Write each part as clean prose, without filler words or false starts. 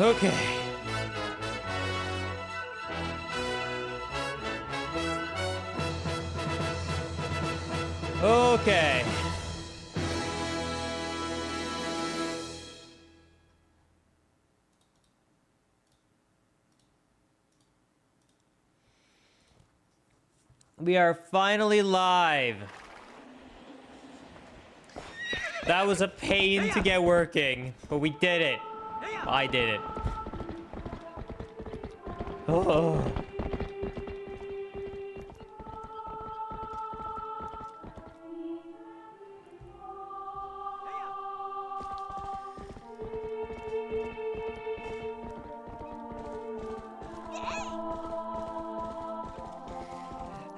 Okay. Okay. We are finally live. That was a pain to get working, but we did it. I did it. Oh.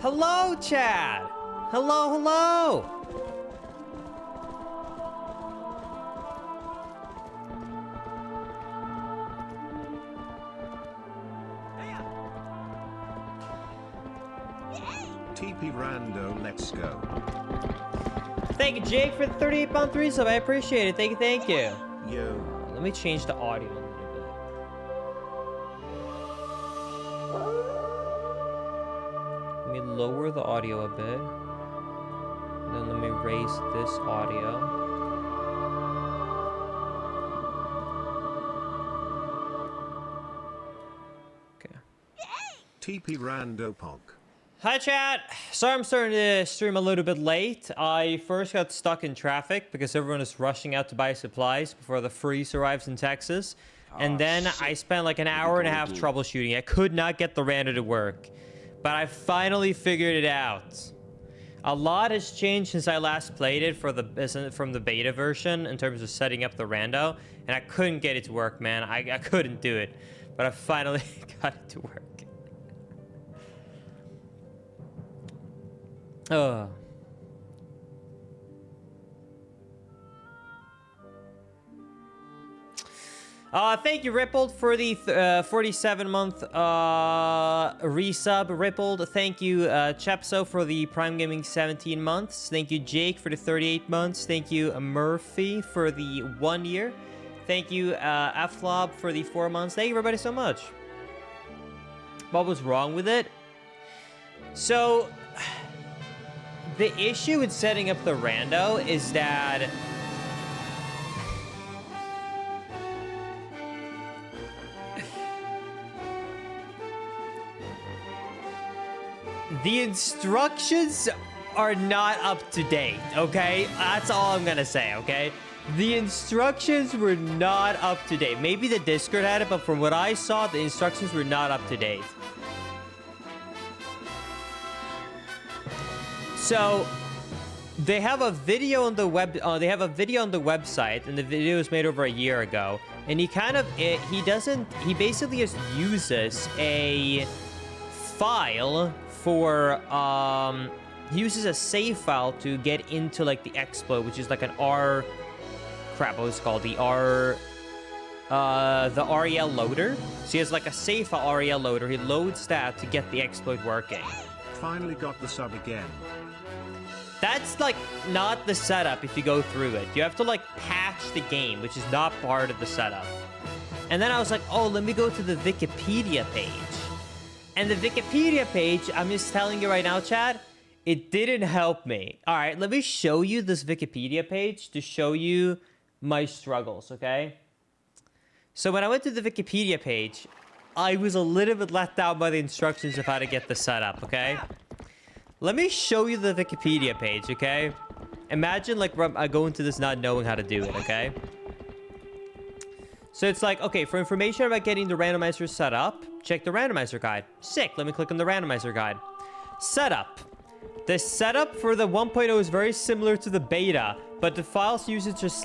Hello, Chad. Hello, hello. TP Rando, let's go. Thank you, Jake, for the 38-pound 3-sub. I appreciate it. Thank you, thank you. Yo. Let me change the audio a little bit. Let me lower the audio a bit. And then let me raise this audio. Okay. TP Rando Pog. Hi, chat. Sorry I'm starting to stream a little bit late. I first got stuck in traffic because everyone is rushing out to buy supplies before the freeze arrives in Texas. And then I spent like an hour and a half troubleshooting. I could not get the rando to work. But I finally figured it out. A lot has changed since I last played it from the beta version in terms of setting up the rando. And I couldn't get it to work, man. I couldn't do it. But I finally got it to work. Oh. Thank you, Rippled, for the 47-month resub. Rippled. Thank you, Chepso, for the Prime Gaming 17 months. Thank you, Jake, for the 38 months. Thank you, Murphy, for the 1 year. Thank you, Flob, for the 4 months. Thank you, everybody, so much. What was wrong with it? So, the issue with setting up the rando is that the instructions are not up to date, okay? That's all I'm gonna say, okay? The instructions were not up to date. Maybe the Discord had it, but from what I saw, the instructions were not up to date. So, they have a video on the website, and the video was made over a year ago. And he basically just uses a file for, he uses a save file to get into, like, the exploit, which is like an what was it called? The REL loader. So he has, like, a save file REL loader. He loads that to get the exploit working. Finally got the sub again. That's, like, not the setup if you go through it. You have to, like, patch the game, which is not part of the setup. And then I was like, oh, let me go to the Wikipedia page. And the Wikipedia page, I'm just telling you right now, Chad, it didn't help me. All right, let me show you this Wikipedia page to show you my struggles, okay? So when I went to the Wikipedia page, I was a little bit let down by the instructions of how to get the setup, okay? Let me show you the Wikipedia page, okay? Imagine, like, I go into this not knowing how to do it, okay? So it's like, okay, for information about getting the randomizer set up, check the randomizer guide. Sick, let me click on the randomizer guide. Setup. The setup for the 1.0 is very similar to the beta, but the files usage just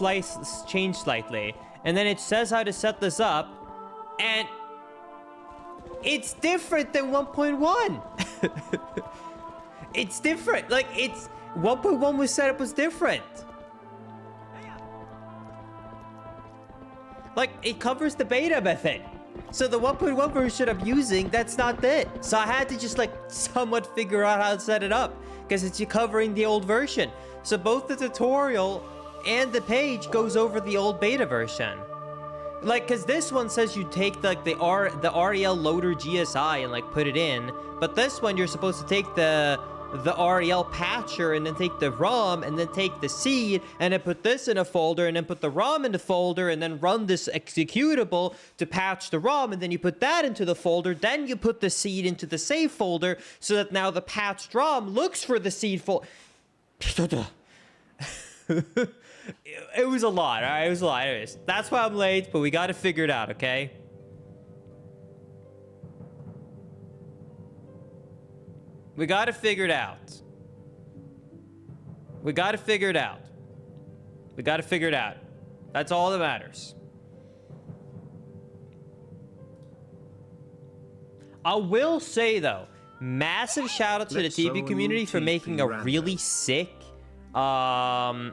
change slightly. And then it says how to set this up, and it's different than 1.1. It's different. Like, it's 1.1 was set up was different. Like, it covers the beta method. So the 1.1 version I'm using, that's not it. So I had to just, like, somewhat figure out how to set it up, because it's covering the old version. So both the tutorial and the page goes over the old beta version. Like, because this one says you take the REL loader GSI and like put it in, but this one you're supposed to take the REL patcher and then take the ROM and then take the seed and then put this in a folder and then put the ROM in the folder and then run this executable to patch the ROM, and then you put that into the folder, then you put the seed into the save folder so that now the patched ROM looks for the seed folder. It was a lot, all right? It was a lot. Anyways, that's why I'm late, but we got to figure it out, okay? We got to figure it out. We got to figure it out. We got to figure it out. That's all that matters. I will say, though, massive shout out to the TP community for making a really sick, why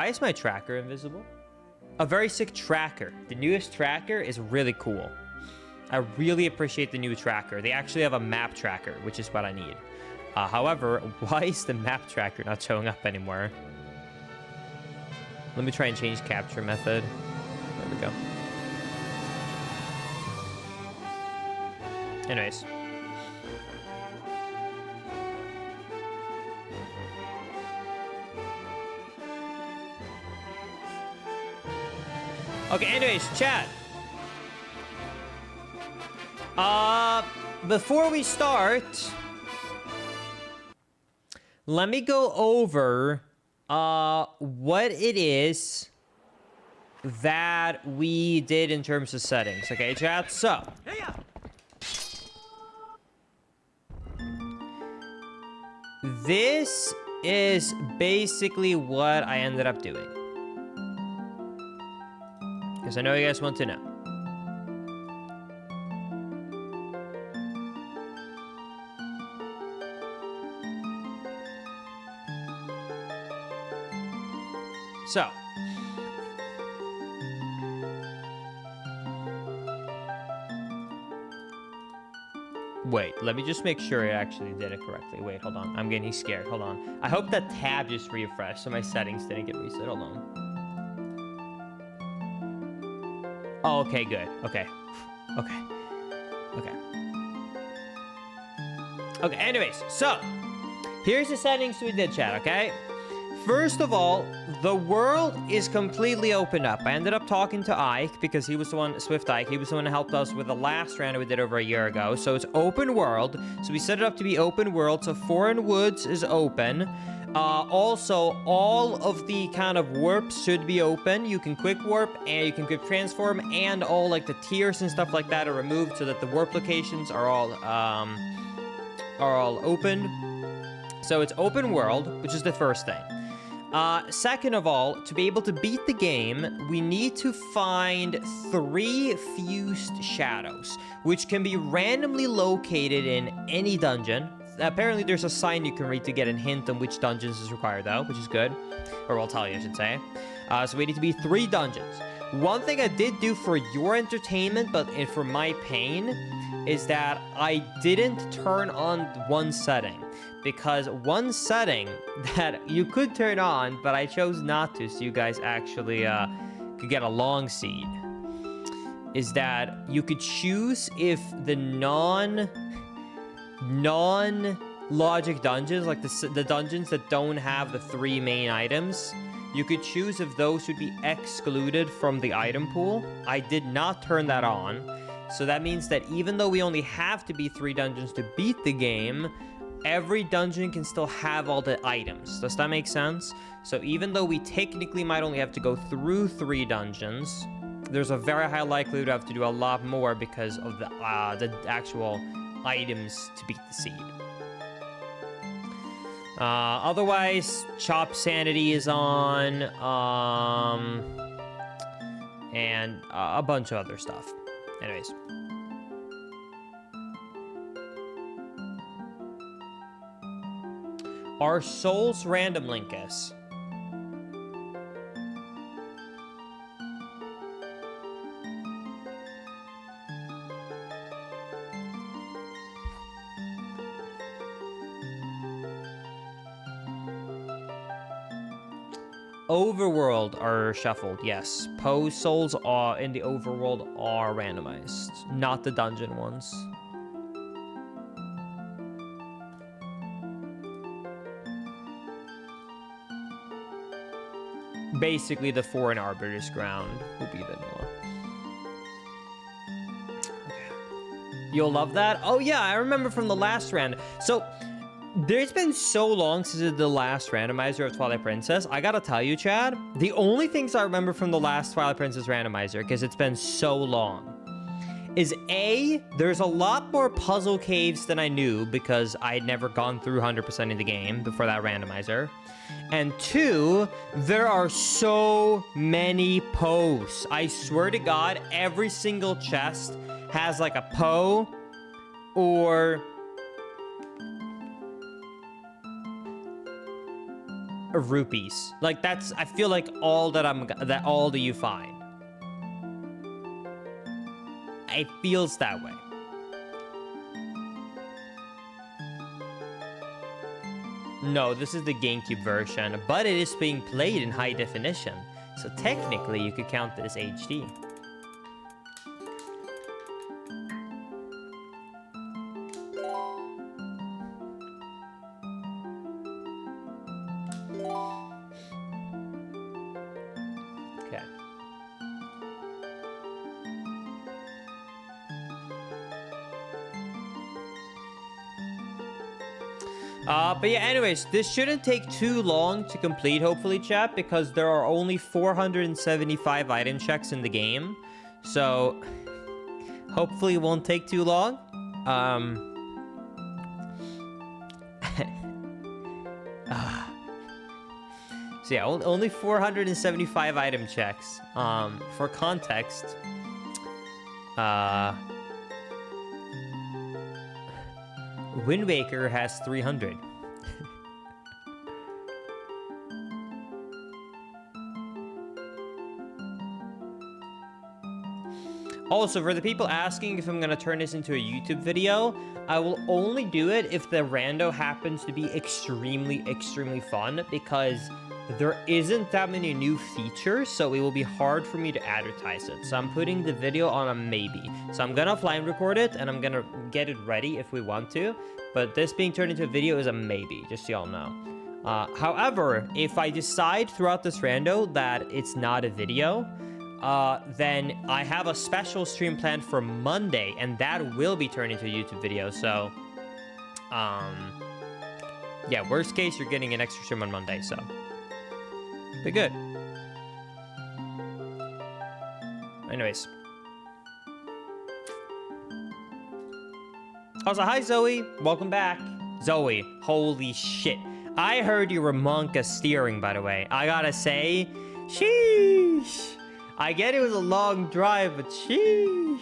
is my tracker invisible? A very sick tracker. The newest tracker is really cool. I really appreciate the new tracker. They actually have a map tracker, which is what I need. However, why is the map tracker not showing up anymore? Let me try and change capture method. There we go. Anyways. Okay, anyways, chat. Before we start, let me go over what it is that we did in terms of settings. Okay, chat? So, this is basically what I ended up doing. Because I know you guys want to know. So. Wait, let me just make sure I actually did it correctly. Wait, hold on. I'm getting scared. Hold on. I hope that tab just refreshed so my settings didn't get reset. Hold on. Oh, okay, good. Okay. Okay. Okay. Okay, anyways, so here's the settings we did, chat, okay? First of all, the world is completely opened up. I ended up talking to Ike because he was the one, Swift Ike, he was the one who helped us with the last round we did over a year ago. So it's open world. So we set it up to be open world. So Foreign Woods is open. Also, all of the kind of warps should be open. You can quick warp and you can quick transform, and all like the tiers and stuff like that are removed so that the warp locations are all open. So it's open world, which is the first thing. Second of all, to be able to beat the game, we need to find 3 fused shadows, which can be randomly located in any dungeon. Apparently, there's a sign you can read to get a hint on which dungeons is required, though, which is good. Or I'll tell you, I should say. So we need to be 3 dungeons. One thing I did do for your entertainment, but for my pain, is that I didn't turn on one setting. Because one setting that you could turn on, but I chose not to, so you guys actually could get a long seed, is that you could choose if the non-logic dungeons, like the dungeons that don't have the 3 main items, you could choose if those would be excluded from the item pool. I did not turn that on. So that means that even though we only have to be 3 dungeons to beat the game, every dungeon can still have all the items. Does that make sense? So even though we technically might only have to go through 3 dungeons, there's a very high likelihood to have to do a lot more because of the actual items to beat the seed. Otherwise, Chop Sanity is on, and a bunch of other stuff. Anyways. Are souls random, Linkus? Overworld are shuffled, yes. Poe souls are in the overworld are randomized, not the dungeon ones. Basically, the foreign arbiter's ground will be vanilla. You'll love that. Oh yeah, I remember from the last round. So there's been so long since the last randomizer of Twilight Princess. I gotta tell you, Chad, the only things I remember from the last Twilight Princess randomizer, because it's been so long, is A, there's a lot more puzzle caves than I knew because I'd never gone through 100% of the game before that randomizer. And 2, there are so many Poes. I swear to God, every single chest has like a Poe or rupees. Like that's, I feel like all that all that you find. It feels that way. No, this is the GameCube version, but it is being played in high definition. So technically you could count it as HD. But yeah, anyways, this shouldn't take too long to complete, hopefully, chat, because there are only 475 item checks in the game. So, hopefully it won't take too long. So yeah, only 475 item checks. For context, Wind Waker has 300. Also, for the people asking if I'm going to turn this into a YouTube video, I will only do it if the rando happens to be extremely, extremely fun, because there isn't that many new features, so it will be hard for me to advertise it. So I'm putting the video on a maybe. So I'm going to offline record it, and I'm going to get it ready if we want to. But this being turned into a video is a maybe, just so y'all know. However, if I decide throughout this rando that it's not a video, then I have a special stream planned for Monday, and that will be turned into a YouTube video. So, yeah, worst case, you're getting an extra stream on Monday, so be good. Anyways. Also, hi, Zoe. Welcome back. Zoe, holy shit. I heard you were Monka steering, by the way. I gotta say, sheesh. I get it was a long drive, but sheesh.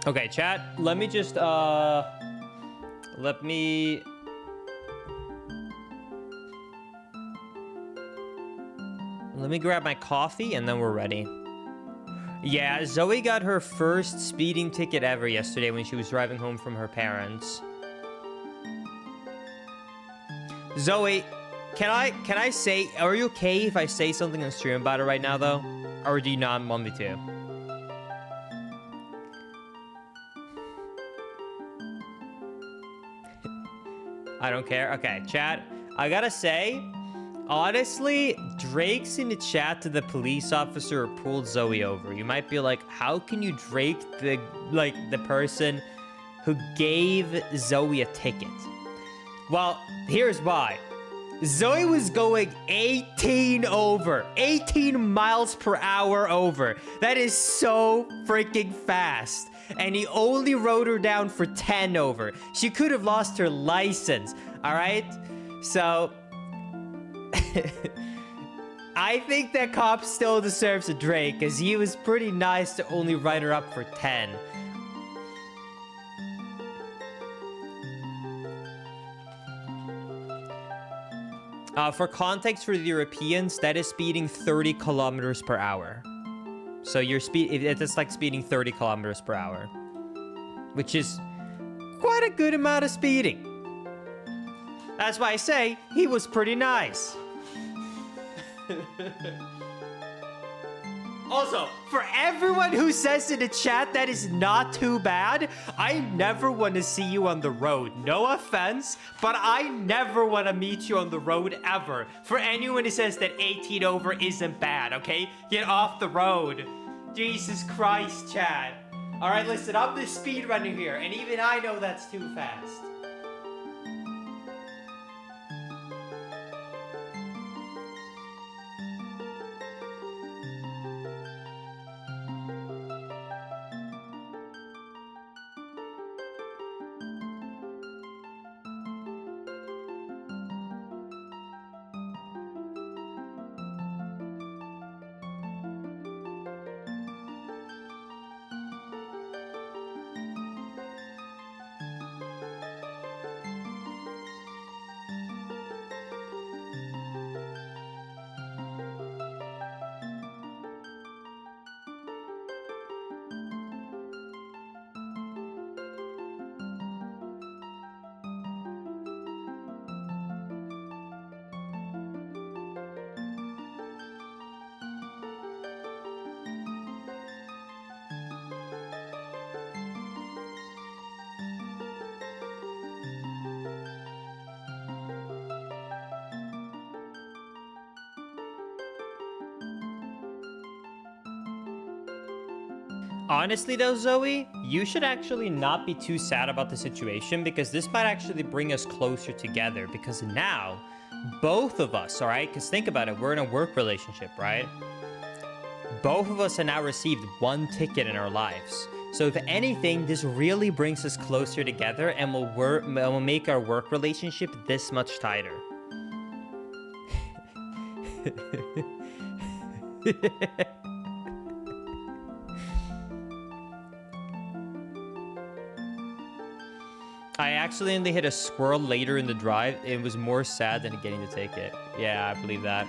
Okay, chat, let me just, let me grab my coffee and then we're ready. Yeah, Zoe got her first speeding ticket ever yesterday when she was driving home from her parents. Zoe, can I say, are you okay if I say something on stream about it right now, though? Or do you not want me to? I don't care. Okay, chat. I gotta say, honestly, Drake's in the chat to the police officer who pulled Zoe over. You might be like, how can you Drake the person who gave Zoe a ticket? Well, here's why. Zoe was going 18 miles per hour over. That is so freaking fast. And he only wrote her down for 10 over. She could have lost her license, all right? So, I think that cop still deserves a Drake, because he was pretty nice to only write her up for 10. For context for the Europeans, that is speeding 30 kilometers per hour. So it's like speeding 30 kilometers per hour, which is quite a good amount of speeding. That's why I say he was pretty nice. Also, for everyone who says in the chat that is not too bad, I never want to see you on the road. No offense, but I never want to meet you on the road ever. For anyone who says that 18 over isn't bad, okay? Get off the road. Jesus Christ, chat. All right, listen, I'm the speedrunner here, and even I know that's too fast. Honestly though, Zoe, you should actually not be too sad about the situation because this might actually bring us closer together because now both of us, all right? Because think about it, we're in a work relationship, right? Both of us have now received one ticket in our lives. So if anything, this really brings us closer together and will make our work relationship this much tighter. I accidentally hit a squirrel later in the drive. It was more sad than getting the ticket. Yeah, I believe that.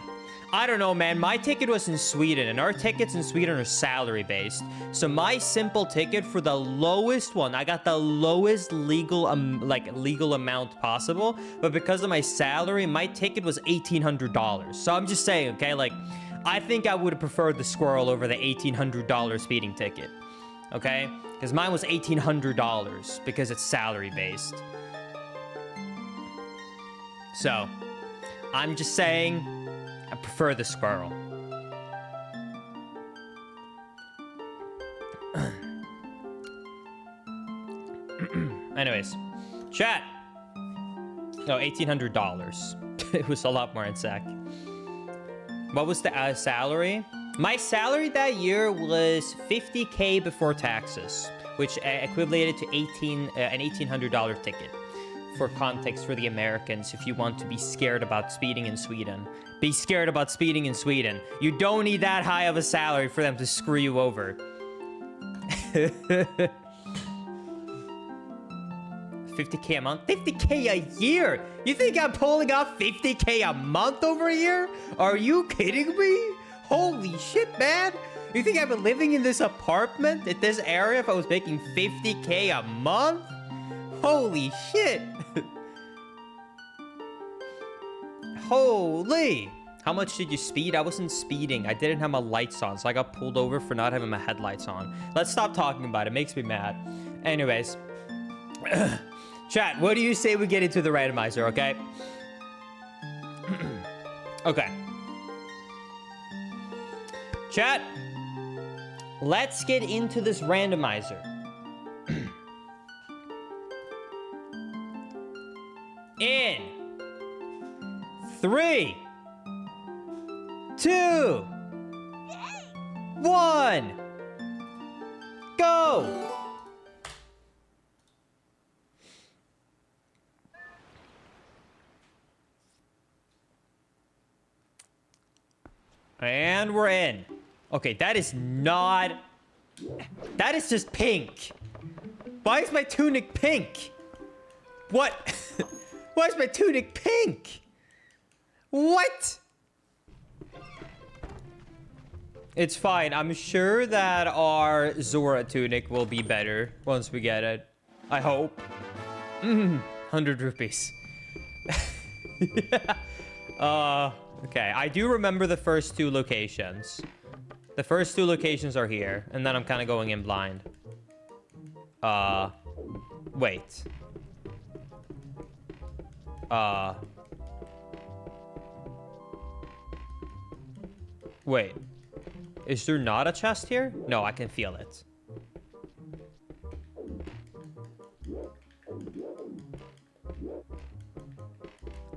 I don't know, man. My ticket was in Sweden, and our tickets in Sweden are salary-based. So my simple ticket for the lowest one, I got the lowest legal amount possible. But because of my salary, my ticket was $1,800. So I'm just saying, okay, like, I think I would have preferred the squirrel over the $1,800 speeding ticket. Okay? Because mine was $1,800 because it's salary-based. So, I'm just saying, I prefer the squirrel. Anyways, chat. No, $1,800. It was a lot more in SEK. What was the salary? My salary that year was $50K before taxes, which equated to an $1,800 ticket. For context for the Americans, if you want to be scared about speeding in Sweden, be scared about speeding in Sweden. You don't need that high of a salary for them to screw you over. 50K a month? 50K a year? You think I'm pulling off 50K a month over a year? Are you kidding me? Holy shit, man. You think I've been living in this apartment at this area if I was making 50K a month? Holy shit. Holy. How much did you speed? I wasn't speeding. I didn't have my lights on, so I got pulled over for not having my headlights on. Let's stop talking about it. It makes me mad. Anyways. Chat, what do you say we get into the randomizer, okay? Okay. Chat, let's get into this randomizer. In 3, 2, 1, go! And we're in. Okay, that is not... That is just pink. Why is my tunic pink? What? Why is my tunic pink? What? It's fine. I'm sure that our Zora tunic will be better once we get it. I hope. 100 rupees. Okay. I do remember the first two locations. The first two locations are here, and then I'm kind of going in blind. Wait. Wait. Is there not a chest here? No, I can feel it.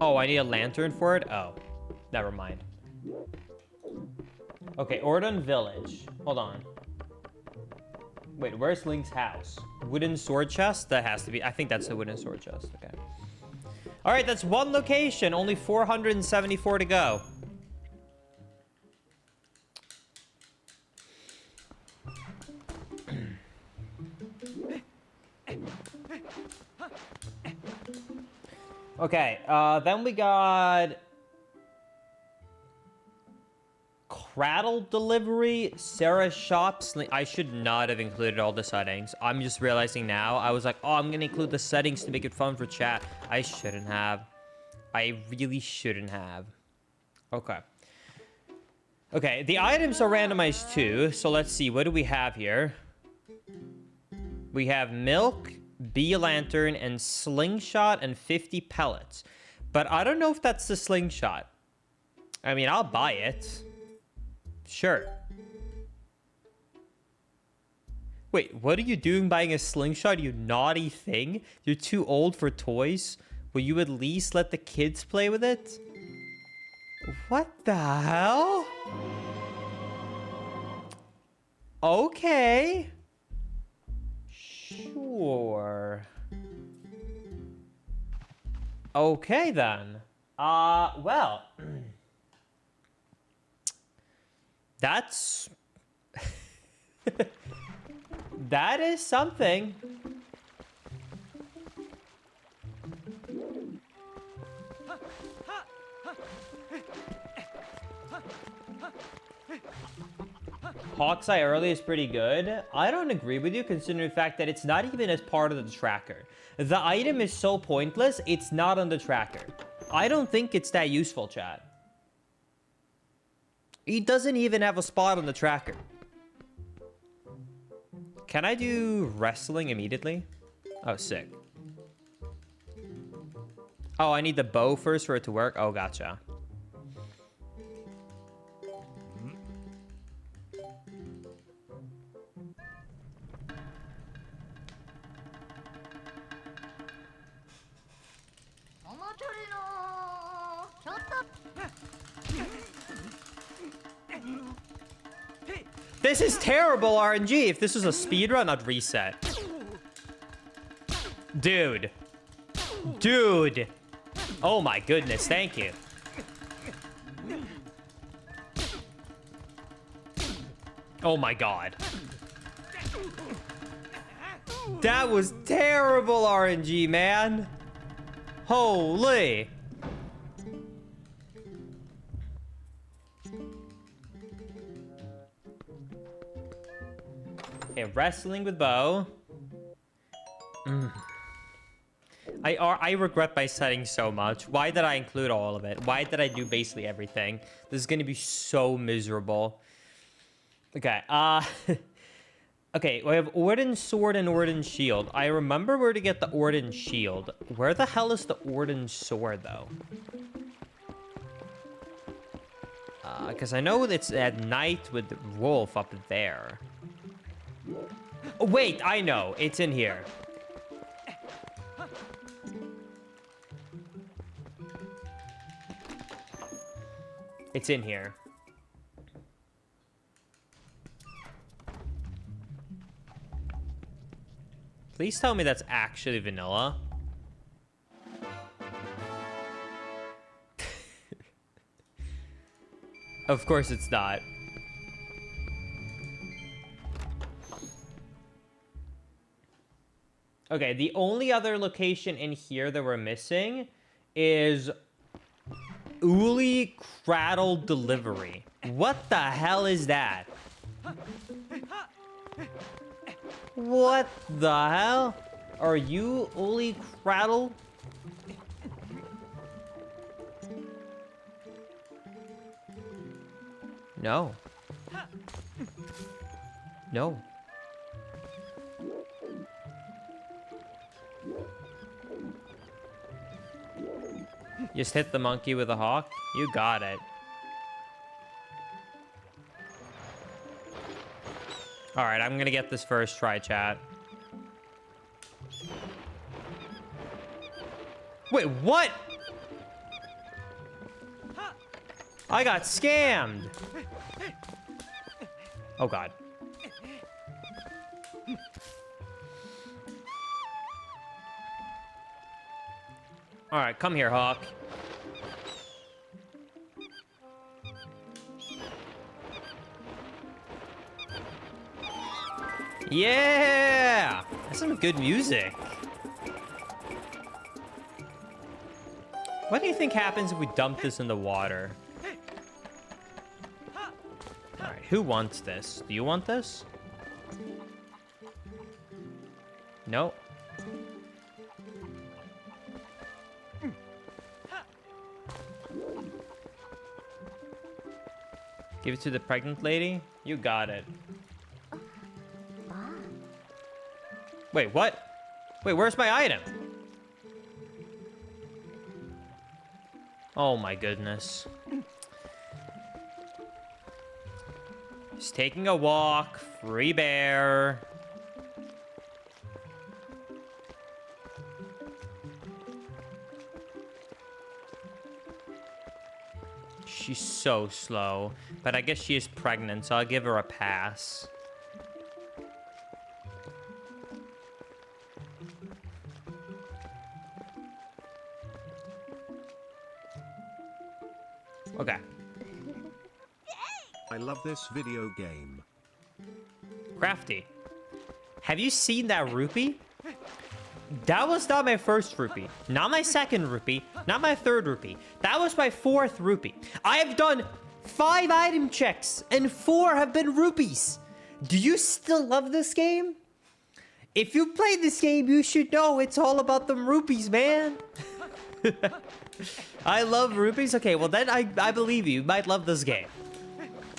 Oh, I need a lantern for it? Oh, never mind. Okay, Ordon Village. Hold on. Wait, where's Link's house? Wooden sword chest? That has to be... I think that's the wooden sword chest. Okay. All right, that's one location. Only 474 to go. Okay, then we got... Cradle delivery, Sarah's shop. I should not have included all the settings. I'm just realizing now. I was like, oh, I'm going to include the settings to make it fun for chat. I shouldn't have. I really shouldn't have. Okay. Okay, the items are randomized too. So let's see. What do we have here? We have milk, bee lantern, and slingshot, and 50 pellets. But I don't know if that's the slingshot. I mean, I'll buy it. Sure. Wait, what are you doing buying a slingshot, you naughty thing? You're too old for toys? Will you at least let the kids play with it? What the hell? Okay. Sure. Okay, then. Well... That's... that is something. Hawkeye early is pretty good. I don't agree with you considering the fact that it's not even as part of the tracker. The item is so pointless, it's not on the tracker. I don't think it's that useful, chat. He doesn't even have a spot on the tracker. Can I do wrestling immediately? Oh, sick. Oh, I need the bow first for it to work? Oh, gotcha. This is terrible RNG. If this was a speedrun, I'd reset. Dude. Dude. Oh my goodness, thank you. Oh my god. That was terrible RNG, man. Holy. Okay, wrestling with bow. I regret my settings so much. Why did I include all of it? Why did I do basically everything? This is gonna be so miserable. Okay, okay, we have Ordon Sword and Ordon Shield. I remember where to get the Ordon Shield. Where the hell is the Ordon Sword, though? Because I know it's at night with Wolf up there. Oh, wait, I know. It's in here. It's in here. Please tell me that's actually vanilla. Of course it's not. Okay, the only other location in here that we're missing is Uli Cradle Delivery. What the hell is that? What the hell? are you, Oli Craddle? No. No. Just hit the monkey with a hawk? You got it. Alright, I'm gonna get this first try, chat. Wait, what? I got scammed. Oh, God. All right, come here, Hawk. Yeah! That's some good music. What do you think happens if we dump this in the water? All right, who wants this? Do you want this? Nope. Give it to the pregnant lady? You got it. Wait, what? Wait, where's my item? Oh my goodness. Just taking a walk. Free bear. She's so slow. But I guess she is pregnant, so I'll give her a pass. Okay. I love this video game. Crafty. Have you seen that rupee? That was not my first rupee. Not my second rupee. Not my third rupee. That was my fourth rupee. I have done 5 item checks and 4 have been rupees. Do you still love this game? If you played this game, you should know it's all about them rupees, man. I love rupees. Okay, well then I believe you. You might love this game.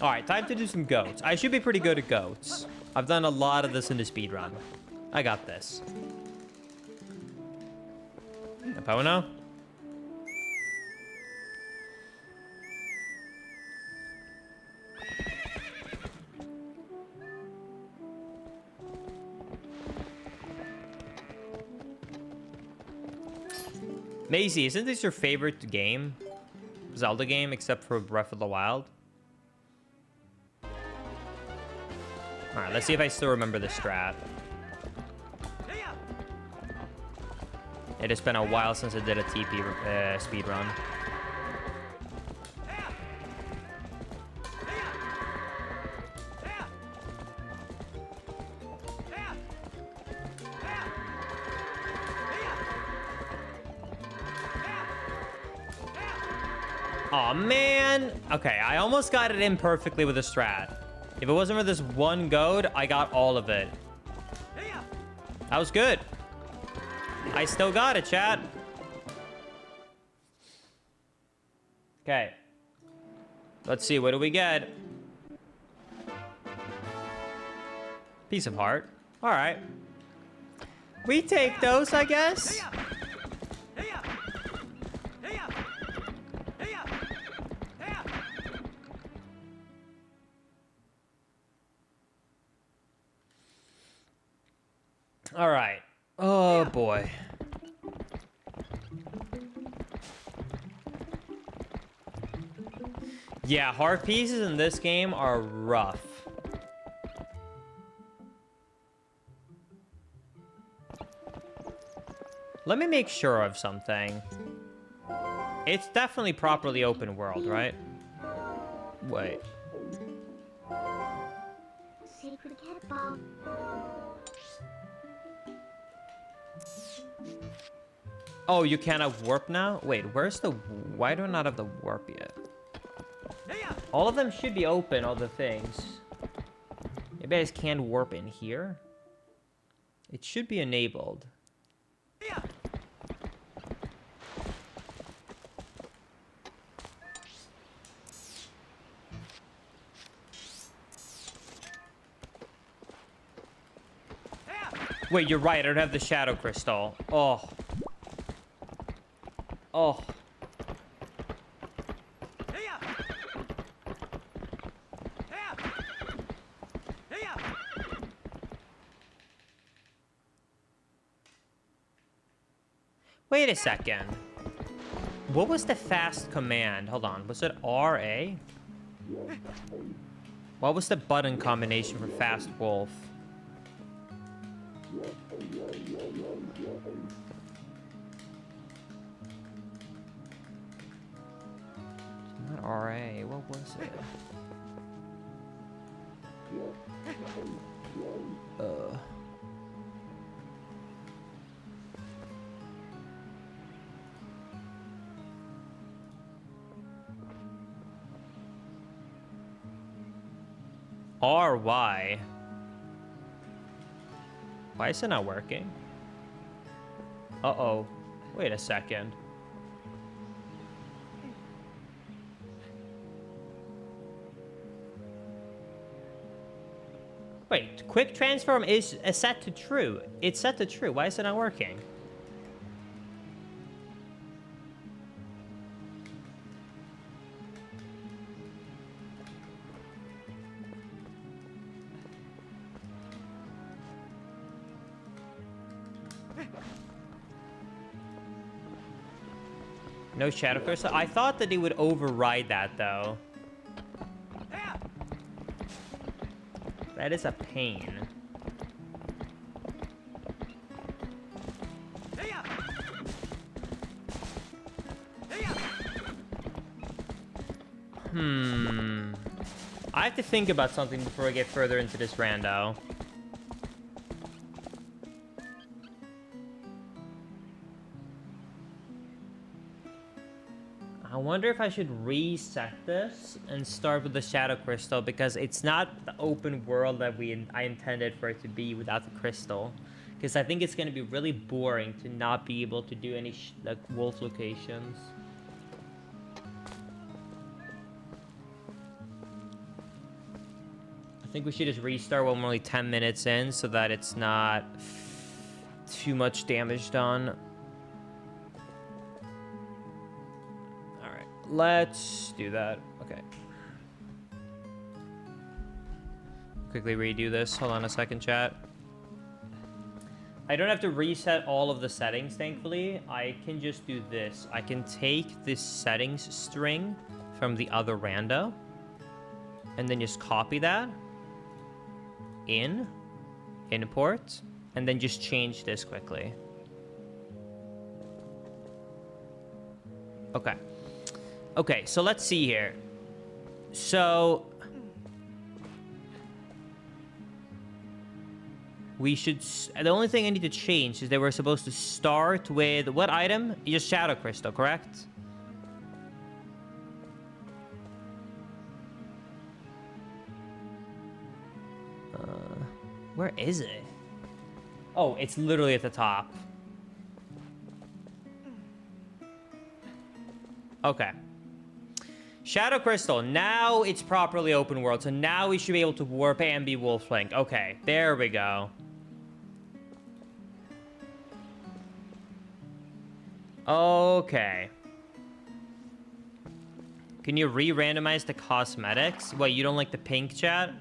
All right, time to do some goats. I should be pretty good at goats. I've done a lot of this in the speedrun. I got this. Apono? Maisie, isn't this your favorite game? Zelda game, except for Breath of the Wild? Alright, let's see if I still remember the strat. It has been a while since I did a TP speedrun. Aw, man. Okay, I almost got it in perfectly with a strat. If it wasn't for this one goad, I got all of it. That was good. I still got it, chat. Okay. Let's see, what do we get? Piece of heart. All right. We take those, I guess. All right. Oh, boy. Yeah, heart pieces in this game are rough. Let me make sure of something. It's definitely properly open world, right? Wait. Sacred cat ball. Oh, you can't have warp now? Wait, where's the... Why do I not have the warp yet? All of them should be open, all the things. Maybe I just can't warp in here? It should be enabled. Wait, you're right. I don't have the shadow crystal. Oh. Oh. Wait a second. What was the fast command? Hold on. Was it RA? What was the button combination for fast wolf? Not RA. What was it? RY. Why is it not working? Uh-oh. Wait a second. Wait, quick transform is set to true. It's set to true. Why is it not working? No shadow crystal? I thought that it would override that, though. That is a pain. I have to think about something before I get further into this rando. I wonder if I should reset this and start with the shadow crystal, because it's not the open world that I intended for it to be without the crystal. Because I think it's going to be really boring to not be able to do any like wolf locations. I think we should just restart when we're only 10 minutes in, so that it's not too much damage done. Let's do that. Okay. Quickly redo this. Hold on a second, chat. I don't have to reset all of the settings, thankfully. I can just do this. I can take this settings string from the other rando and then just copy that in, import, and then just change this quickly. Okay. Okay, so let's see here. So we should... the only thing I need to change is that we're supposed to start with... what item? Just shadow crystal, correct? Where is it? Oh, it's literally at the top. Okay. Shadow Crystal, now it's properly open world, so now we should be able to warp and be Wolf Link. Okay, there we go. Okay. Can you re-randomize the cosmetics? What, you don't like the pink, chat?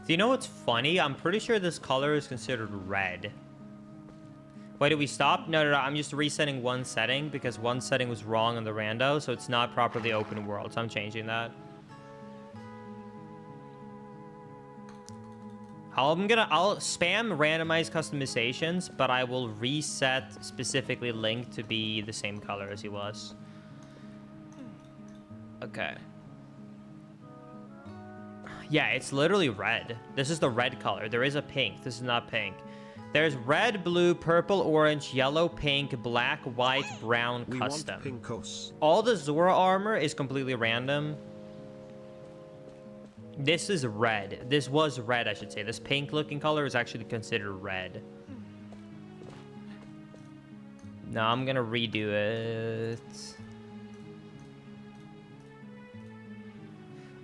Do you know what's funny? I'm pretty sure this color is considered red. Wait, did we stop? No, no, no. I'm just resetting one setting because one setting was wrong on the rando, so it's not properly open world. So I'm changing that. I'll spam randomize customizations, but I will reset specifically Link to be the same color as he was. Okay. Yeah, it's literally red. This is the red color. There is a pink. This is not pink. There's red, blue, purple, orange, yellow, pink, black, white, brown, custom. Pinkos. All the Zora armor is completely random. This is red. This was red, I should say. This pink looking color is actually considered red. No, I'm gonna redo it.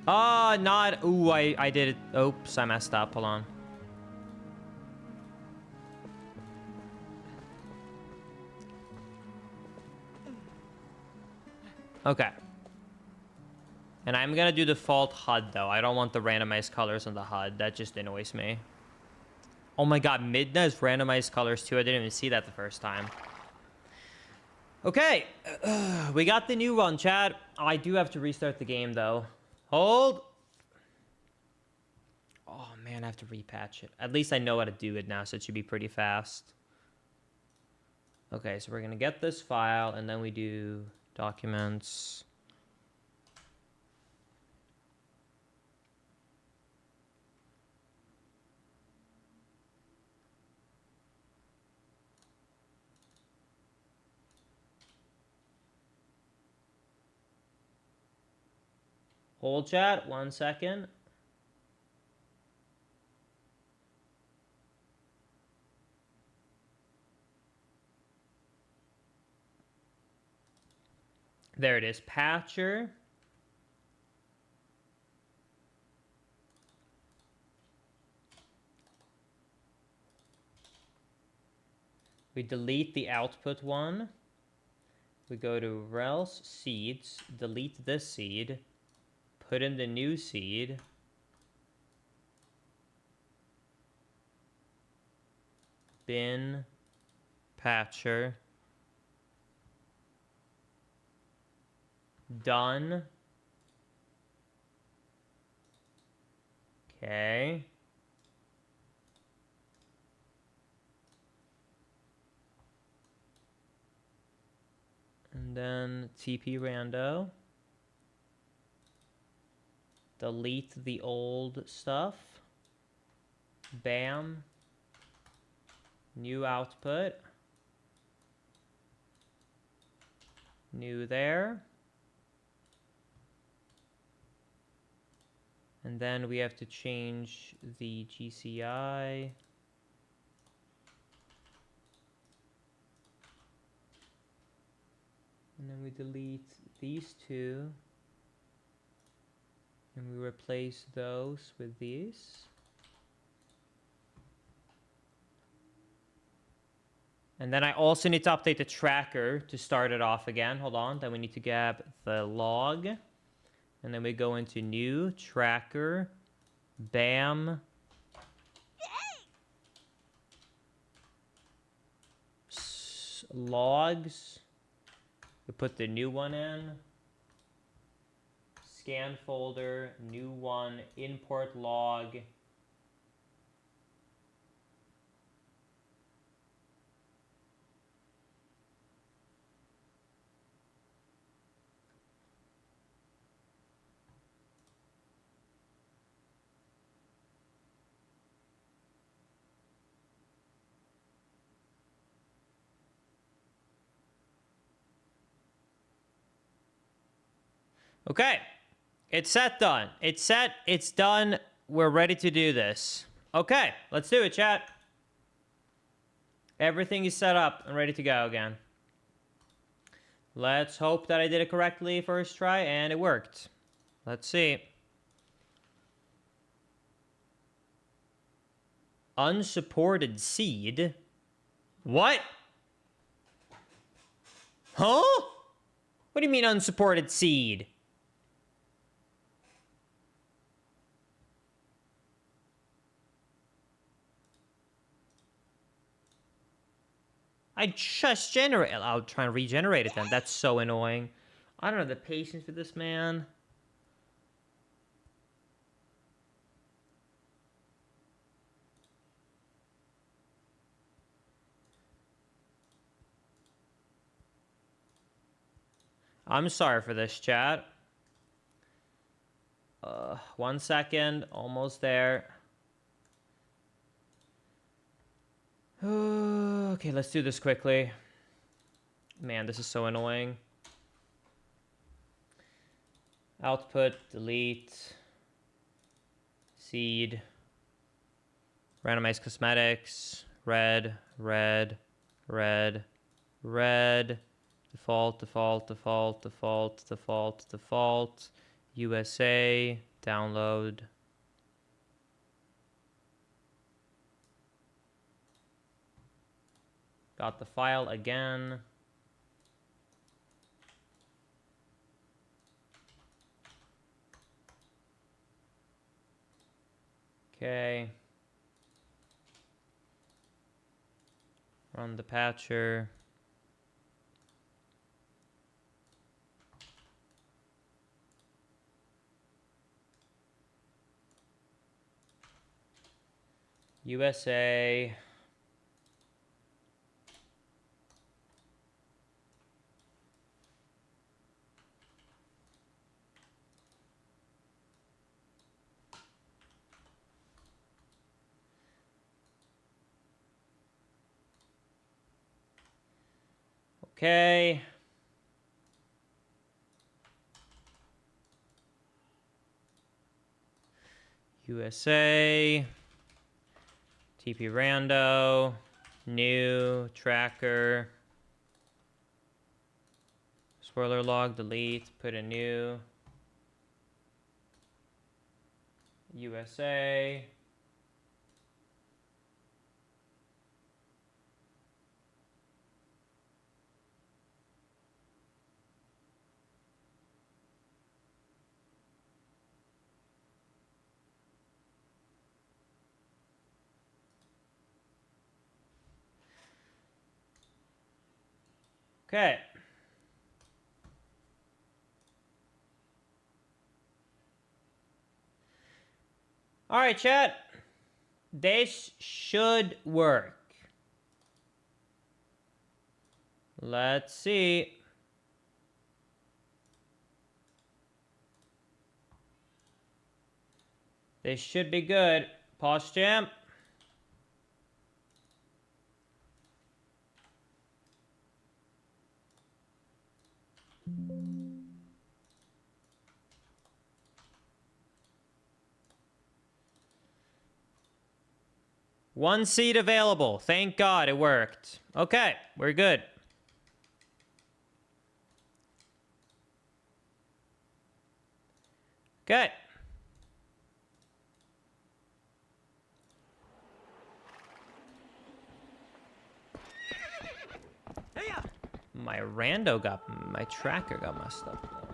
Oh, not... Ooh, I did it. Oops, I messed up. Hold on. Okay. And I'm gonna do default HUD, though. I don't want the randomized colors on the HUD. That just annoys me. Oh my god, Midna has randomized colors, too. I didn't even see that the first time. Okay. We got the new one, chat. I do have to restart the game, though. Hold. Oh, man, I have to repatch it. At least I know how to do it now, so it should be pretty fast. Okay, so we're gonna get this file, and then we do documents. Hold, chat, 1 second. There it is, Patcher. We delete the output one. We go to rels seeds, delete this seed, put in the new seed. Bin, patcher. Done. Okay. And then TP rando. Delete the old stuff. Bam. New output. New there. And then we have to change the GCI. And then we delete these two. And we replace those with these. And then I also need to update the tracker to start it off again. Hold on. Then we need to grab the log. And then we go into new tracker. Bam. Logs. We put the new one in. Scan folder, new one, import log. Okay. It's set, done. It's set. It's done. We're ready to do this. Okay. Let's do it, chat. Everything is set up and ready to go again. Let's hope that I did it correctly first try, and it worked. Let's see. Unsupported seed? What? Huh? What do you mean unsupported seed? I just generate. I'll try and regenerate it then. That's so annoying. I don't have the patience for this, man. I'm sorry for this, chat. 1 second. Almost there. Okay, let's do this quickly. Man, this is so annoying. Output, delete. Seed. Randomize cosmetics. Red, red, red, red. Default, default, default, default, default, default. USA. Download. Got the file again. Okay. Run the patcher. USA. Okay. USA. TP rando. New tracker. Spoiler log, delete, put a new. USA. Okay. All right, chat. This should work. Let's see. This should be good. Pause jam. One seat available. Thank God it worked. Okay, we're good. Okay. My my tracker got messed up though.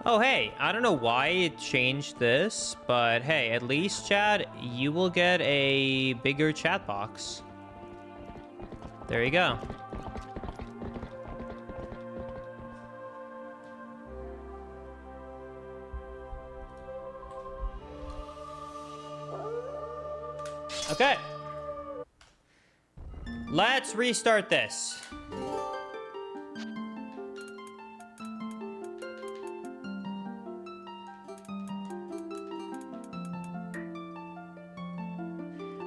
Oh, hey, I don't know why it changed this, but hey, at least, chat, you will get a bigger chat box. There you go. Okay. Let's restart this.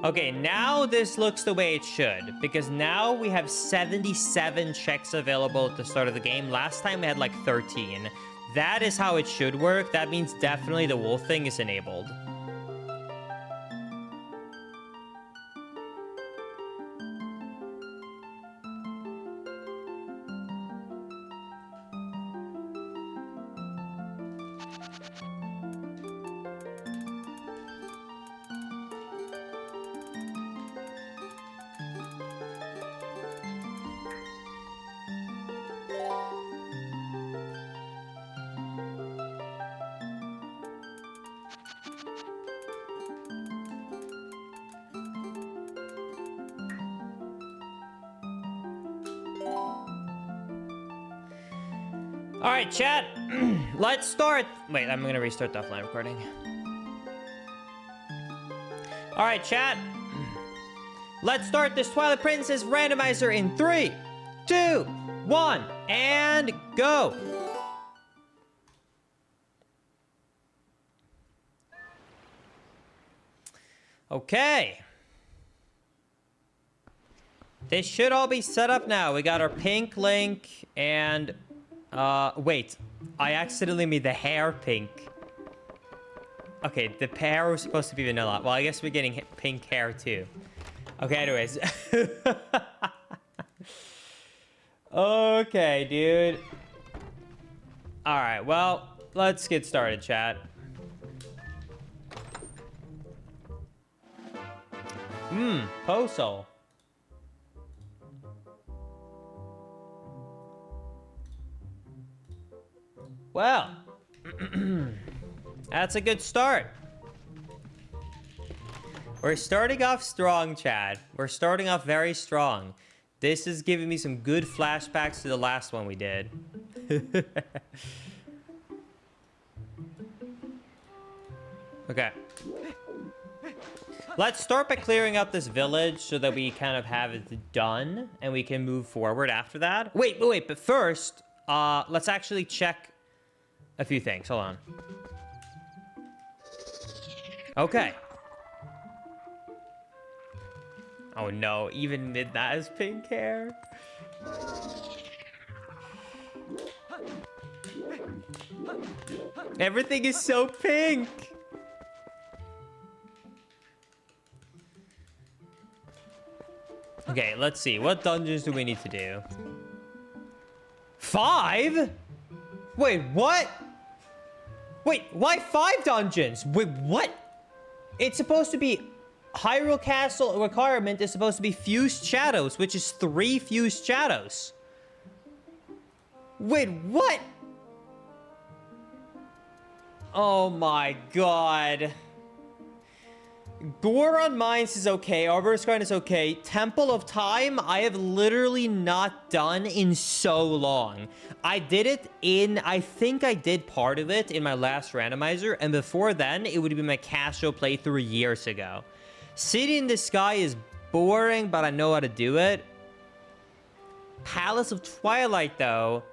Okay, now this looks the way it should, because now we have 77 checks available at the start of the game. Last time we had like 13. That is how it should work. That means definitely the wolf thing is enabled. All right, chat. Let's start. Wait, I'm gonna restart the offline recording. All right, chat. Let's start this Twilight Princess randomizer in 3, 2, 1, and go. Okay. This should all be set up now. We got our pink Link and... wait. I accidentally made the hair pink. Okay, the hair was supposed to be vanilla. Well, I guess we're getting pink hair too. Okay, anyways. Okay, dude. Alright, well, let's get started, chat. Postal. Well, that's a good start. We're starting off strong, Chad. We're starting off very strong. This is giving me some good flashbacks to the last one we did. Okay. Let's start by clearing out this village so that we kind of have it done and we can move forward after that. Wait, but first, let's actually check a few things. Hold on. Okay. Oh no, even Midna has pink hair. Everything is so pink. Okay, let's see. What dungeons do we need to do? 5? Wait, what? Wait, why 5 dungeons? Wait, what? It's supposed to be... Hyrule Castle requirement is supposed to be fused shadows, which is 3 fused shadows. Wait, what? Oh my god. Goron Mines is okay. Arborist Garden is okay. Temple of Time, I have literally not done in so long. I did it in... I think I did part of it in my last randomizer. And before then, it would have been my casual playthrough years ago. City in the Sky is boring, but I know how to do it. Palace of Twilight, though.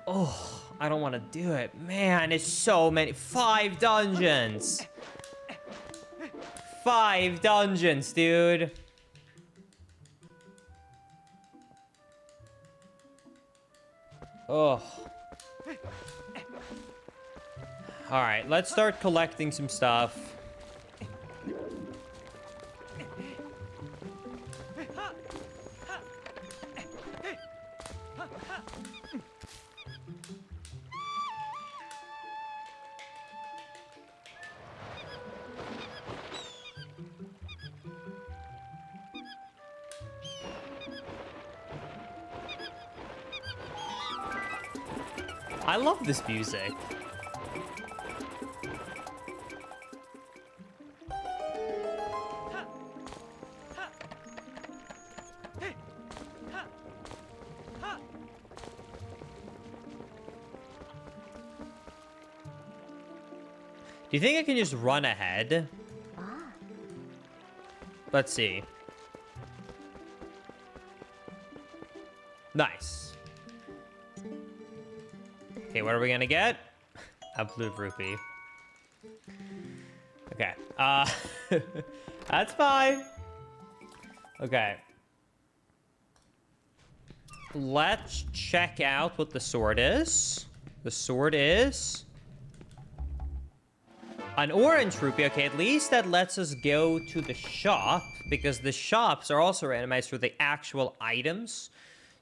Oh, I don't want to do it. Man, it's so many. 5 dungeons. 5 dungeons, dude. Oh. Alright, let's start collecting some stuff. I love this music. Do you think I can just run ahead? Let's see. Nice. Okay, what are we gonna get? A blue rupee. Okay. That's fine. Okay. Let's check out what the sword is. The sword is an orange rupee. Okay, at least that lets us go to the shop, because the shops are also randomized for the actual items.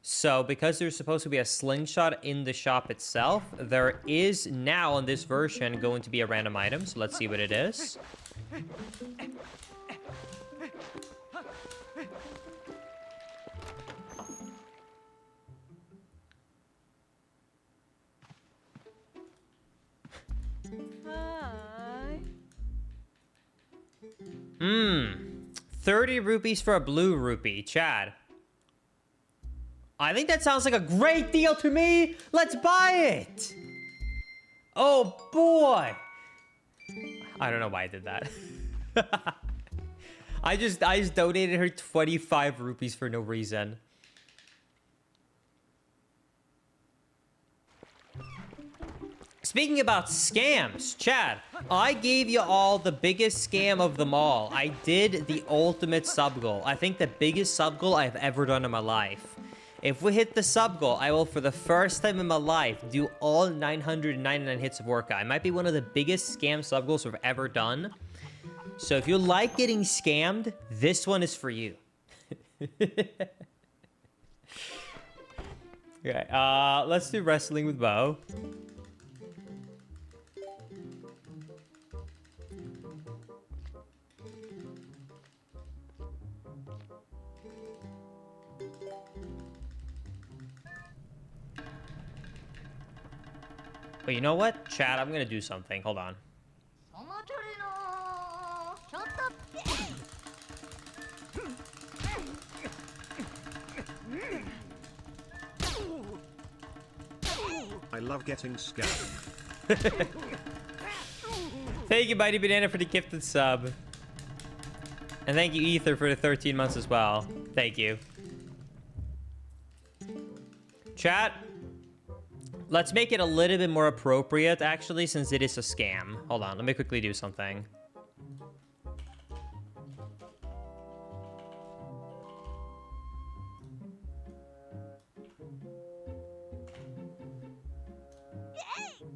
So because there's supposed to be a slingshot in the shop itself, there is now on this version going to be a random item. So let's see what it is. Hi. 30 rupees for a blue rupee. Chad. I think that sounds like a great deal to me. Let's buy it. Oh, boy. I don't know why I did that. I just donated her 25 rupees for no reason. Speaking about scams, Chad, I gave you all the biggest scam of them all. I did the ultimate sub goal. I think the biggest sub goal I've ever done in my life. If we hit the sub goal, I will, for the first time in my life, do all 999 hits of workout. It might be one of the biggest scam sub goals we've ever done. So if you like getting scammed, this one is for you. Okay, let's do wrestling with Bo. But you know what? Chat, I'm gonna do something. Hold on. I love getting scammed. Thank you, Mighty Banana, for the gifted sub. And thank you, Ether, for the 13 months as well. Thank you. Chat, let's make it a little bit more appropriate, actually, since it is a scam. Hold on, let me quickly do something.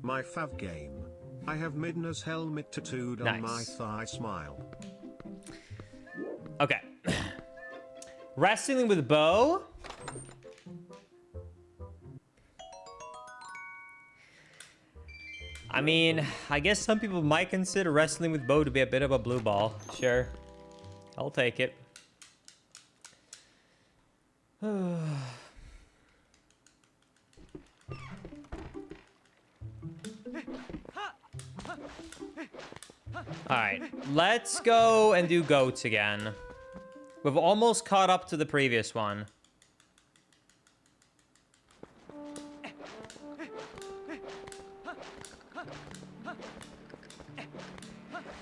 My fav game. I have Midna's helmet tattooed on my thigh. Smile. Okay. Wrestling with Bo. I mean, I guess some people might consider wrestling with Bo to be a bit of a blue ball. Sure. I'll take it. Alright, let's go and do goats again. We've almost caught up to the previous one.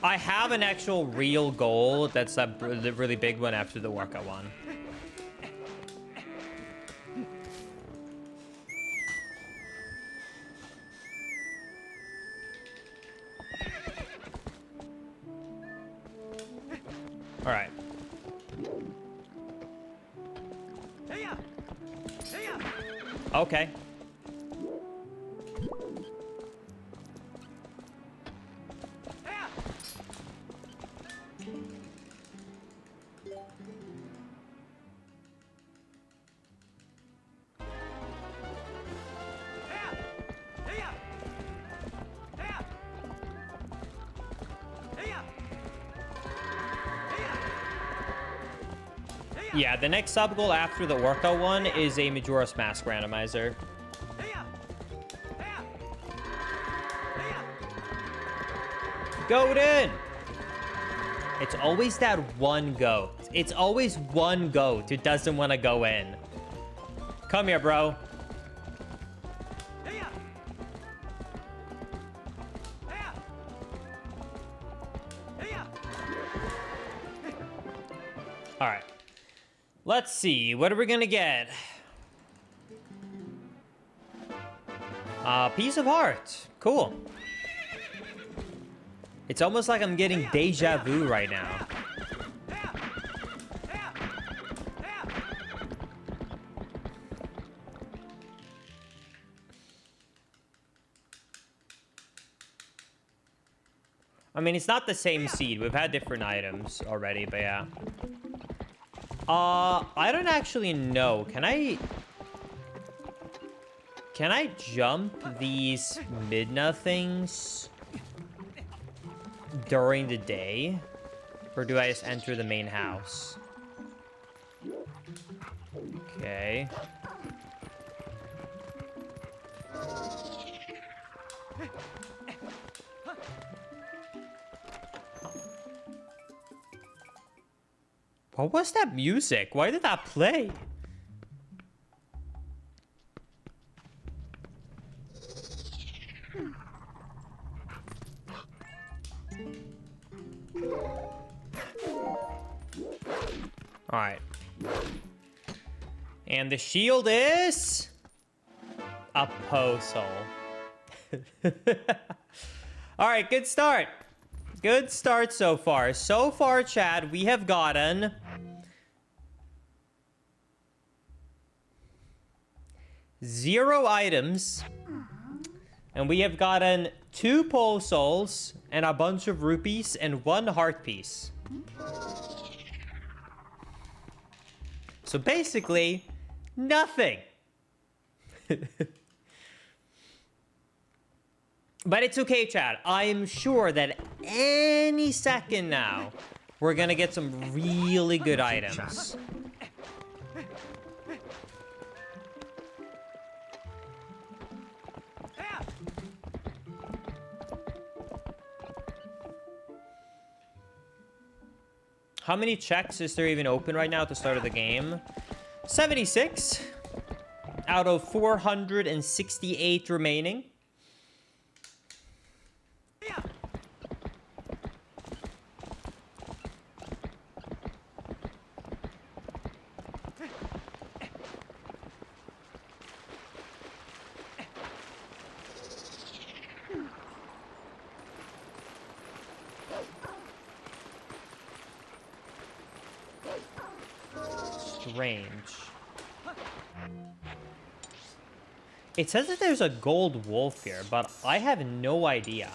I have an actual real goal that's a really big one after the workout one. All right. Okay. Yeah, the next sub goal after the workout one is a Majora's Mask randomizer. Goat in! It's always that one goat. It's always one goat who doesn't want to go in. Come here, bro. All right. Let's see. What are we gonna get? Piece of heart. Cool. It's almost like I'm getting deja vu right now. I mean, it's not the same seed. We've had different items already, but yeah. I don't actually know. Can I jump these Midna things during the day? Or do I just enter the main house? Okay. What was that music? Why did that play? right. And the shield is a Posol. All right, good start. Good start so far. So far, Chad, we have gotten 0 items. And we have gotten 2 pole souls and a bunch of rupees and 1 heart piece. So basically, nothing. But it's okay, Chad. I am sure that any second now, we're gonna get some really good items. How many checks is there even open right now at the start of the game? 76 out of 468 remaining. Strange. It says that there's a gold wolf here, but I have no idea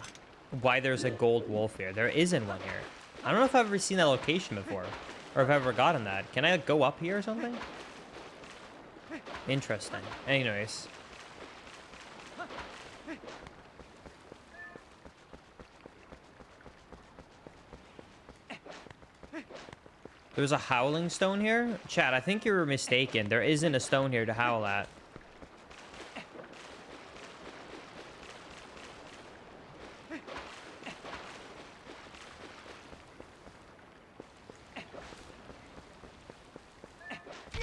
why there's a gold wolf here. There isn't one here. I don't know if I've ever seen that location before, or if I've ever gotten that. Can I go up here or something? Interesting. Anyways. There's a howling stone here? Chad, I think you were mistaken. There isn't a stone here to howl at.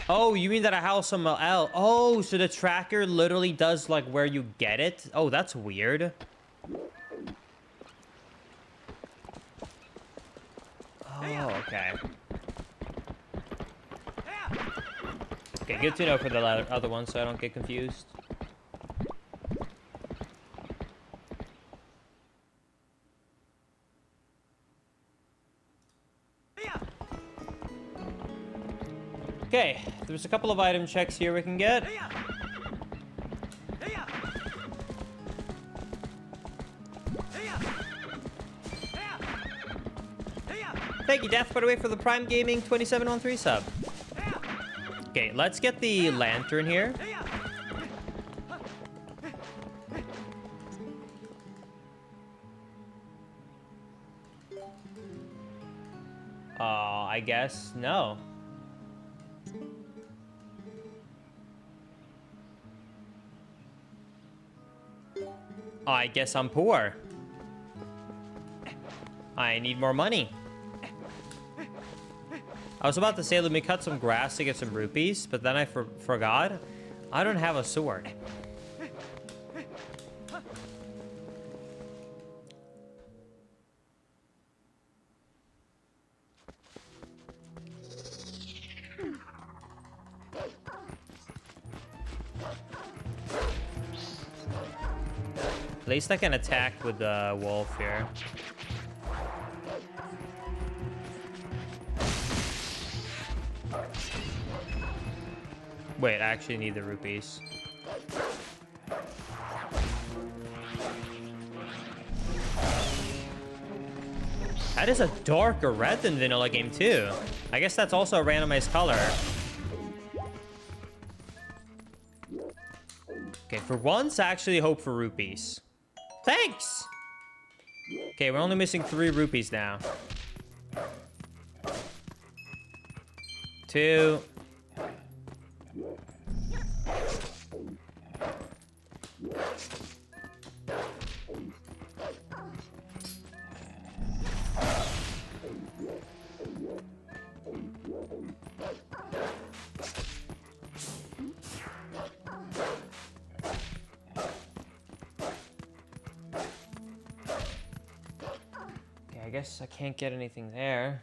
Oh, you mean that I howl somewhere else? Oh, so the tracker literally does like where you get it? Oh, that's weird. Oh, okay. Okay, good to know for the other one so I don't get confused. Okay, there's a couple of item checks here we can get. Thank you, Death, by the way, for the Prime Gaming 2713 sub. Okay, let's get the lantern here. I guess no. I guess I'm poor. I need more money. I was about to say, let me cut some grass to get some rupees, but then I forgot. I don't have a sword. At least I can attack with the wolf here. Wait, I actually need the rupees. That is a darker red than vanilla game too. I guess that's also a randomized color. Okay, for once, I actually hope for rupees. Thanks! Okay, we're only missing 3 rupees now. 2. I guess I can't get anything there.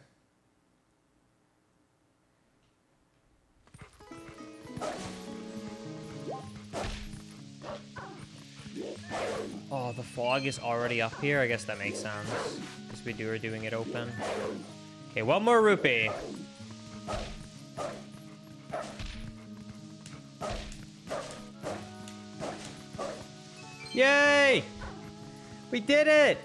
Oh, the fog is already up here. I guess that makes sense. Because we're doing it open. Okay, one more rupee. Yay! We did it!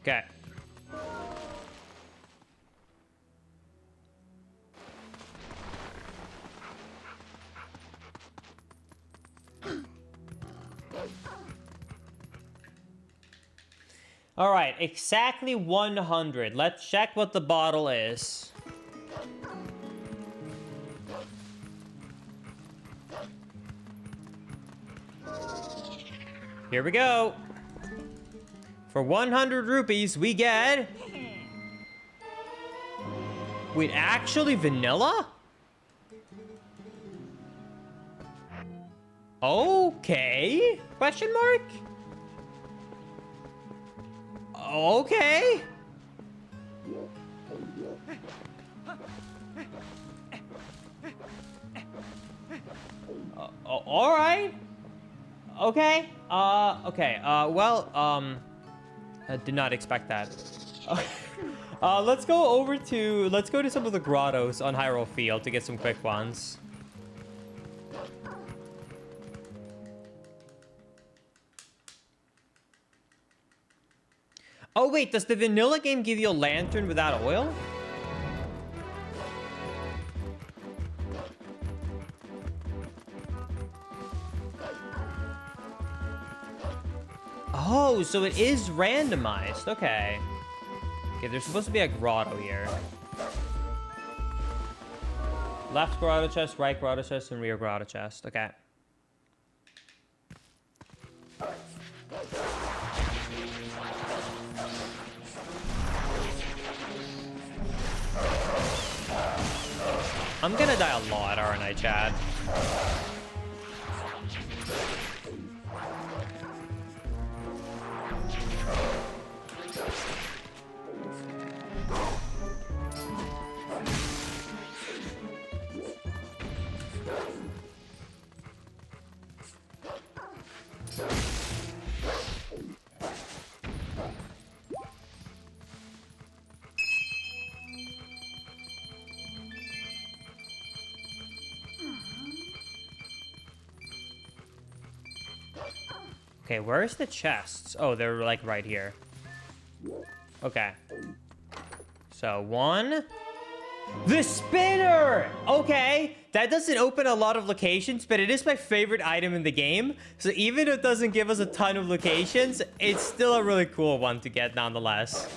Okay. All right, exactly 100. Let's check what the bottle is. Here we go. For 100 rupees, we get... Wait, actually vanilla? Okay. Question mark? Okay. All right. Okay. Okay. Well, I did not expect that. Let's go to some of the grottos on Hyrule Field to get some quick ones. Oh, wait, does the vanilla game give you a lantern without oil? Oh, so it is randomized. Okay. Okay, there's supposed to be a grotto here. Left grotto chest, right grotto chest, and rear grotto chest. Okay. I'm gonna die a lot, aren't I, Chad? Okay, where's the chests? Oh, they're like right here. Okay. So one. The spinner! Okay, that doesn't open a lot of locations, but it is my favorite item in the game. So even if it doesn't give us a ton of locations, it's still a really cool one to get nonetheless.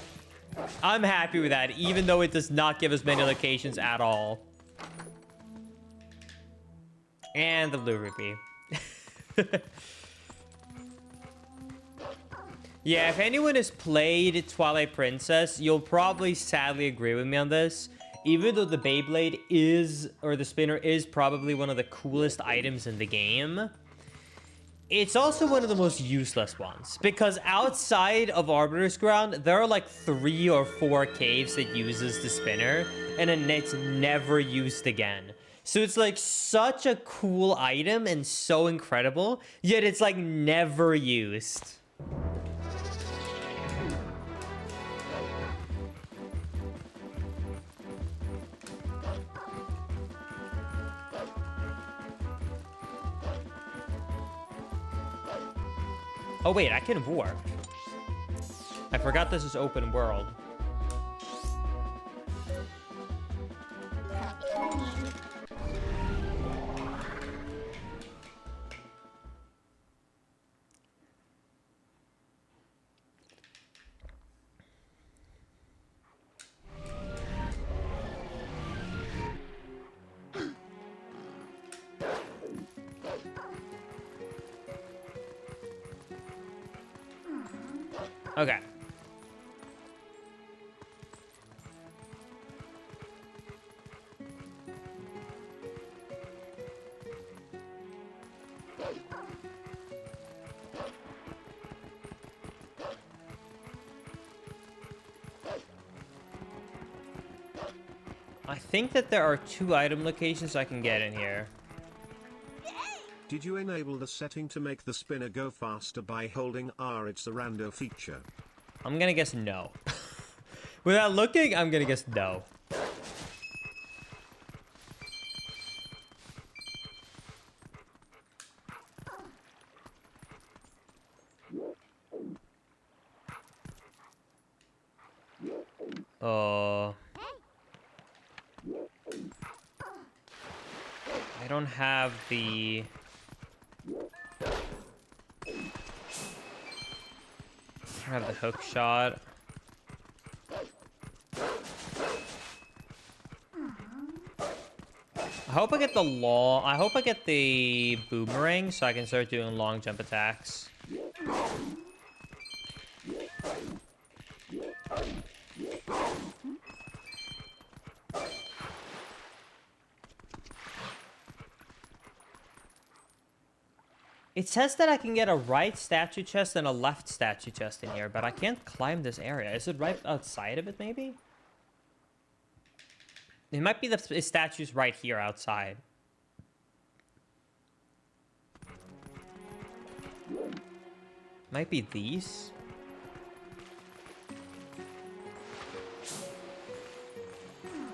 I'm happy with that, even though it does not give us many locations at all. And the blue rupee. Yeah, if anyone has played Twilight Princess, you'll probably sadly agree with me on this. Even though the Beyblade is, or the spinner is probably one of the coolest items in the game, it's also one of the most useless ones. Because outside of Arbiter's Ground, there are like 3 or 4 caves that uses the spinner, and then it's never used again. So it's like such a cool item and so incredible, yet it's like never used. Oh wait, I can warp. I forgot this is open world. Okay. I think that there are 2 item locations I can get in here. Did you enable the setting to make the spinner go faster by holding R? It's a rando feature. I'm gonna guess no. Without looking, I'm gonna guess no. I don't have the... I don't have the hook shot. I hope I get the long... I hope I get the boomerang so I can start doing long jump attacks. It says that I can get a right statue chest and a left statue chest in here, but I can't climb this area. Is it right outside of it, maybe? It might be the statues right here outside. Might be these.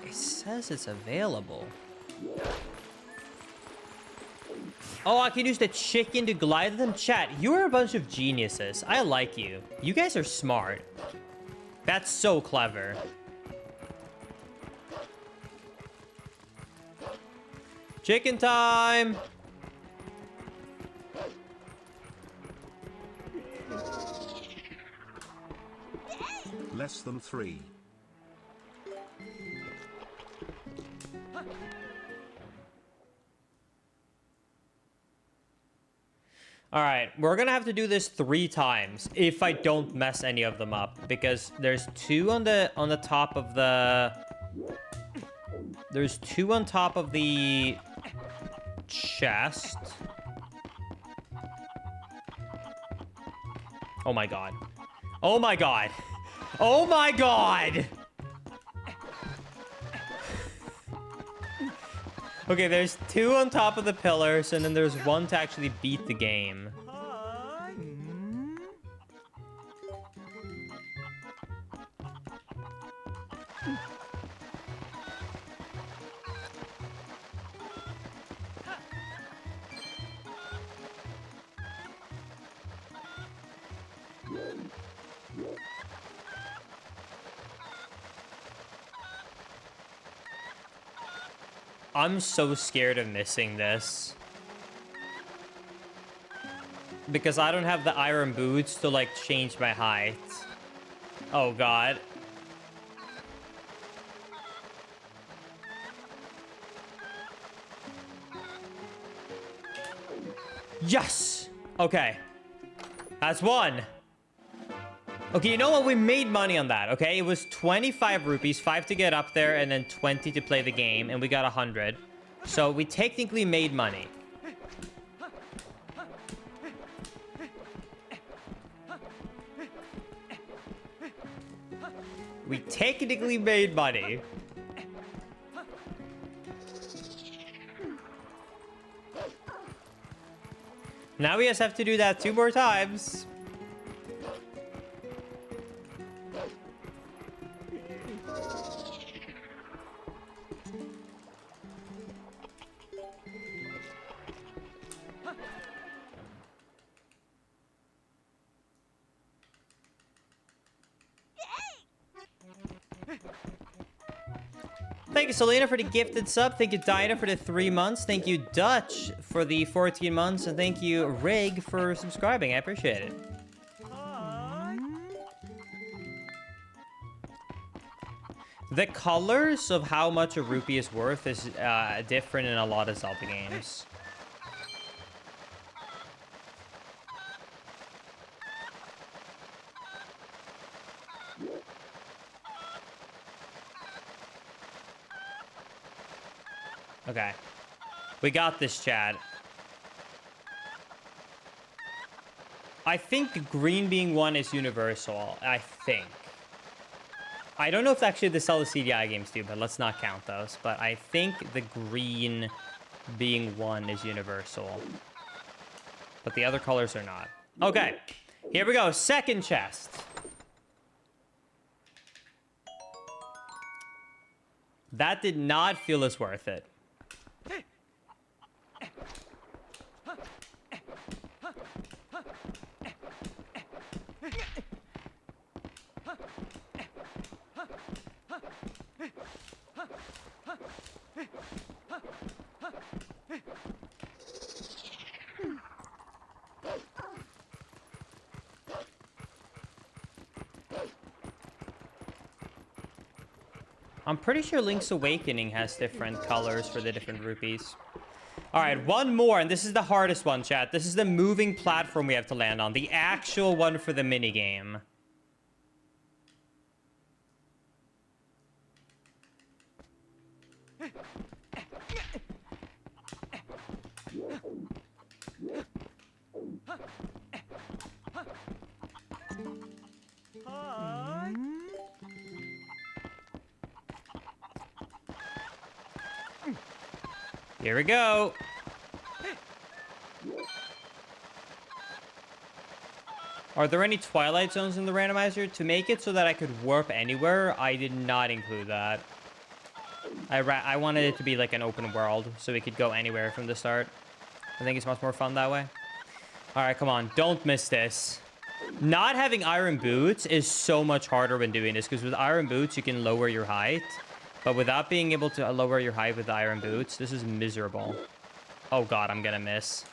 It says it's available. Oh, I can use the chicken to glide them. Chat, you're a bunch of geniuses. I like you. You guys are smart. That's so clever. Chicken time! Less than 3. All right, we're gonna have to do this 3 times if I don't mess any of them up, because there's 2 on the top of the... There's 2 on top of the chest. Oh my god. Oh my god. Oh my god! Okay, there's 2 on top of the pillars, and then there's 1 to actually beat the game. I'm so scared of missing this. Because I don't have the iron boots to, like, change my height. Oh, God. Yes! Okay. That's 1. Okay, you know what? We made money on that, okay? It was 25 rupees, 5 to get up there, and then 20 to play the game, and we got 100. So we technically made money. We technically made money. Now we just have to do that 2 more times. Thank you, Selena, for the gifted sub. Thank you, Dinah, for the 3 months. Thank you, Dutch, for the 14 months. And thank you, Rig, for subscribing. I appreciate it. The colors of how much a rupee is worth is different in a lot of Zelda games. Okay. We got this, Chad. I think green being 1 is universal. I think. I don't know if actually the sell the CDI games do, but let's not count those. But I think the green being 1 is universal. But the other colors are not. Okay, here we go. Second chest. That did not feel as worth it. I'm pretty sure Link's Awakening has different colors for the different rupees. All right, one more, and this is the hardest one, chat. This is the moving platform we have to land on. The actual one for the minigame. Here we go. Are there any Twilight Zones in the randomizer? To make it so that I could warp anywhere, I did not include that. I wanted it to be like an open world, so we could go anywhere from the start. I think it's much more fun that way. All right, come on. Don't miss this. Not having iron boots is so much harder when doing this, because with iron boots, you can lower your height. But without being able to lower your height with the iron boots, this is miserable. Oh god, I'm gonna miss.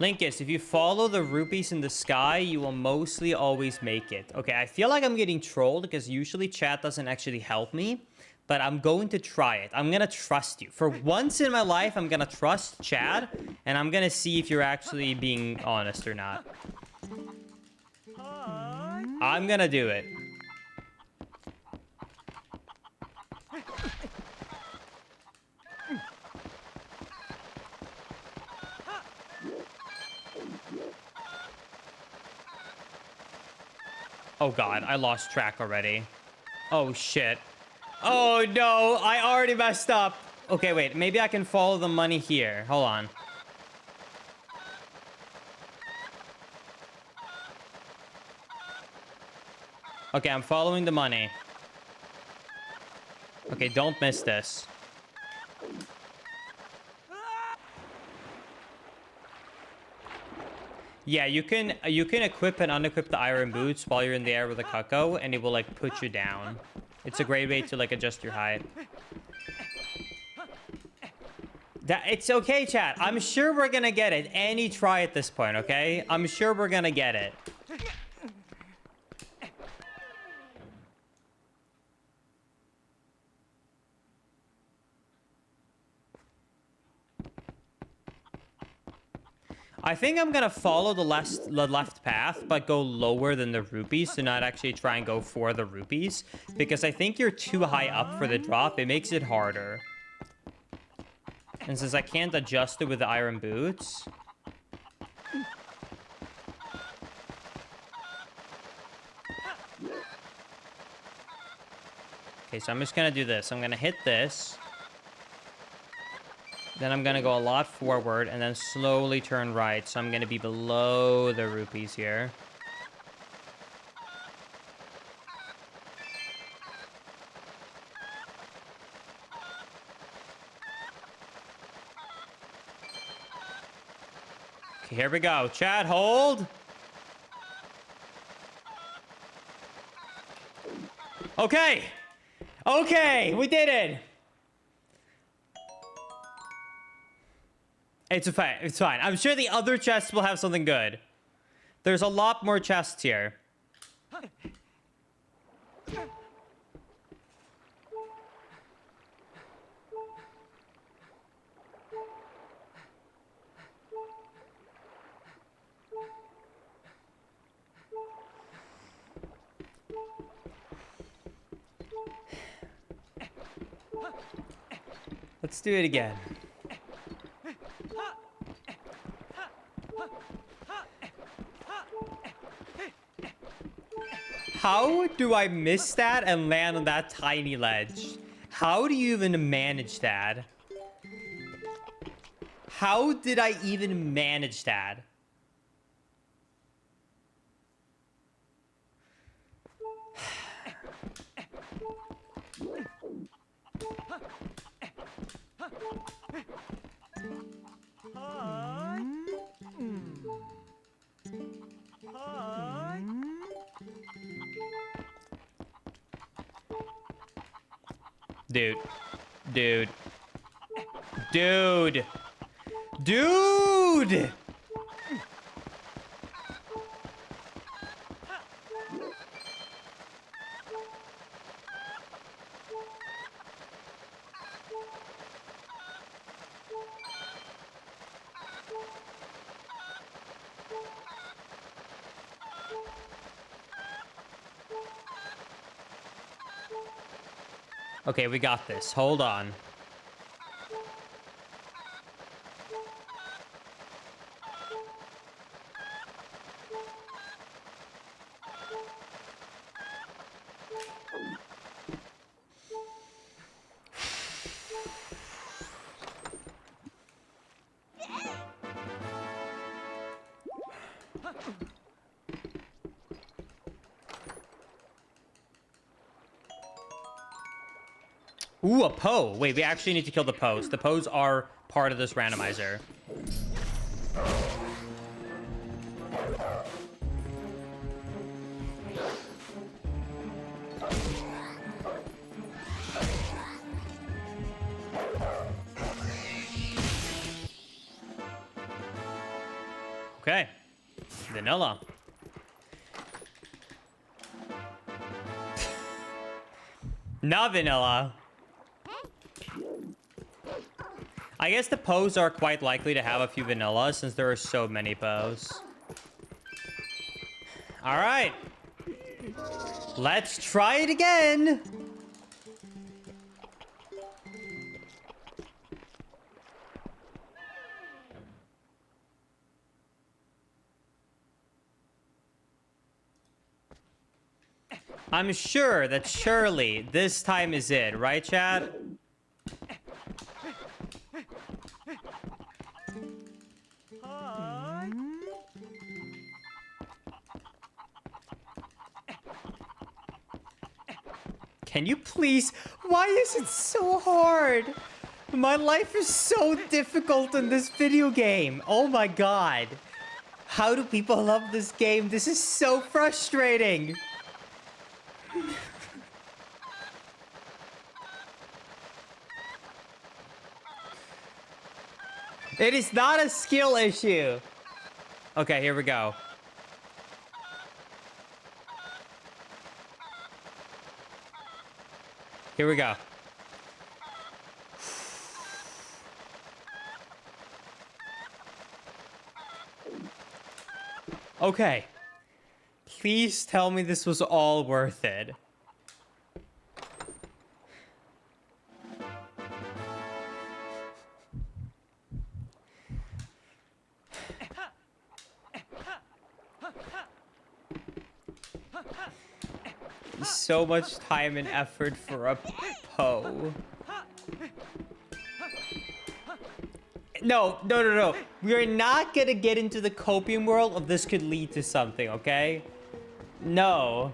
Linkus, if you follow the rupees in the sky, you will mostly always make it. Okay, I feel like I'm getting trolled because usually chat doesn't actually help me, but I'm going to try it. I'm going to trust you. For once in my life, I'm going to trust chat, and I'm going to see if you're actually being honest or not. I'm going to do it. Oh god, I lost track already. Oh shit. Oh no, I already messed up. Okay, wait, maybe I can follow the money here. Hold on. Okay, I'm following the money. Okay, don't miss this. Yeah, you can equip and unequip the iron boots while you're in the air with a cucko, and it will like put you down. It's a great way to like adjust your height. It's okay, chat. I'm sure we're gonna get it any try at this point, okay? I'm sure we're gonna get it. I think I'm gonna follow the left path, but go lower than the rupees to not actually try and go for the rupees. Because I think you're too high up for the drop. It makes it harder. And since I can't adjust it with the iron boots... Okay, so I'm just gonna do this. I'm gonna hit this. Then I'm gonna go a lot forward and then slowly turn right. So I'm gonna be below the rupees here. Okay, here we go. Chat, hold. Okay. Okay, we did it. It's fine. It's fine. I'm sure the other chests will have something good. There's a lot more chests here. Let's do it again. How do I miss that and land on that tiny ledge? How do you even manage that? How did I even manage that? Dude. Dude. Dude. Dude! Okay, we got this. Hold on. Ooh, a Poe. Wait, we actually need to kill the Poes. The Poes are part of this randomizer. Okay. Vanilla. Not vanilla. I guess the Poes are quite likely to have a few vanilla since there are so many Poes. All right. Let's try it again. I'm sure that surely this time is it, right, chat? Can you please? Why is it so hard? My life is so difficult in this video game. Oh my god. How do people love this game? This is so frustrating. It is not a skill issue. Okay, here we go. Here we go. Okay. Please tell me this was all worth it. So much time and effort for a Poe. No. We're not gonna get into the copium world of this could lead to something, okay? No.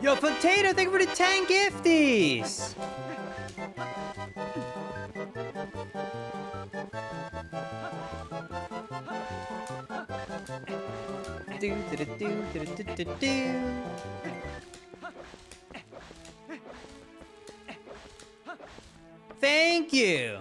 Yo, Potato, thank you for the 10 gifties! thank you.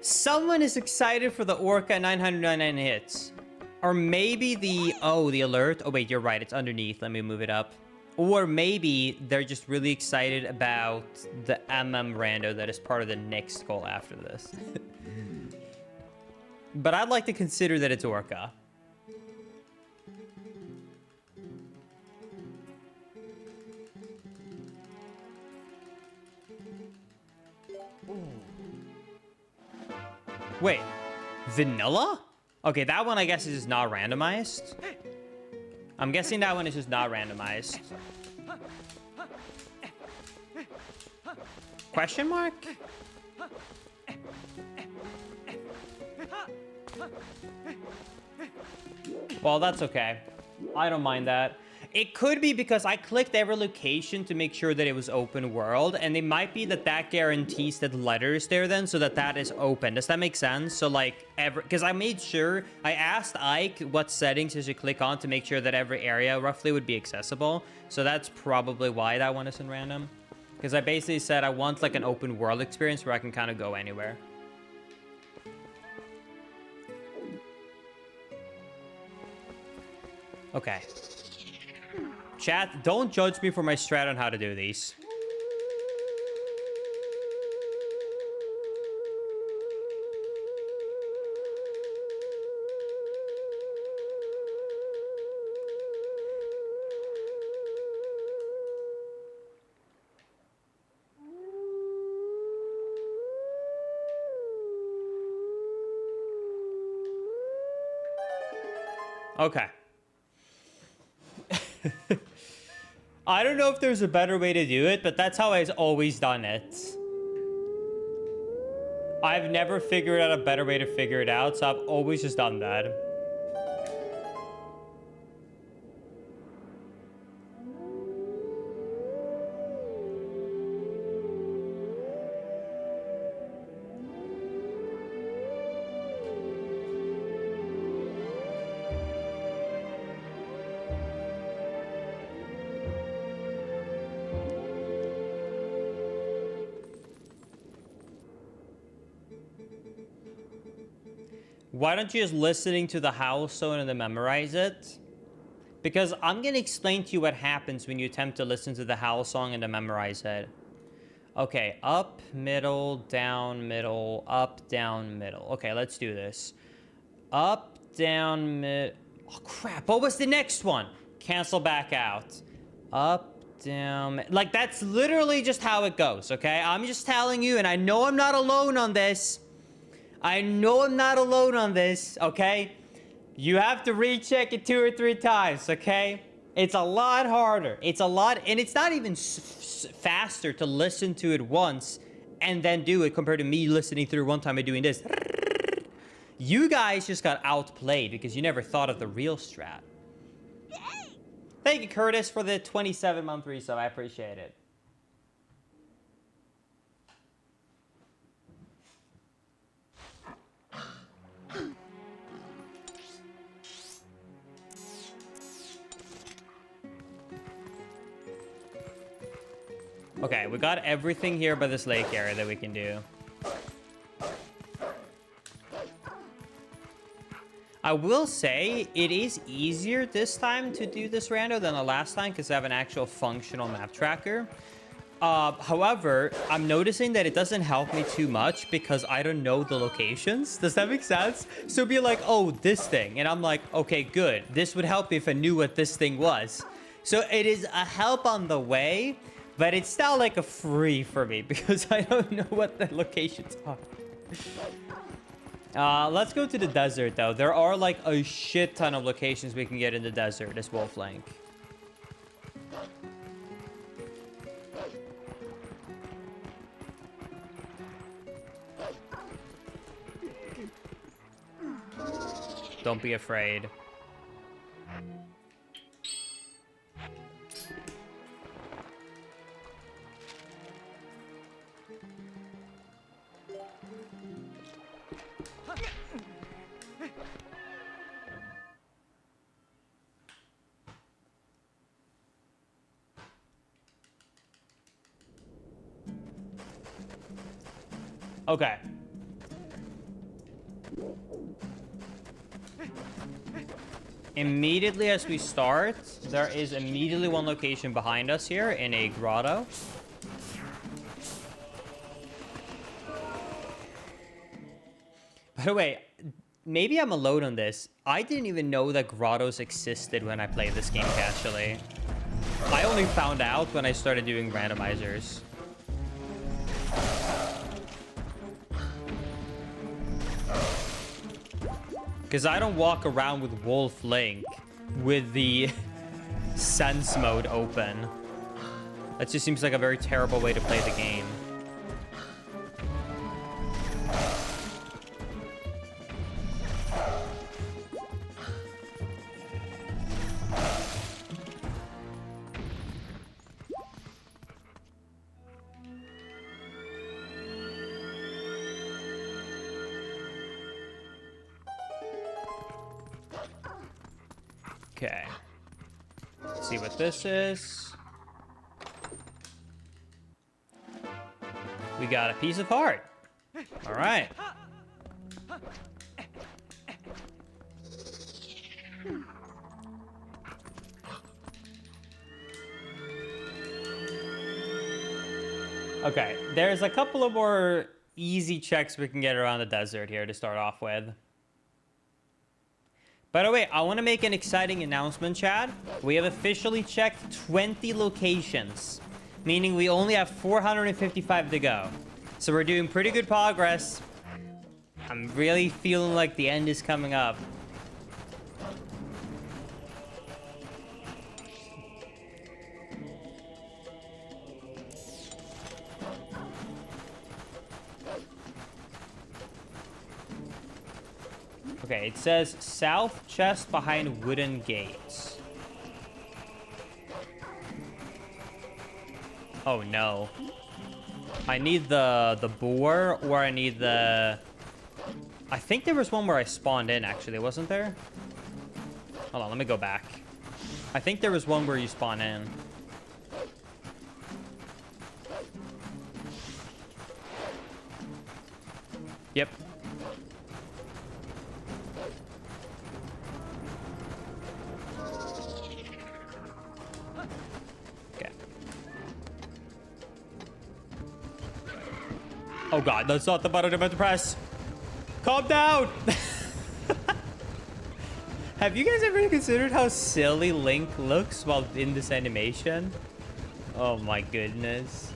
Someone is excited for the Orca 999 hits. Or maybe the alert. Oh, wait, you're right. It's underneath. Let me move it up. Or maybe they're just really excited about the rando that is part of the next goal after this. But I'd like to consider that it's Orca. Wait, vanilla? Okay, that one I guess is just not randomized. I'm guessing that one is just not randomized. Question mark? Well, that's okay. I don't mind that. It could be because I clicked every location to make sure that it was open world, and it might be that that guarantees that letter is there then, so that is open. Does that make sense? So like, because I made sure, I asked Ike what settings you should click on to make sure that every area roughly would be accessible. So that's probably why that one isn't random. Because I basically said I want like an open world experience where I can kind of go anywhere. Okay. Chat, don't judge me for my strat on how to do these. Okay. I don't know if there's a better way to do it, but that's how I've always done it. I've never figured out a better way to figure it out, so I've always just done that. Why don't you just listening to the house song and then memorize it? Because I'm going to explain to you what happens when you attempt to listen to the house song and then memorize it. Okay, up, middle, down, middle, up, down, middle. Okay, let's do this. Up, down, mid... Oh, crap. What was the next one? Cancel back out. Up, down... Like, that's literally just how it goes, okay? I'm just telling you, and I know I'm not alone on this. I know I'm not alone on this, okay? You have to recheck it 2 or 3 times, okay? It's a lot harder. It's a lot, and it's not even faster to listen to it once and then do it compared to me listening through one time and doing this. You guys just got outplayed because you never thought of the real strat. Thank you, Curtis, for the 27-month resub. I appreciate it. Okay, we got everything here by this lake area that we can do. I will say it is easier this time to do this rando than the last time because I have an actual functional map tracker. However, I'm noticing that it doesn't help me too much because I don't know the locations. Does that make sense? So it'd be like, oh, this thing. And I'm like, okay, good. This would help me if I knew what this thing was. So it is a help on the way. But it's still like a free for me because I don't know what the locations are. Let's go to the desert, though. There are like a shit ton of locations we can get in the desert as Wolflank. Don't be afraid. Okay. Immediately as we start, there is immediately one location behind us here in a grotto. By the way, maybe I'm alone on this. I didn't even know that grottos existed when I played this game casually. I only found out when I started doing randomizers. Because I don't walk around with Wolf Link with the sense mode open. That just seems like a very terrible way to play the game. Okay. Let's see what this is. We got a piece of heart. All right. Okay, there's a couple of more easy checks we can get around the desert here to start off with. By the way, I want to make an exciting announcement, Chad. We have officially checked 20 locations, meaning we only have 455 to go. So we're doing pretty good progress. I'm really feeling like the end is coming up. Okay, it says south chest behind wooden gates. Oh no. I need the boar, or I need the... I think there was one where I spawned in, actually, wasn't there? Hold on, let me go back. I think there was one where you spawn in. Yep. Oh god, that's not the button I'm about to press. Calm down! Have you guys ever considered how silly Link looks while in this animation? Oh my goodness.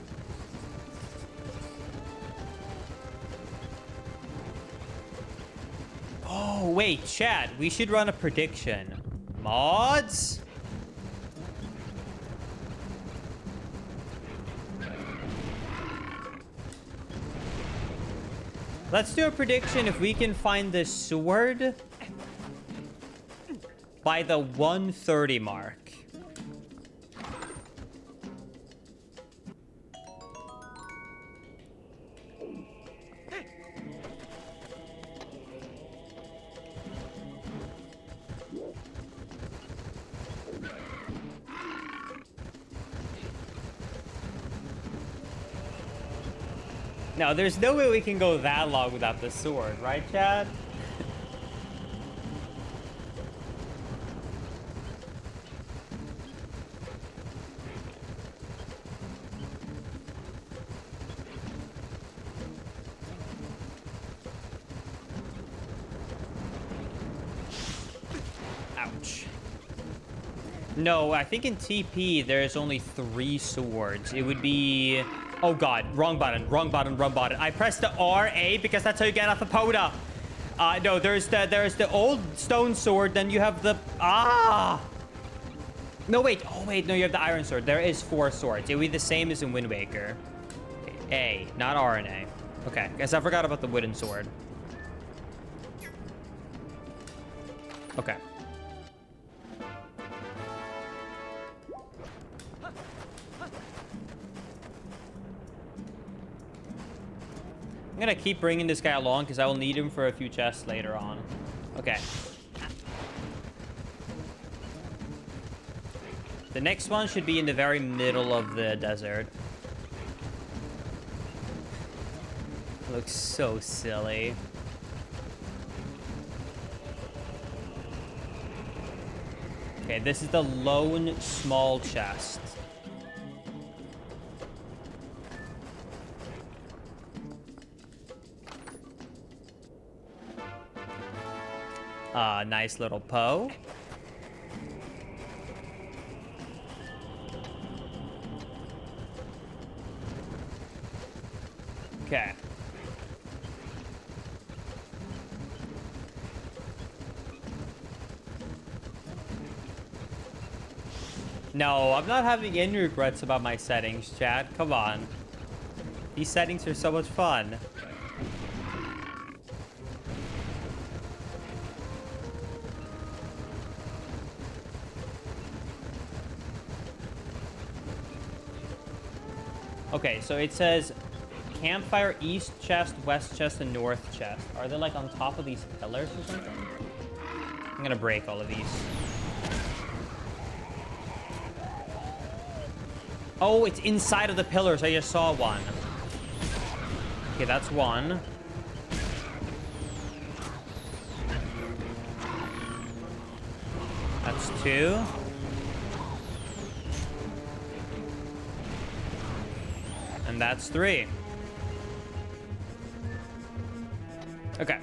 Oh, wait, Chad, we should run a prediction. Mods? Let's do a prediction if we can find this sword by the 130 mark. No, there's no way we can go that long without the sword, right, Chad? Ouch. No, I think in TP there's only 3 swords. It would be... Oh god, wrong button, wrong button, wrong button. I pressed the RA because that's how you get off the Poda. No, there's the old stone sword, then you have the... No, wait. Oh, wait, no, you have the iron sword. There is 4 swords. It would be the same as in Wind Waker. A, not R and A. Okay, guess I forgot about the wooden sword. Okay. I'm gonna keep bringing this guy along because I will need him for a few chests later on. Okay. The next one should be in the very middle of the desert. Looks so silly. Okay, this is the lone small chest. Nice little Poe. Okay. No, I'm not having any regrets about my settings, chat. Come on. These settings are so much fun. Okay, so it says campfire, east chest, west chest, and north chest. Are they like on top of these pillars or something? I'm gonna break all of these. Oh, it's inside of the pillars. I just saw one. Okay, that's one. That's two. And that's three. Okay.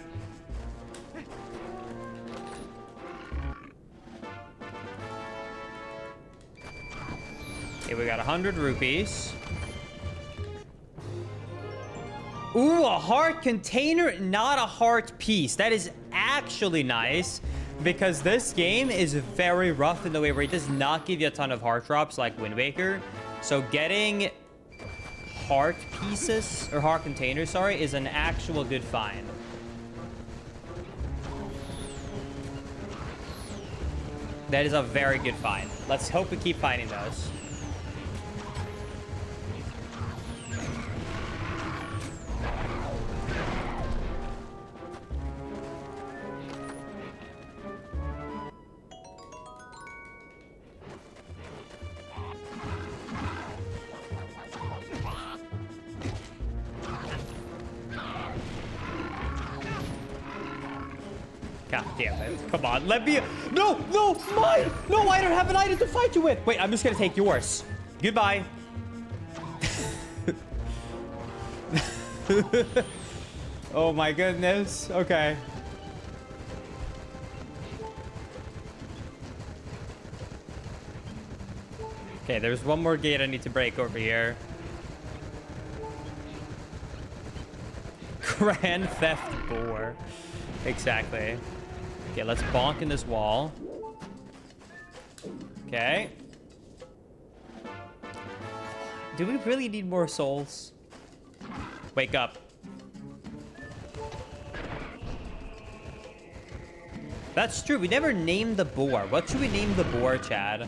Okay, we got 100 rupees. Ooh, a heart container, not a heart piece. That is actually nice because this game is very rough in the way where it does not give you a ton of heart drops like Wind Waker. So getting heart pieces, or heart containers, sorry, is an actual good find. That is a very good find. Let's hope we keep finding those. God damn it. Come on, let me... No, no, mine! No, I don't have an item to fight you with! Wait, I'm just gonna take yours. Goodbye. Oh my goodness. Okay. Okay, there's one more gate I need to break over here. Grand Theft Boar. Exactly. Okay, let's bonk in this wall. Okay. Do we really need more souls? Wake up. That's true. We never named the boar. What should we name the boar, Chad?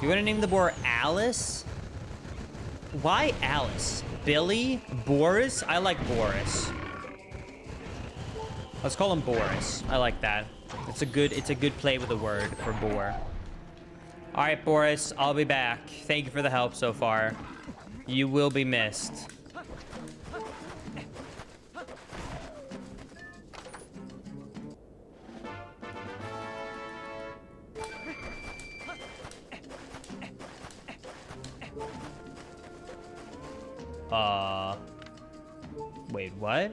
You want to name the boar Alice? Why Alice? Billy? Boris? I like Boris. Let's call him Boris. I like that. It's a good play with the word for boar. All right, Boris, I'll be back. Thank you for the help so far. You will be missed. Wait, what?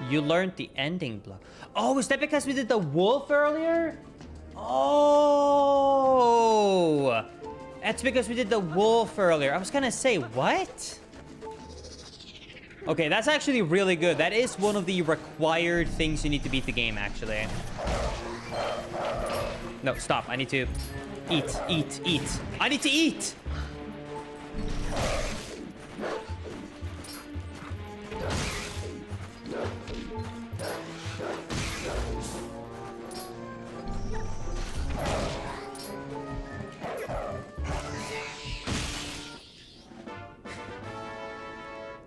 You learned the ending block. Oh, is that because we did the wolf earlier? Oh, that's because we did the wolf earlier. I was gonna say, what? Okay, that's actually really good. That is one of the required things you need to beat the game, actually. No, stop. I need to eat, eat, eat. I need to eat!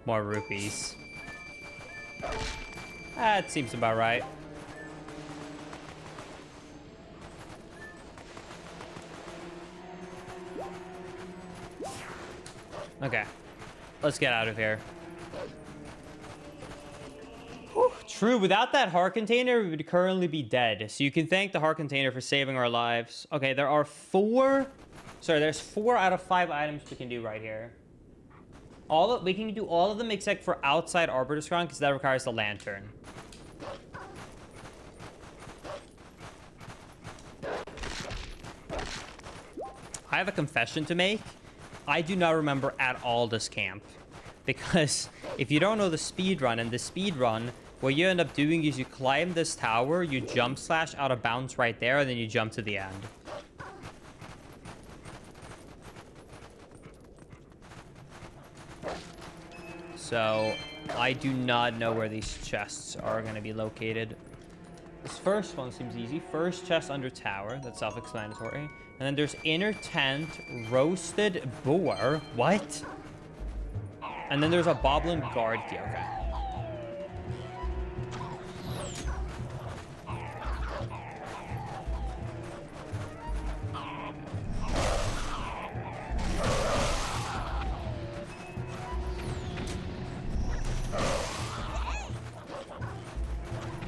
More rupees. That seems about right. Okay. Let's get out of here. Whew, true, without that heart container, we would currently be dead. So you can thank the heart container for saving our lives. Okay, there are there's 4 out of 5 items we can do right here. We can do all of them except for outside Arbiter's Crown, because that requires the lantern. I have a confession to make. I do not remember at all this camp. Because if you don't know the speedrun, and the speedrun, what you end up doing is you climb this tower, you jump slash out of bounds right there, and then you jump to the end. So, I do not know where these chests are going to be located. This first one seems easy. First chest under tower. That's self-explanatory. And then there's inner tent, roasted boar. What? And then there's a boblin guard key. Okay.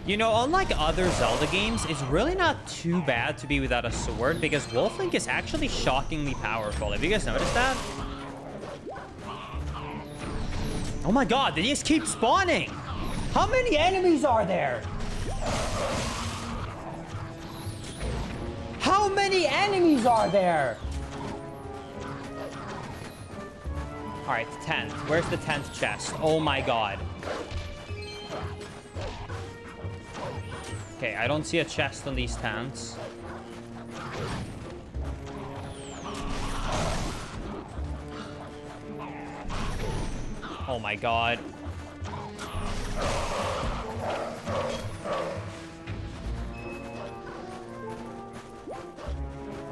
You know, unlike other Zelda games, it's really not too bad to be without a sword, because Wolf Link is actually shockingly powerful. Have you guys noticed that? Oh my god, they just keep spawning! How many enemies are there? How many enemies are there? Alright, 10th. Where's the 10th chest? Oh my god. Okay, I don't see a chest on these tents. Oh my god.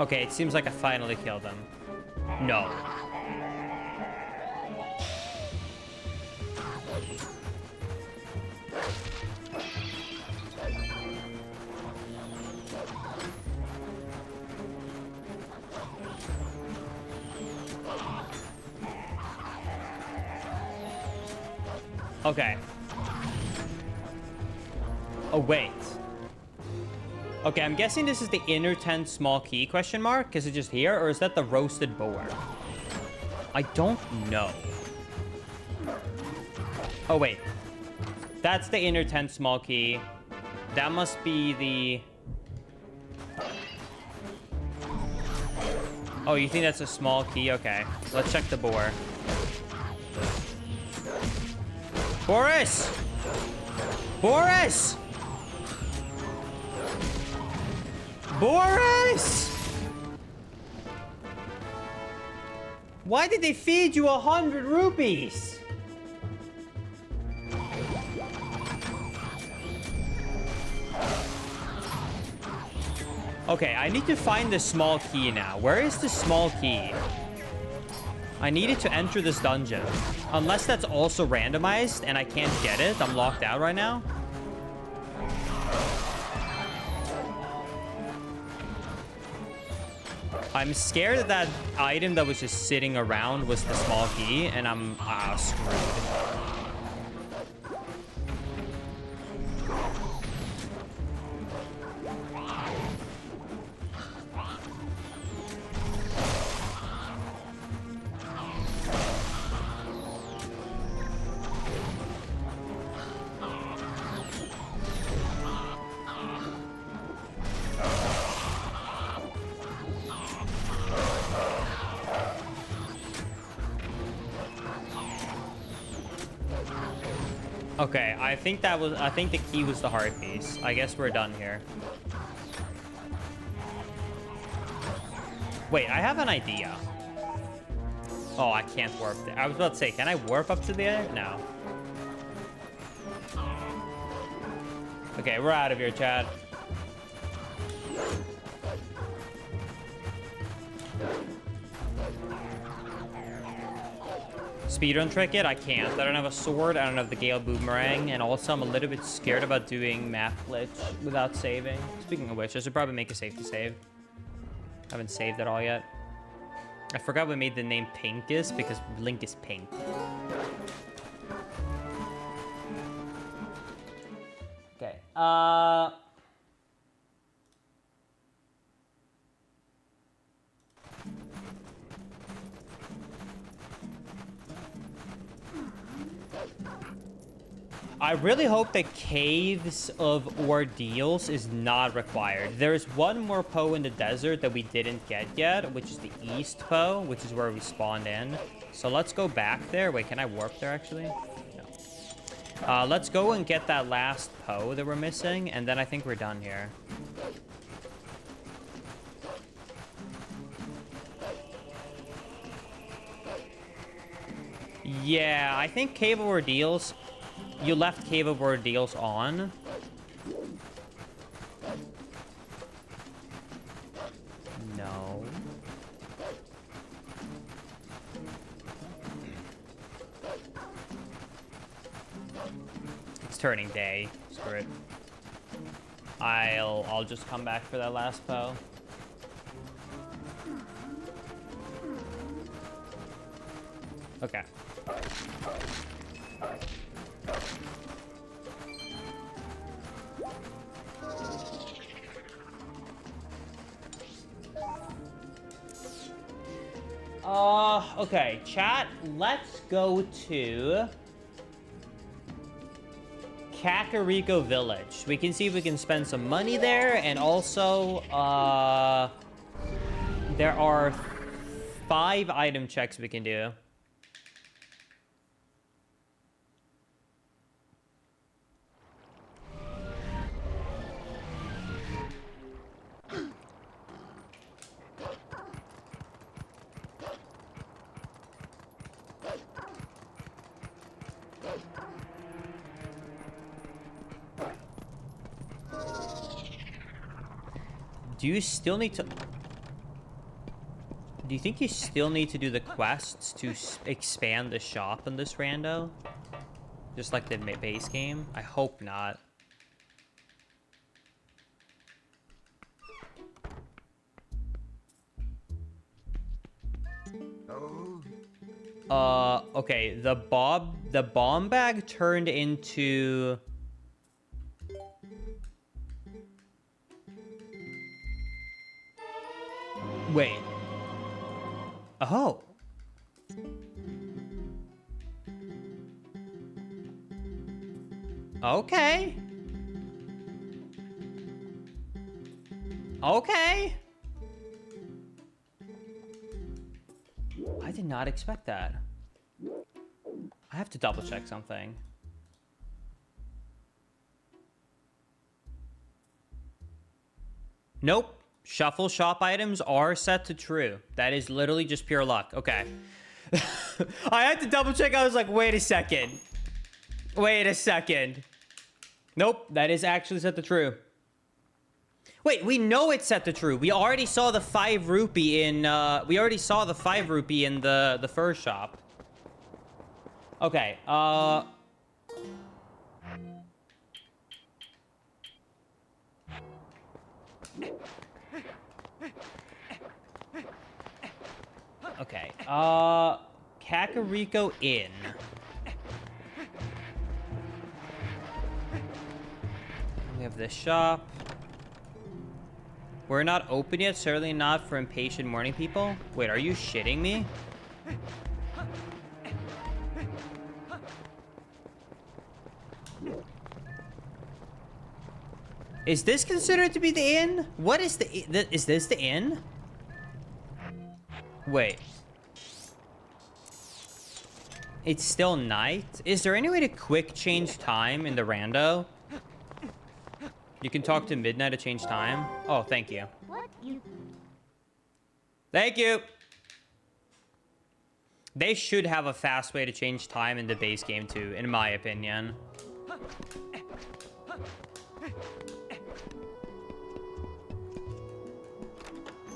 Okay, it seems like I finally killed them. No. Okay. Oh, wait. Okay, I'm guessing this is the inner tent small key question mark. Is it just here, or is that the roasted boar? I don't know. Oh, wait. That's the inner tent small key. That must be the... Oh, you think that's a small key? Okay. Let's check the boar. Boris! Boris! Boris! Why did they feed you 100 rupees? Okay, I need to find the small key now. Where is the small key? I needed to enter this dungeon. Unless that's also randomized and I can't get it. I'm locked out right now. I'm scared that that item that was just sitting around was the small key, and I'm screwed. Okay, I think the key was the heart piece. I guess we're done here. Wait, I have an idea. Oh, I can't warp there. I was about to say, can I warp up to there? No. Okay, we're out of here, Chad. Speedrun trick it? I can't. I don't have a sword. I don't have the Gale Boomerang. And also, I'm a little bit scared about doing map glitch without saving. Speaking of which, I should probably make a safety save. I haven't saved at all yet. I forgot we made the name Pinkus because Link is pink. Okay. I really hope that Caves of Ordeals is not required. There's one more Poe in the desert that we didn't get yet, which is the East Poe, which is where we spawned in. So let's go back there. Wait, can I warp there actually? No. Let's go and get that last Poe that we're missing, and then I think we're done here. Yeah, I think Cave of Ordeals... You left Cave of Ordeals on. No. It's turning day. Screw it. I'll just come back for that last Poe. Okay. Okay, chat, let's go to Kakariko Village. We can see if we can spend some money there, and also, there are 5 item checks we can do. Do you still need to... Do you think you still need to do the quests to expand the shop in this rando? Just like the base game? I hope not. Okay, the bomb bag turned into... Wait. Oh. Okay. Okay. I did not expect that. I have to double check something. Nope. Shuffle shop items are set to true. That is literally just pure luck. Okay. I had to double check. I was like, wait a second. Wait a second. Nope. That is actually set to true. Wait, we know it's set to true. We already saw the 5 rupee in, we already saw the 5 rupee in the first shop. Okay, okay, Kakariko Inn. We have this shop. We're not open yet, certainly not for impatient morning people. Wait, are you shitting me? Is this considered to be the inn? What is is this the inn? Wait. It's still night? Is there any way to quick change time in the rando? You can talk to midnight to change time? Oh, thank you. What you... Thank you! They should have a fast way to change time in the base game too, in my opinion.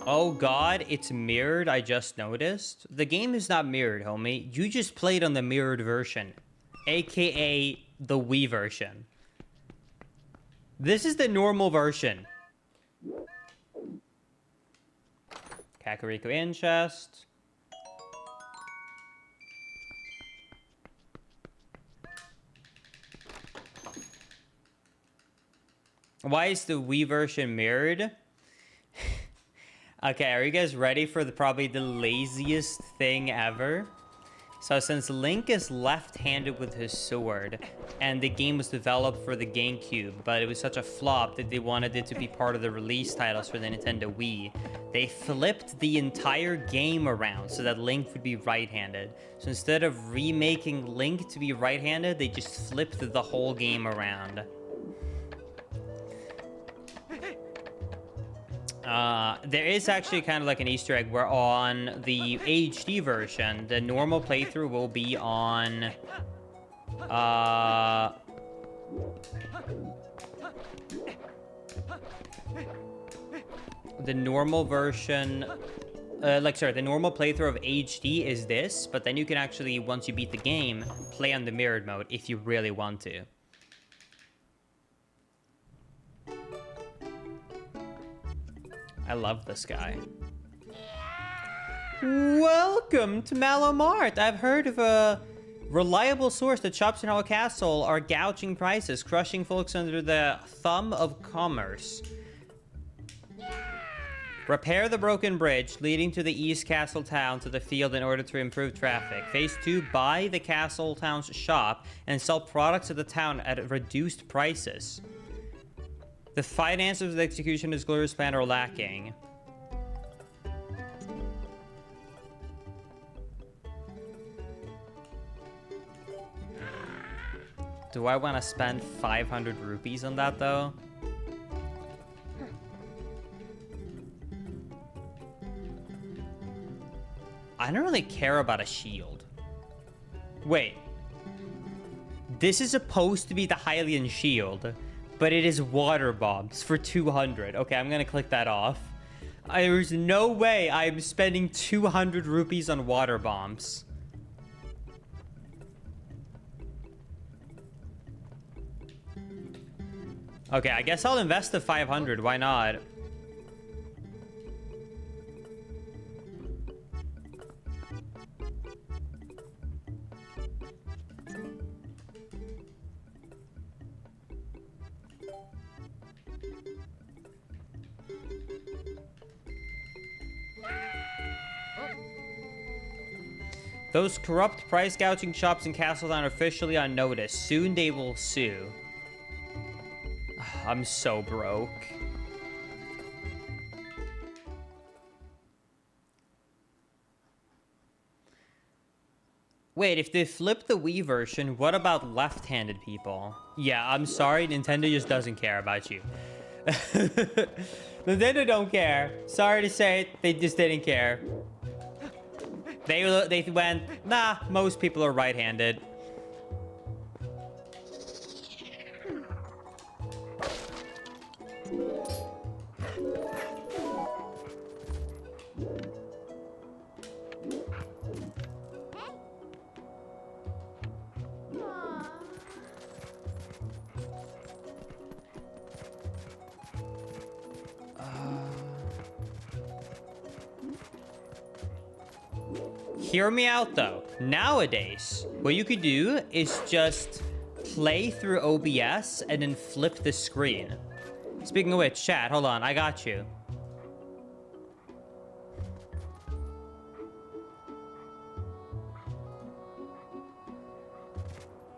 Oh god, it's mirrored, I just noticed. The game is not mirrored, homie. You just played on the mirrored version. AKA the Wii version. This is the normal version. Kakariko Inn chest. Why is the Wii version mirrored? Okay, are you guys ready for probably the laziest thing ever? So since Link is left-handed with his sword, and the game was developed for the GameCube, but it was such a flop that they wanted it to be part of the release titles for the Nintendo Wii, they flipped the entire game around so that Link would be right-handed. So instead of remaking Link to be right-handed, they just flipped the whole game around. There is actually kind of like an Easter egg where on the HD version, the normal playthrough will be on, the normal version, the normal playthrough of HD is this, but then you can actually, once you beat the game, play on the mirrored mode if you really want to. I love this guy. Welcome to Mallow Mart. I've heard of a reliable source that shops in our castle are gouging prices, crushing folks under the thumb of commerce. Repair the broken bridge leading to the East Castle Town to the field in order to improve traffic. Phase 2, buy the Castle Town's shop and sell products of the town at reduced prices. The finances of the execution of this glorious plan are lacking. Do I want to spend 500 rupees on that, though? I don't really care about a shield. Wait. This is supposed to be the Hylian shield, but it is water bombs for 200. Okay, I'm gonna click that off. There's no way I'm spending 200 rupees on water bombs. Okay, I guess I'll invest the 500. Why not? Those corrupt price gouging shops in Castletown are officially on notice. Soon they will sue. I'm so broke. Wait, if they flip the Wii version, what about left-handed people? Yeah, I'm sorry, Nintendo just doesn't care about you. Nintendo don't care. Sorry to say it, they just didn't care. They went, nah, most people are right-handed. Hear me out, though. Nowadays, what you could do is just play through OBS and then flip the screen. Speaking of which, chat, hold on. I got you.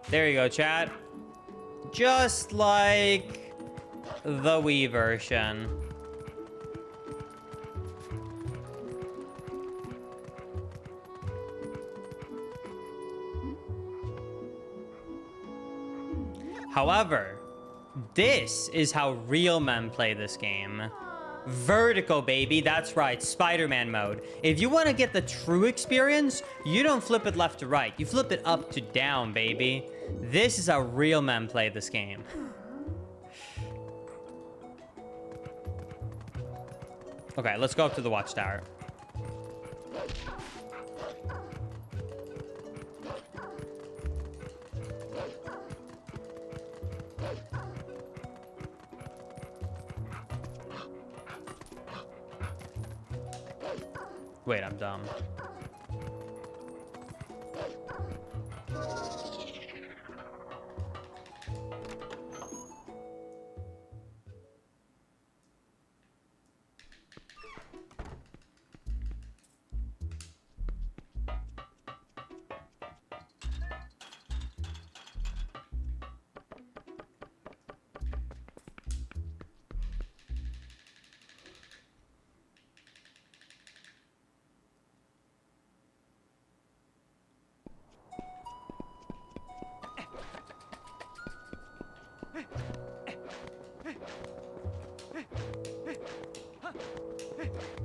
There you go, chat. Just like the Wii version. However, this is how real men play this game. Vertical, baby. That's right, Spider-Man mode. If you want to get the true experience, you don't flip it left to right. You flip it up to down, baby. This is how real men play this game. Okay, let's go up to the watchtower. Wait, I'm dumb.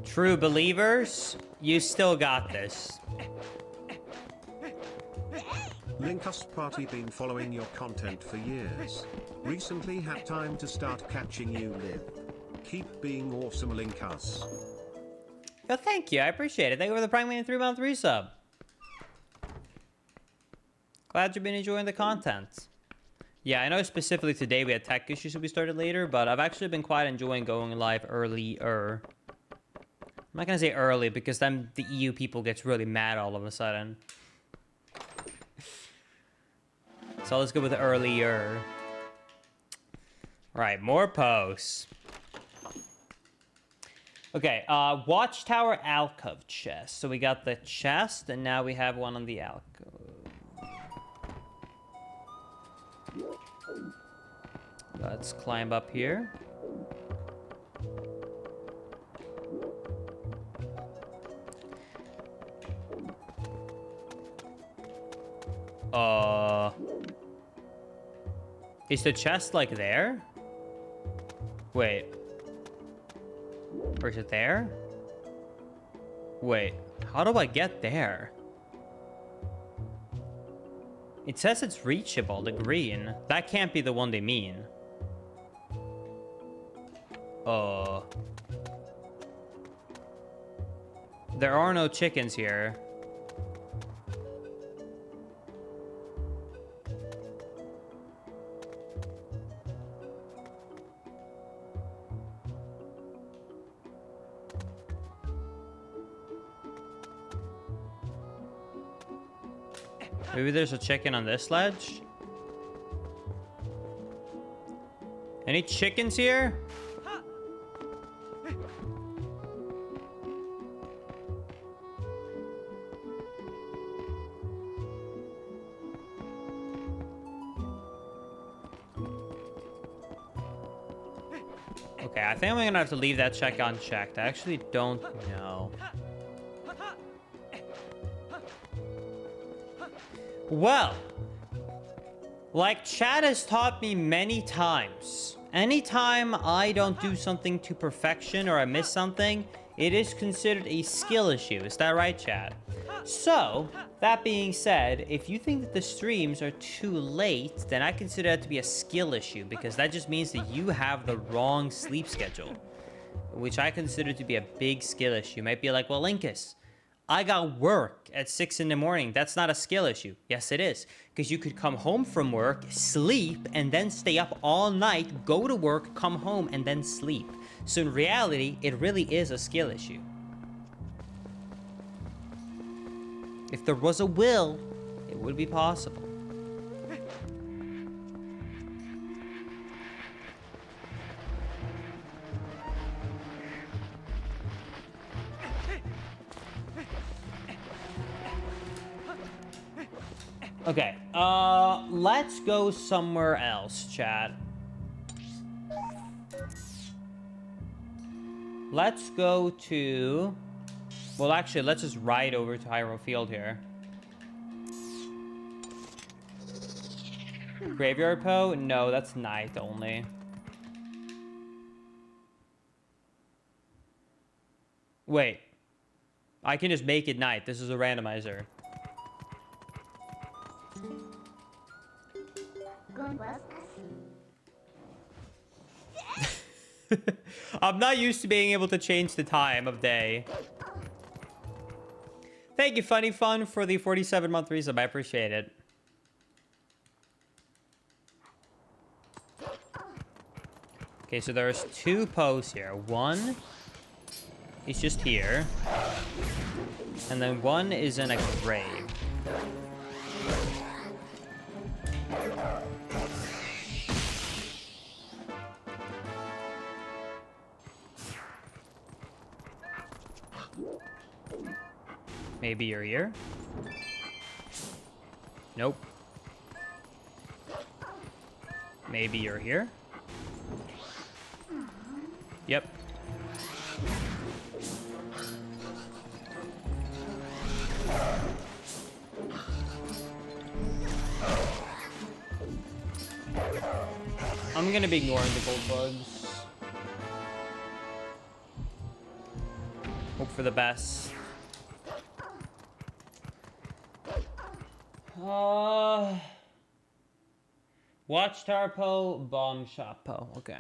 True believers, you still got this. Linkus Party been following your content for years. Recently had time to start catching you live. Keep being awesome, Linkus. Yo, thank you. I appreciate it. Thank you for the Prime 3-month resub. Glad you've been enjoying the content. Yeah, I know specifically today we had tech issues, so we started later, but I've actually been quite enjoying going live earlier. I'm not gonna say early because then the EU people gets really mad all of a sudden. So let's go with earlier. Right, more posts. Okay, Watchtower alcove chest. So we got the chest, and now we have one on the alcove. Let's climb up here. Is the chest like there? Wait. Or is it there? Wait, how do I get there? It says it's reachable, the green. That can't be the one they mean. There are no chickens here. Maybe there's a chicken on this ledge? Any chickens here? Okay, I think I'm gonna have to leave that check unchecked. I actually don't know. Well, like chat has taught me many times, anytime I don't do something to perfection or I miss something, it is considered a skill issue. Is that right, chat? So, that being said, if you think that the streams are too late, then I consider that to be a skill issue, because that just means that you have the wrong sleep schedule, which I consider to be a big skill issue. You might be like, well, Linkus, I got work at 6 in the morning. That's not a skill issue. Yes, it is. Because you could come home from work, sleep, and then stay up all night, go to work, come home, and then sleep. So in reality, it really is a skill issue. If there was a will, it would be possible. Okay, let's go somewhere else, chat. Let's go to... Well, actually, let's just ride over to Hyrule Field here. Graveyard Poe? No, that's night only. Wait. I can just make it night. This is a randomizer. I'm not used to being able to change the time of day. Thank you, Funny Fun, for the 47-month resub. I appreciate it. Okay, so there's 2 posts here. One is just here. And then one is in a grave. Maybe you're here? Nope. Maybe you're here? Yep. I'm gonna be ignoring the gold bugs. Hope for the best. Watchtower Po, Bomb Shop Po. Okay.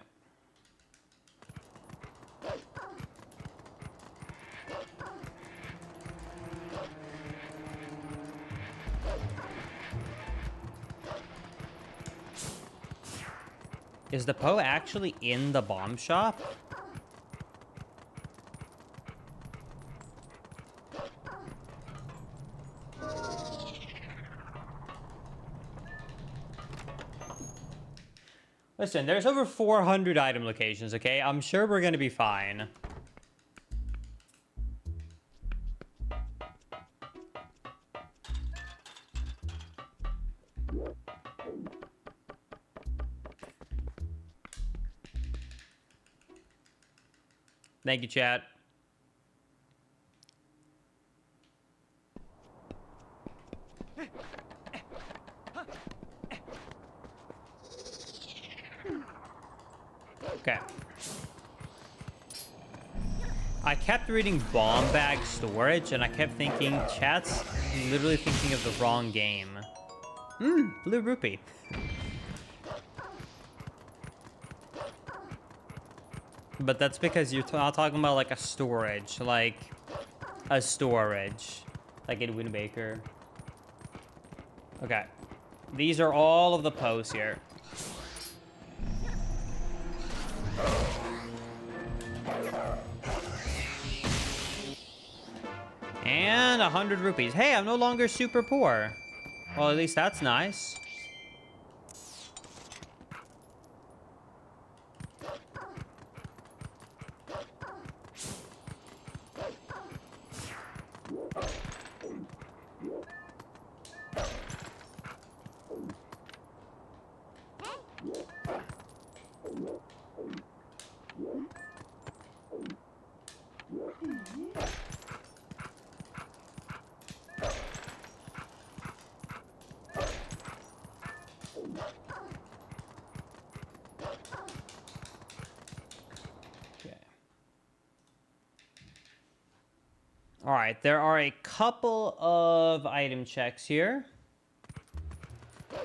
Is the Po actually in the bomb shop? Listen, there's over 400 item locations, okay? I'm sure we're gonna be fine. Thank you, chat. Okay. I kept reading bomb bag storage, and I kept thinking, chat's literally thinking of the wrong game. Blue rupee. But that's because you're not talking about like a storage, like a storage, like in Wind Waker. Okay. These are all of the posts here. And 100 rupees. Hey, I'm no longer super poor. Well, at least that's nice. All right, there are a couple of item checks here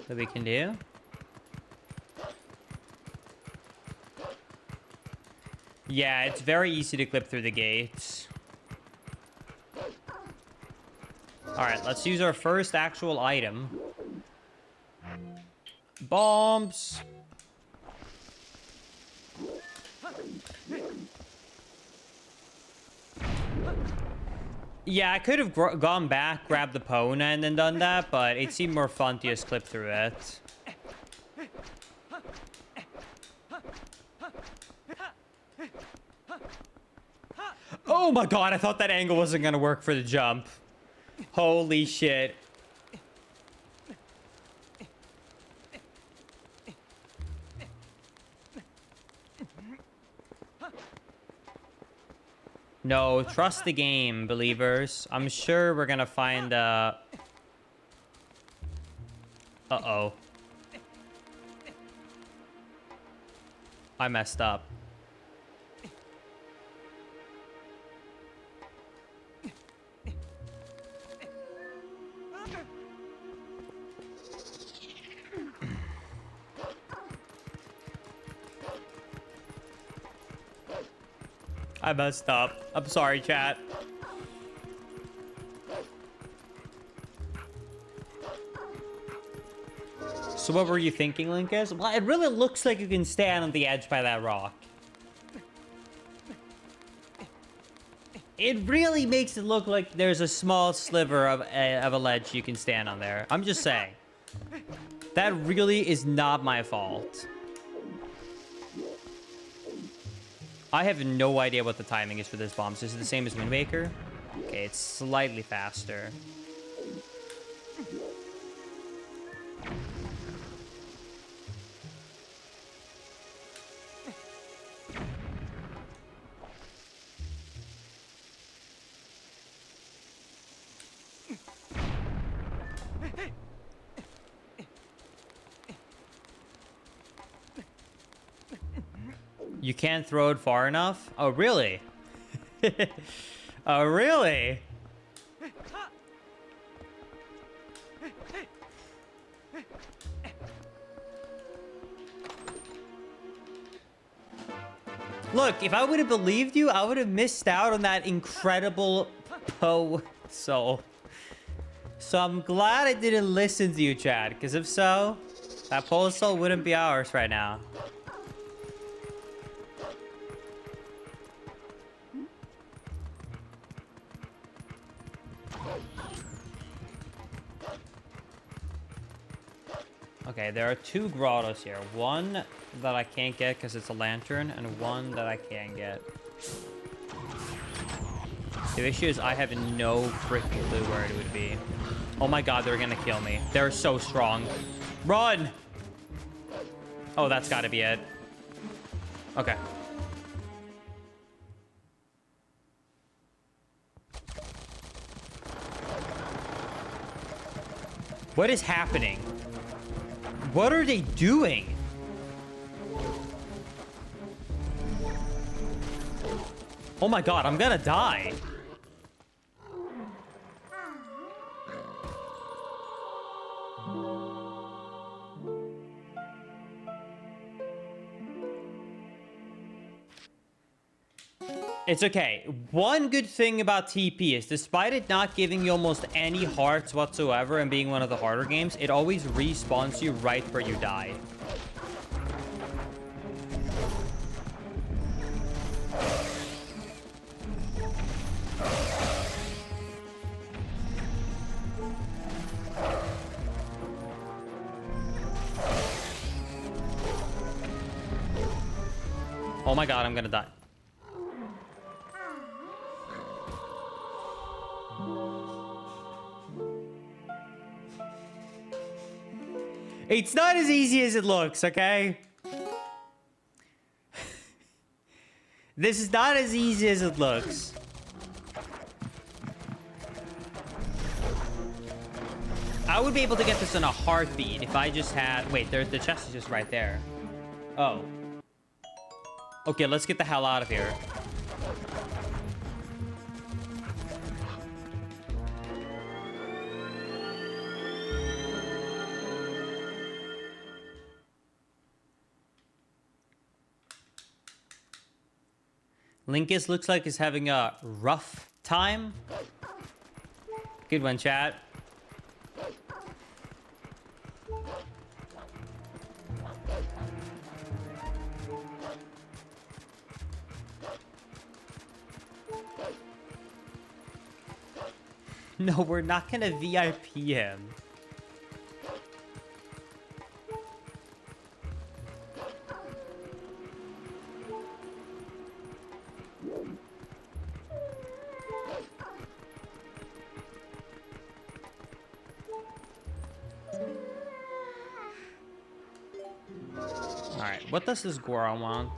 that we can do. Yeah, it's very easy to clip through the gates. All right, let's use our first actual item. Bombs. Yeah, I could have gone back, grabbed the Pona, and then done that, but it seemed more fun to just clip through it. Oh my god, I thought that angle wasn't gonna work for the jump. Holy shit. No, trust the game, believers. I'm sure we're gonna find, Uh-oh. I messed up. I messed up. I'm sorry, chat. So what were you thinking, Linkus? Well, it really looks like you can stand on the edge by that rock. It really makes it look like there's a small sliver of a ledge you can stand on there. I'm just saying. That really is not my fault. I have no idea what the timing is for this bomb. So is it the same as Wind Waker? Okay, it's slightly faster. You can't throw it far enough? Oh, really? Oh, really? Look, if I would have believed you, I would have missed out on that incredible Poe soul. So I'm glad I didn't listen to you, Chad, because if so, that Poe soul wouldn't be ours right now. Okay, there are 2 grottos here. One that I can't get because it's a lantern, and one that I can get. The issue is I have no freaking clue where it would be. Oh my god, they're gonna kill me. They're so strong. Run! Oh, that's gotta be it. Okay. What is happening? What are they doing? Oh my god, I'm gonna die. It's okay. One good thing about TP is, despite it not giving you almost any hearts whatsoever and being one of the harder games, it always respawns you right where you die. Oh my god, I'm gonna die. It's not as easy as it looks, okay? This is not as easy as it looks. I would be able to get this in a heartbeat if I just had... Wait, the chest is just right there. Oh. Okay, let's get the hell out of here. Linkus looks like he's having a rough time. Good one, chat. No, we're not gonna VIP him. Alright, what does this Gora want?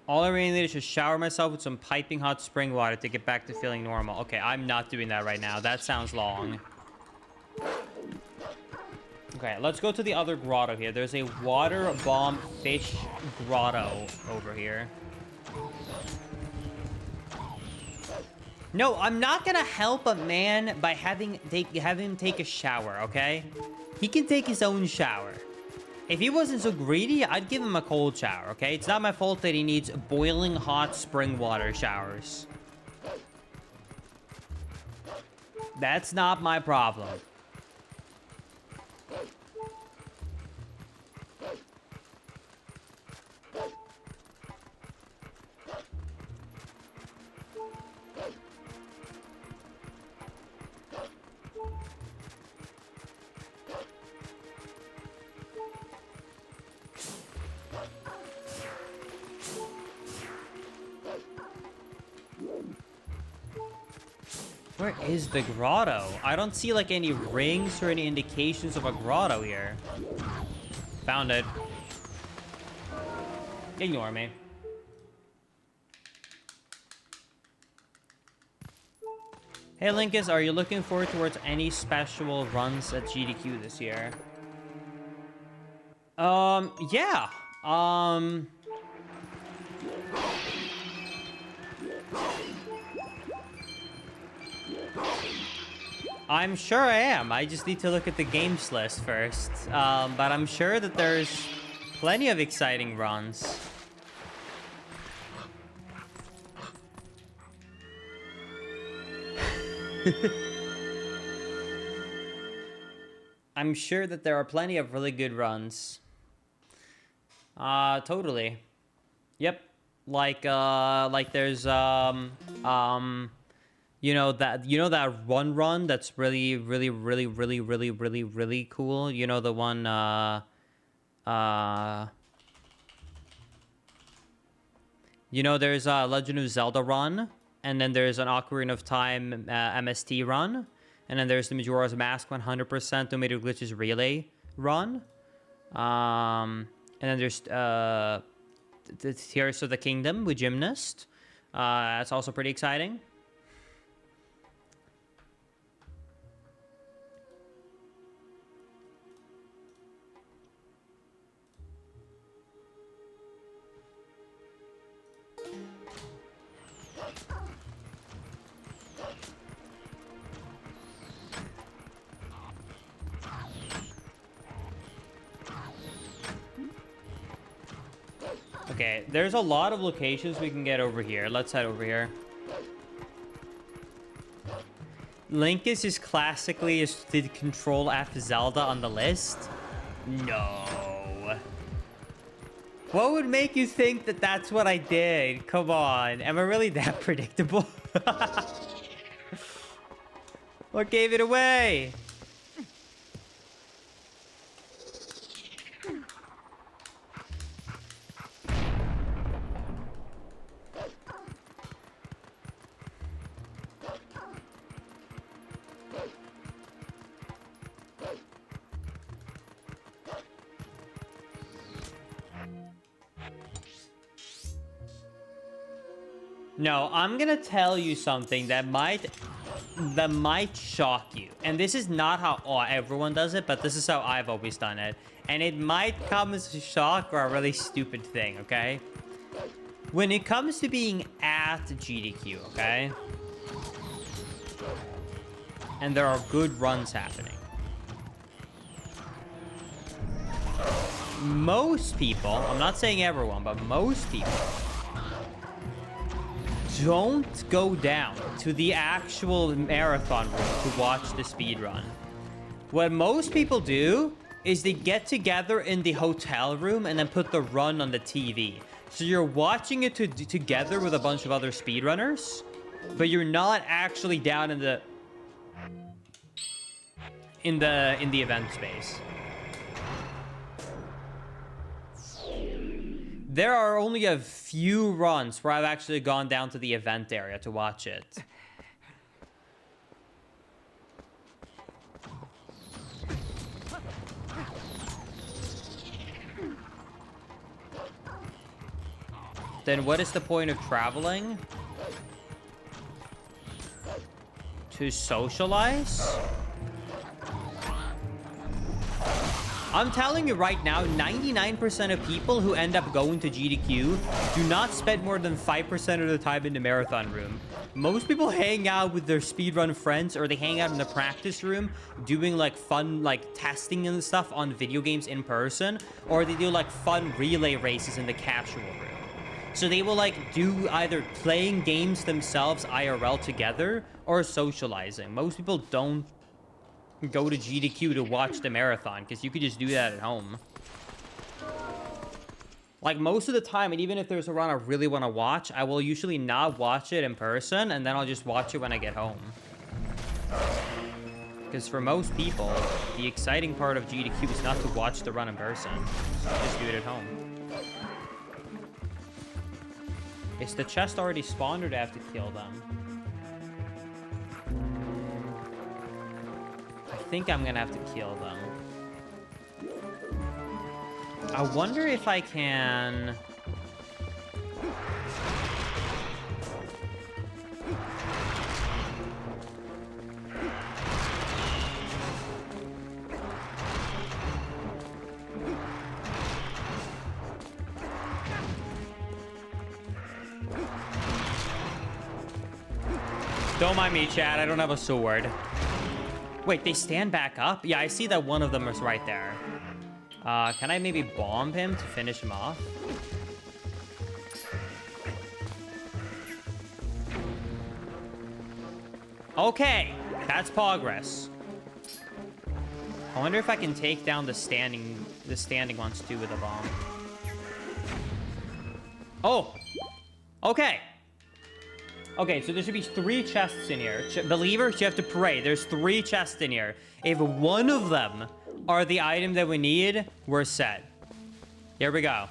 All I really need is to shower myself with some piping hot spring water to get back to feeling normal. Okay, I'm not doing that right now. That sounds long. Okay, let's go to the other grotto here. There's a water bomb fish grotto over here. No, I'm not gonna help a man by having him take a shower, okay? He can take his own shower. If he wasn't so greedy, I'd give him a cold shower, okay? It's not my fault that he needs boiling hot spring water showers. That's not my problem. Where is the grotto? I don't see like any rings or any indications of a grotto here. Found it. Ignore me. Hey Linkus, are you looking forward towards any special runs at GDQ this year? Yeah. I'm sure I am. I just need to look at the games list first. But I'm sure that there's plenty of exciting runs. I'm sure that there are plenty of really good runs. Totally. Yep. Like there's, you know that run that's really cool? You know the one, you know there's a Legend of Zelda run, and then there's an Ocarina of Time MST run, and then there's the Majora's Mask 100% No Matter Glitches Relay run. And then there's the Tears of the Kingdom with Gymnast. That's also pretty exciting. Okay, there's a lot of locations we can get over here. Let's head over here. Linkus is classically did Control F Zelda on the list? No. What would make you think that that's what I did? Come on. Am I really that predictable? What gave it away? No, I'm gonna tell you something that might shock you. And this is not how everyone does it, but this is how I've always done it. And it might come as a shock or a really stupid thing, okay? When it comes to being at GDQ, okay? And there are good runs happening. Most people, I'm not saying everyone, but most people don't go down to the actual marathon room to watch the speed run. What most people do is they get together in the hotel room and then put the run on the TV. So you're watching it together with a bunch of other speedrunners, but you're not actually down in the event space. There are only a few runs where I've actually gone down to the event area to watch it. Then what is the point of traveling? To socialize? I'm telling you right now, 99% of people who end up going to GDQ do not spend more than 5% of the time in the marathon room. Most people hang out with their speedrun friends, or they hang out in the practice room doing like fun like testing and stuff on video games in person, or they do like fun relay races in the casual room. So they will like do either playing games themselves IRL together or socializing. Most people don't go to GDQ to watch the marathon, because you could just do that at home. Like, most of the time, and even if there's a run I really want to watch, I will usually not watch it in person, and then I'll just watch it when I get home. Because for most people, the exciting part of GDQ is not to watch the run in person. Just do it at home. Is the chest already spawned, or do I have to kill them? I think I'm gonna have to kill them. I wonder if I can... Don't mind me, Chad. I don't have a sword. Wait, they stand back up? Yeah, I see that one of them is right there. Can I maybe bomb him to finish him off? Okay, that's progress. I wonder if I can take down the standing ones too with a bomb. Oh, okay. Okay, so there should be 3 chests in here. Believers, you have to pray. There's 3 chests in here. If one of them are the item that we need, we're set. Here we go.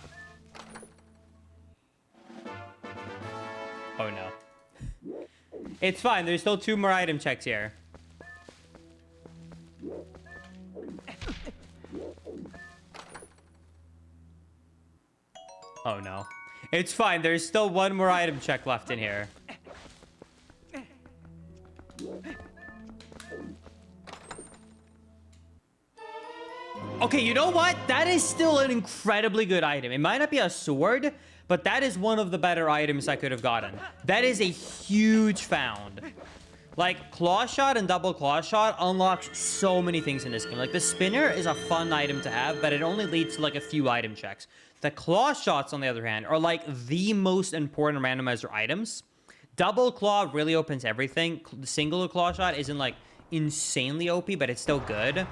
Oh, no. It's fine. There's still 2 more item checks here. Oh, no. It's fine. There's still 1 more item check left in here. Okay, you know what? That is still an incredibly good item. It might not be a sword, but that is one of the better items I could have gotten. That is a huge found. Like, claw shot and double claw shot unlocks so many things in this game. Like, the spinner is a fun item to have, but it only leads to, like, a few item checks. The claw shots, on the other hand, are, like, the most important randomizer items. Double claw really opens everything. The single claw shot isn't, like, insanely OP, but it's still good.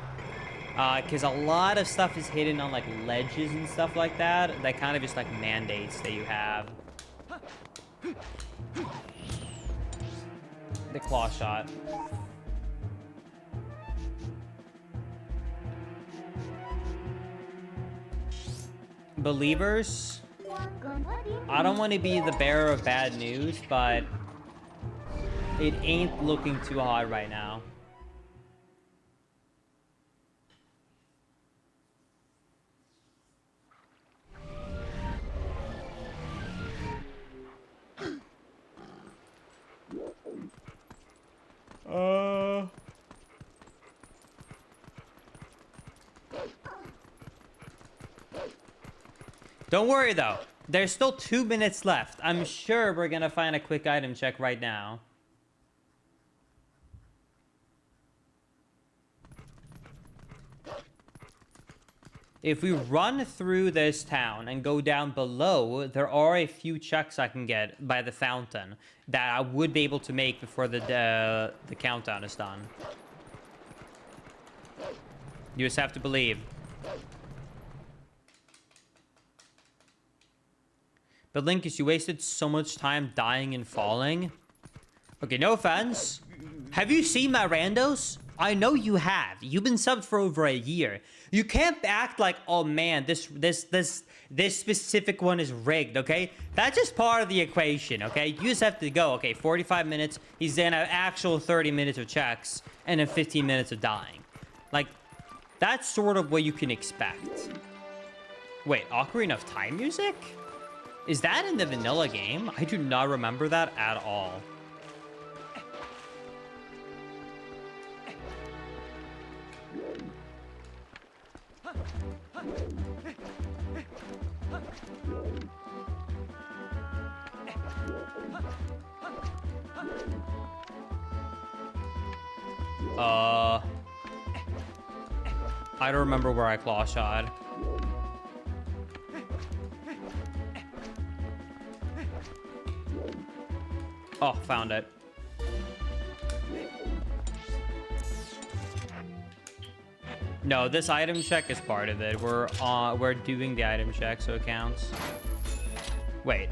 Because a lot of stuff is hidden on, like, ledges and stuff like that. That kind of just, like, mandates that you have. The claw shot. Believers. I don't want to be the bearer of bad news, but it ain't looking too hot right now. Don't worry though. There's still 2 minutes left. I'm sure we're gonna find a quick item check right now. If we run through this town and go down below, there are a few checks I can get by the fountain that I would be able to make before the countdown is done. You just have to believe. But Linkus, you wasted so much time dying and falling. Okay, no offense. Have you seen my randos? I know you have. You've been subbed for over a year. You can't act like, oh man, this specific one is rigged, okay? That's just part of the equation, okay? You just have to go, okay, 45 minutes. He's in an actual 30 minutes of checks and then 15 minutes of dying. Like, that's sort of what you can expect. Wait, Ocarina of Time music? Is that in the vanilla game? I do not remember that at all. I don't remember where I claw shot. Oh, found it. No, this item check is part of it. We're doing the item check, so it counts. Wait.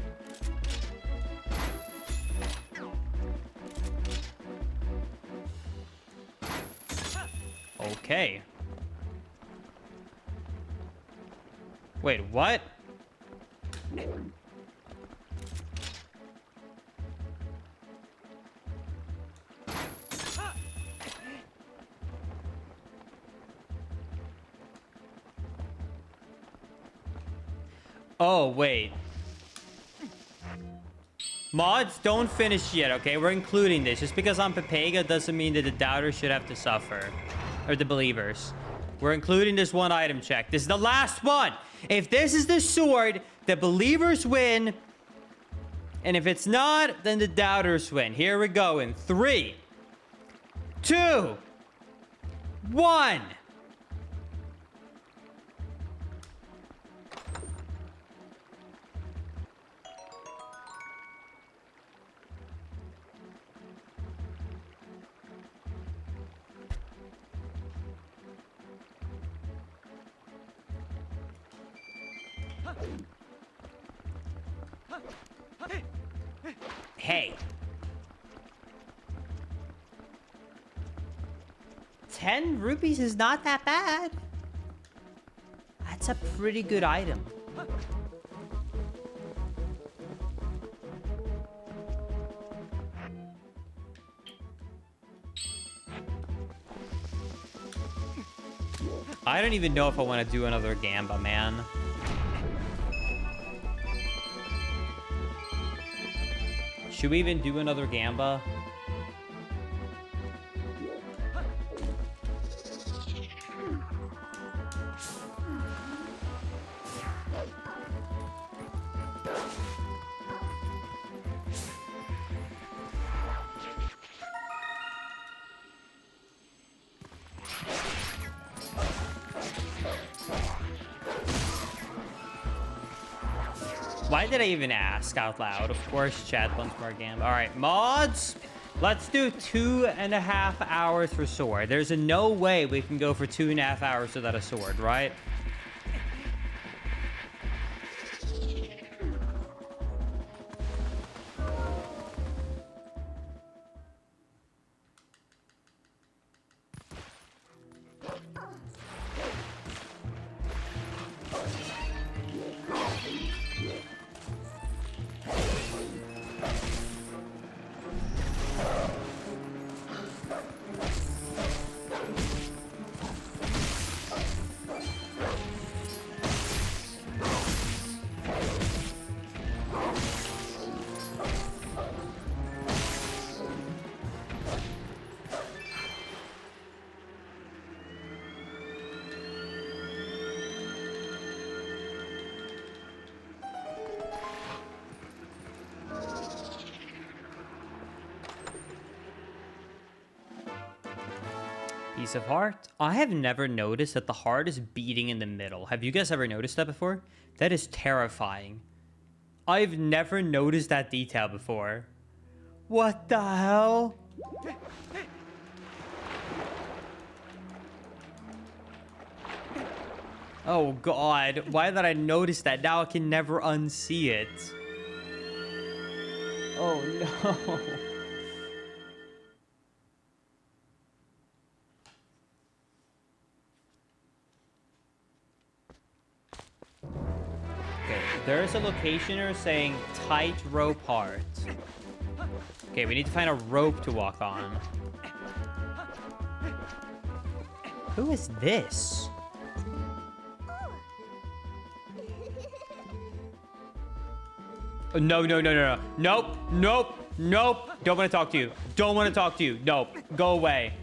Okay. Wait, what? Oh, wait. Mods, don't finish yet, okay? We're including this. Just because I'm Pepega doesn't mean that the doubters should have to suffer. Or the believers. We're including this one item check. This is the last one. If this is the sword, the believers win. And if it's not, then the doubters win. Here we go in 3, 2, 1. Hey. 10 rupees is not that bad. That's a pretty good item. I don't even know if I want to do another Gamba, man. Should we even do another Gamba? Why did I even ask out loud? Of course, chat wants more Gamba. All right, mods. Let's do 2.5 hours for sword. There's no way we can go for 2.5 hours without a sword, right? Piece of heart. I have never noticed that the heart is beating in the middle. Have you guys ever noticed that before? That is terrifying. I've never noticed that detail before. What the hell? Oh god, why did I notice that? Now I can never unsee it. Oh no. Okay, there's a locationer saying tight rope heart. Okay, we need to find a rope to walk on. Who is this? Oh, no. Nope. Don't want to talk to you. Don't want to talk to you. Nope. Go away.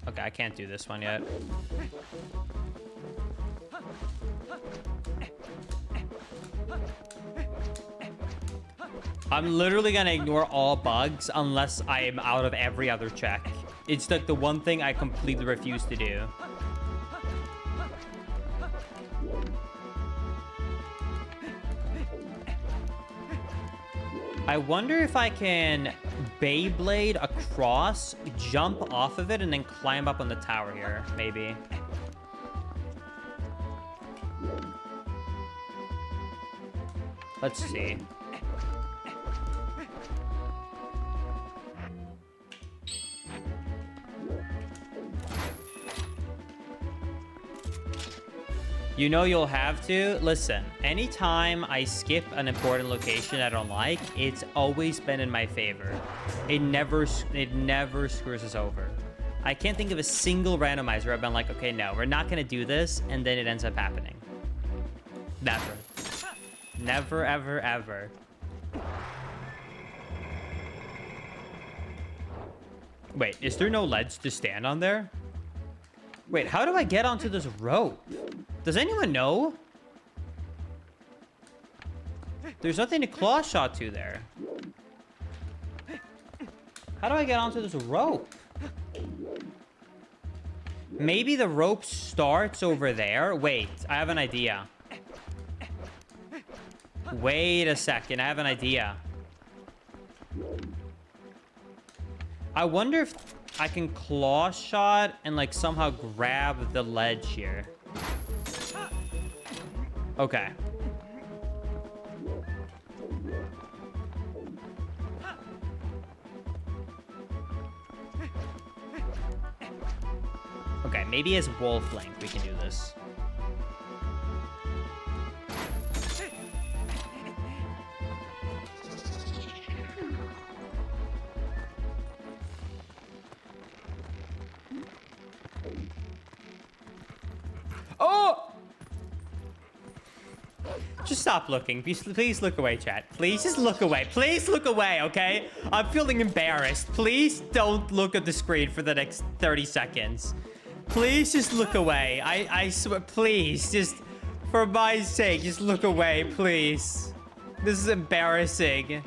Okay, I can't do this one yet. I'm literally gonna ignore all bugs unless I am out of every other check. It's like the one thing I completely refuse to do. I wonder if I can Beyblade across, jump off of it, and then climb up on the tower here, maybe. Let's see. You know you'll have to. Listen, anytime I skip an important location I don't like, it's always been in my favor. It never screws us over. I can't think of a single randomizer where I've been like, okay, no, we're not gonna do this, and then it ends up happening. Never. Never, ever, ever. Wait, is there no ledge to stand on there? Wait, how do I get onto this rope? Does anyone know? There's nothing to claw shot to there. How do I get onto this rope? Maybe the rope starts over there? Wait, I have an idea. Wait a second, I have an idea. I wonder if I can claw shot and like somehow grab the ledge here. Okay. Okay, maybe as Wolf Link we can do this. Oh! Just stop looking. Please look away, chat. Please just look away. Please look away, okay? I'm feeling embarrassed. Please don't look at the screen for the next 30 seconds. Please just look away. I swear, please, just for my sake, just look away, please. This is embarrassing.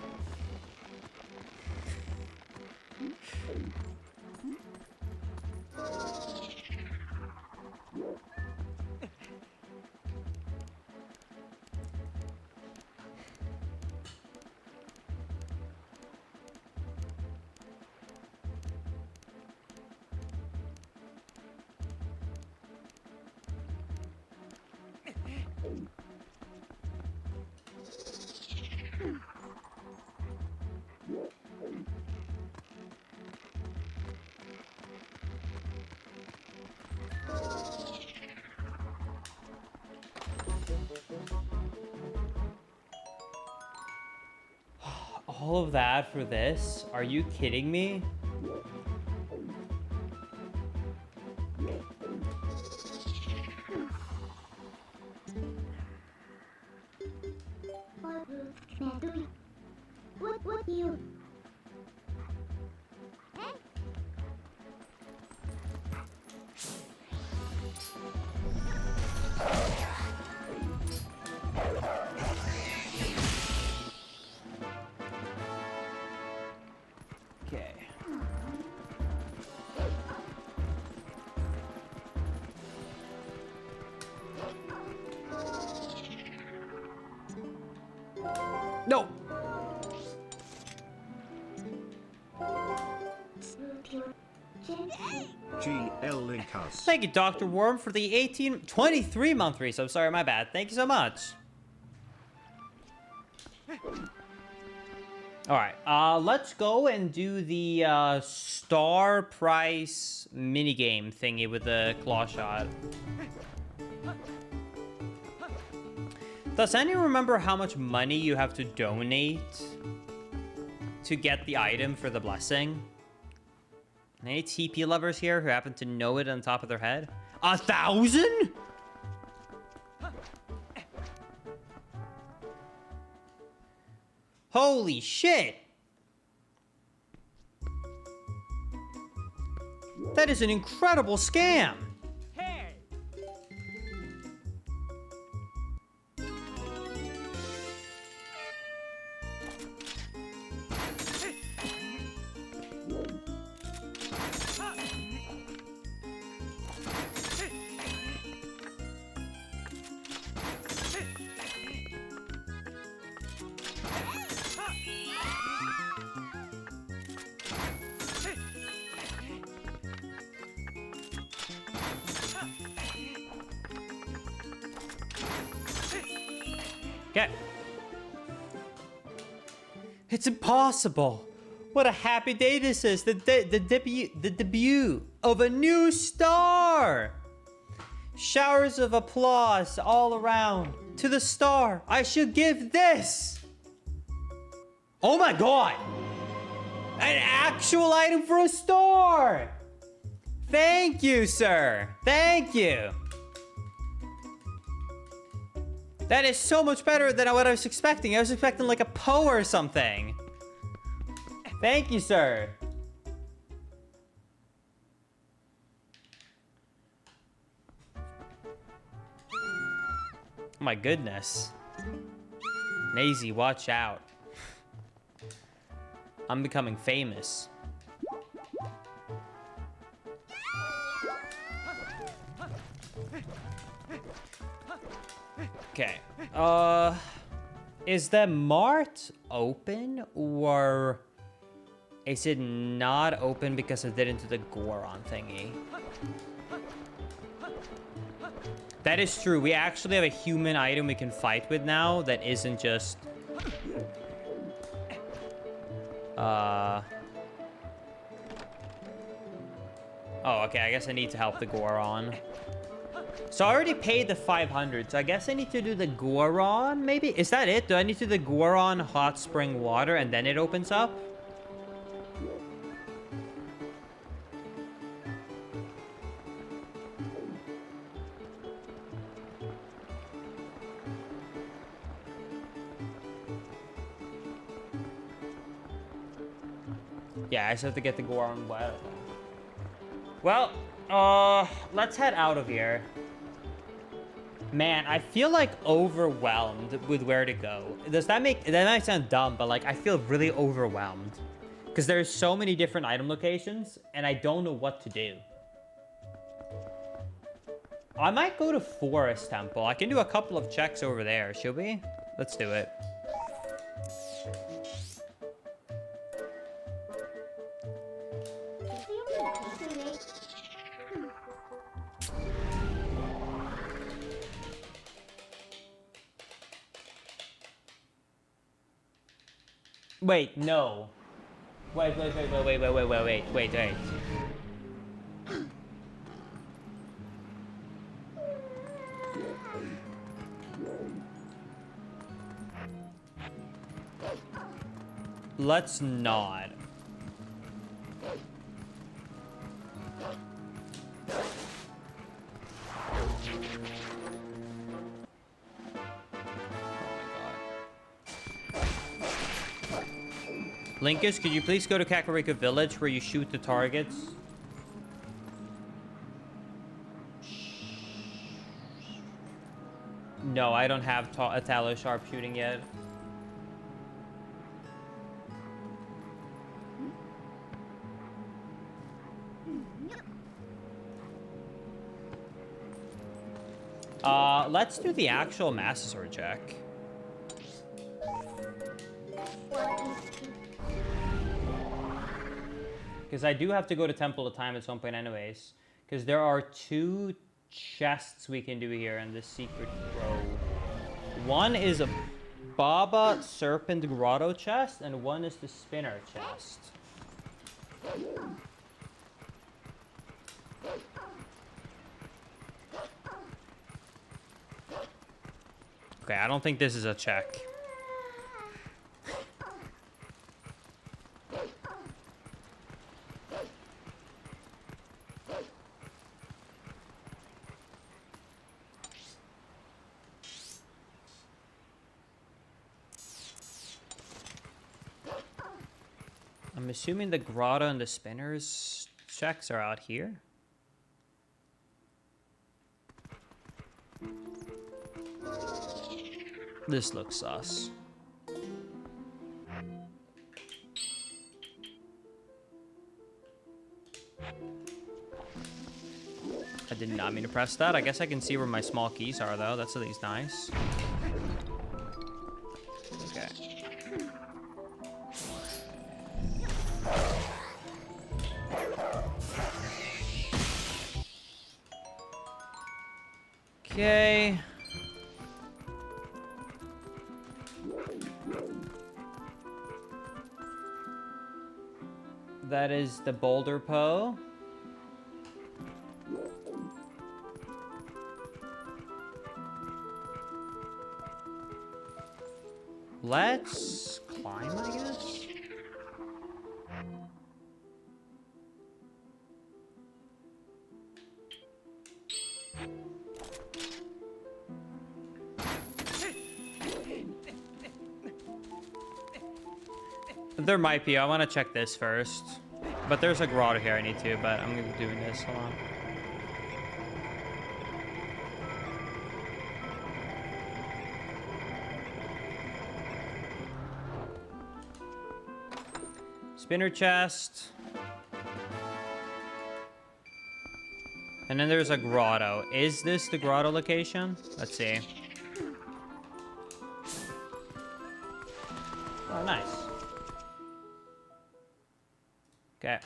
All of that for this? Are you kidding me? What do you... Okay. No! GL Linkus. Thank you, Dr. Worm, for the 23-month resub. Sorry, my bad. Thank you so much. All right, let's go and do the star price minigame thingy with the claw shot. Does anyone remember how much money you have to donate to get the item for the blessing? Any TP lovers here who happen to know it on top of their head? 1,000? Holy shit! That is an incredible scam! Okay. It's impossible. What a happy day this is. The debut of a new star. Showers of applause all around. To the star, I should give this. Oh my god. An actual item for a star. Thank you, sir. Thank you. That is so much better than what I was expecting. I was expecting like a Poe or something. Thank you, sir. Oh my goodness. Maisie, watch out. I'm becoming famous. Okay. Is the mart open or is it not open because I didn't do the Goron thingy? That is true. We actually have a human item we can fight with now that isn't just... Oh, okay. I guess I need to help the Goron. So I already paid the 500, so I guess I need to do the Goron, maybe? Is that it? Do I need to do the Goron hot spring water and then it opens up? Yeah, I just have to get the Goron water. Well, let's head out of here. Man, I feel like overwhelmed with where to go. Does that make... That might sound dumb, but like I feel really overwhelmed. Because there's so many different item locations, and I don't know what to do. I might go to Forest Temple. I can do a couple of checks over there, should we? Let's do it. Wait, no. Wait. Let's not. Linkus, could you please go to Kakariko Village where you shoot the targets? No, I don't have a Tallow sharpshooting yet. Let's do the actual Master Sword check. Because I do have to go to Temple of Time at some point anyways. Because there are 2 chests we can do here in this secret grove. One is a Baba Serpent Grotto chest, and one is the Spinner chest. Okay, I don't think this is a check. I'm assuming the grotto and the spinners checks are out here. This looks sus. I did not mean to press that. I guess I can see where my small keys are, though. That's at least nice. Okay. Okay. That is the Boulder Poe. Let's climb, I guess. There might be. I want to check this first. But there's a grotto here I need to, but I'm going to be doing this. Hold on. Spinner chest. And then there's a grotto. Is this the grotto location? Let's see. Oh, nice. Okay.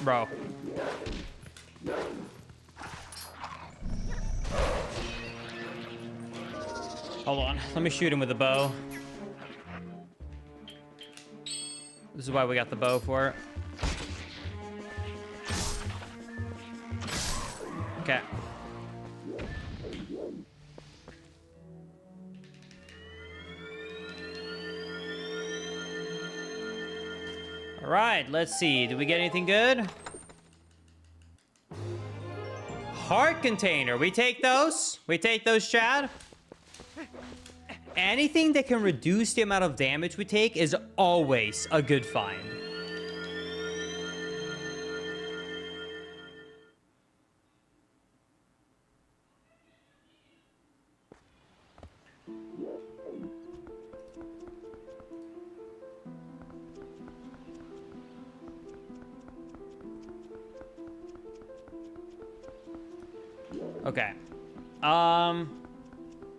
Bro. Hold on. Let me shoot him with a bow. This is why we got the bow for it. Okay. All right, let's see. Did we get anything good? Heart container. We take those? We take those, Chad? Anything that can reduce the amount of damage we take is always a good find. Okay.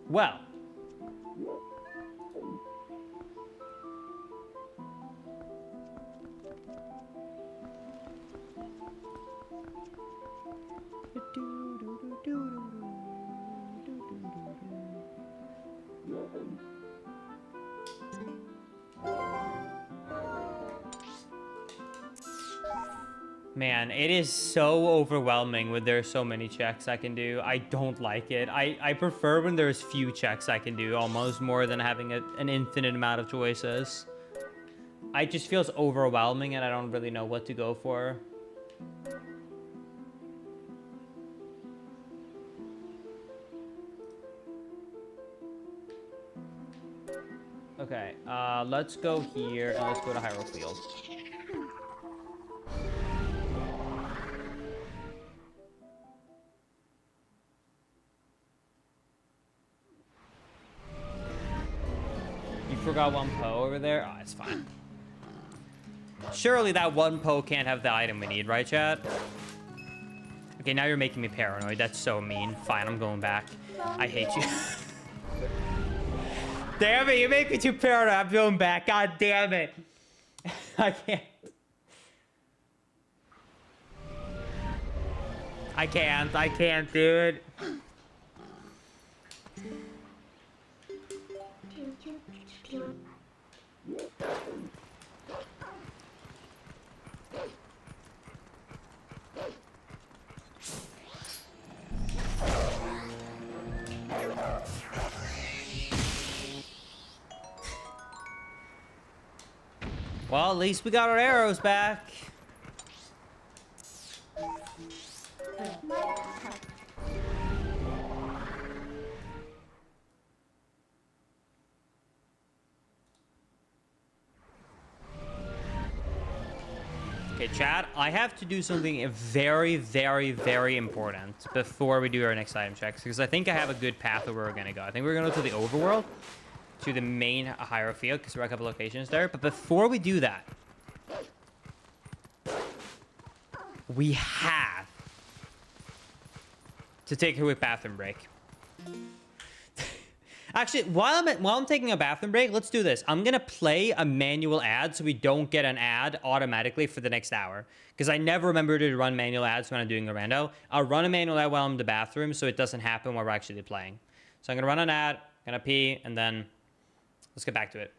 Well. Man, it is so overwhelming when there's so many checks I can do. I don't like it. I prefer when there's few checks I can do almost more than having an infinite amount of choices. It just feels overwhelming and I don't really know what to go for. Okay, let's go here and let's go to Hyrule Field. You forgot one Poe over there? Oh, it's fine. Surely that one Poe can't have the item we need, right, chat? Okay, now you're making me paranoid. That's so mean. Fine, I'm going back. I hate you. Damn it, you make me too paranoid. I'm going back. God damn it. I can't. I can't, dude. Well, at least we got our arrows back. Okay, chat, I have to do something very, very, very important before we do our next item checks, because I think I have a good path of where we're going to go. I think we're going to go to the overworld, to the main Hyrule Field, because there are a couple locations there. But before we do that, we have to take a quick bathroom break. Actually, while I'm taking a bathroom break, let's do this. I'm gonna play a manual ad so we don't get an ad automatically for the next hour, because I never remember to run manual ads when I'm doing a rando. I'll run a manual ad while I'm in the bathroom so it doesn't happen while we're actually playing. So I'm gonna run an ad, gonna pee, and then let's get back to it.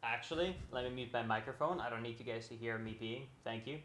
Actually, let me mute my microphone. I don't need you guys to hear me peeing. Thank you.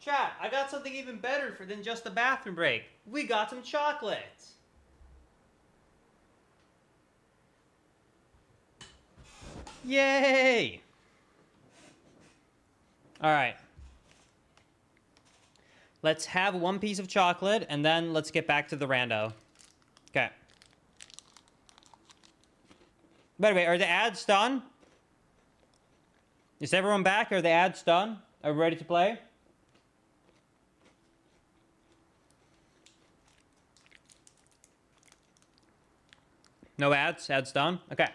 Chat, I got something even better than just a bathroom break. We got some chocolate. Yay! All right. Let's have one piece of chocolate, and then let's get back to the rando. Okay. By the way, are the ads done? Is everyone back? Are the ads done? Are we ready to play? No ads? Ads done? Okay.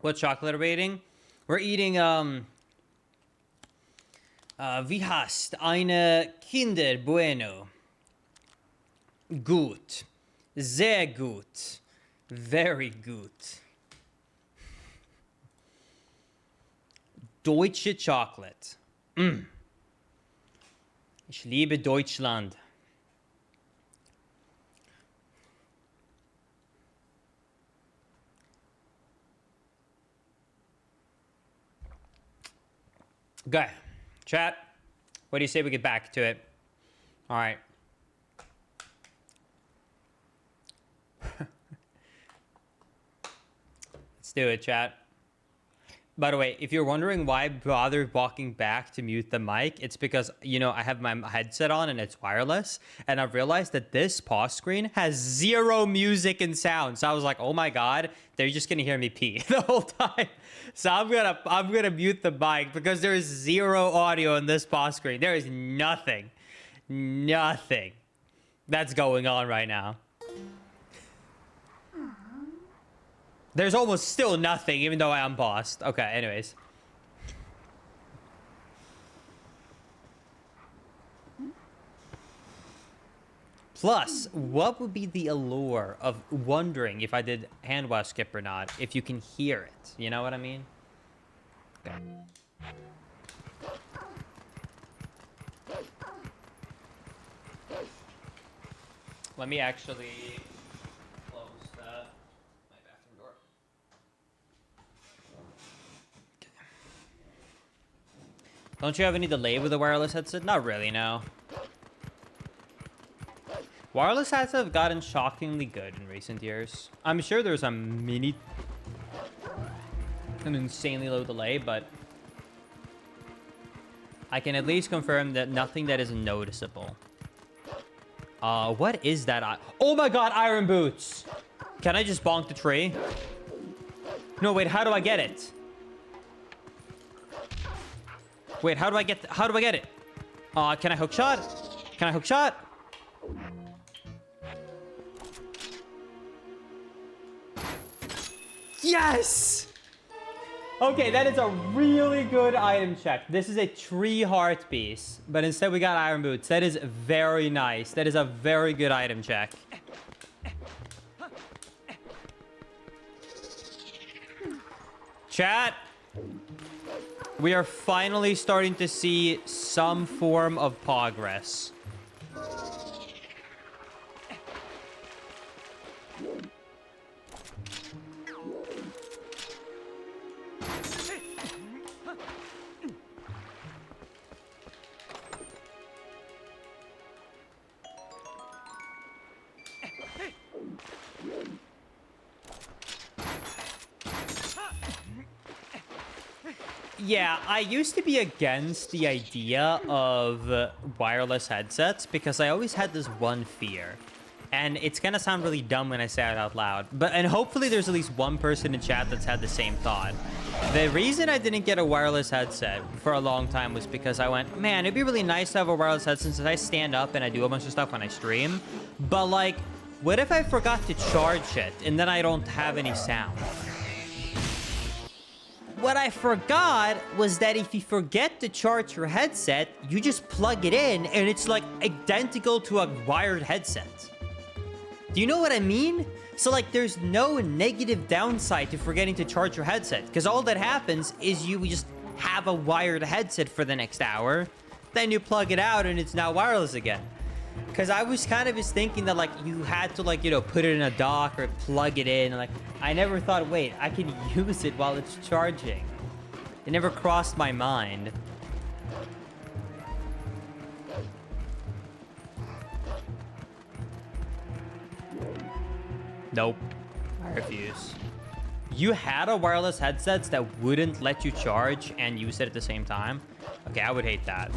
What chocolate are we eating? We're eating, wie heißt eine Kinder Bueno? Gut. Sehr gut. Very gut. Deutsche Chocolate. Mm. Ich liebe Deutschland. Okay. Chat, what do you say we get back to it? All right. Let's do it, chat. By the way, if you're wondering why I bothered walking back to mute the mic, it's because, you know, I have my headset on and it's wireless, and I've realized that this pause screen has zero music and sound. So I was like, oh my God, they're just gonna hear me pee the whole time. So I'm gonna mute the mic because there is zero audio in this pause screen. There is nothing that's going on right now. There's almost still nothing, even though I unpaused. Okay, anyways. Plus, what would be the allure of wondering if I did hand wash skip or not, if you can hear it? You know what I mean? Okay. Let me actually Don't you have any delay with a wireless headset? Not really, no. Wireless headsets have gotten shockingly good in recent years. I'm sure there's an insanely low delay, but I can at least confirm that nothing that is noticeable. What is that? Oh my god, iron boots! Can I just bonk the tree? No, wait, how do I get it? Wait, how do I get it? Can I hook shot? Can I hook shot? Yes! Okay, that is a really good item check. This is a tree heart piece, but instead we got iron boots. That is very nice. That is a very good item check. Chat, we are finally starting to see some form of progress. Yeah, I used to be against the idea of wireless headsets because I always had this one fear. And it's gonna sound really dumb when I say it out loud. And hopefully there's at least one person in chat that's had the same thought. The reason I didn't get a wireless headset for a long time was because I went, man, it'd be really nice to have a wireless headset since I stand up and I do a bunch of stuff when I stream. But like, what if I forgot to charge it and then I don't have any sound? What I forgot was that if you forget to charge your headset, you just plug it in and it's like identical to a wired headset. Do you know what I mean? So like there's no negative downside to forgetting to charge your headset because all that happens is you just have a wired headset for the next hour, then you plug it out and it's now wireless again. Because I was kind of just thinking that like you had to like, you know, put it in a dock or plug it in. Like I never thought, wait, I can use it while it's charging. It never crossed my mind. Nope. I refuse. You had a wireless headset that wouldn't let you charge and use it at the same time? Okay, I would hate that.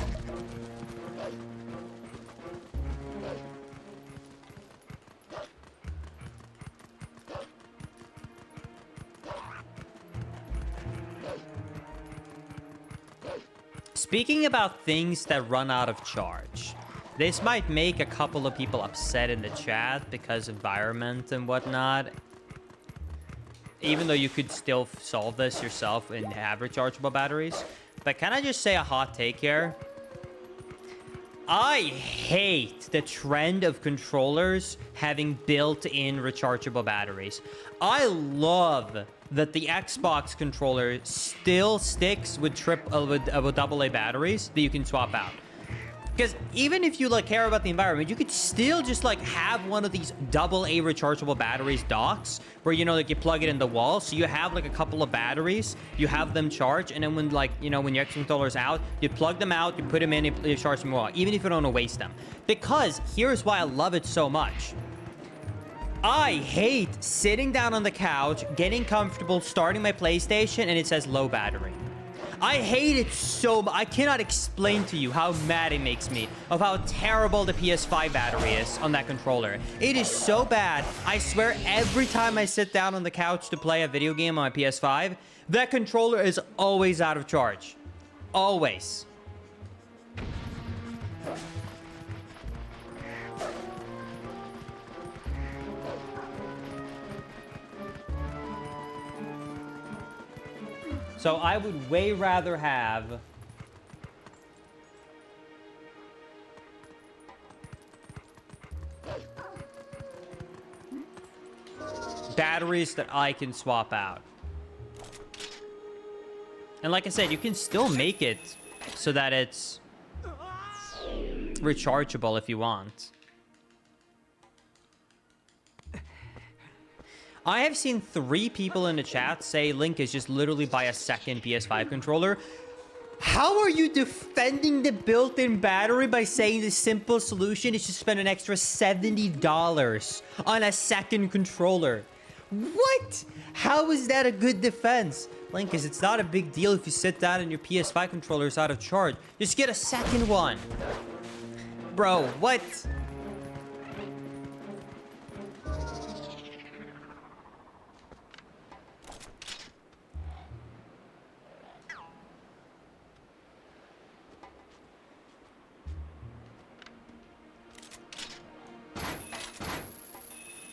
Speaking about things that run out of charge, this might make a couple of people upset in the chat because of environment and whatnot. Even though you could still solve this yourself and have rechargeable batteries. But can I just say a hot take here? I hate the trend of controllers having built-in rechargeable batteries. I love that the Xbox controller still sticks with AA batteries that you can swap out. Because even if you like care about the environment, you could still just like have one of these AA rechargeable batteries docks where, you know, like you plug it in the wall. So you have like a couple of batteries, you have them charge. And then when like, you know, when your Xbox controller's out, you plug them out, you put them in, you charge them all, even if you don't want to waste them. Because here's why I love it so much. I hate sitting down on the couch, getting comfortable, starting my PlayStation, and it says low battery. I hate it so much. I cannot explain to you how mad it makes me of how terrible the PS5 battery is on that controller. It is so bad. I swear every time I sit down on the couch to play a video game on my PS5, that controller is always out of charge. Always. So I would way rather have batteries that I can swap out. And like I said, you can still make it so that it's rechargeable if you want. I have seen 3 people in the chat say Linkus just literally buy a second PS5 controller. How are you defending the built-in battery by saying the simple solution is to spend an extra $70 on a second controller? What? How is that a good defense? Linkus, it's not a big deal if you sit down and your PS5 controller is out of charge. Just get a second one. Bro, what?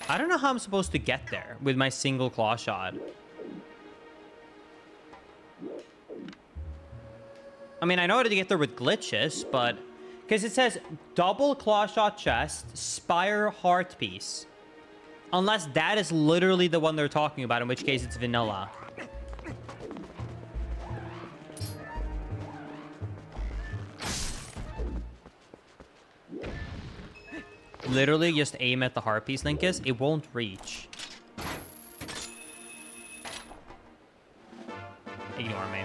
I don't know how I'm supposed to get there with my single claw shot. I mean, I know how to get there with glitches, but... Because it says double claw shot chest, spire heart piece. Unless that is literally the one they're talking about, in which case it's vanilla. Literally just aim at the heart piece, Linkus. It won't reach. Ignore me.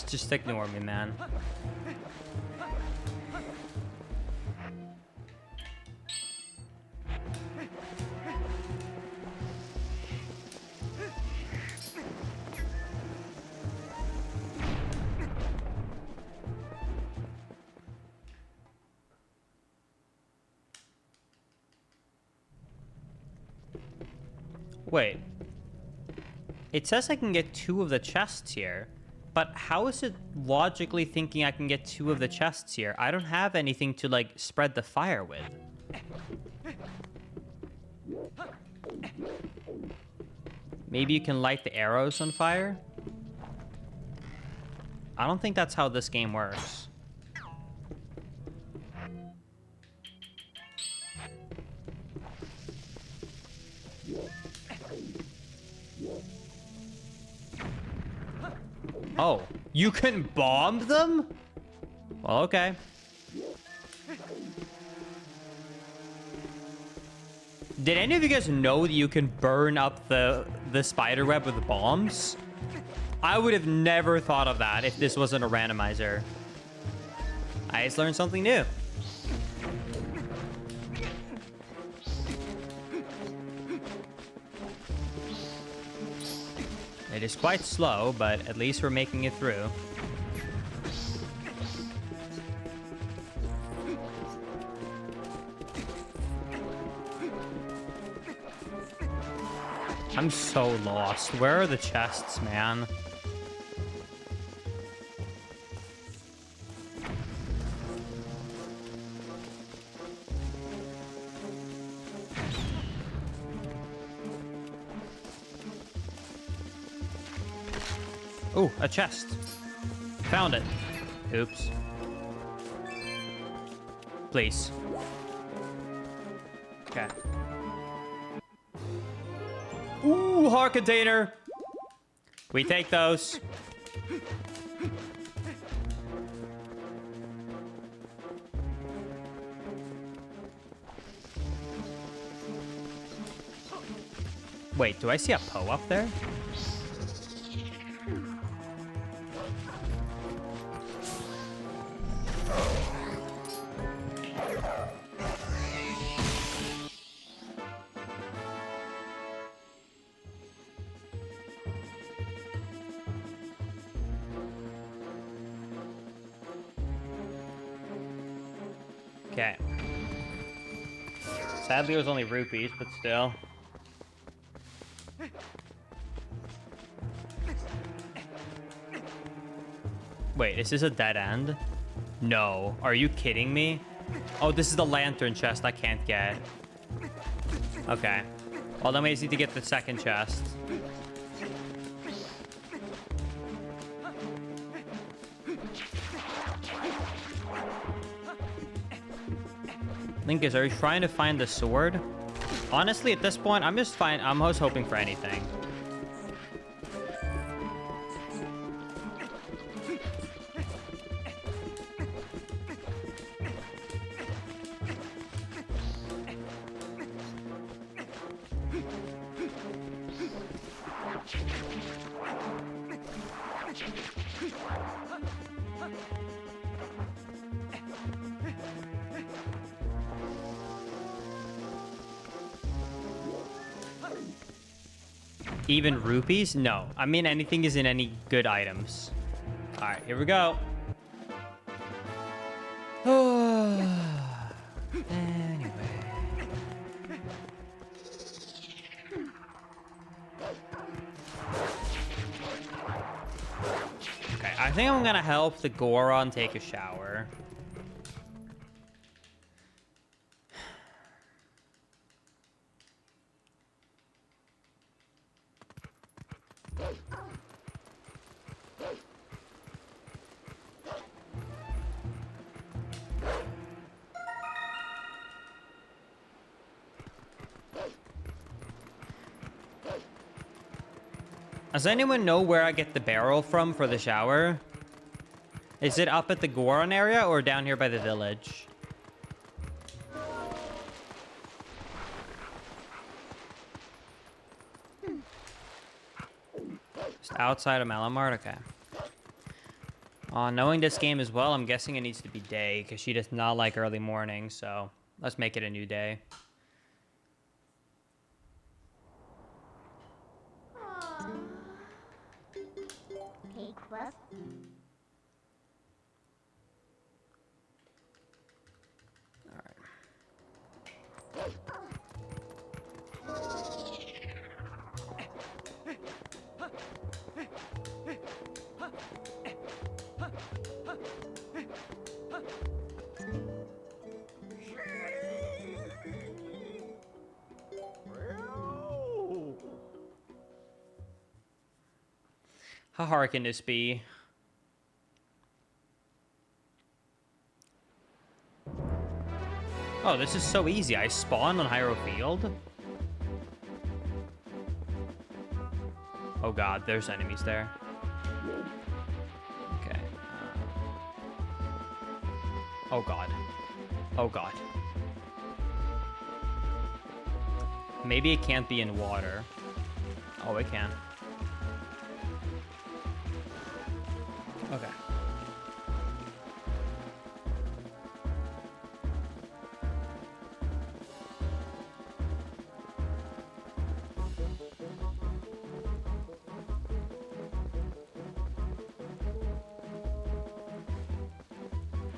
Just ignore me, man. Wait. It says I can get 2 of the chests here. But how is it logically thinking I can get 2 of the chests here? I don't have anything to, like, spread the fire with. Maybe you can light the arrows on fire? I don't think that's how this game works. Oh, you can bomb them? Well, okay. Did any of you guys know that you can burn up the spider web with bombs? I would have never thought of that if this wasn't a randomizer. I just learned something new. It is quite slow, but at least we're making it through. I'm so lost. Where are the chests, man? Ooh, a chest. Found it. Oops. Please. Okay. Ooh, heart container. We take those. Wait, do I see a Poe up there? Okay. Sadly, it was only rupees, but still. Wait, is this a dead end? No. Are you kidding me? Oh, this is the lantern chest I can't get. Okay. Well, then we just need to get the second chest. Linkus, are you trying to find the sword? Honestly, at this point, I'm just hoping for anything. Even rupees? No. I mean, anything is in any good items. All right, here we go. Anyway. Okay, I think I'm gonna help the Goron take a shower. Does anyone know where I get the barrel from for the shower? Is it up at the Goron area or down here by the village? Just outside of Malamart? Okay. Knowing this game as well, I'm guessing it needs to be day because she does not like early morning, so let's make it a new day. Hey, Quest. How hard can this be? Oh, this is so easy. I spawn on Hyro Field. Oh god, there's enemies there. Okay. Oh god. Oh god. Maybe it can't be in water. Oh, it can. Okay.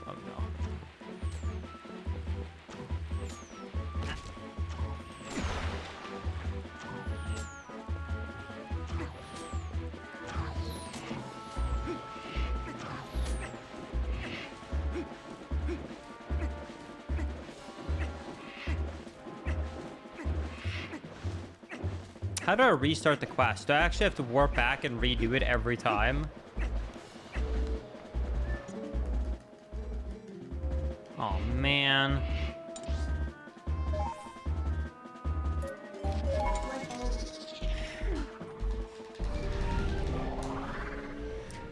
Oh no. How do I restart the quest? Do I actually have to warp back and redo it every time? Oh, man.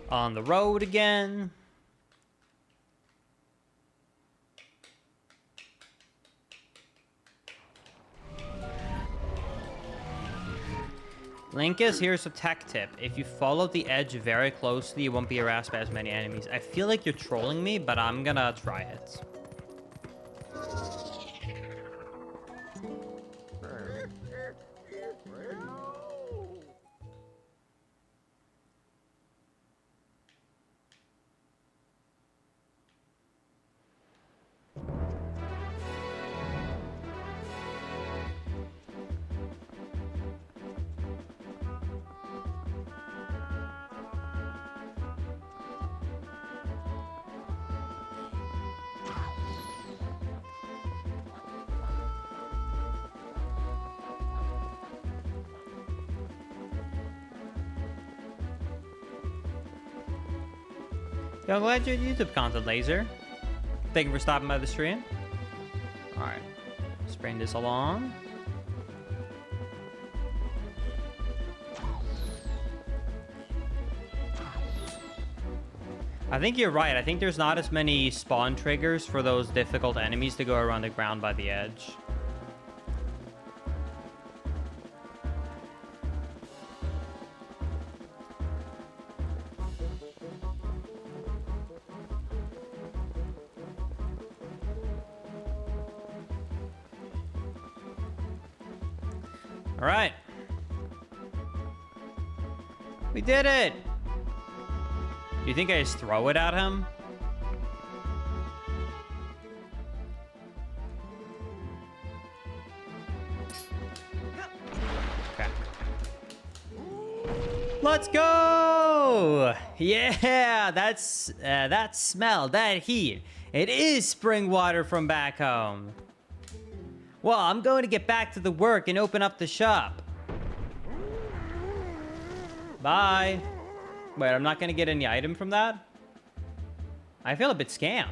On the road again. Linkus, here's a tech tip. If you follow the edge very closely, you won't be harassed by as many enemies. I feel like you're trolling me, but I'm gonna try it. Yo, I'm glad you're YouTube content, Laser. Thank you for stopping by the stream. Alright. Let's bring this along. I think you're right. I think there's not as many spawn triggers for those difficult enemies to go around the ground by the edge. All right. We did it! Do you think I just throw it at him? Okay. Let's go! Yeah, that's that smell, that heat. It is spring water from back home. Well, I'm going to get back to the work and open up the shop. Bye. Wait, I'm not going to get any item from that? I feel a bit scammed.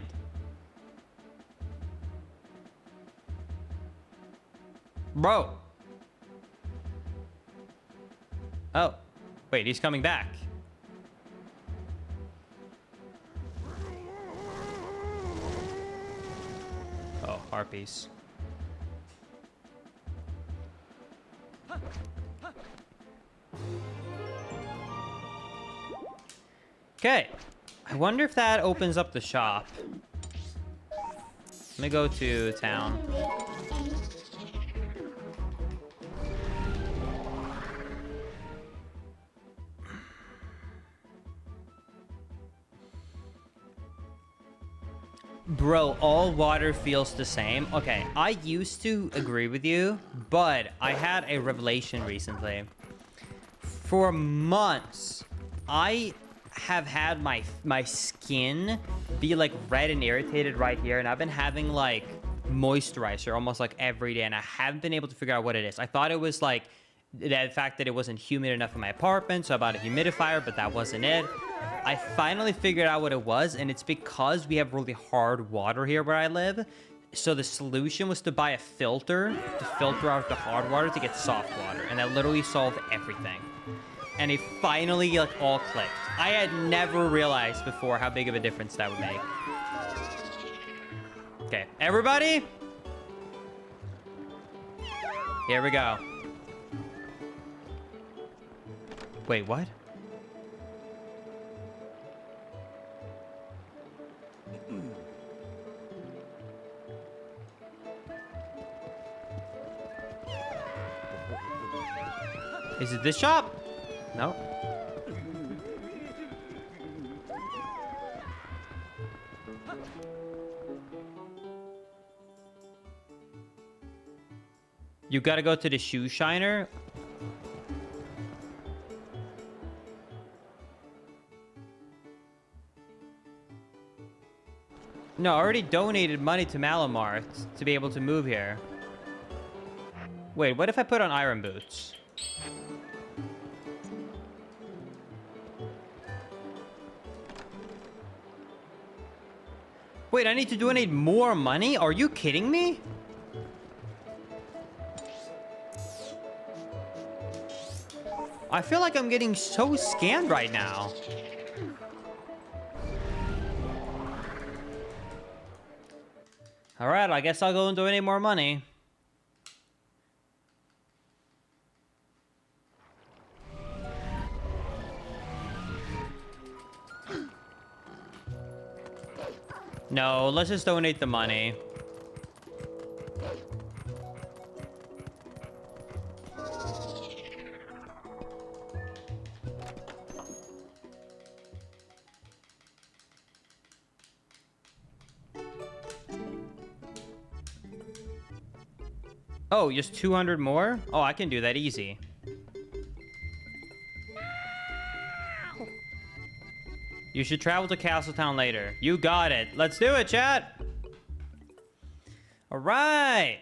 Bro. Oh. Wait, he's coming back. Oh, harpies. Okay. I wonder if that opens up the shop. Let me go to town. Bro, all water feels the same. Okay, I used to agree with you, but I had a revelation recently. For months, I have had my skin be like red and irritated right here, and I've been having like moisturizer almost like every day, and I haven't been able to figure out what it is. I thought it was like the fact that it wasn't humid enough in my apartment, so I bought a humidifier, but that wasn't it. I finally figured out what it was, and it's because we have really hard water here where I live. So the solution was to buy a filter to filter out the hard water to get soft water, and that literally solved everything. And it finally like all clicked. I had never realized before how big of a difference that would make. Okay, everybody. Here we go. Wait, what? Is it this shop? No. You gotta go to the shoe shiner. No, I already donated money to Malamart to be able to move here. Wait, what if I put on iron boots? Wait, I need to donate more money? Are you kidding me? I feel like I'm getting so scammed right now. All right, I guess I'll go and donate more money. No, let's just donate the money. Oh, just 200 more? Oh, I can do that easy. You should travel to Castletown later. You got it. Let's do it, chat. All right.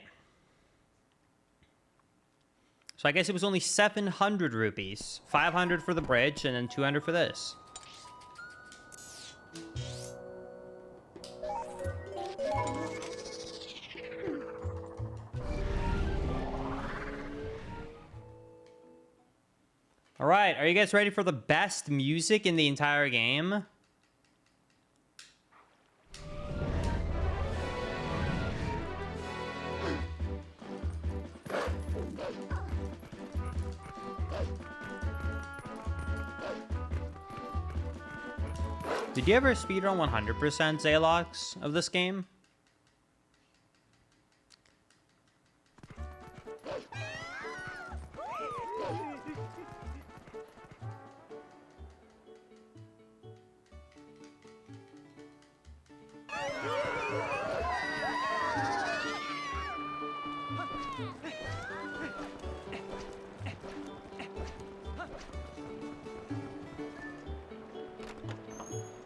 So I guess it was only 700 rupees. 500 for the bridge and then 200 for this. All right, are you guys ready for the best music in the entire game? Did you ever speedrun 100% Zalox of this game?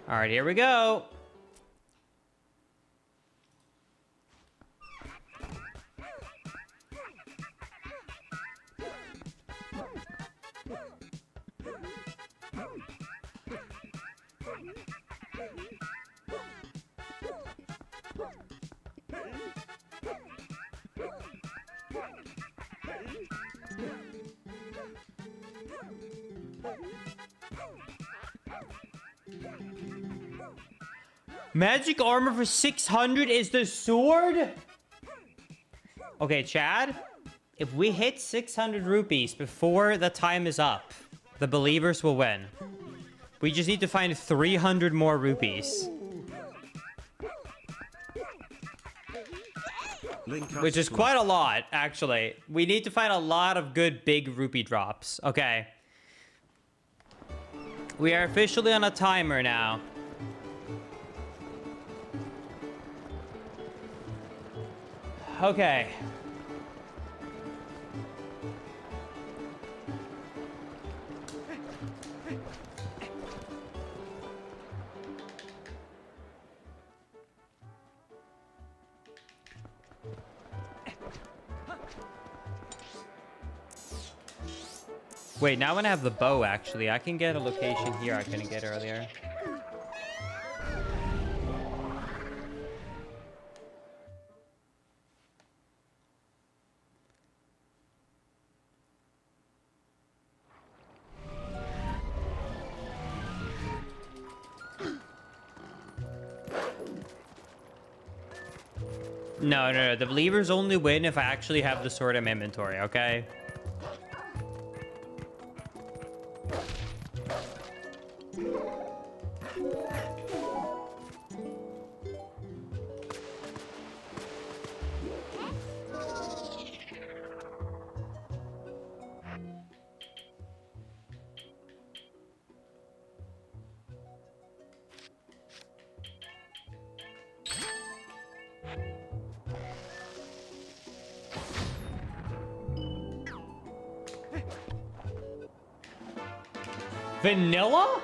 All right, here we go. Magic armor for 600 is the sword? Okay, Chad. If we hit 600 rupees before the time is up, the believers will win. We just need to find 300 more rupees. Which is quite a lot, actually. We need to find a lot of good big rupee drops. Okay. We are officially on a timer now. Okay. Wait, now when I have the bow, actually, I can get a location here I couldn't get earlier. No. The believers only win if I actually have the sword in my inventory, okay? Vanilla?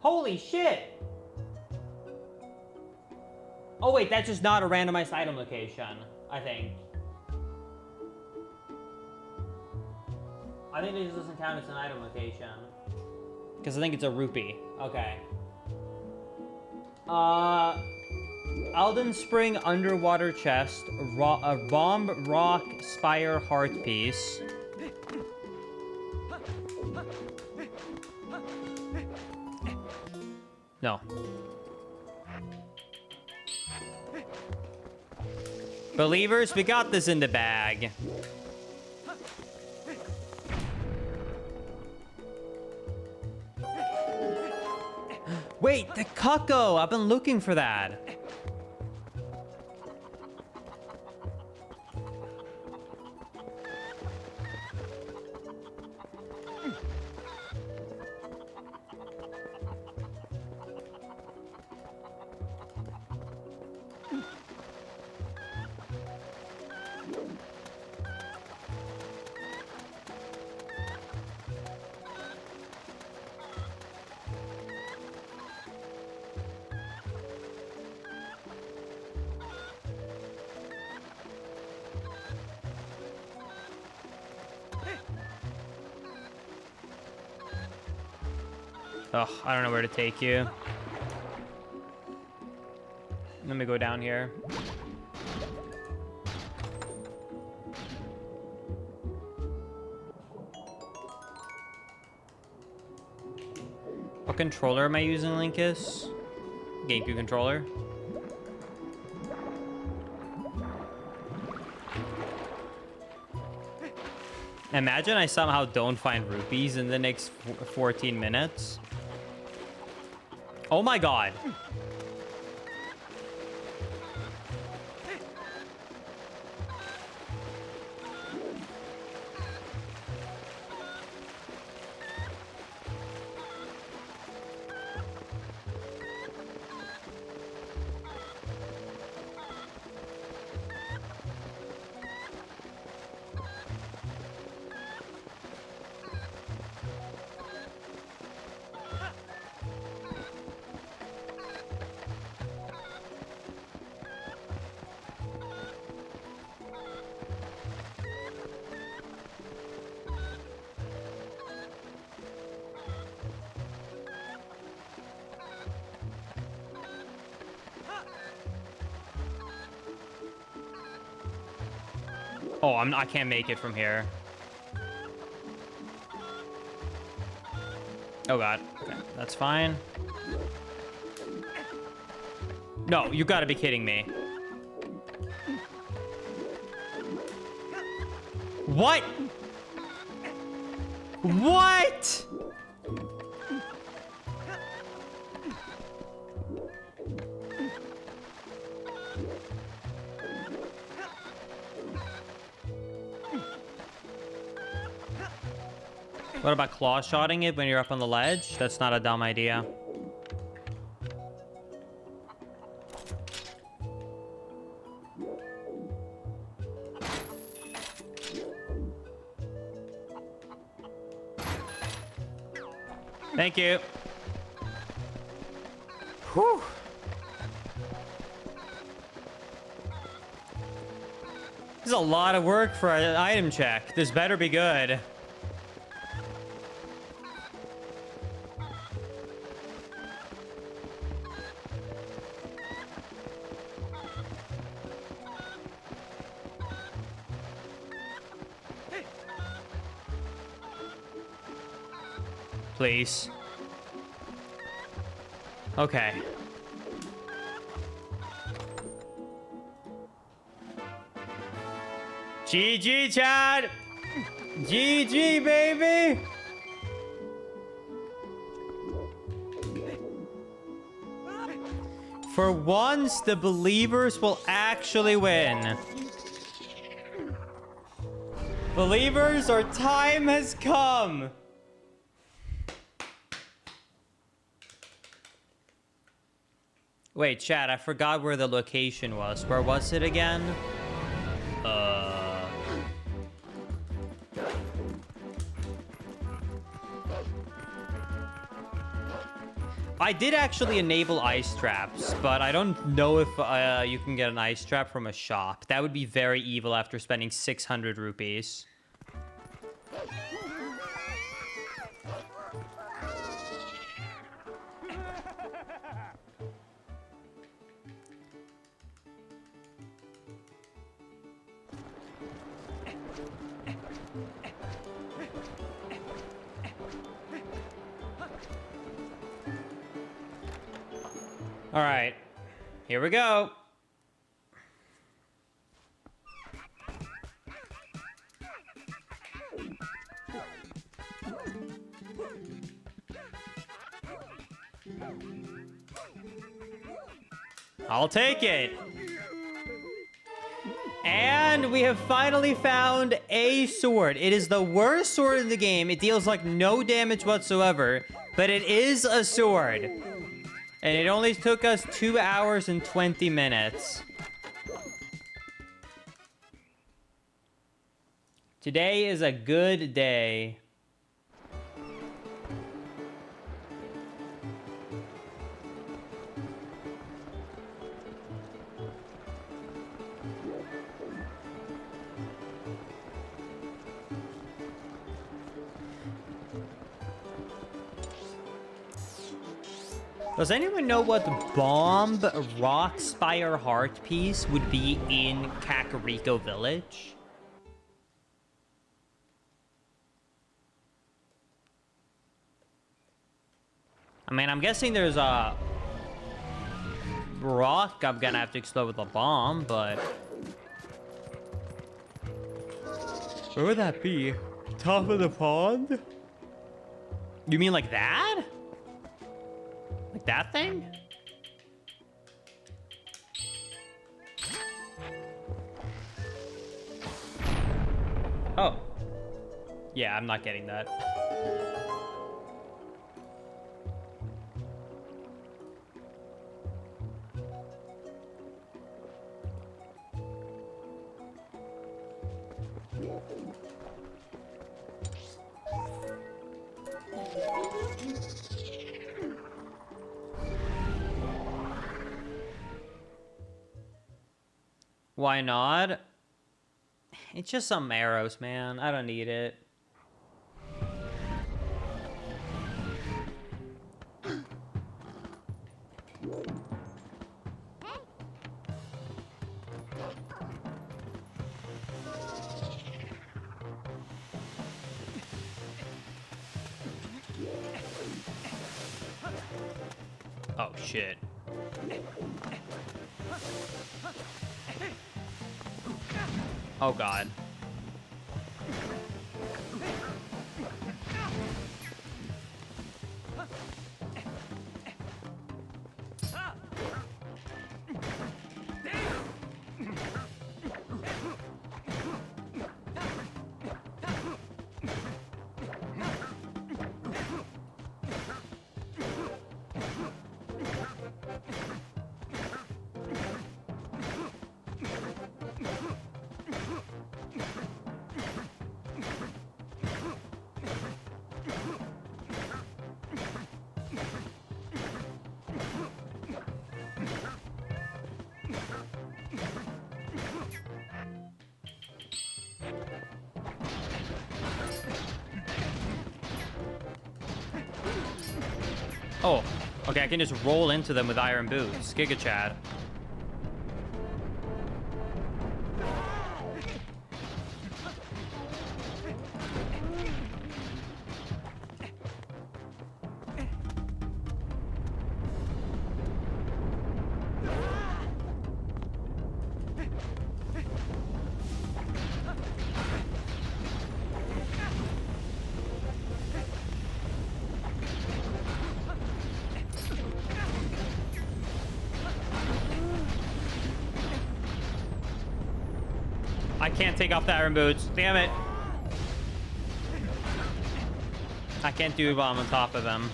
Holy shit! Oh wait, that's just not a randomized item location, I think. I think this doesn't count as an item location. Because I think it's a rupee. Okay. Alden Spring Underwater Chest, Bomb Rock Spire Heart Piece. No. Believers, we got this in the bag. Wait, the cucko! I've been looking for that. Ugh, I don't know where to take you. Let me go down here. What controller am I using, Linkus? GameCube controller. Imagine I somehow don't find rupees in the next 14 minutes. Oh my god. Oh, I can't make it from here. Oh god. Okay, that's fine. No, you gotta be kidding me. What? What? What about claw shotting it when you're up on the ledge? That's not a dumb idea. Thank you. Whew. This is a lot of work for an item check. This better be good. Please. Okay. GG, Chad! GG, baby! For once, the believers will actually win. Believers, our time has come! Wait, chat, I forgot where the location was. Where was it again? I did actually enable ice traps, but I don't know if you can get an ice trap from a shop. That would be very evil after spending 600 rupees. All right, here we go. I'll take it. And we have finally found a sword. It is the worst sword in the game. It deals like no damage whatsoever, but it is a sword. And it only took us 2 hours and 20 minutes. Today is a good day. Does anyone know what the bomb rock spire heart piece would be in Kakariko Village? I mean, I'm guessing there's a rock I'm gonna have to explode with a bomb, but where would that be? Top of the pond? You mean like that? Like that thing? Oh. Yeah, I'm not getting that. Why not? It's just some arrows, man. I don't need it. Oh, shit. Oh, God. Oh, okay, I can just roll into them with iron boots. Giga Chad. I can't take off the iron boots. Damn it. I can't do it while I'm on top of them.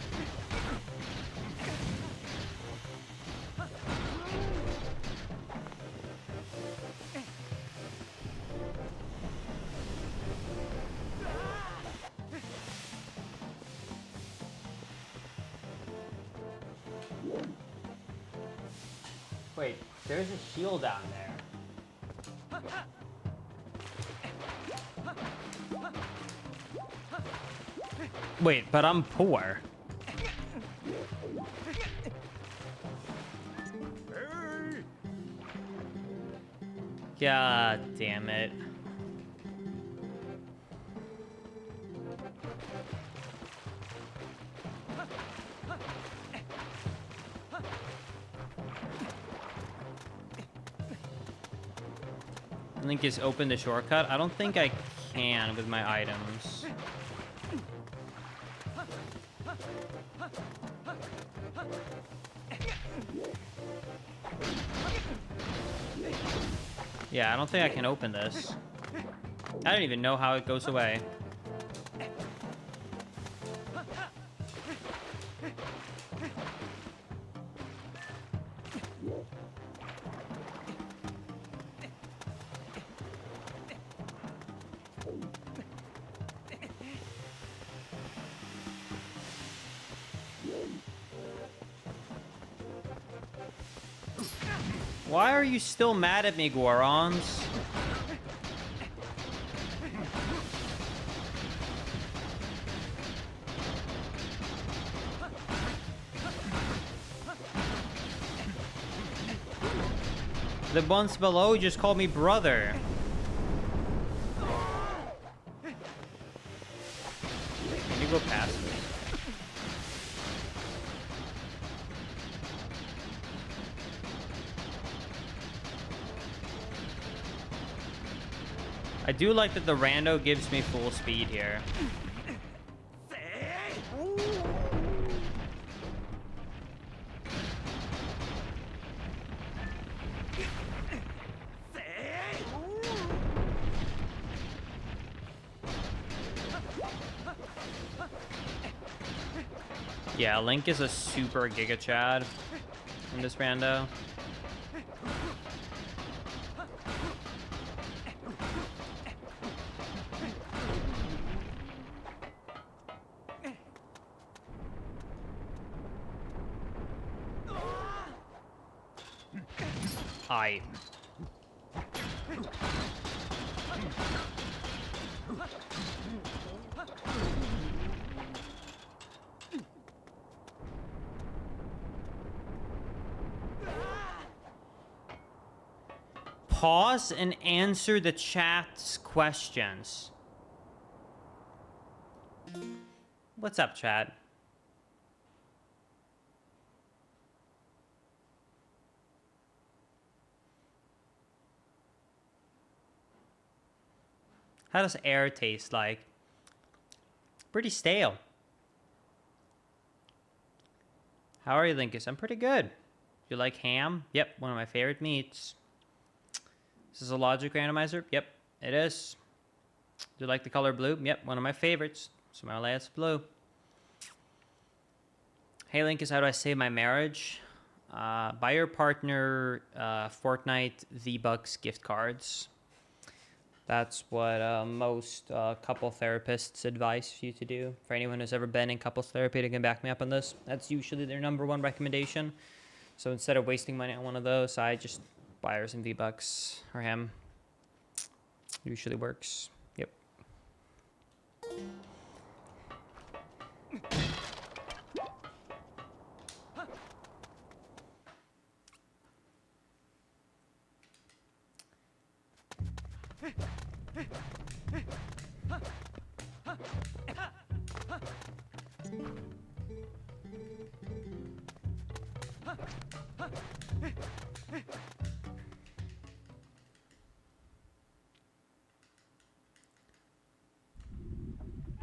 Wait, there's a shield down there. Wait, but I'm poor. God damn it. Link is open the shortcut. I don't think I can with my items. Yeah, I don't think I can open this. I don't even know how it goes away. Why are you still mad at me, Gorons? The ones below just called me brother. Can you go past me? I do like that the rando gives me full speed here. Yeah, Link is a super Giga Chad in this rando. Pause and answer the chat's questions. What's up, chat? How does air taste like? Pretty stale. How are you, Linkus? I'm pretty good. You like ham? Yep, one of my favorite meats. Is this a logic randomizer? Yep, it is. Do you like the color blue? Yep, one of my favorites. So my last blue. Hey, Linkus, how do I save my marriage? Buy your partner Fortnite V-Bucks gift cards. That's what most couple therapists advise you to do. For anyone who's ever been in couples therapy, they can back me up on this. That's usually their #1 recommendation. So instead of wasting money on one of those, I just buy her some V-Bucks or him. Usually works. Yep.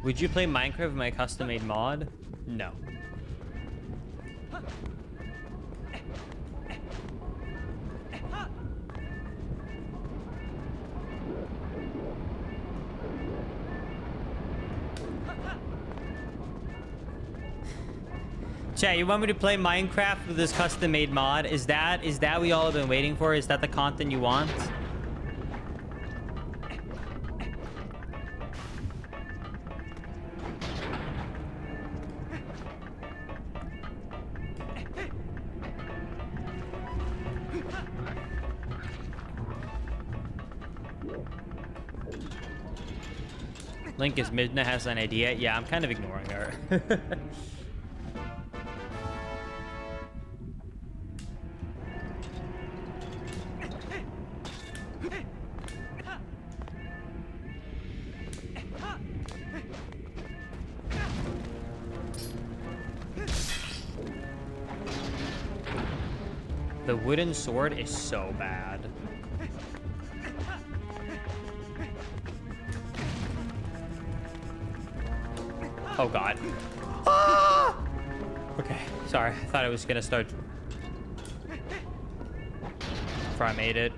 Would you play Minecraft with my custom-made mod? No. Chat, you want me to play Minecraft with this custom-made mod? Is that what y'all have been waiting for? Is that the content you want? Linkus Midna has an idea. Yeah, I'm kind of ignoring her. The wooden sword is so bad. Oh god. Ah! Okay, sorry. I thought I was gonna start before I made it.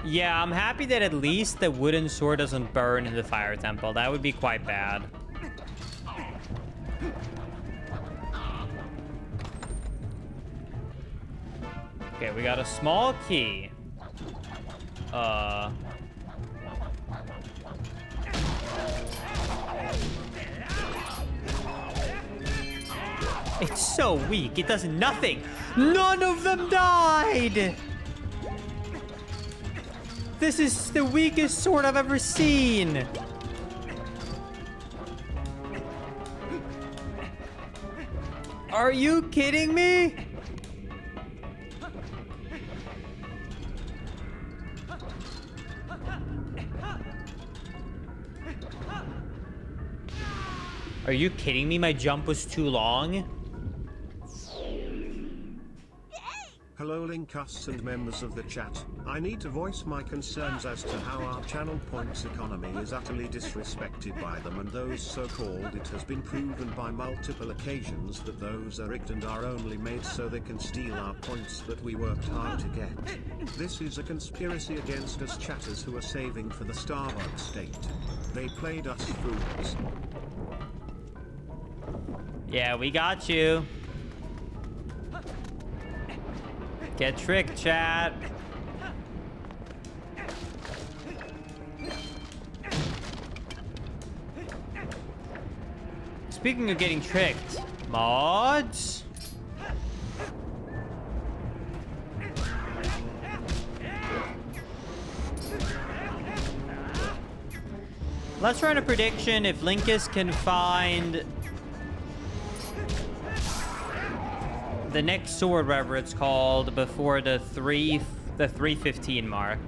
Yeah, I'm happy that at least the wooden sword doesn't burn in the fire temple. That would be quite bad. Okay, we got a small key. It's so weak. It does nothing. None of them died. This is the weakest sword I've ever seen. Are you kidding me? Are you kidding me? My jump was too long. Hello Linkus and members of the chat. I need to voice my concerns as to how our channel points economy is utterly disrespected by them and those so-called. It has been proven by multiple occasions that those are rigged and are only made so they can steal our points that we worked hard to get. This is a conspiracy against us chatters who are saving for the Starbucks state. They played us fools. Yeah, we got you. Get tricked, chat. Speaking of getting tricked, mods. Let's run a prediction if Linkus can find the next sword, whatever it's called, before the 315 mark.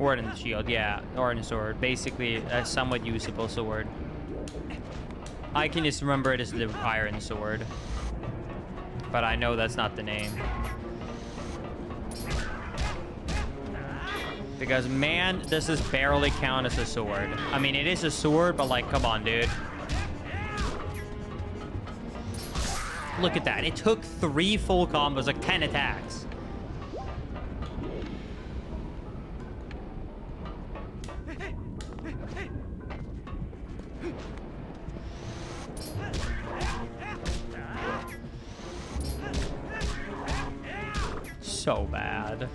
Or in the shield, yeah. Or in the sword. Basically, a somewhat usable sword. I can just remember it as the iron sword. But I know that's not the name. Because, man, does this barely count as a sword. I mean, it is a sword, but, like, come on, dude. Look at that. It took 3 full combos, like 10 attacks. So bad.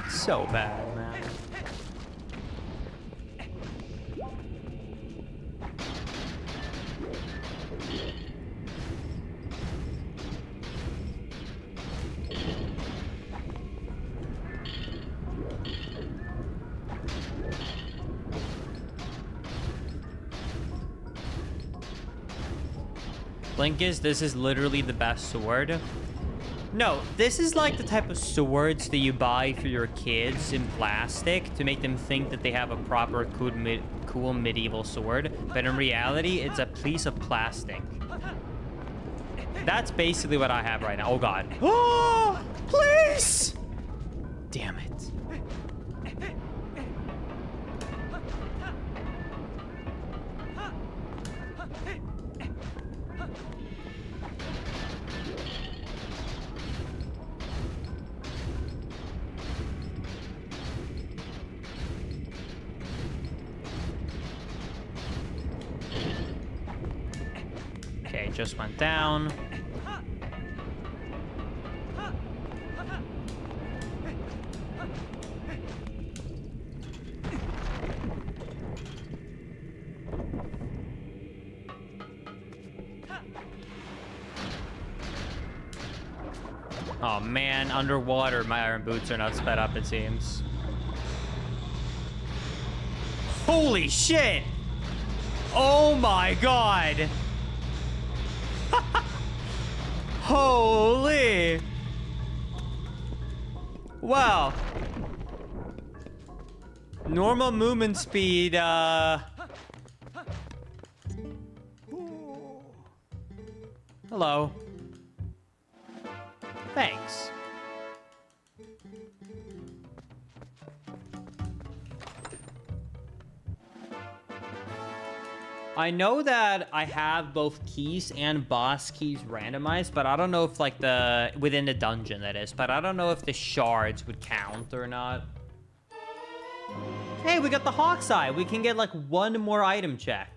So bad, man. Linkus, this is literally the best sword. No, this is like the type of swords that you buy for your kids in plastic to make them think that they have a proper cool medieval sword. But in reality, it's a piece of plastic. That's basically what I have right now. Oh, God. Oh, please! Damn it. Okay, just went down. Oh man, underwater, my iron boots are not sped up, it seems. Holy shit! Oh my god! Holy! Wow. Normal movement speed, Hello. Thanks. I know that I have both keys and boss keys randomized, but I don't know if like within the dungeon that is, but I don't know if the shards would count or not. Hey, we got the Hawk's Eye. We can get like 1 more item check.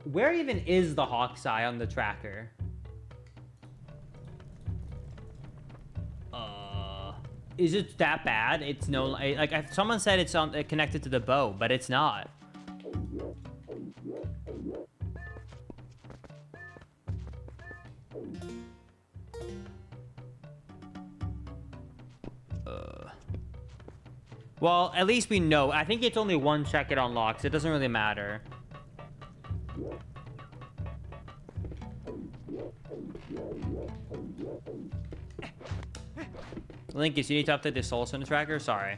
Where even is the Hawk's Eye on the tracker? Is it that bad? It's no, like someone said it's connected to the bow, but it's not. Well, at least we know. I think it's only 1 check it unlocks. It doesn't really matter. Linkus, you need to update the soul center tracker? Sorry.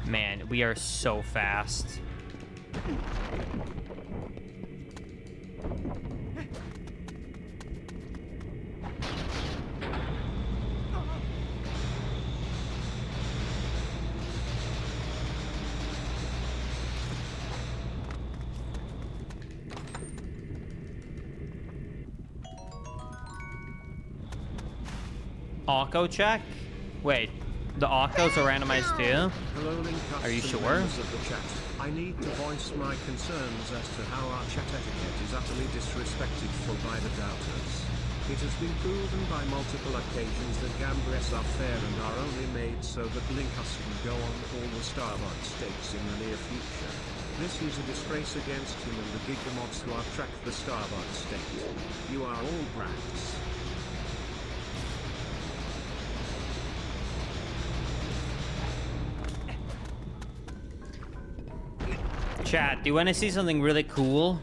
Man, we are so fast. Auto check? Wait, the autos are randomized too? Hello, Linkus Are you and sure? members of the chat. I need to voice my concerns as to how our chat etiquette is utterly disrespected by the doubters. It has been proven by multiple occasions that gambres are fair and are only made so that Linkus can go on all the Starbuck stakes in the near future. This is a disgrace against him and the gigamods who have tracked the Starbuck stake. You are all brats. Chat, do you want to see something really cool?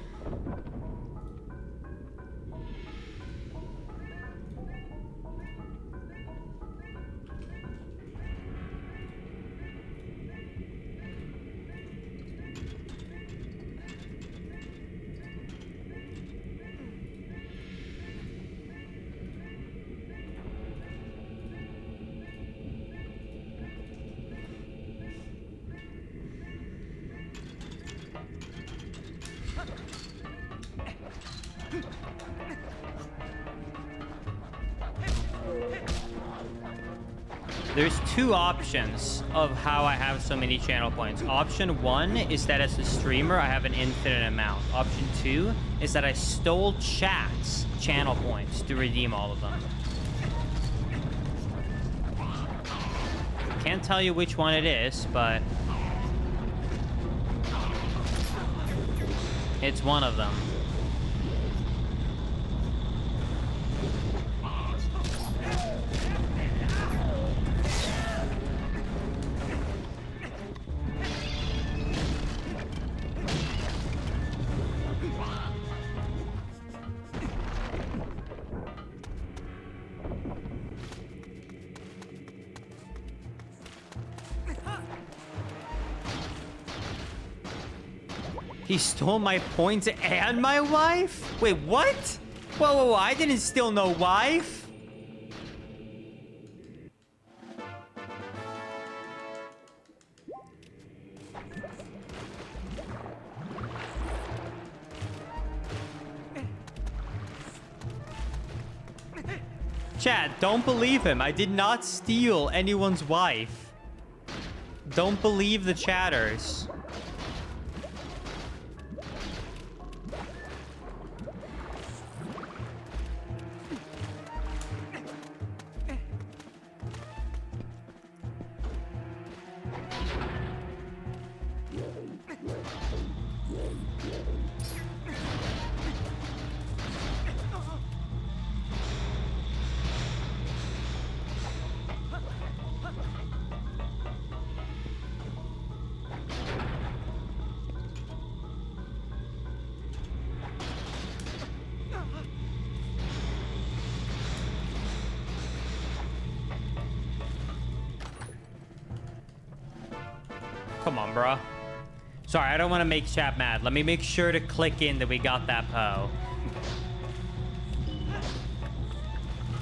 There's two options of how I have so many channel points. Option one is that as a streamer, I have an infinite amount. Option two is that I stole chat's channel points to redeem all of them. Can't tell you which one it is, but it's one of them. He stole my points and my wife? Wait, what? Whoa, whoa, whoa, I didn't steal no wife. Chat, don't believe him. I did not steal anyone's wife. Don't believe the chatters. Come on, bro. Sorry, I don't want to make chat mad. Let me make sure to click in that we got that Poe.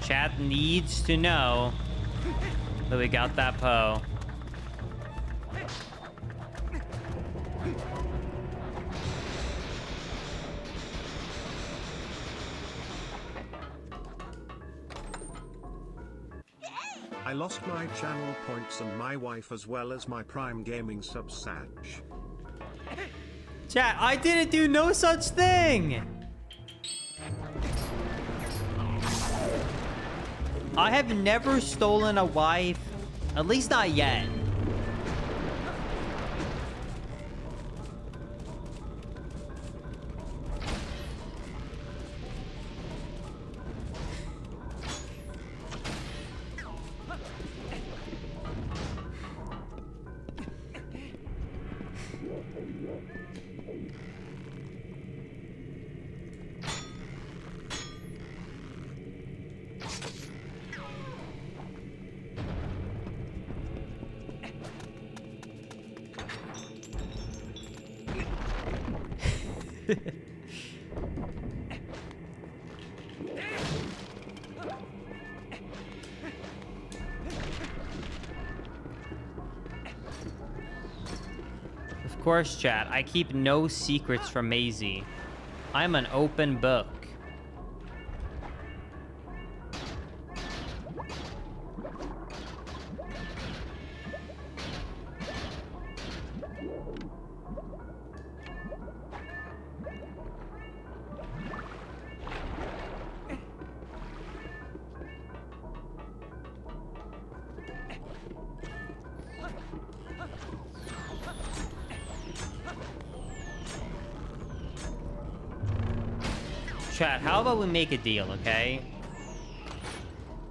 Chat needs to know that we got that Poe. I lost my channel points and my wife as well as my Prime Gaming sub-Sag. Chat, I didn't do no such thing. I have never stolen a wife, at least not yet. Of course, chat. I keep no secrets from Maisie. I'm an open book. Chat, how about we make a deal, okay?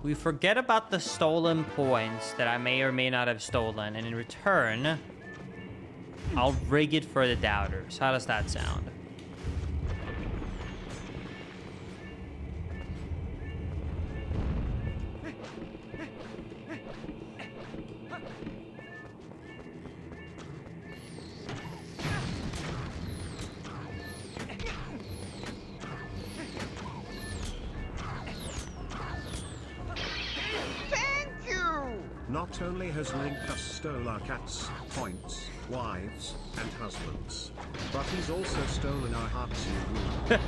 We forget about the stolen points that I may or may not have stolen, and in return, I'll rig it for the doubters. How does that sound? Not only has Linkus stole our cats, points, wives, and husbands, but he's also stolen our hearts, you rude.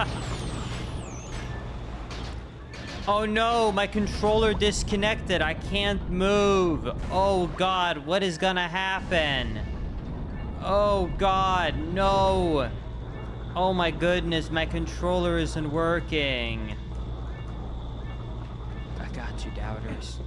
Oh no, my controller disconnected. I can't move. Oh god, what is gonna happen? Oh god, no. Oh my goodness, my controller isn't working. I got you, doubters.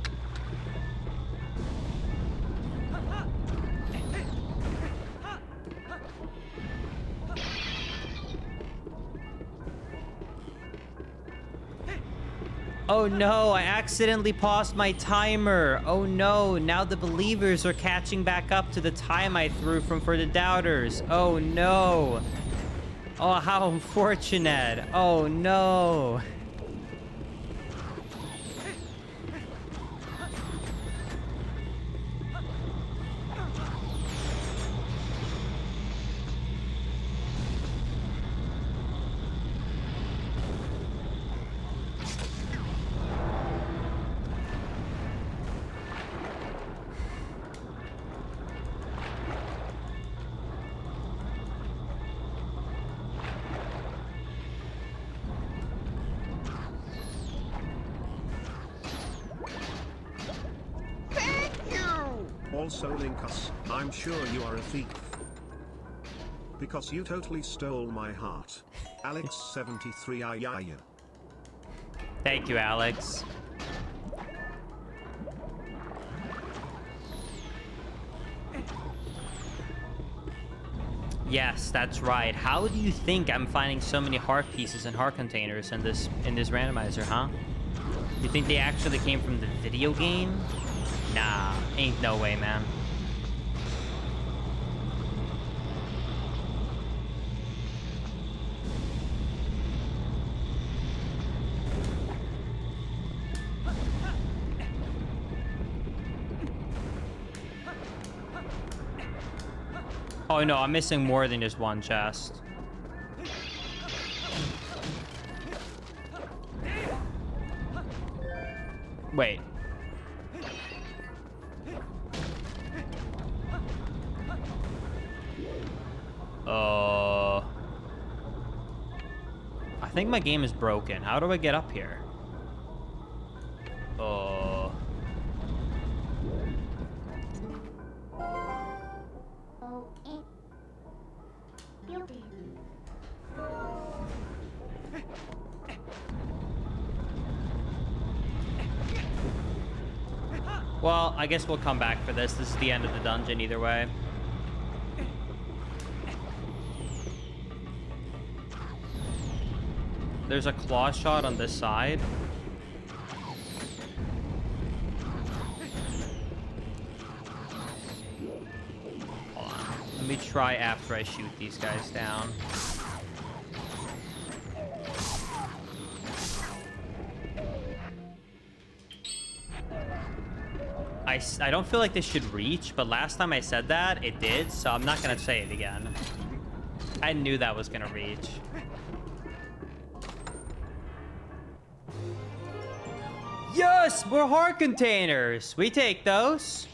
Oh no, I accidentally paused my timer. Oh no, now the believers are catching back up to the time I threw for the doubters. Oh no. Oh, how unfortunate. Oh no. Also Linkus, I'm sure you are a thief. Because you totally stole my heart. Alex73 ayaya. Thank you, Alex. Yes, that's right. How do you think I'm finding so many heart pieces and heart containers in this randomizer, huh? You think they actually came from the video game? Nah, ain't no way, man. Oh no, I'm missing more than just one chest. Wait. I think my game is broken. How do I get up here? Oh, guilty. Well, I guess we'll come back for this. This is the end of the dungeon either way. There's a claw shot on this side. Hold on. Let me try after I shoot these guys down. I don't feel like this should reach, but last time I said that, it did, so I'm not gonna say it again. I knew that was gonna reach. Yes, more heart containers. We take those.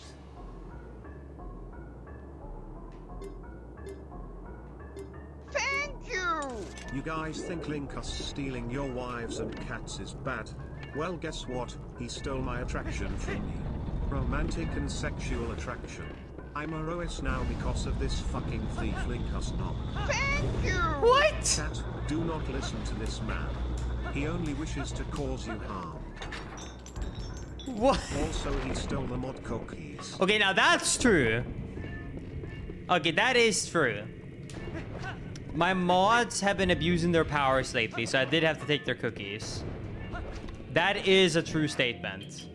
Thank you! You guys think Linkus stealing your wives and cats is bad? Well, guess what? He stole my attraction from me. Romantic and sexual attraction. I'm a ROS now because of this fucking thief Linkus knob. Thank you! What? Cat, do not listen to this man. He only wishes to cause you harm. What? Also, he stole the mod cookies. Okay, now that's true. Okay, that is true. My mods have been abusing their powers lately, so I did have to take their cookies. That is a true statement.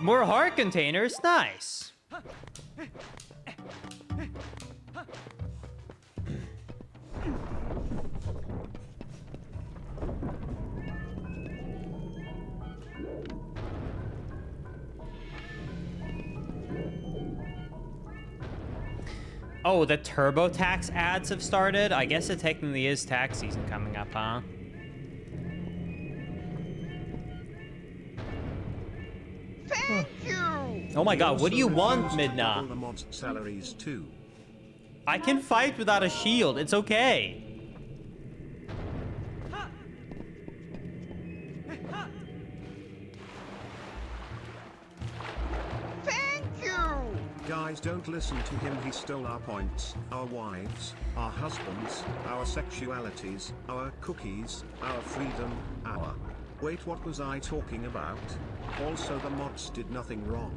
more heart containers. Nice. Oh, the TurboTax ads have started? I guess it technically is tax season coming up, huh? Thank you! Oh my god, what do you want, Midna? The mods' salaries too. I can fight without a shield. It's okay. Thank you! Guys, don't listen to him. He stole our points, our wives, our husbands, our sexualities, our cookies, our freedom, our... Wait, what was I talking about? Also, the mods did nothing wrong.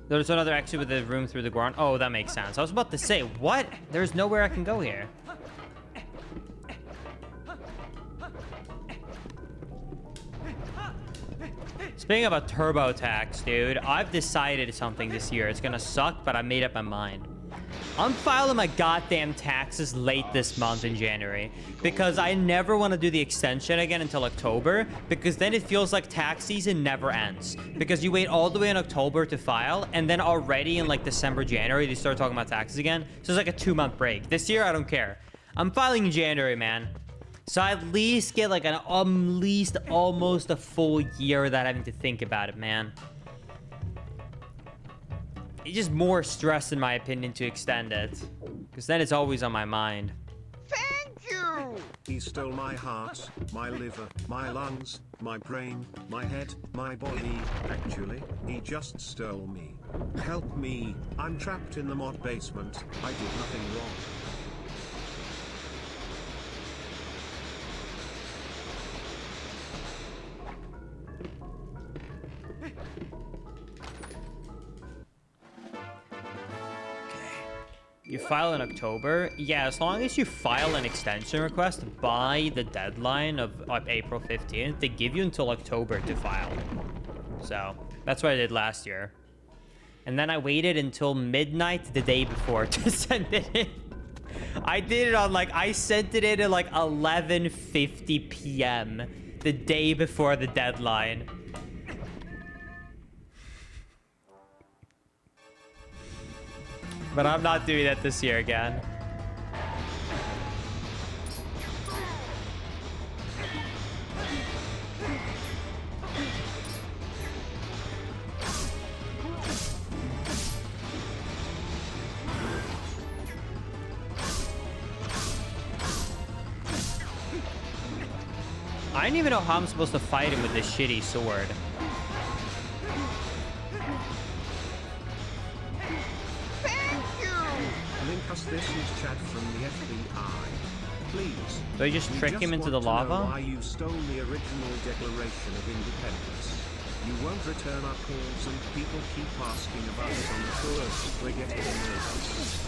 There's another exit with the room through the ground. Oh, that makes sense. I was about to say, what? There's nowhere I can go here. Speaking about TurboTax, dude, I've decided something this year. It's gonna suck, but I made up my mind. I'm filing my goddamn taxes late this month in January because I never want to do the extension again until October, because then it feels like tax season never ends because you wait all the way in October to file, and then already in like December, January, they start talking about taxes again. So it's like a 2-month break. This year, I don't care. I'm filing in January, man. So I at least get like at least almost a full year without having to think about it, man. It's just more stress, in my opinion, to extend it. Because then it's always on my mind. Thank you! He stole my heart, my liver, my lungs, my brain, my head, my body. Actually, he just stole me. Help me. I'm trapped in the mod basement. I did nothing wrong. You file in October? Yeah, as long as you file an extension request by the deadline of April 15th, they give you until October to file. So, that's what I did last year. And then I waited until midnight the day before to send it in. I did it on like, I sent it in at like 11:50 p.m. the day before the deadline. But I'm not doing that this year again. I don't even know how I'm supposed to fight him with this shitty sword. Linkus, this is Chad from the FBI. Please. Do I just trick him into the lava? Why you stole the original Declaration of Independence? You won't return our calls, and people keep asking about it on the tours. We're getting nervous.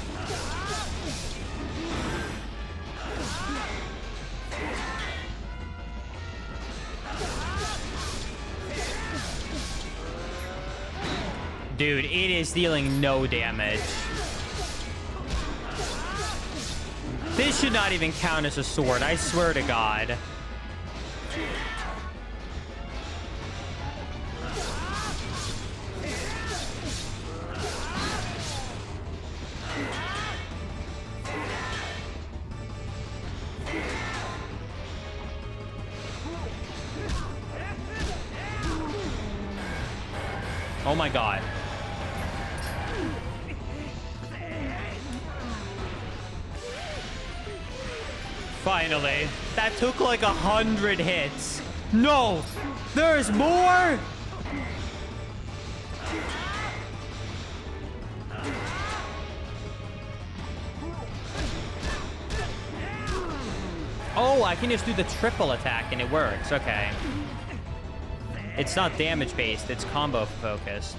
Dude, it is dealing no damage. This should not even count as a sword, I swear to God. Oh my God. Finally. That took like 100 hits. No! There's more? Oh, I can just do the triple attack and it works. Okay. It's not damage based, it's combo focused.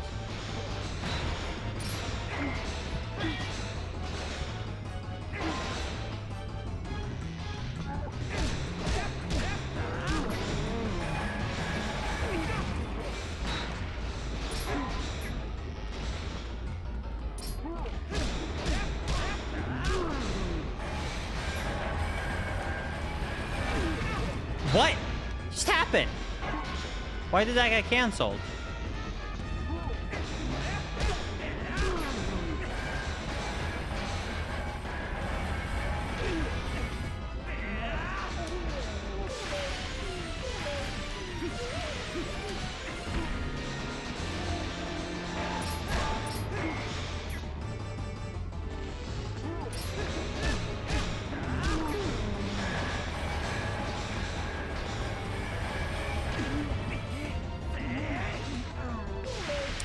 What just happened? Why did that get canceled?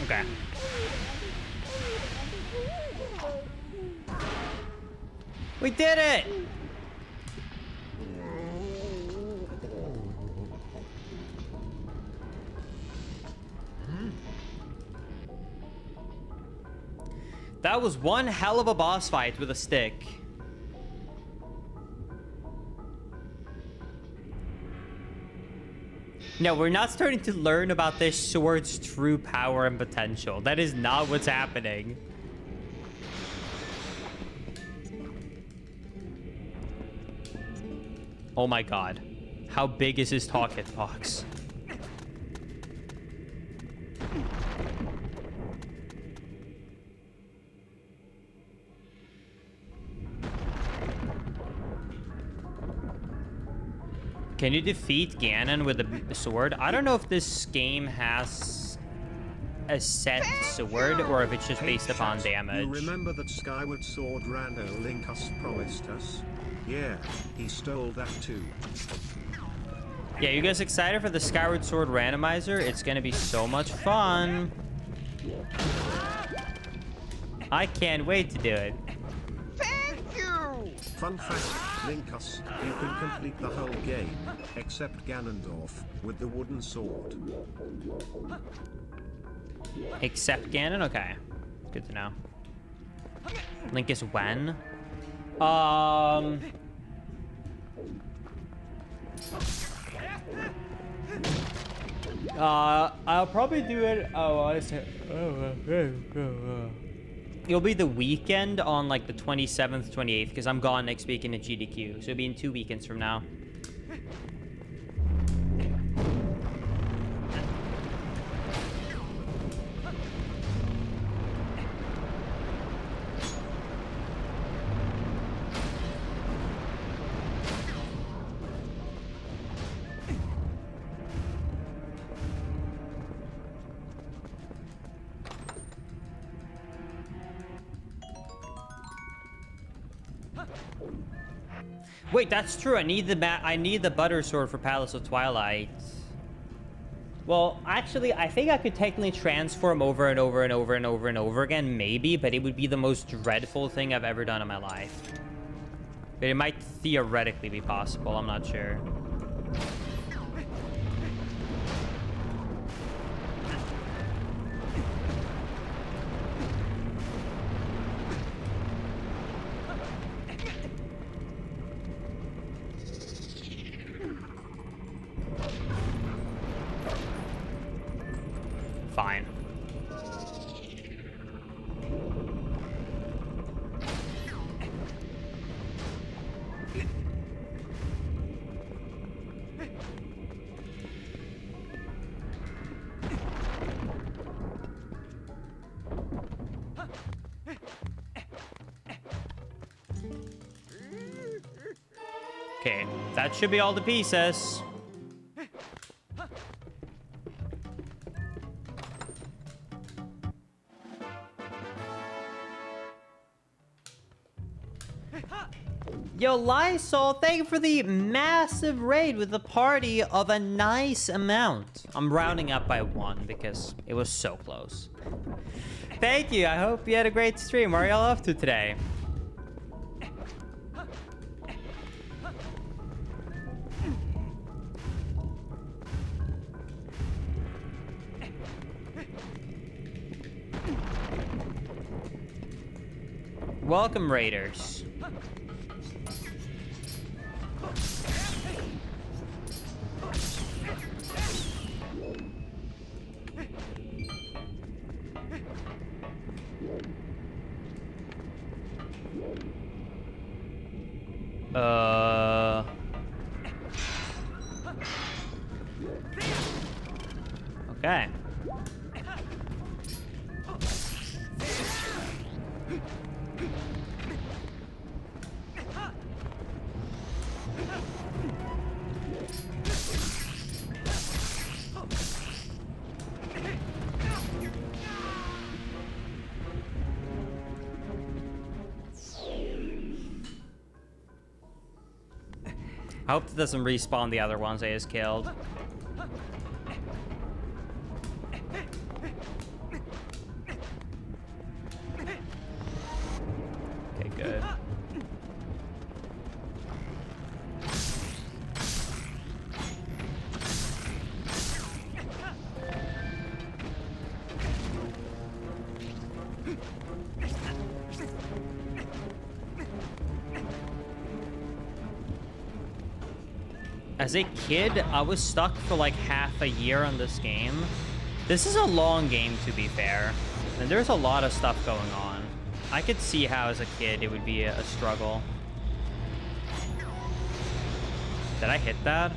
Okay. We did it! That was one hell of a boss fight with a stick. No, we're not starting to learn about this sword's true power and potential. That is not what's happening. Oh my god. How big is his target box? Can you defeat Ganon with a sword? I don't know if this game has a set sword or if it's just based upon damage. You remember that Skyward Sword Rando Linkus promised us? Yeah, he stole that too. Yeah, you guys excited for the Skyward Sword Randomizer? It's gonna be so much fun. I can't wait to do it. Thank you! Fun fact, Linkus, you can complete the whole game, except Ganondorf, with the wooden sword. Except Ganon? Okay. Good to know. Linkus when? I'll probably do it. It'll be the weekend on like the 27th, 28th, because I'm gone next weekend at GDQ. So it'll be in 2 weekends from now. Wait, that's true. I need the butter sword for Palace of Twilight. Well, actually, I think I could technically transform over and over and over and over and over again, maybe, but it would be the most dreadful thing I've ever done in my life. But it might theoretically be possible. I'm not sure. Fine. Okay, that should be all the pieces. Yo, Lysol, thank you for the massive raid with a party of a nice amount. I'm rounding up by 1 because it was so close. Thank you. I hope you had a great stream. Where are y'all off to today? Welcome, Raiders. Okay. I hope it doesn't respawn the other ones I just killed. Okay, good. As a kid, I was stuck for like half a year on this game. This is a long game, to be fair, and there's a lot of stuff going on. I could see how, as a kid, it would be a struggle. Did I hit that?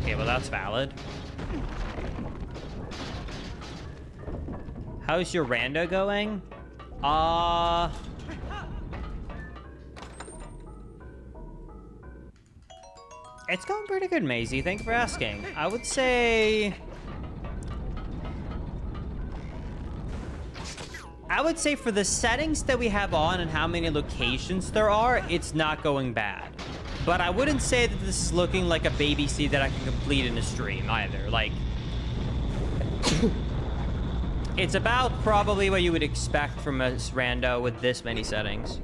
Okay, well, that's valid. How's your rando going? It's going pretty good, Maisie. Thank you for asking. I would say for the settings that we have on and how many locations there are, it's not going bad. But I wouldn't say that this is looking like a baby seed that I can complete in a stream either. Like, it's about probably what you would expect from a rando with this many settings.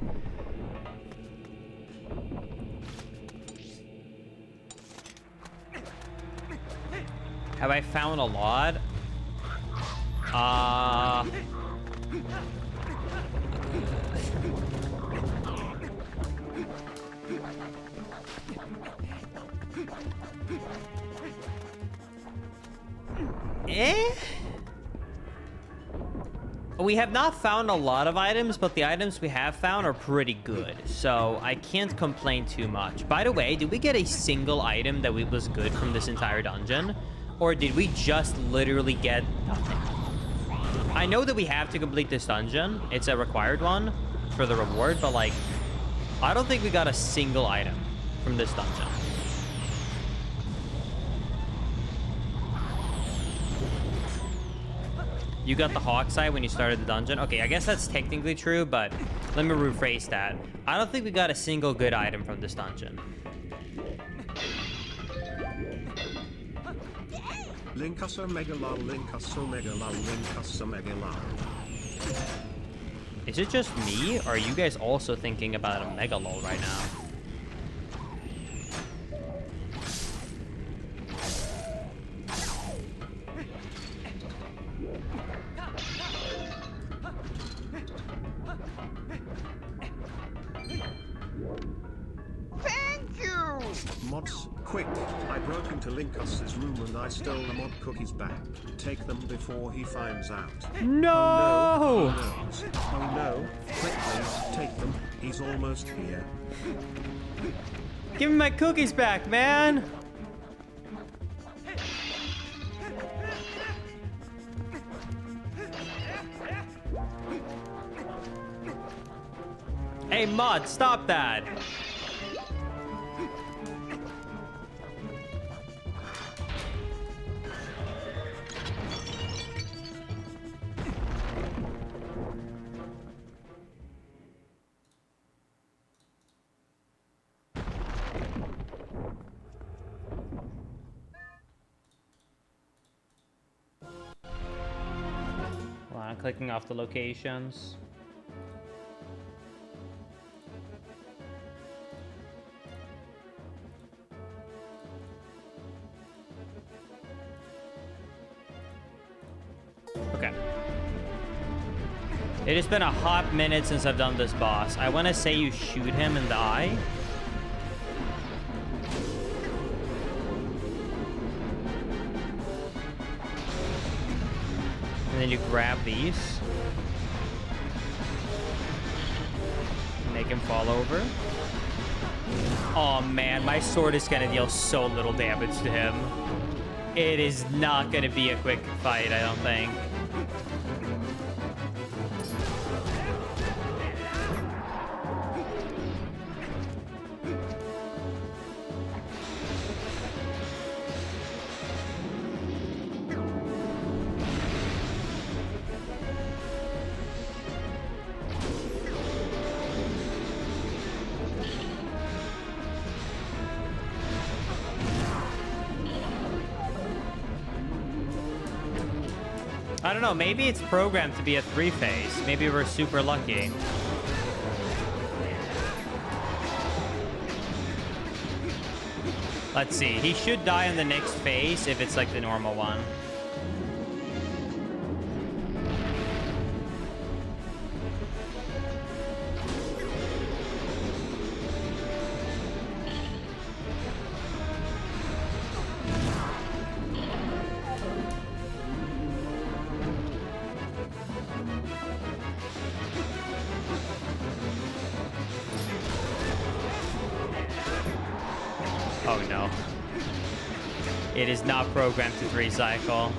Have I found a lot? We have not found a lot of items, but the items we have found are pretty good, so I can't complain too much. By the way, did we get a single item that was good from this entire dungeon? Or did we just literally get nothing? I know that we have to complete this dungeon. It's a required one for the reward, but like, I don't think we got a single item from this dungeon. You got the hawk sight when you started the dungeon? Okay, I guess that's technically true, but let me rephrase that. I don't think we got a single good item from this dungeon. Linkus omega lol, Linkus omega lol, Linkus omega lol. Is it just me, or are you guys also thinking about a mega lol right now? Mods, quick! I broke into Linkus's room and I stole the mod cookies back. Take them before he finds out. No! Oh no! Oh no! Quickly, take them. He's almost here. Give me my cookies back, man! Hey, mod, stop that! I'm clicking off the locations. Okay. It has been a hot minute since I've done this boss. I want to say you shoot him in the eye. And then you grab these. Make him fall over. Oh man, my sword is gonna deal so little damage to him. It is not gonna be a quick fight, I don't think. I don't know, maybe it's programmed to be a 3-phase. Maybe we're super lucky. Let's see. He should die in the next phase if it's like the normal one. Oh no. It is not programmed to 3-cycle.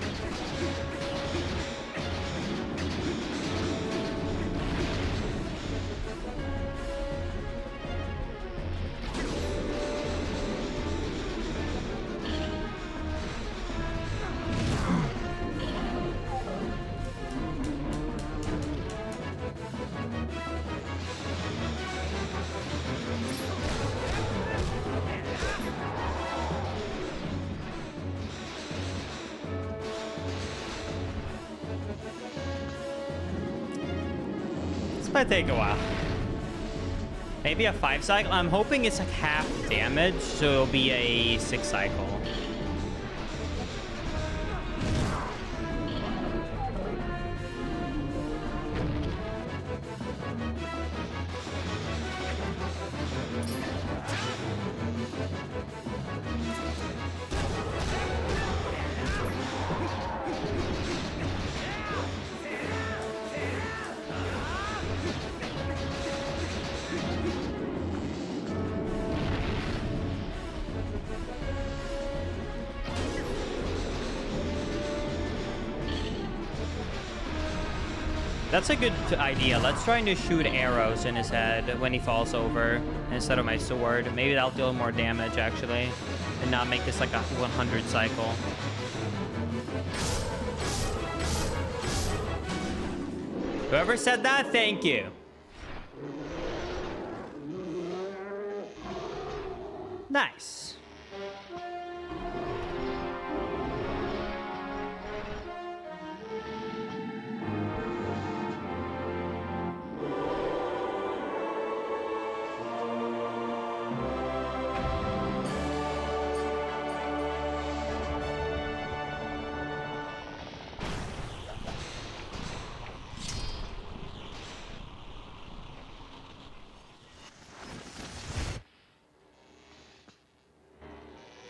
Might take a while. Maybe a 5-cycle. I'm hoping it's like half damage, so it'll be a 6-cycle. That's a good idea. Let's try to shoot arrows in his head when he falls over instead of my sword. Maybe that'll deal more damage, actually, and not make this like a 100 cycle. Whoever said that, thank you. Nice.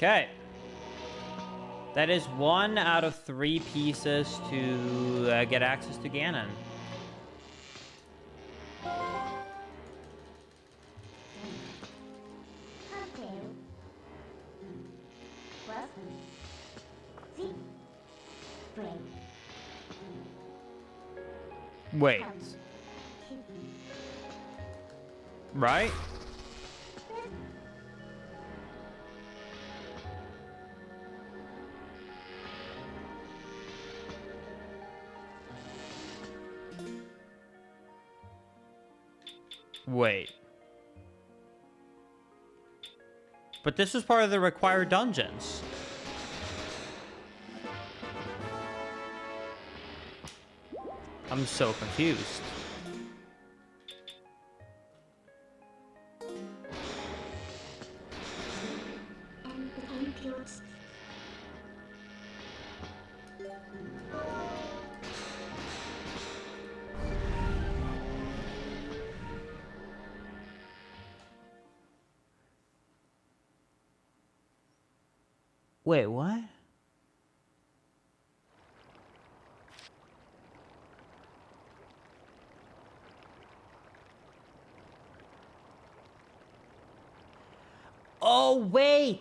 Okay. That is 1 out of 3 pieces to get access to Ganon. Wait. Right? Wait. But this is part of the required dungeons. I'm so confused. Wait, what? Oh, wait.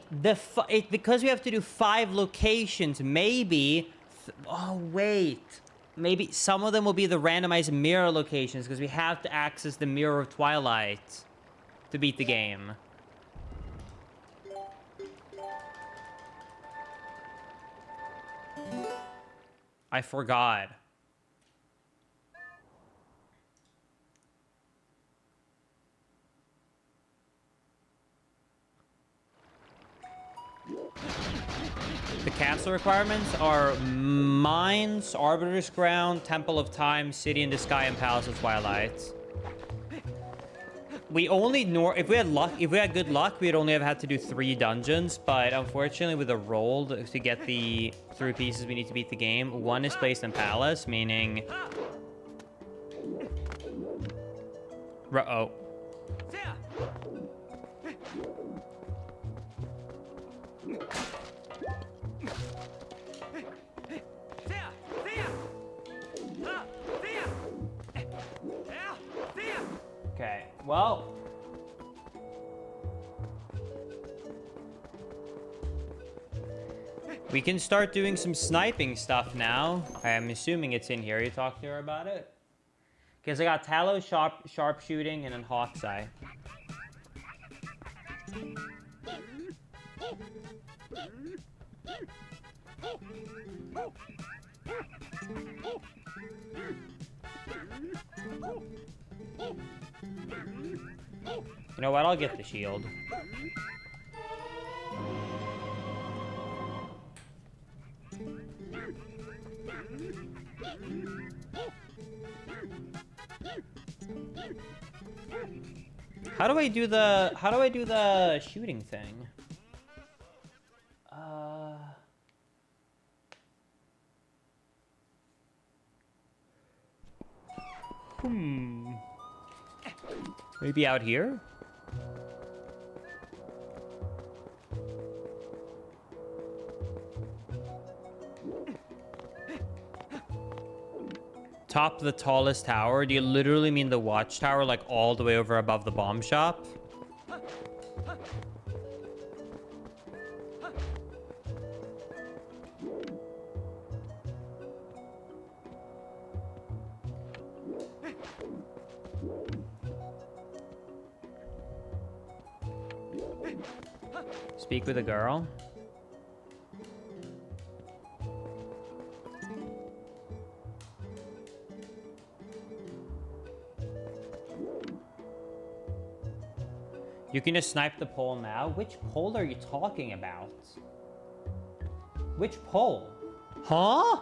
Because we have to do 5 locations, maybe... Oh, wait. Maybe some of them will be the randomized mirror locations because we have to access the Mirror of Twilight to beat the game. I forgot. The castle requirements are Mines, Arbiter's Ground, Temple of Time, City in the Sky, and Palace of Twilight. We only if we had good luck, we'd only have had to do 3 dungeons, but unfortunately with a roll to get the 3 pieces we need to beat the game, 1 is placed in Palace, meaning... Uh-oh. Okay, well... we can start doing some sniping stuff now. I'm assuming it's in here. You talked to her about it? Because I got Tallow, Sharpshooting, and then Hawk's Eye. You know what? I'll get the shield. How do I do the shooting thing? Maybe out here? Top of the tallest tower? Do you literally mean the watchtower, like all the way over above the bomb shop? Speak with a girl. You can just snipe the pole now? Which pole are you talking about? Which pole? Huh?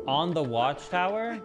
On the watchtower?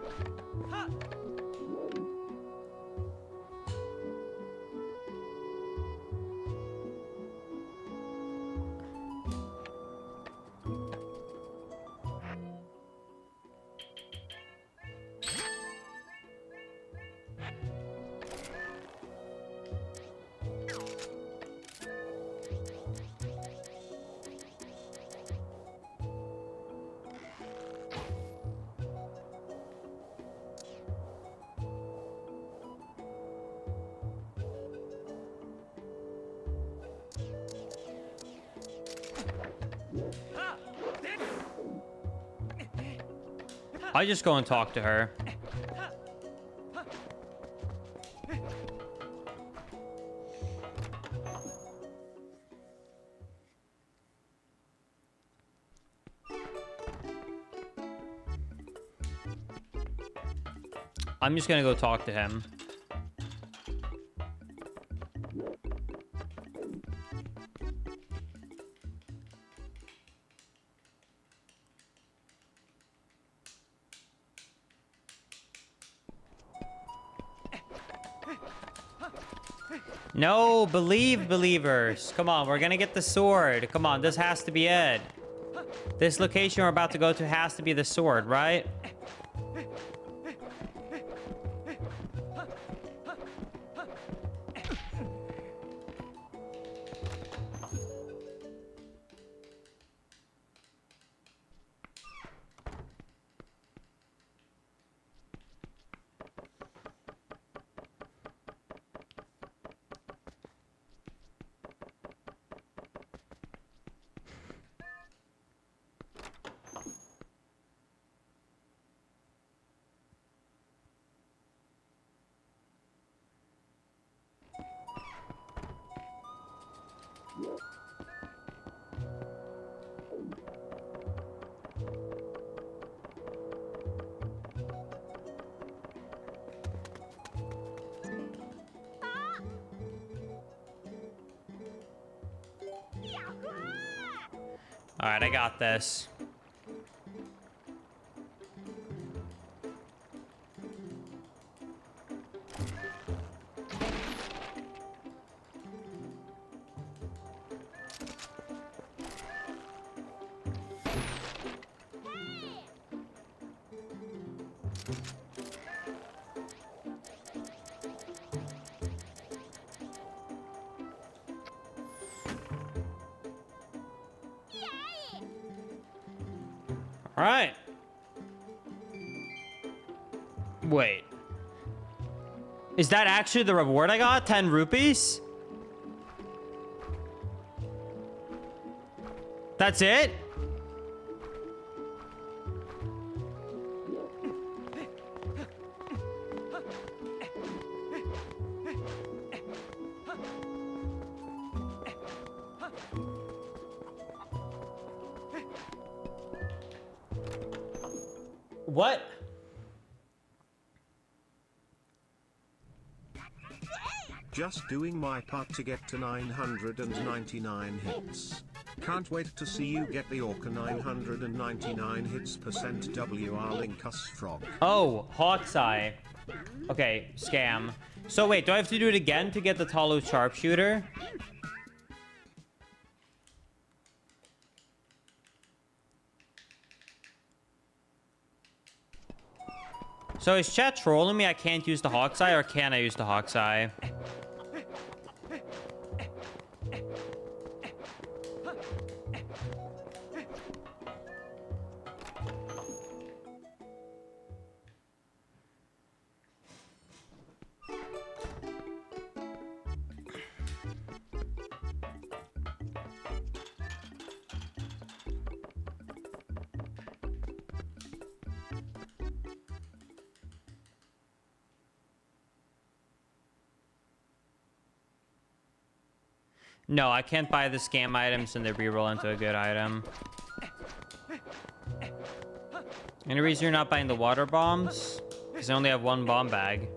I just go and talk to her. I'm just gonna go talk to him. No, believe, believers. Come on, we're gonna get the sword. Come on, this has to be it. This location we're about to go to has to be the sword, right? All right, I got this. All right. Wait. Is that actually the reward I got? 10 rupees? That's it? What? Just doing my part to get to 999 hits. Can't wait to see you get the Orca 999 hits percent WR Linkus Frog. Oh, Hawk's Eye. Okay, scam. So wait, do I have to do it again to get the Talu Sharpshooter? So is chat trolling me? I can't use the Hawk's Eye, or can I use the Hawk's Eye? No, I can't buy the scam items and they reroll into a good item. Any reason you're not buying the water bombs? Because I only have one bomb bag.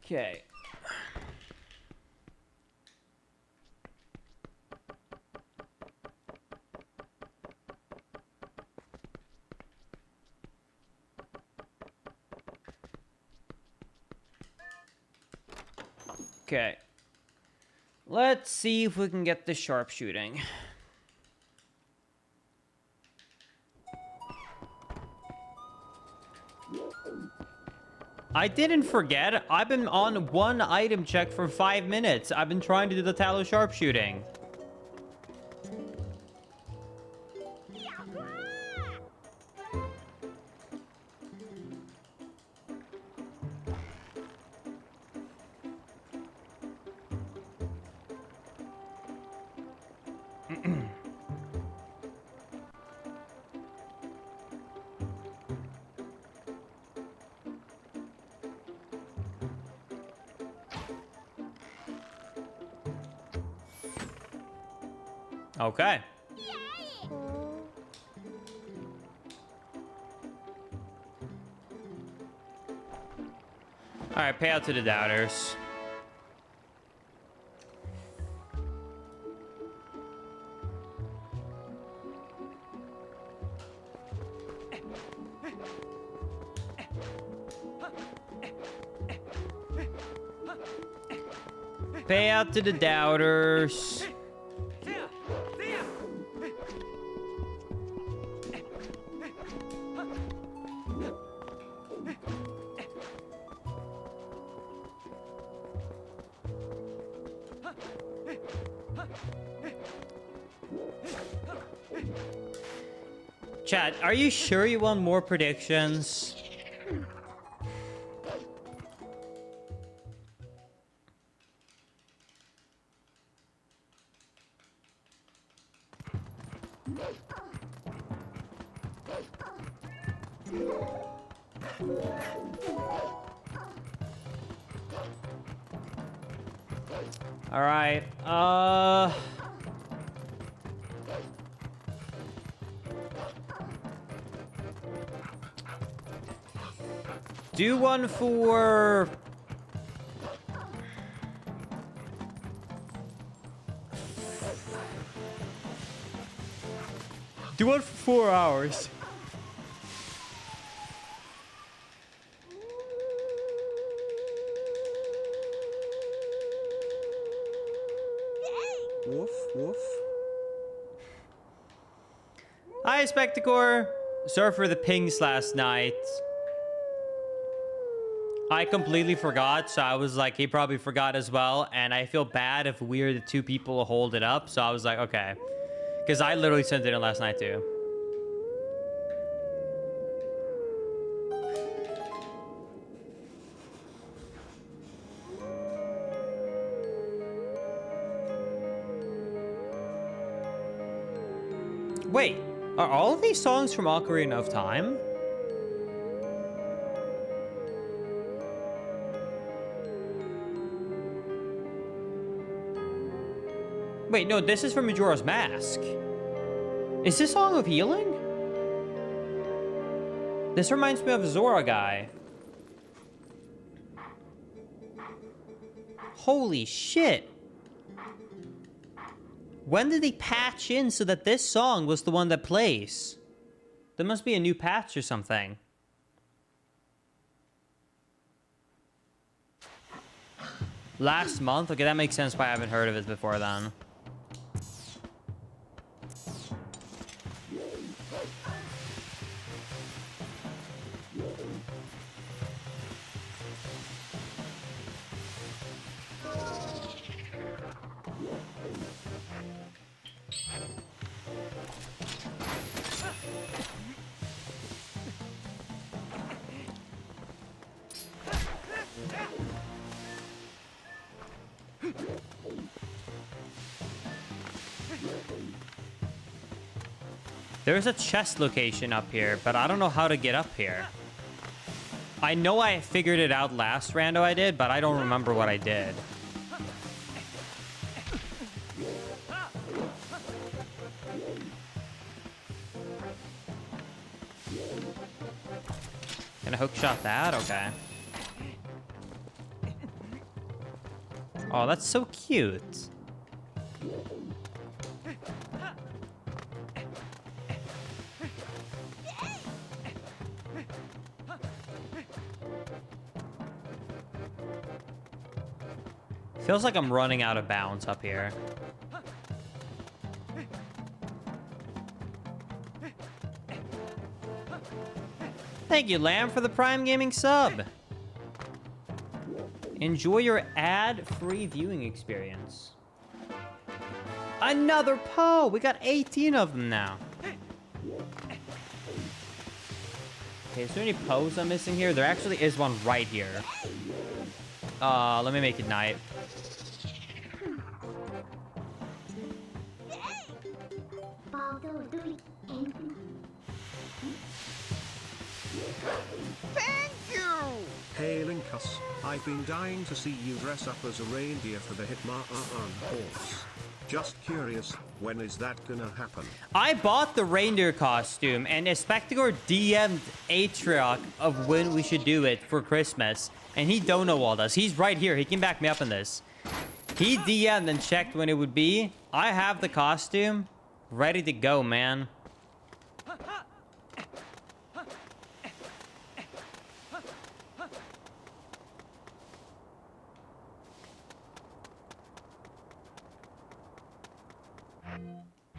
Okay. Okay. Let's see if we can get the sharpshooting. I didn't forget. I've been on one item check for 5 minutes. I've been trying to do the Talu sharpshooting. Okay. All right, pay out to the doubters. Pay out to the doubters. Chat, are you sure you want more predictions? All right. Do one for... Do one for 4 hours. Woof, woof. Hi, Spectacor. Sorry for the pings last night. I completely forgot, so I was like, he probably forgot as well, and I feel bad if we're the two people who hold it up, so I was like, okay. Because I literally sent it in last night, too. Wait, are all of these songs from Ocarina of Time? Wait, no, this is from Majora's Mask. Is this Song of Healing? This reminds me of Zora guy. Holy shit. When did they patch in so that this song was the one that plays? There must be a new patch or something. Last month? Okay, that makes sense why I haven't heard of it before then. There's a chest location up here, but I don't know how to get up here. I know I figured it out last rando I did, but I don't remember what I did. Can I hookshot that? Okay. Oh, that's so cute. Feels like I'm running out of bounds up here. Thank you, Lamb, for the Prime Gaming sub. Enjoy your ad-free viewing experience. Another Poe! We got 18 of them now. Okay, is there any Poes I'm missing here? There actually is one right here. Let me make it night. Thank you! Hey Linkus, I've been dying to see you dress up as a reindeer for the Hitman horse. Just curious, when is that gonna happen? I bought the reindeer costume, and Spectacor DM'd Atrioc of when we should do it for Christmas, and he don't know all this. He's right here. He can back me up in this. He DM'd and checked when it would be. I have the costume ready to go, man.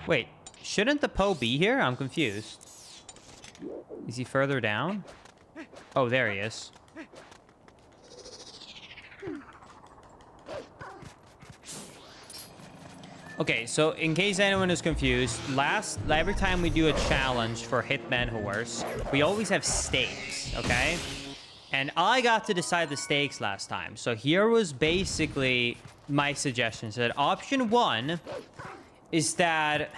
Wait, shouldn't the Poe be here? I'm confused. Is he further down? Oh, there he is. Okay, so in case anyone is confused, every time we do a challenge for Hitman Horse, we always have stakes, okay? And I got to decide the stakes last time. So here was basically my suggestion. So that option one is that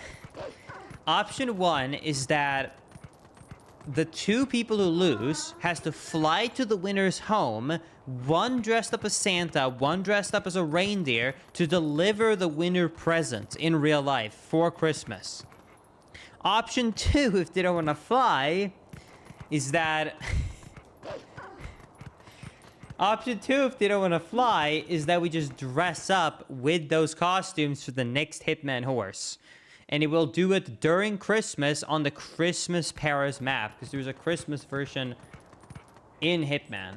the two people who lose has to fly to the winner's home, one dressed up as Santa, one dressed up as a reindeer, to deliver the winner present in real life for Christmas. Option two, if they don't want to fly, is that Option 2, if they don't want to fly, is that we just dress up with those costumes for the next Hitman horse. And it will do it during Christmas on the Christmas Paris map, because there's a Christmas version in Hitman.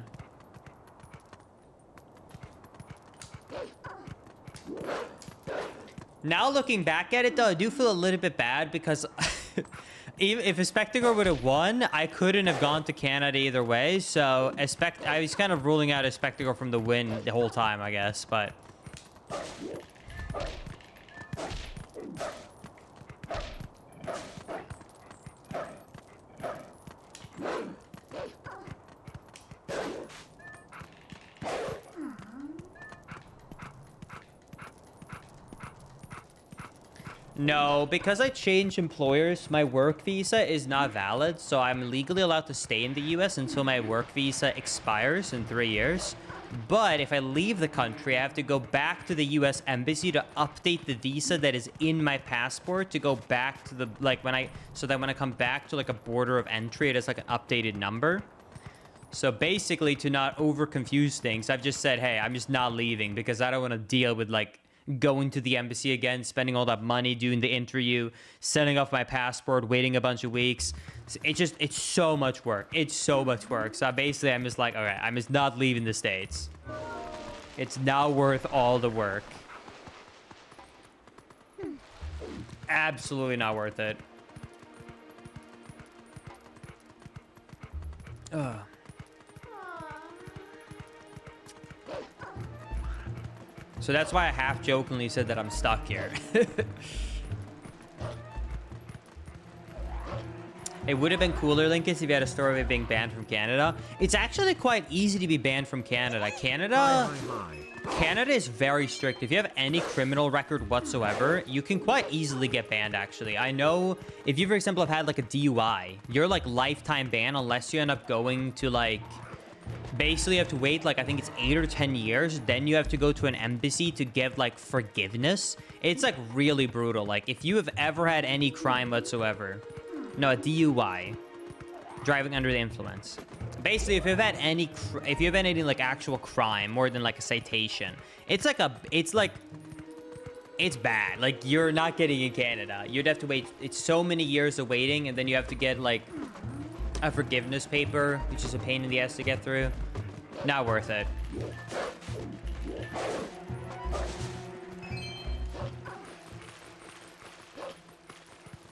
Now looking back at it, though, I do feel a little bit bad because even if Spectacle would have won, I couldn't have gone to Canada either way. So I was kind of ruling out a Spectacle from the win the whole time, I guess. But no, because I changed employers, my work visa is not valid, so I'm legally allowed to stay in the US until my work visa expires in 3 years. But if I leave the country, I have to go back to the US embassy to update the visa that is in my passport to go back to the, like, so that when I come back to, like, a border of entry, it is, like, an updated number. So basically, to not over confuse things, I've just said, hey, I'm just not leaving because I don't want to deal with, like, going to the embassy again, spending all that money, doing the interview, sending off my passport, waiting a bunch of weeks. It's so much work. It's so much work. So basically, I'm just like, okay, I'm just not leaving the States. It's not worth all the work. Absolutely not worth it. Ugh. So that's why I half-jokingly said that I'm stuck here. It would have been cooler, Linkus, if you had a story of it being banned from Canada. It's actually quite easy to be banned from Canada. Canada is very strict. If you have any criminal record whatsoever, you can quite easily get banned, actually. I know if you, for example, have had, like, a DUI, you're, like, lifetime ban unless you end up going to, like... Basically, you have to wait, like, I think it's 8 or 10 years. Then you have to go to an embassy to give, like, forgiveness. It's, like, really brutal. Like, if you have ever had any crime whatsoever... No, a DUI. Driving under the influence. Basically, if you've had any... If you have any, like, actual crime, more than, like, a citation, it's, like, a... It's, like... It's bad. Like, you're not getting in Canada. You'd have to wait... It's so many years of waiting, and then you have to get, like... a forgiveness paper, which is a pain in the ass to get through. Not worth it.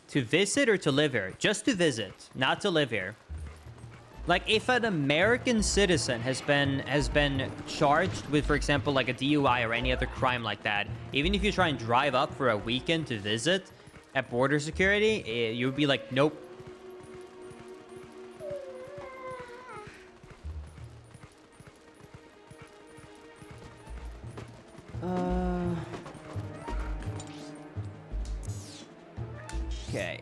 To visit or to live here? Just to visit, not to live here. Like, if an American citizen has been charged with, for example, like a DUI or any other crime like that, even if you try and drive up for a weekend to visit at border security, you would be like, nope. Okay.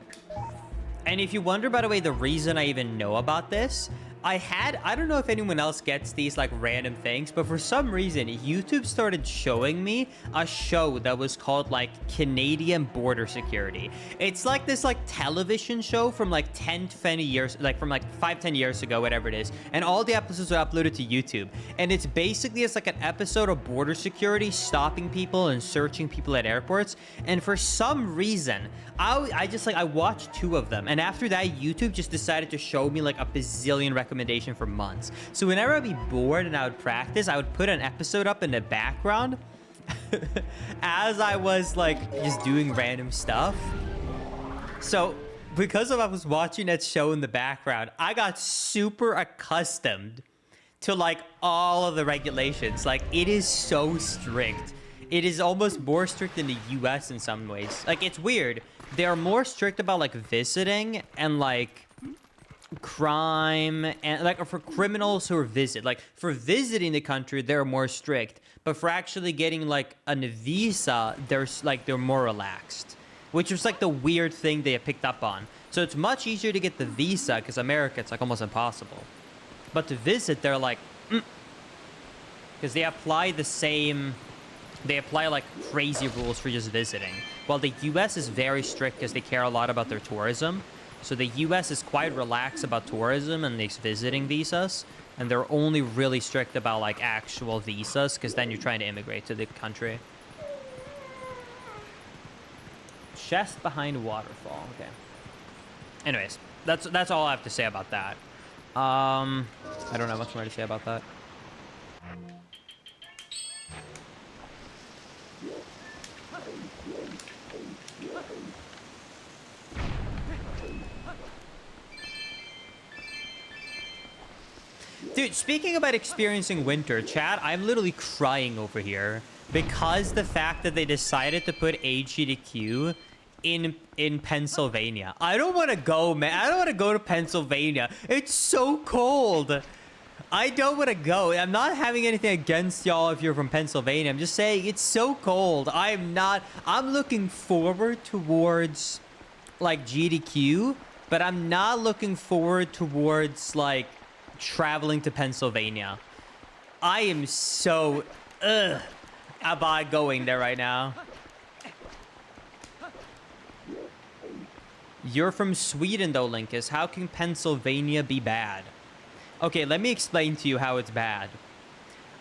And if you wonder, by the way, the reason I even know about this, I don't know if anyone else gets these, like, random things, but for some reason, YouTube started showing me a show that was called, like, Canadian Border Security. It's like this, like, television show from, like, 10, 20 years, like, from, like, 5, 10 years ago, whatever it is. And all the episodes are uploaded to YouTube. And it's basically, it's like an episode of border security, stopping people and searching people at airports. And for some reason, I just, like, I watched 2 of them. And after that, YouTube just decided to show me, like, a bazillion recommendation for months. So whenever I'd be bored and I would practice, I would put an episode up in the background as I was, like, just doing random stuff. So because I was watching that show in the background, I got super accustomed to, like, all of the regulations. Like, it is so strict. It is almost more strict than the US in some ways. Like, it's weird. They are more strict about, like, visiting and, like, crime and, like, for criminals who are like, for visiting the country, they're more strict, but for actually getting, like, a visa, they're more relaxed, which was, like, the weird thing they picked up on. So it's much easier to get the visa because America, it's, like, almost impossible, but to visit, they're like, because they apply like crazy rules for just visiting, while the US is very strict because they care a lot about their tourism. So the US is quite relaxed about tourism and these visiting visas. And they're only really strict about, like, actual visas, because then you're trying to immigrate to the country. Chest behind waterfall. Okay. Anyways, that's all I have to say about that. I don't have much more to say about that. Dude, speaking about experiencing winter, chat, I'm literally crying over here because the fact that they decided to put AGDQ in Pennsylvania. I don't want to go, man. I don't want to go to Pennsylvania. It's so cold. I don't want to go. I'm not having anything against y'all if you're from Pennsylvania. I'm just saying it's so cold. I'm looking forward towards, like, GDQ, but I'm not looking forward towards, like, traveling to Pennsylvania. I am so about going there right now. You're from Sweden though, Linkus. How can Pennsylvania be bad? Okay, let me explain to you how it's bad.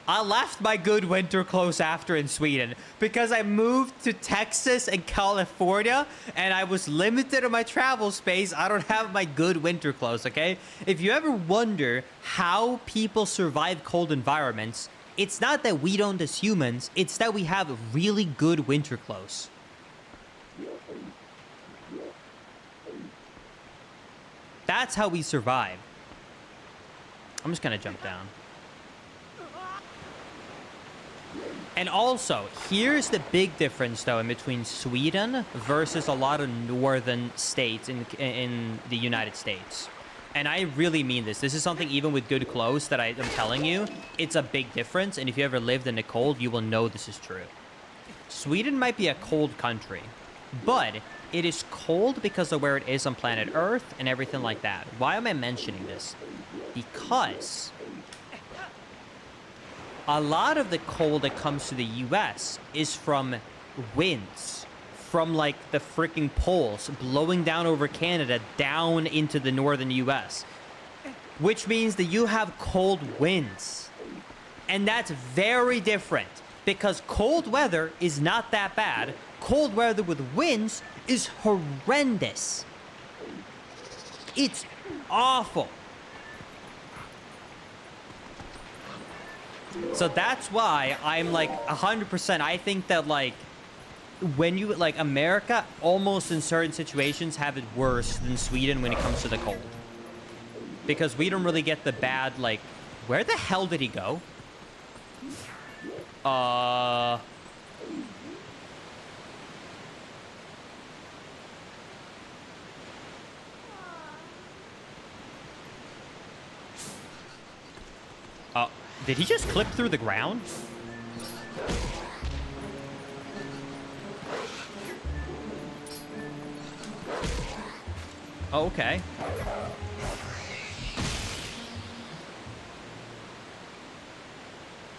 I left my good winter clothes after in Sweden because I moved to Texas and California and I was limited in my travel space. I don't have my good winter clothes, okay? If you ever wonder how people survive cold environments, it's not that we don't as humans, it's that we have really good winter clothes. That's how we survive. I'm just gonna jump down. And also, here's the big difference, though, in between Sweden versus a lot of northern states in the United States. And I really mean this. This is something, even with good clothes, that I'm telling you, it's a big difference. And if you ever lived in the cold, you will know this is true. Sweden might be a cold country, but it is cold because of where it is on planet Earth and everything like that. Why am I mentioning this? Because a lot of the cold that comes to the US is from winds, from like the freaking poles blowing down over Canada down into the northern US, which means that you have cold winds. And that's very different because cold weather is not that bad. Cold weather with winds is horrendous. It's awful. So that's why I'm like 100%. I think that like when you like America almost in certain situations have it worse than Sweden when it comes to the cold. Because we don't really get the bad like where the hell did he go? Did he just clip through the ground? Oh, okay.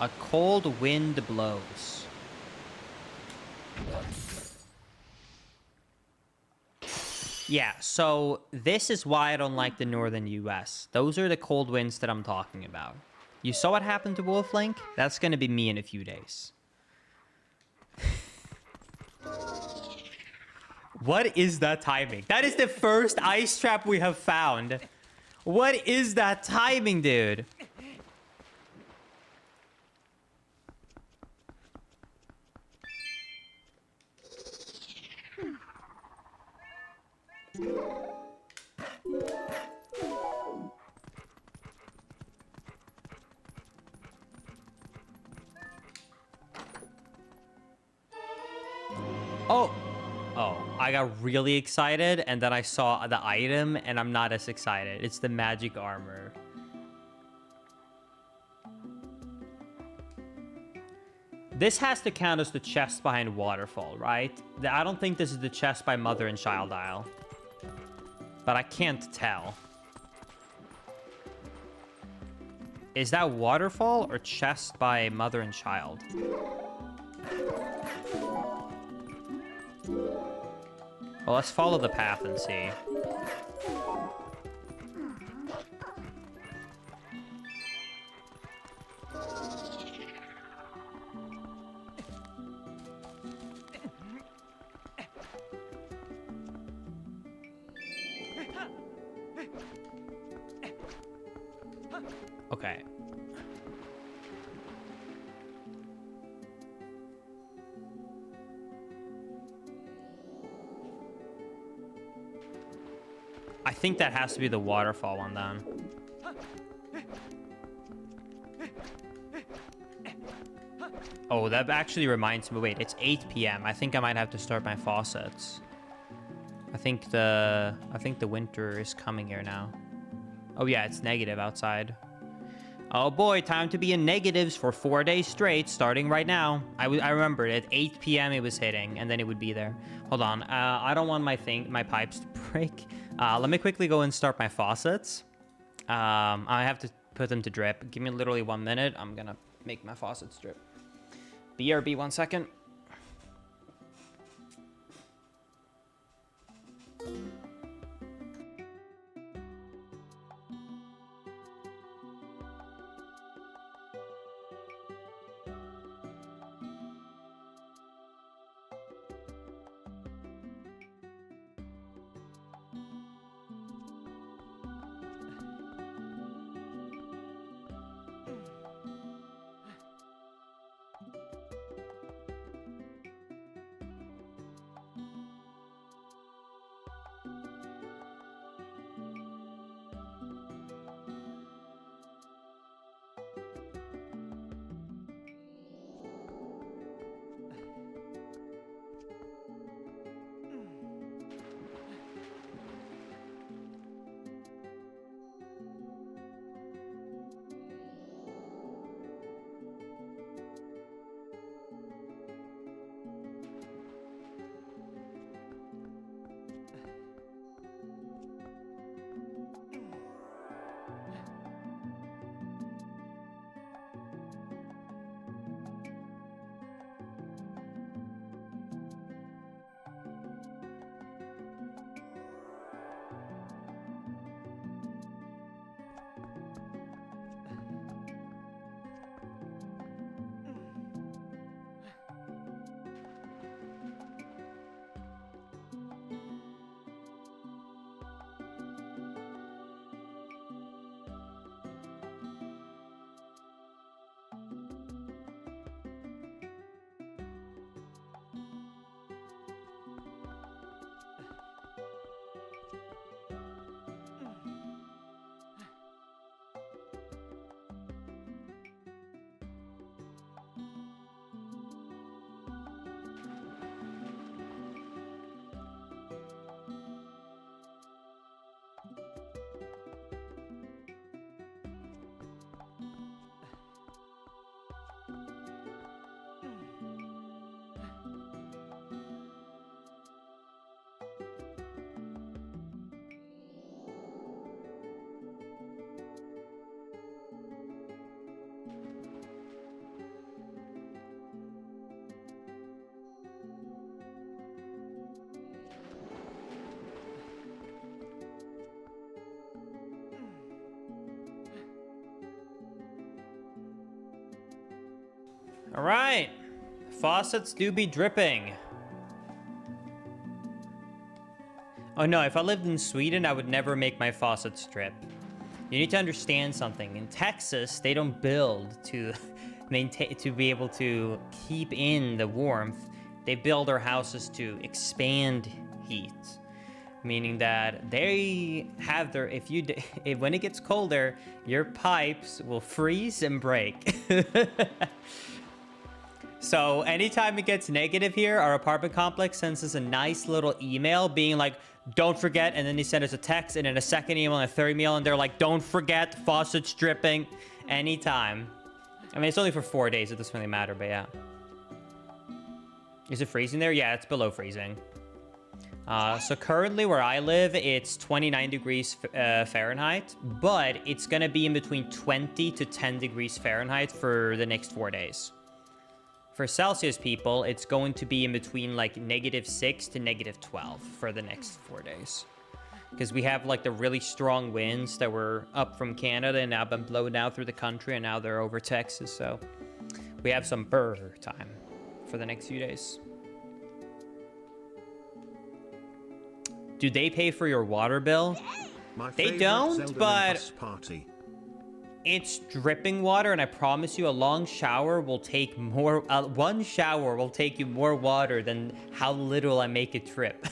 A cold wind blows. Yeah, so this is why I don't like the northern US. Those are the cold winds that I'm talking about. You saw what happened to Wolflink? That's gonna be me in a few days. What is that timing? That is the first ice trap we have found. What is that timing, dude? Oh, I got really excited, and then I saw the item, and I'm not as excited. It's the magic armor. This has to count as the chest behind Waterfall, right? I don't think this is the chest by Mother and Child Isle. But I can't tell. Is that Waterfall or chest by Mother and Child? Well, let's follow the path and see. Okay. I think that has to be the waterfall one then. Oh, that actually reminds me. Wait, it's 8 p.m. I think I might have to start my faucets. I think the winter is coming here now. Oh yeah, it's negative outside. Oh boy, time to be in negatives for 4 days straight, starting right now. I remember at 8 p.m. it was hitting, and then it would be there. Hold on, I don't want my pipes to break. Let me quickly go and start my faucets. I have to put them to drip. Give me literally 1 minute. I'm gonna make my faucets drip. BRB, 1 second. All right, faucets do be dripping. Oh no, if I lived in Sweden, I would never make my faucets drip. You need to understand something. In Texas, they don't build to maintain, to be able to keep in the warmth. They build their houses to expand heat, meaning that they have their, if when it gets colder, your pipes will freeze and break. So anytime it gets negative here, our apartment complex sends us a nice little email being like, don't forget, and then they send us a text and then a second email and a third email, and they're like, don't forget, faucets dripping anytime. I mean, it's only for 4 days, it doesn't really matter, but yeah. Is it freezing there? Yeah, it's below freezing. So currently where I live, it's 29 degrees Fahrenheit, but it's gonna be in between 20 to 10 degrees Fahrenheit for the next 4 days. For Celsius people, it's going to be in between like -6 to -12 for the next 4 days. Because we have like the really strong winds that were up from Canada and now been blown out through the country, and now they're over Texas. So we have some burr time for the next few days. Do they pay for your water bill? My They favorite don't, Zelda but Linkus party. It's dripping water, and I promise you, a long shower will take more. One shower will take you more water than how little I make it drip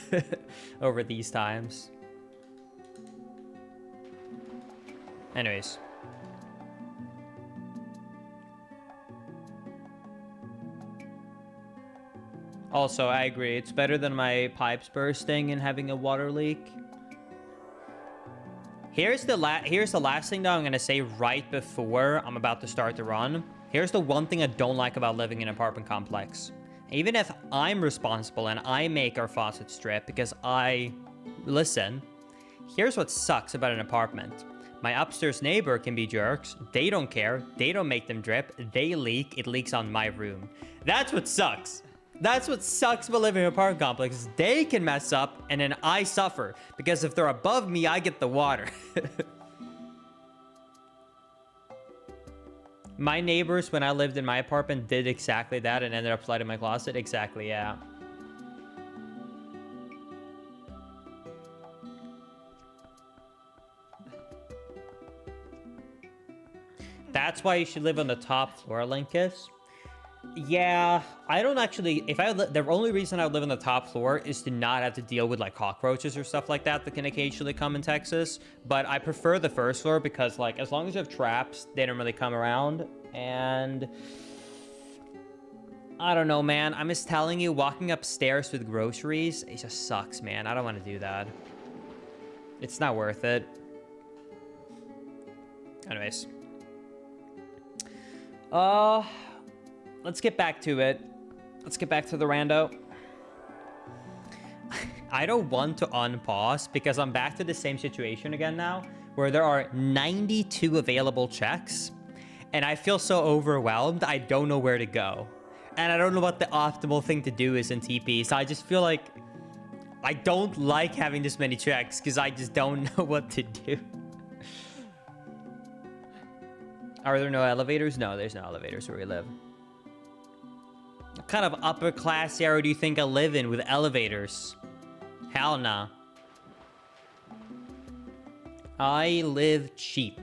over these times. Anyways. Also, I agree. It's better than my pipes bursting and having a water leak. Here's the last thing, though, I'm going to say right before I'm about to start the run. Here's the one thing I don't like about living in an apartment complex. Even if I'm responsible and I make our faucets drip because listen, here's what sucks about an apartment. My upstairs neighbor can be jerks. They don't care. They don't make them drip. They leak. It leaks on my room. That's what sucks. That's what sucks about living in an apartment complex. They can mess up, and then I suffer. Because if they're above me, I get the water. My neighbors, when I lived in my apartment, did exactly that and ended up flooding my closet. Exactly, yeah. That's why you should live on the top floor, Linkus. Yeah, I don't actually... the only reason I would live on the top floor is to not have to deal with, like, cockroaches or stuff like that can occasionally come in Texas. But I prefer the first floor because, like, as long as you have traps, they don't really come around. And... I don't know, man. I'm just telling you, walking upstairs with groceries, it just sucks, man. I don't want to do that. It's not worth it. Anyways. Let's get back to it. Let's get back to the rando. I don't want to unpause because I'm back to the same situation again now, where there are 92 available checks, and I feel so overwhelmed, I don't know where to go. And I don't know what the optimal thing to do is in TP, so I just feel like I don't like having this many checks because I just don't know what to do. Are there no elevators? No, there's no elevators where we live. What kind of upper class area do you think I live in with elevators? Hell nah. I live cheap.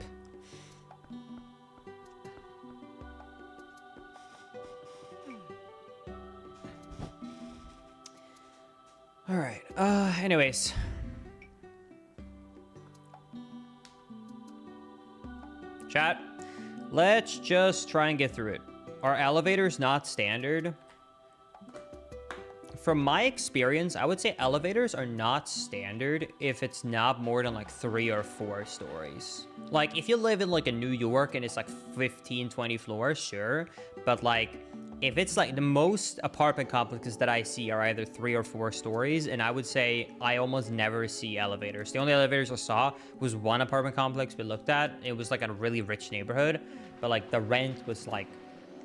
All right. Anyways. Chat. Let's just try and get through it. Are elevators not standard? From my experience, I would say elevators are not standard if it's not more than like 3 or 4 stories. Like if you live in like a New York and it's like 15, 20 floors, sure. But like if it's like the most apartment complexes that I see are either 3 or 4 stories, and I would say I almost never see elevators. The only elevators I saw was one apartment complex we looked at. It was like a really rich neighborhood, but like the rent was like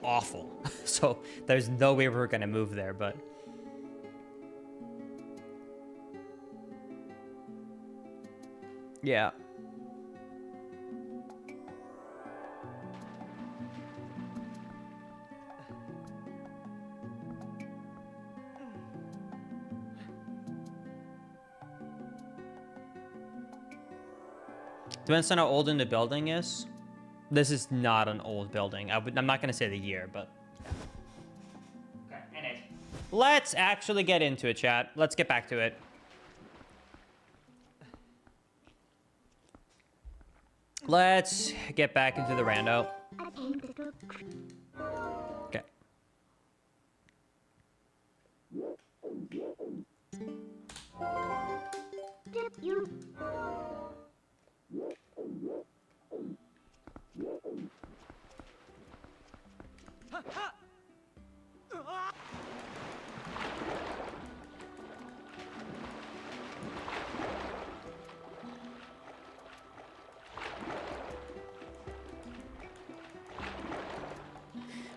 awful. So there's no way we're gonna move there, but yeah. Depends on how old in the building is. This is not an old building. I'm not going to say the year, but... Okay, anyways. Let's actually get into it, chat. Let's get back to it. Let's get back into the rando. Okay.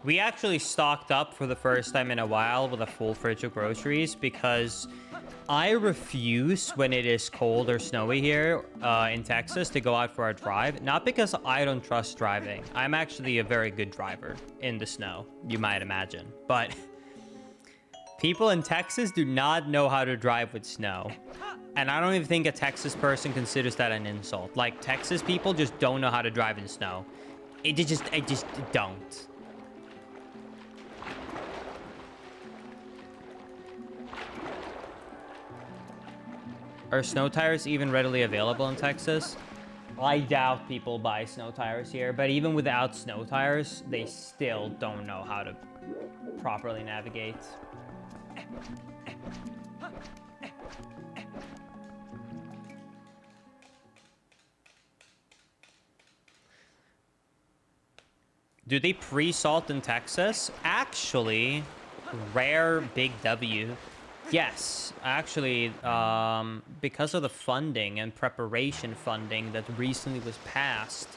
We actually stocked up for the first time in a while with a full fridge of groceries because I refuse when it is cold or snowy here in Texas to go out for a drive. Not because I don't trust driving. I'm actually a very good driver in the snow, you might imagine. But people in Texas do not know how to drive with snow. And I don't even think a Texas person considers that an insult. Like, Texas people just don't know how to drive in snow. I just don't. Are snow tires even readily available in Texas? I doubt people buy snow tires here, but even without snow tires, they still don't know how to properly navigate. Do they pre-salt in Texas? Actually, rare big W. Yes, actually, because of the funding and preparation funding that recently was passed,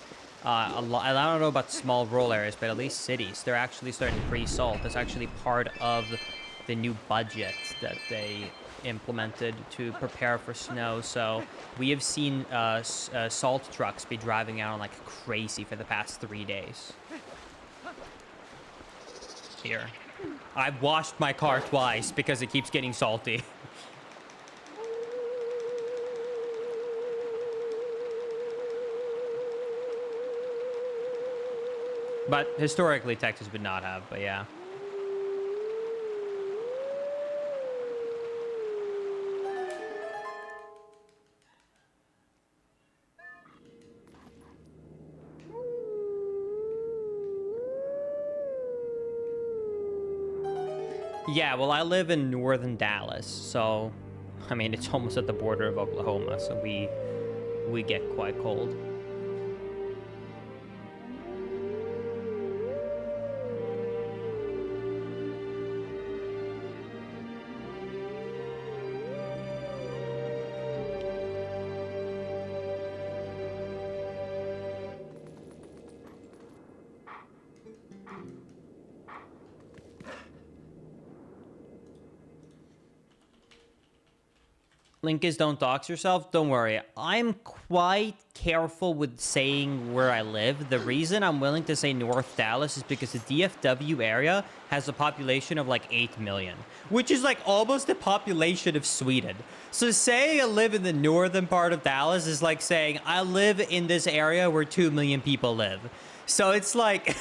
I don't know about small rural areas, but at least cities, they're actually starting to pre-salt. That's actually part of the new budget that they implemented to prepare for snow. So we have seen salt trucks be driving out like crazy for the past 3 days. Here. I've washed my car twice because it keeps getting salty. But historically, Texas would not have, but yeah. Yeah, well, I live in northern Dallas, so, I mean, it's almost at the border of Oklahoma, so we get quite cold. Linkus, don't dox yourself. Don't worry. I'm quite careful with saying where I live. The reason I'm willing to say North Dallas is because the DFW area has a population of like 8 million, which is like almost the population of Sweden. So saying I live in the northern part of Dallas is like saying I live in this area where 2 million people live. So it's like...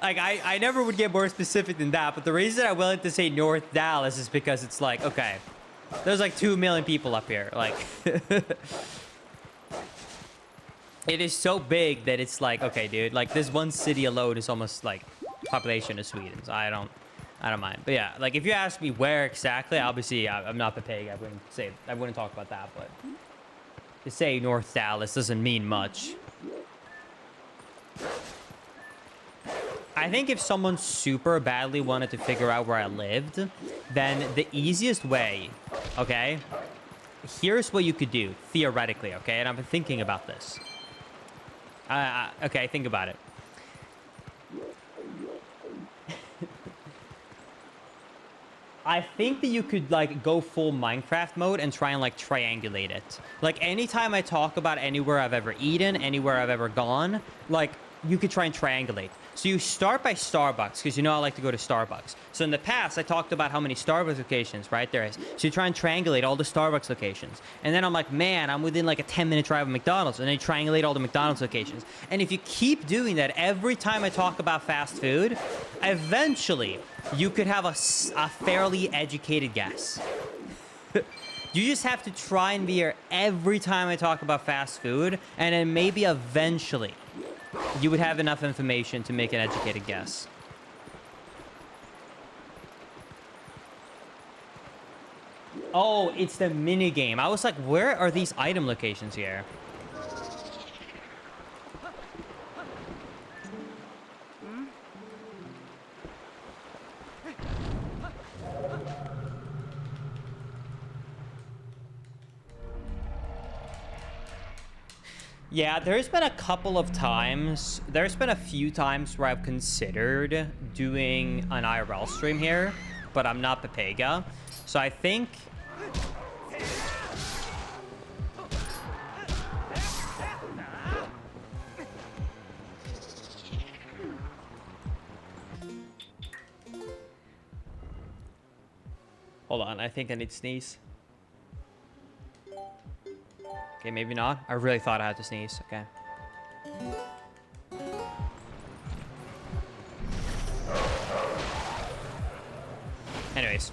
Like, I never would get more specific than that, but the reason I'm willing to say North Dallas is because it's like, okay... There's like 2 million people up here. Like, it is so big that it's like, okay, dude, like this one city alone is almost like population of Sweden. So I don't mind. But yeah, like if you ask me where exactly, obviously I'm not the pig. I wouldn't talk about that. But to say North Dallas doesn't mean much. I think if someone super badly wanted to figure out where I lived, then the easiest way, okay, here's what you could do, theoretically, okay, and I've been thinking about this. Okay, think about it. I think that you could, like, go full Minecraft mode and try and, like, triangulate it. Like, anytime I talk about anywhere I've ever eaten, anywhere I've ever gone, like, you could try and triangulate. So you start by Starbucks, because you know I like to go to Starbucks. So in the past, I talked about how many Starbucks locations, right, there is. So you try and triangulate all the Starbucks locations. And then I'm like, man, I'm within like a 10-minute drive of McDonald's. And then you triangulate all the McDonald's locations. And if you keep doing that every time I talk about fast food, eventually you could have a fairly educated guess. You just have to try and be here every time I talk about fast food. And then maybe eventually... you would have enough information to make an educated guess. Oh, it's the mini game. I was like, where are these item locations here? Yeah, there's been a couple of times. There's been a few times where I've considered doing an IRL stream here, but I'm not Pepega. So I think... Hold on, I think I need to sneeze. Okay, maybe not. I really thought I had to sneeze. Okay. Anyways.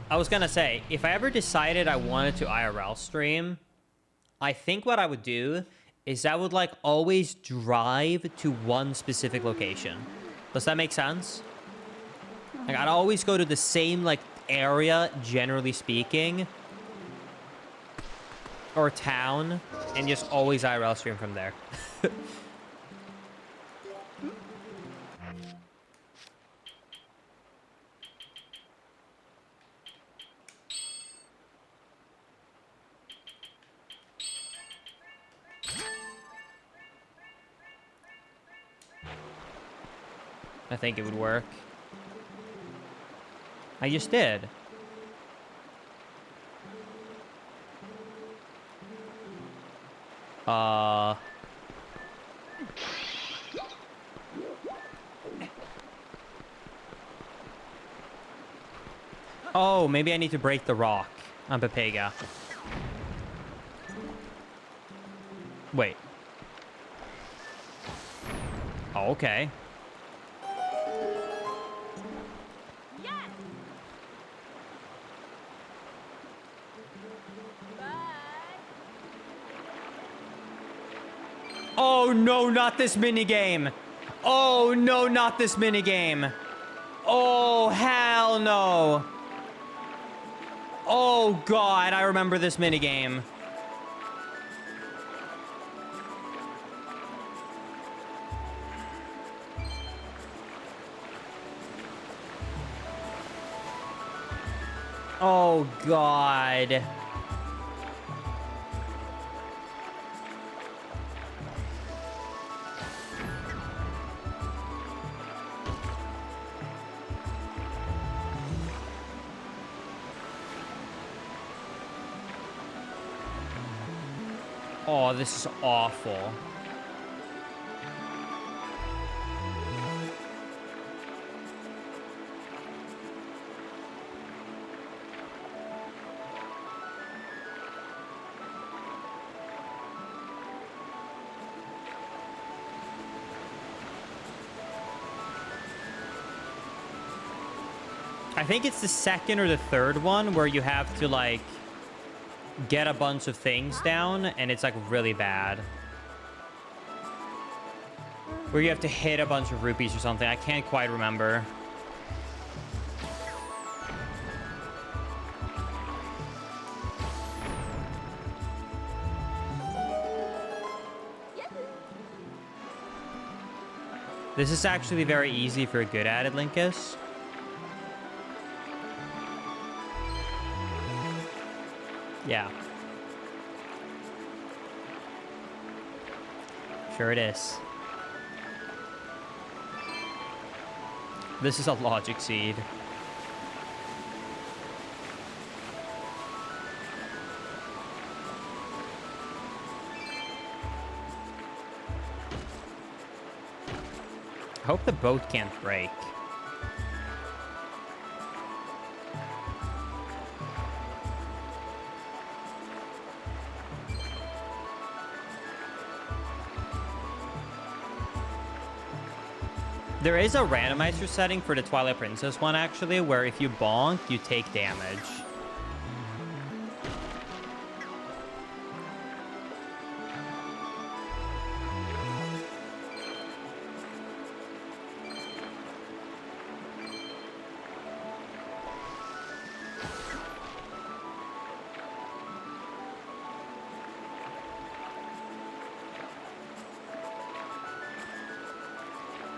I was gonna say, if I ever decided I wanted to IRL stream, I think what I would do is I would, like, always drive to one specific location. Does that make sense? Like, I'd always go to the same, like, area, generally speaking, or town, and just always IRL stream from there. I think it would work. I just did. Oh, maybe I need to break the rock on Pepega. Wait. Oh, okay. Oh, no, not this minigame. Oh, no, not this minigame. Oh, hell no. Oh, God, I remember this minigame. Oh, God. Oh, this is awful. I think it's the second or the third one where you have to, like, get a bunch of things down, and it's, like, really bad. Where you have to hit a bunch of rupees or something. I can't quite remember. This is actually very easy if you're good at it, Linkus. Yeah. Sure it is. This is a logic seed. I hope the boat can't break. There is a randomizer setting for the Twilight Princess one, actually, where if you bonk, you take damage.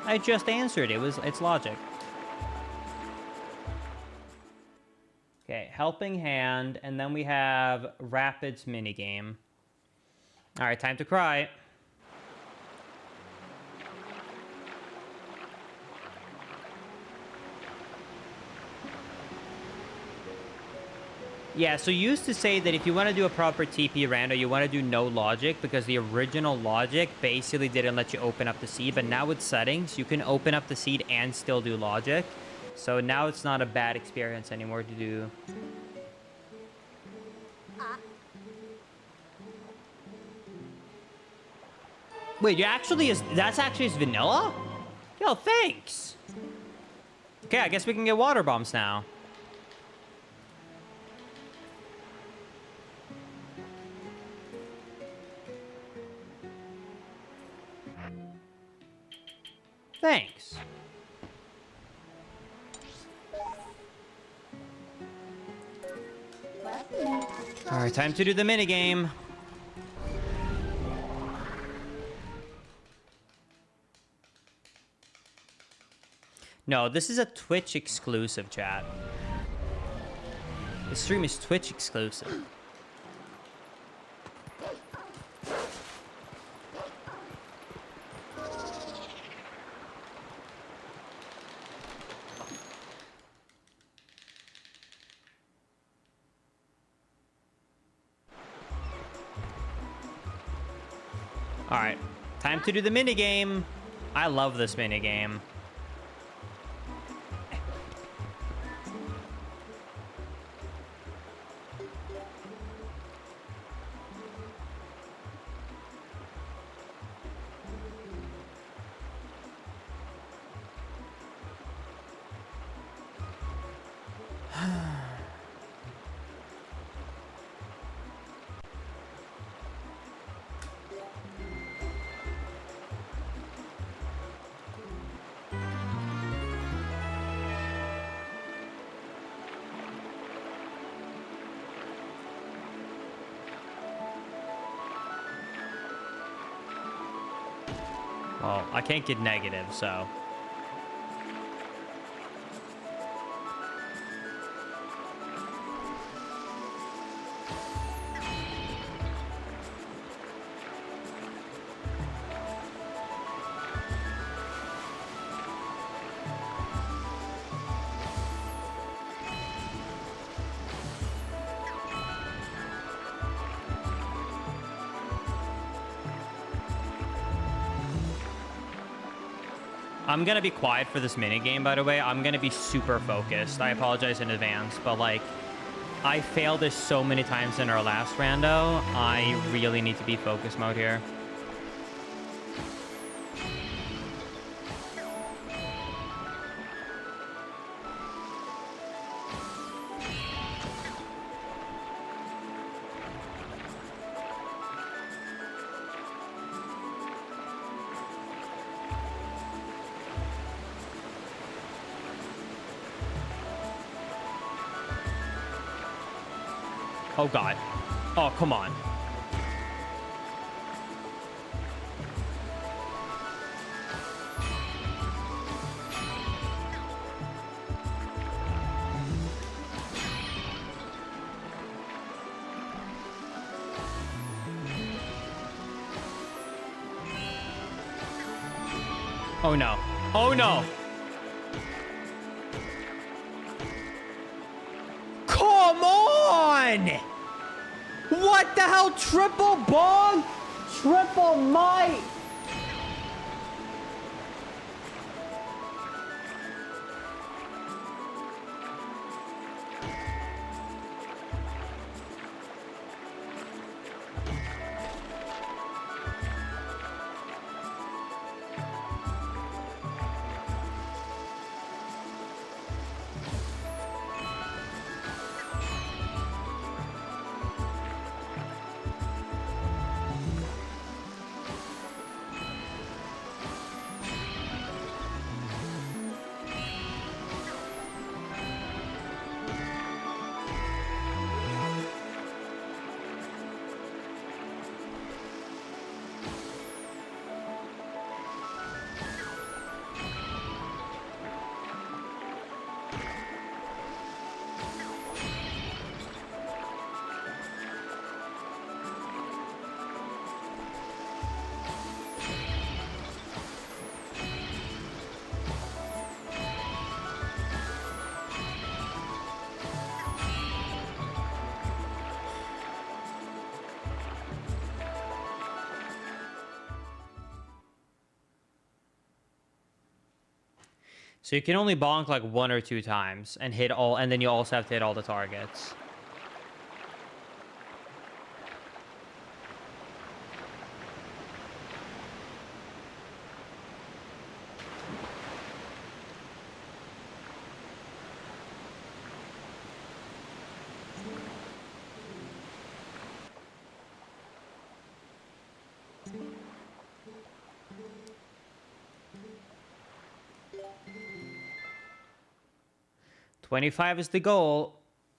I just answered. It's logic. Okay, helping hand, and then we have Rapids minigame. All right, time to cry. Yeah, so you used to say that if you want to do a proper TP rando, you want to do no logic, because the original logic basically didn't let you open up the seed, but now with settings, you can open up the seed and still do logic. So now it's not a bad experience anymore to do. Wait, that's actually is vanilla? Yo, thanks. Okay, I guess we can get water bombs now. Thanks. All right, time to do the minigame. No, this is a Twitch exclusive, chat. The stream is Twitch exclusive. All right, time to do the minigame. I love this minigame. Well, I can't get negative, so. I'm gonna be quiet for this minigame, by the way. I'm gonna be super focused. I apologize in advance, but like, I failed this so many times in our last rando. I really need to be focus mode here. Oh, God. Oh, come on. Oh, no. Oh, no. Come on! What the hell? Triple bong? Triple might? So you can only bonk like 1 or 2 times and hit all, and then you also have to hit all the targets. 25 is the goal.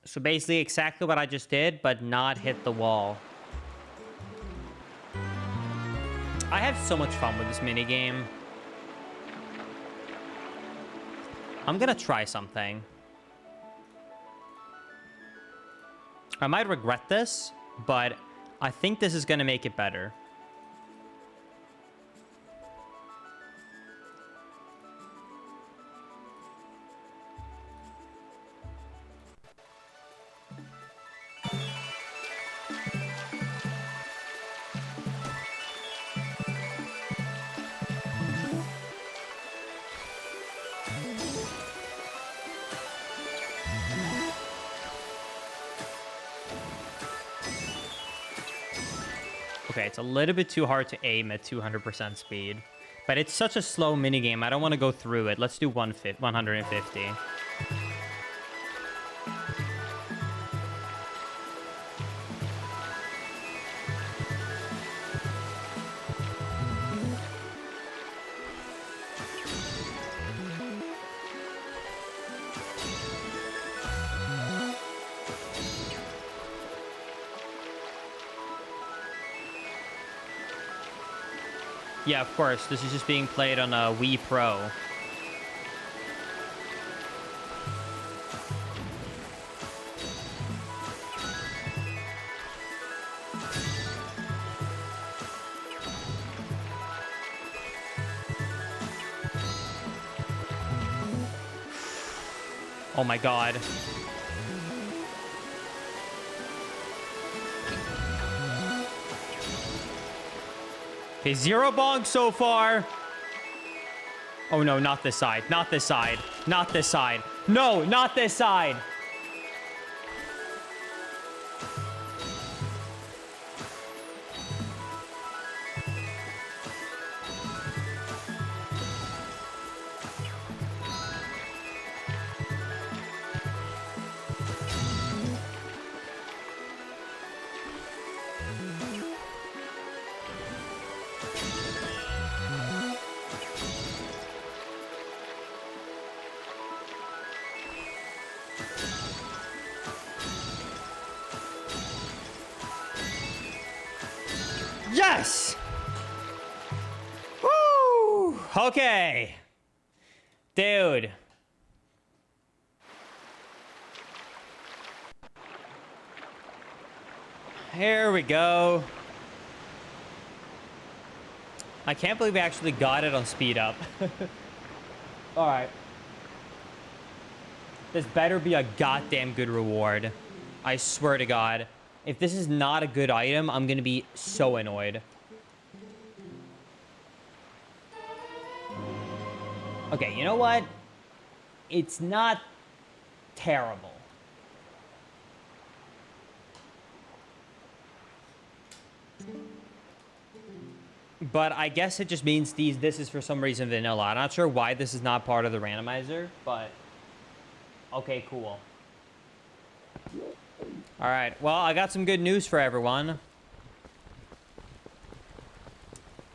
So basically exactly what I just did, but not hit the wall. I have so much fun with this minigame. I'm gonna try something. I might regret this, but I think this is gonna make it better. Okay, it's a little bit too hard to aim at 200% speed. But it's such a slow minigame, I don't want to go through it. Let's do 150. Yeah, of course. This is just being played on a Wii Pro. Oh my god. Okay, 0 bonk so far. Oh no, not this side. Not this side. Not this side. No, not this side. Yes! Woo! Okay. Dude. Here we go. I can't believe we actually got it on speed up. All right. This better be a goddamn good reward. I swear to God. If this is not a good item, I'm going to be so annoyed. Okay, you know what? It's not terrible. But I guess it just means this is for some reason vanilla. I'm not sure why this is not part of the randomizer, but okay, cool. All right, well, I got some good news for everyone.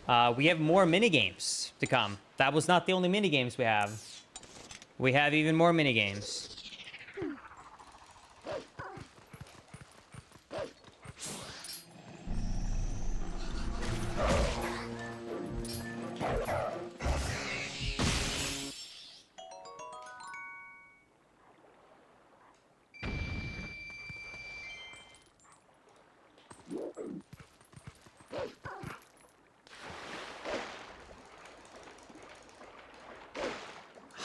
We have more minigames to come. That was not the only minigames we have. We have even more minigames.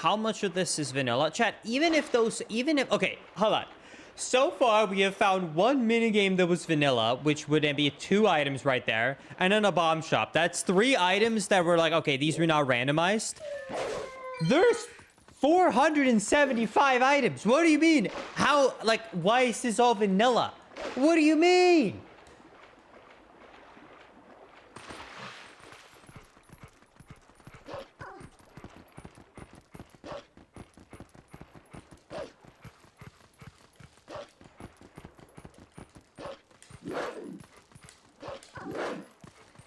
How much of this is vanilla? Chat, okay, hold on. So far, we have found one minigame that was vanilla, which would be 2 items right there, and then a bomb shop. That's 3 items that were like, okay, these were not randomized. There's 475 items. What do you mean? How, like, why is this all vanilla? What do you mean?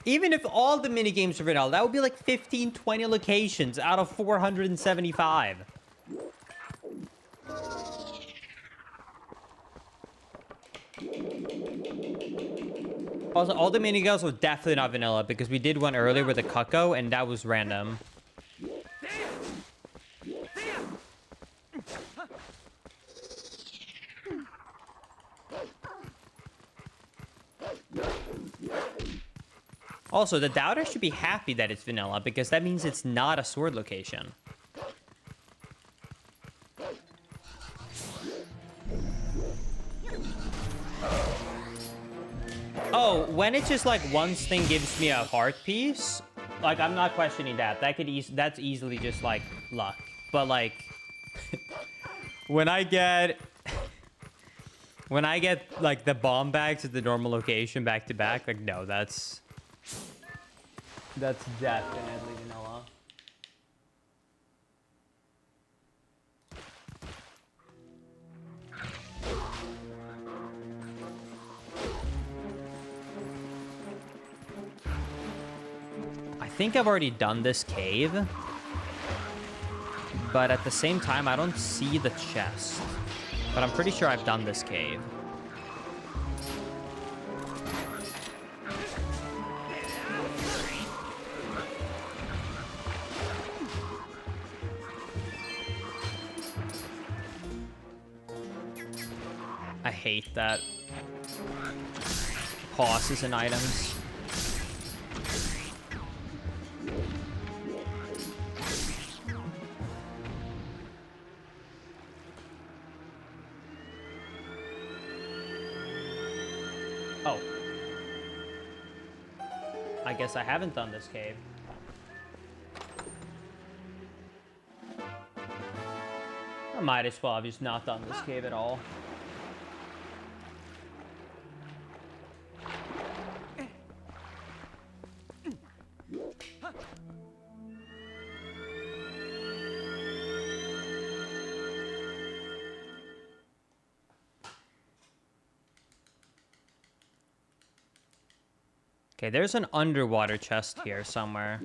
Even if all the minigames are vanilla, that would be like 15, 20 locations out of 475. Also, all the minigirls were definitely not vanilla because we did one earlier with the cucko and that was random. Also, the doubter should be happy that it's vanilla because that means it's not a sword location. Oh, when it's just like one thing gives me a heart piece, like I'm not questioning that. That's easily just like luck. But like when I get like the bomb bags at the normal location back to back, like no, that's definitely vanilla. I think I've already done this cave, but at the same time, I don't see the chest. But I'm pretty sure I've done this cave. I hate that. Pauses and items. Oh. I guess I haven't done this cave. I might as well have just not done this cave at all. Okay, there's an underwater chest here somewhere.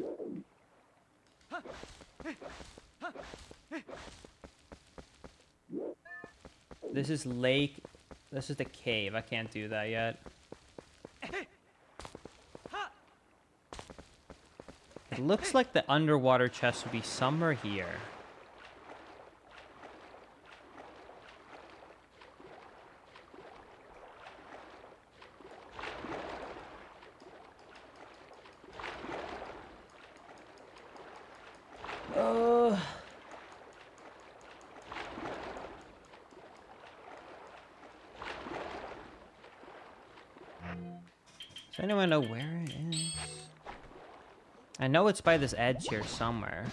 This is lake. This is the cave. I can't do that yet. It looks like the underwater chest would be somewhere here. Does anyone know where it is? I know it's by this edge here somewhere.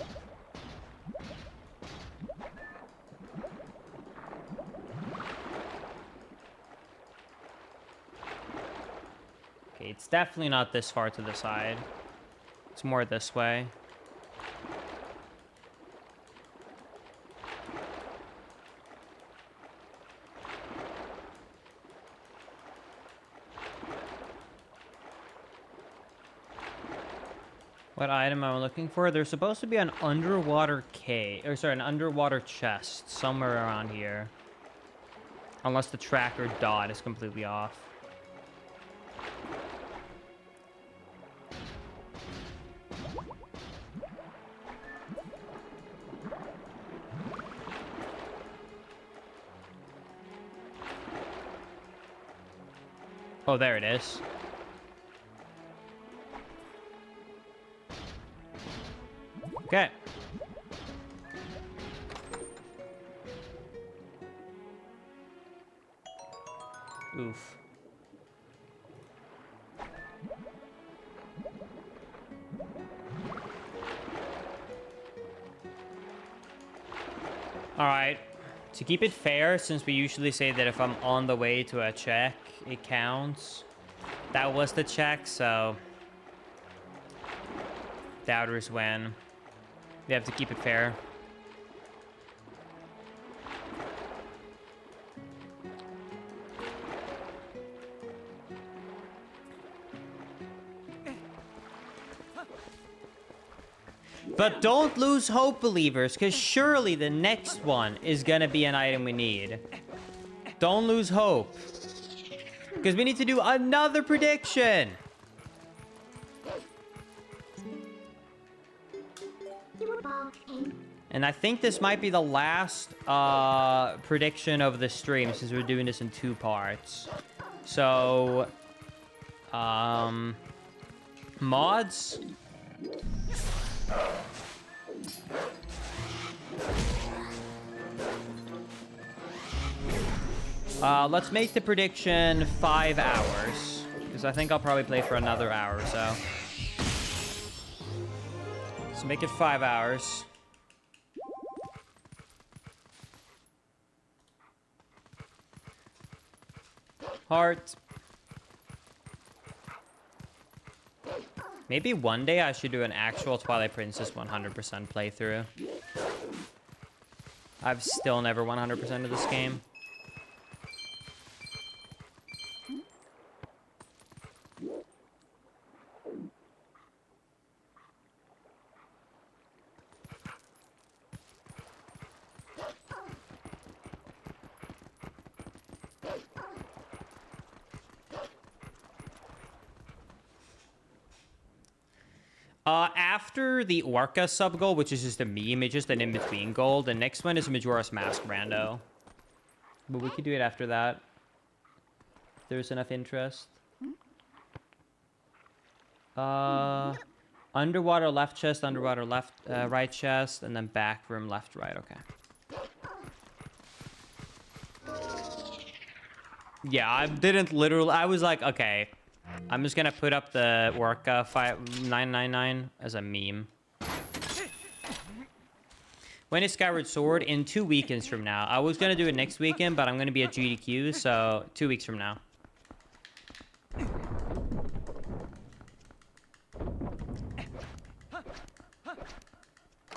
Okay, it's definitely not this far to the side. It's more this way. What item am I looking for? There's supposed to be an underwater cave, or sorry, an underwater chest somewhere around here. Unless the tracker dot is completely off. Oh, there it is. Okay. Oof. All right. To keep it fair, since we usually say that if I'm on the way to a check, it counts. That was the check, so doubters win. We have to keep it fair. But don't lose hope, believers, because surely the next one is gonna be an item we need. Don't lose hope. Because we need to do another prediction. And I think this might be the last prediction of the stream since we're doing this in 2 parts. So, mods. Let's make the prediction 5 hours. Because I think I'll probably play for another hour or so. So make it 5 hours. Heart. Maybe one day I should do an actual Twilight Princess 100% playthrough. I've still never 100%ed this game. After the Orca sub-goal, which is just a meme, it's just an in-between goal, the next one is Majora's Mask Rando. But we could do it after that. If there's enough interest. Underwater left chest, underwater left, right chest, and then back room left, right, okay. Yeah, I didn't literally, I was like, okay. I'm just gonna put up the Orca 999 as a meme. When is Skyward Sword? In 2 weekends from now. I was gonna do it next weekend, but I'm gonna be at GDQ, so 2 weeks from now.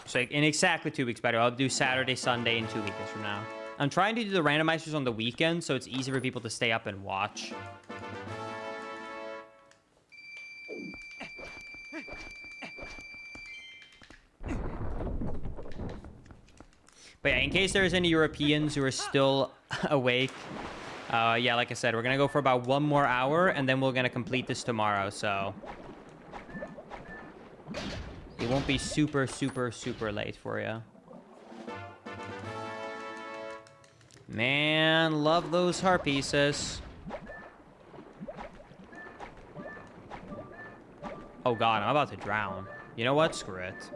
So in exactly 2 weeks better. I'll do Saturday, Sunday, and 2 weekends from now. I'm trying to do the randomizers on the weekend, so it's easy for people to stay up and watch. But yeah, in case there's any Europeans who are still awake, yeah, like I said, we're gonna go for about 1 more hour, and then we're gonna complete this tomorrow, so it won't be super, super, super late for you. Man, love those heart pieces. Oh god, I'm about to drown. You know what? Screw it.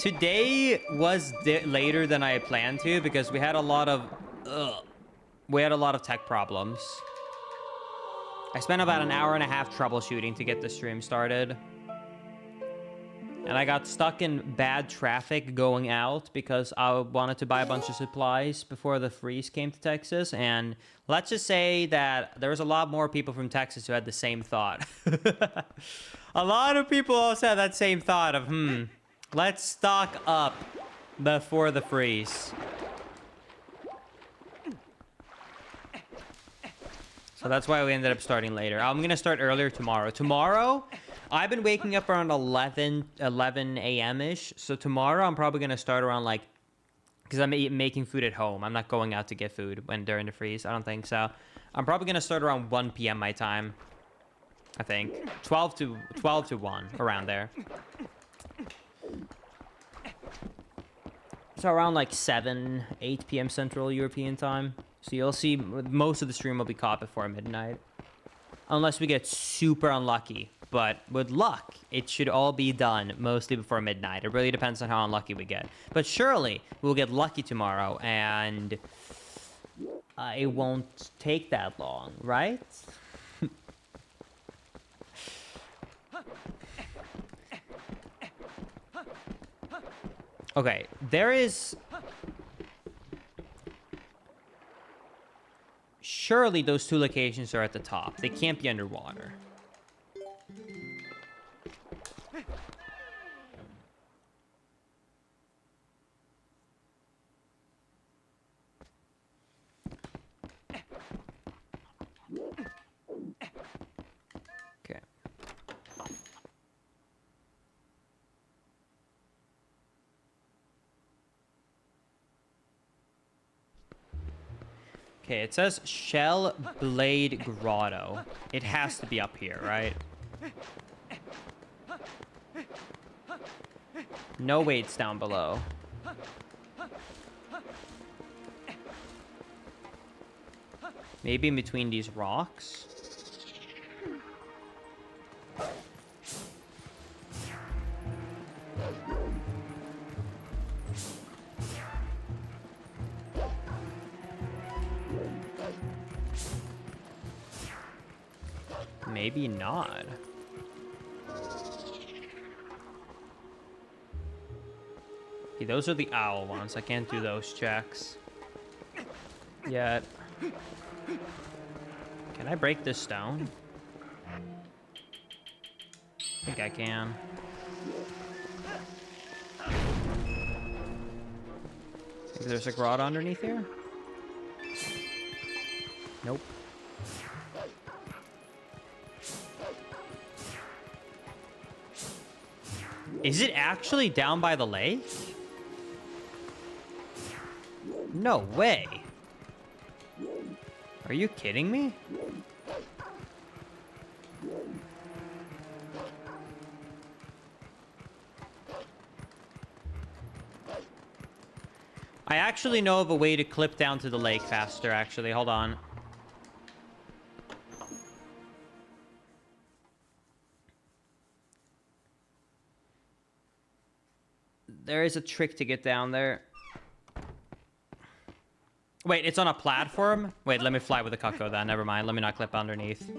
Today was later than I planned to because we had a lot of tech problems. I spent about an hour and a half troubleshooting to get the stream started. And I got stuck in bad traffic going out because I wanted to buy a bunch of supplies before the freeze came to Texas. And let's just say that there was a lot more people from Texas who had the same thought. A lot of people also had that same thought of, let's stock up before the freeze. So that's why we ended up starting later. I'm going to start earlier tomorrow. Tomorrow, I've been waking up around 11 a.m.-ish. So tomorrow, I'm probably going to start around like... Because I'm making food at home. I'm not going out to get food during the freeze. I don't think so. I'm probably going to start around 1 p.m. my time. I think. 12 to 1, around there. So around like 7, 8 p.m. Central European time. So you'll see most of the stream will be caught before midnight. Unless we get super unlucky. But with luck, it should all be done mostly before midnight. It really depends on how unlucky we get. But surely we'll get lucky tomorrow and it won't take that long, right? Okay, there is... Surely those 2 locations are at the top. They can't be underwater. Okay. Okay, it says Shell Blade Grotto. It has to be up here, right? No weights down below. Maybe in between these rocks? Maybe not. Okay, those are the owl ones. I can't do those checks yet. Can I break this stone? I think I can. Think there's a grotto underneath here? Nope. Is it actually down by the lake? No way. Are you kidding me? I actually know of a way to clip down to the lake faster, actually. Hold on. There is a trick to get down there. Wait, it's on a platform? Wait, let me fly with the cucko then. Never mind. Let me not clip underneath.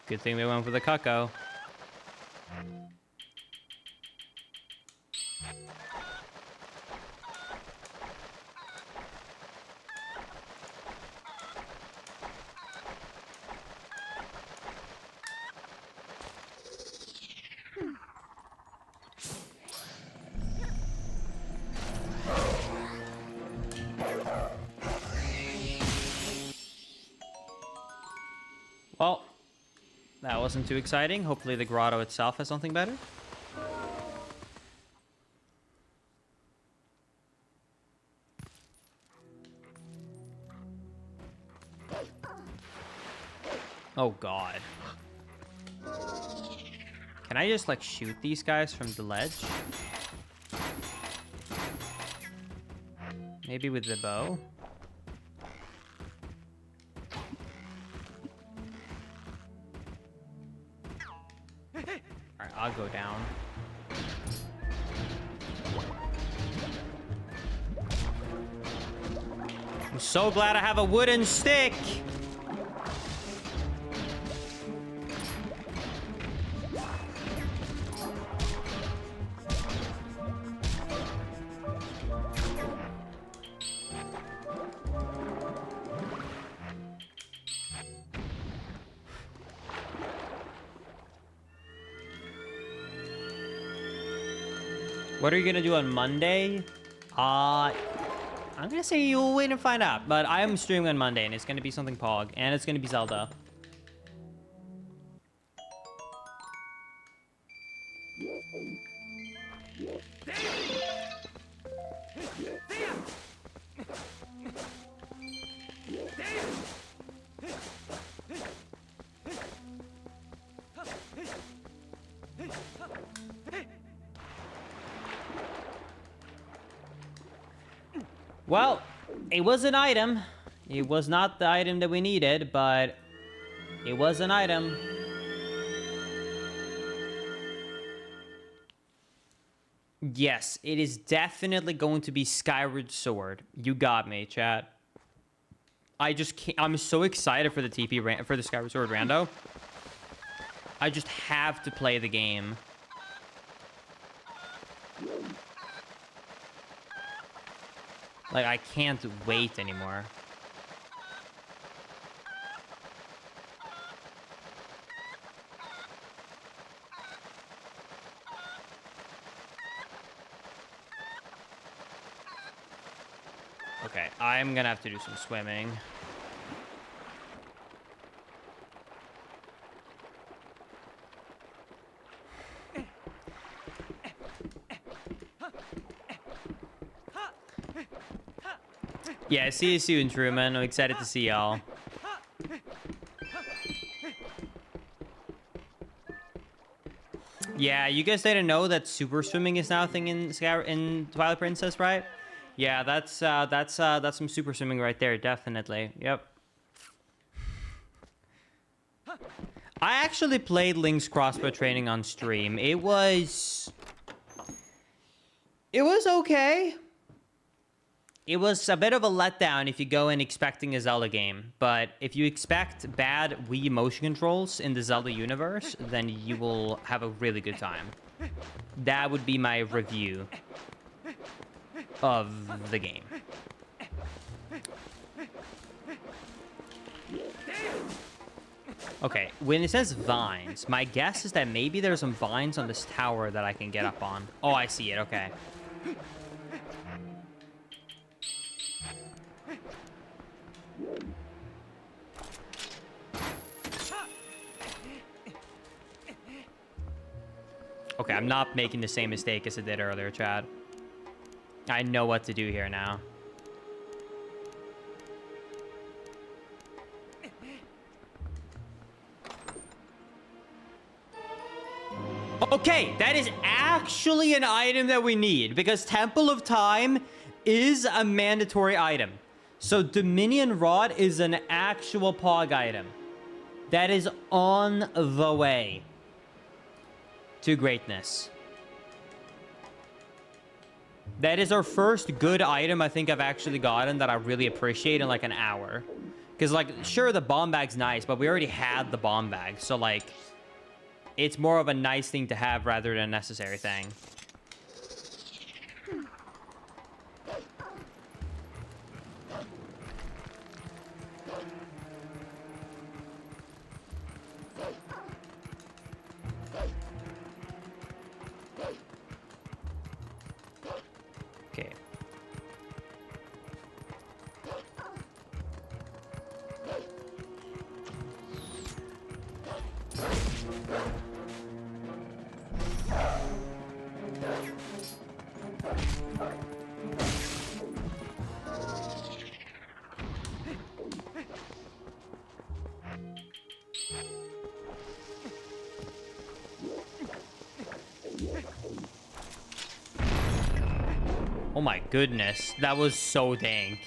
Good thing we went for the cucko. Well, that wasn't too exciting. Hopefully the grotto itself has something better. Oh, God. Can I just, like, shoot these guys from the ledge? Maybe with the bow? Alright, I'll go down. I'm so glad I have a wooden stick! What are you gonna do on Monday? I'm gonna say you'll wait and find out, but I am streaming on Monday, and it's gonna be something Pog, and it's gonna be Zelda. Well, it was an item. It was not the item that we needed, but it was an item. Yes, it is definitely going to be Skyward Sword. You got me, chat. I just can't. I'm so excited for the for the Skyward Sword rando. I just have to play the game. Like, I can't wait anymore. Okay, I'm gonna have to do some swimming. Yeah, see you soon, Truman. I'm excited to see y'all. Yeah, you guys didn't know that super swimming is now a thing in Twilight Princess, right? Yeah, that's some super swimming right there, definitely. Yep. I actually played Link's crossbow training on stream. It was okay. It was a bit of a letdown if you go in expecting a Zelda game, but if you expect bad Wii motion controls in the Zelda universe, then you will have a really good time. That would be my review of the game. Okay, when it says vines, my guess is that maybe there's some vines on this tower that I can get up on. Oh, I see it, okay. Okay, I'm not making the same mistake as I did earlier, Chad. I know what to do here now. Okay, that is actually an item that we need, because Temple of Time is a mandatory item. So Dominion Rod is an actual Pog item. That is on the way to greatness. That is our first good item I think I've actually gotten that I really appreciate in like an hour. Because like, sure, the bomb bag's nice, but we already had the bomb bag. So like, it's more of a nice thing to have rather than a necessary thing. Okay. Oh my goodness, that was so dank.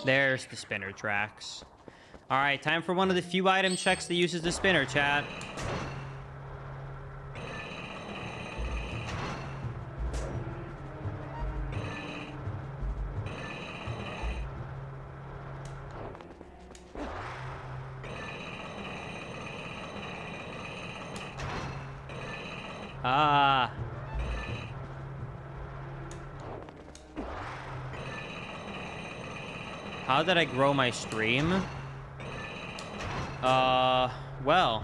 There's the spinner tracks. All right, time for one of the few item checks that uses the spinner, chat. Ah. How did I grow my stream? Well,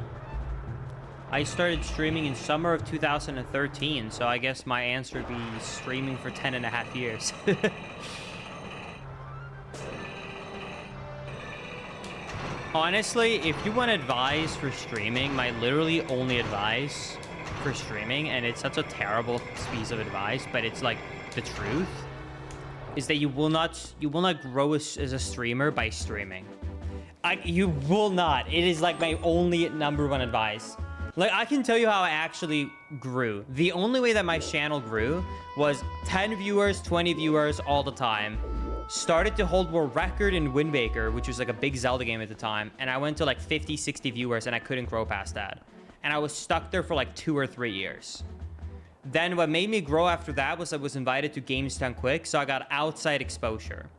I started streaming in summer of 2013, so I guess my answer would be streaming for 10.5 years. Honestly, if you want advice for streaming, my literally only advice for streaming, and it's such a terrible piece of advice, but it's like the truth, is that you will not grow as a streamer by streaming. You will not. It is like my only #1 advice. Like, I can tell you how I actually grew. The only way that my channel grew was 10 viewers, 20 viewers all the time. Started to hold world record in Wind Waker, which was like a big Zelda game at the time, and I went to like 50, 60 viewers, and I couldn't grow past that. And I was stuck there for like 2 or 3 years. Then what made me grow after that was I was invited to Games Done Quick, so I got outside exposure.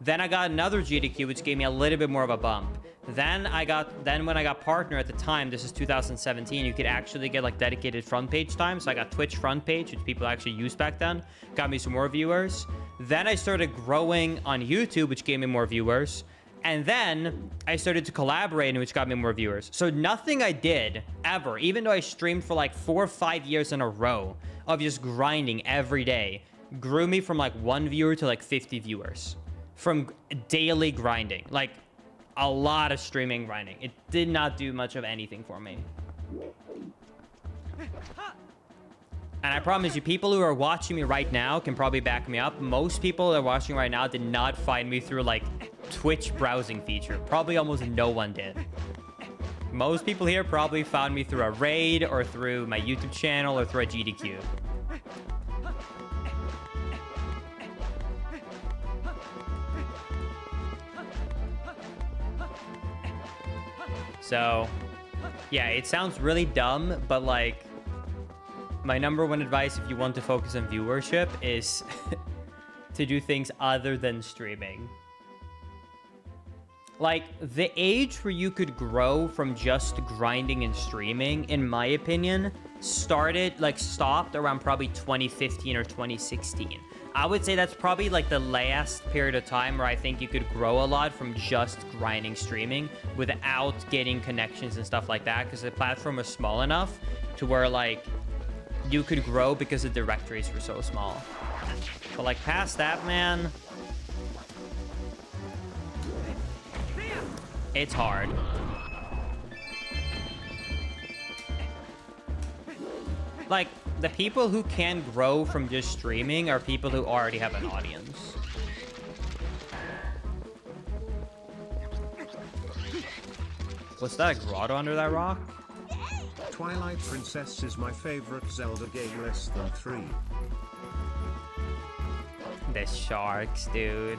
Then I got another GDQ, which gave me a little bit more of a bump. Then when I got partner at the time, this is 2017, you could actually get like dedicated front page time. So I got Twitch front page, which people actually used back then, got me some more viewers. Then I started growing on YouTube, which gave me more viewers. And then I started to collaborate, which got me more viewers. So nothing I did ever, even though I streamed for like 4 or 5 years in a row of just grinding every day, grew me from like 1 viewer to like 50 viewers from daily grinding. Like a lot of streaming grinding. It did not do much of anything for me. And I promise you, people who are watching me right now can probably back me up. Most people that are watching right now did not find me through like Twitch browsing feature. Probably almost no one did. Most people here probably found me through a raid or through my YouTube channel or through a GDQ. So, yeah, it sounds really dumb, but like, my #1 advice if you want to focus on viewership is to do things other than streaming. Like, the age where you could grow from just grinding and streaming, in my opinion, stopped around probably 2015 or 2016. I would say that's probably like the last period of time where I think you could grow a lot from just grinding streaming without getting connections and stuff like that, because the platform was small enough to where like you could grow because the directories were so small. But like past that, man, it's hard. Like, the people who can grow from just streaming are people who already have an audience. Was that a grotto under that rock? Twilight Princess is my favorite Zelda game, less than 3. The sharks, dude.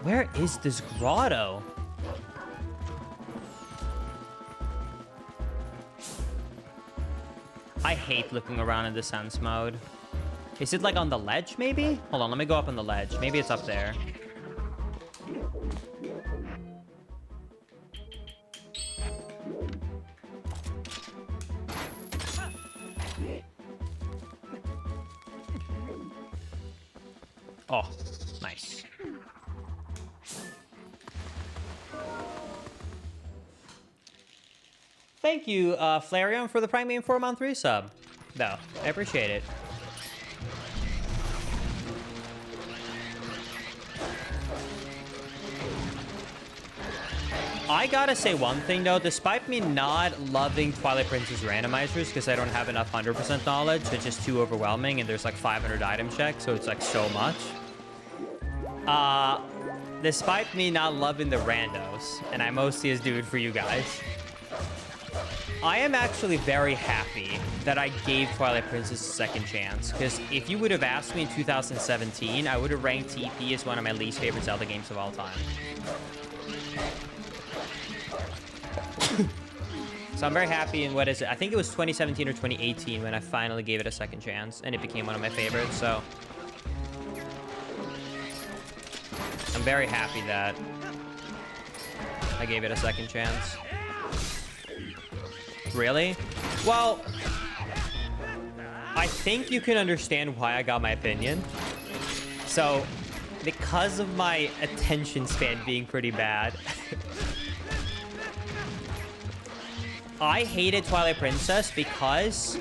Where is this grotto? I hate looking around in the sense mode. Is it like on the ledge, maybe? Hold on, let me go up on the ledge. Maybe it's up there. Oh, nice. Thank you, Flareon, for the Prime Game 4-month resub. No, I appreciate it. I gotta say one thing, though. Despite me not loving Twilight Princess randomizers, because I don't have enough 100% knowledge, it's just too overwhelming, and there's like 500 item checks, so it's like so much. Despite me not loving the randos, and I mostly is doing for you guys, I am actually very happy that I gave Twilight Princess a second chance, because if you would have asked me in 2017, I would have ranked TP as one of my least favorite Zelda games of all time. So I'm very happy in, what is it? I think it was 2017 or 2018 when I finally gave it a second chance, and it became one of my favorites, so I'm very happy that I gave it a second chance. Really? Well, I think you can understand why I got my opinion. So, because of my attention span being pretty bad, I hated Twilight Princess because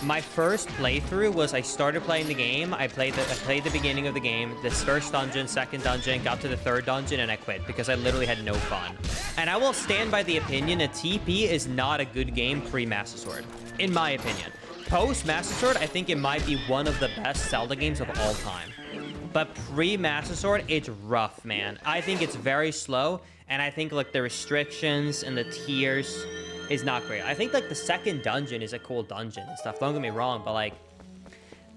my first playthrough was I started playing the game, I played the beginning of the game, this first dungeon, second dungeon, got to the third dungeon, and I quit because I literally had no fun. And I will stand by the opinion that TP is not a good game pre-Master Sword, in my opinion. Post-Master Sword, I think it might be one of the best Zelda games of all time. But pre-Master Sword, it's rough, man. I think it's very slow, and I think like the restrictions and the tiers is not great. I think like the second dungeon is a cool dungeon and stuff, don't get me wrong, but like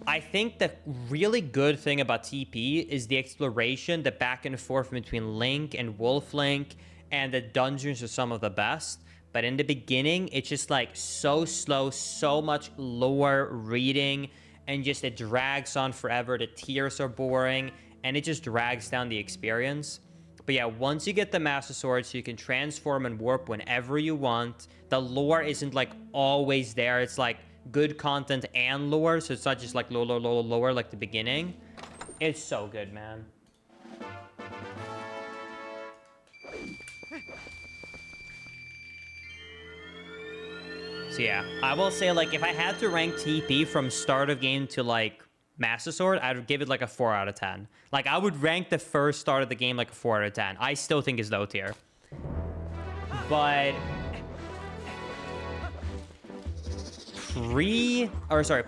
I think the really good thing about TP is the exploration, the back and forth between Link and Wolf Link, and the dungeons are some of the best. But in the beginning, it's just like so slow, so much lower reading, and just it drags on forever. The tiers are boring, and it just drags down the experience. But yeah, once you get the Master Sword, so you can transform and warp whenever you want. The lore isn't like always there. It's like good content and lore, so it's not just like lower like the beginning. It's so good, man. So yeah, I will say, like, if I had to rank TP from start of game to like Master Sword, I'd give it like a 4 out of 10. Like, I would rank the first start of the game like a 4 out of 10. I still think it's low tier. But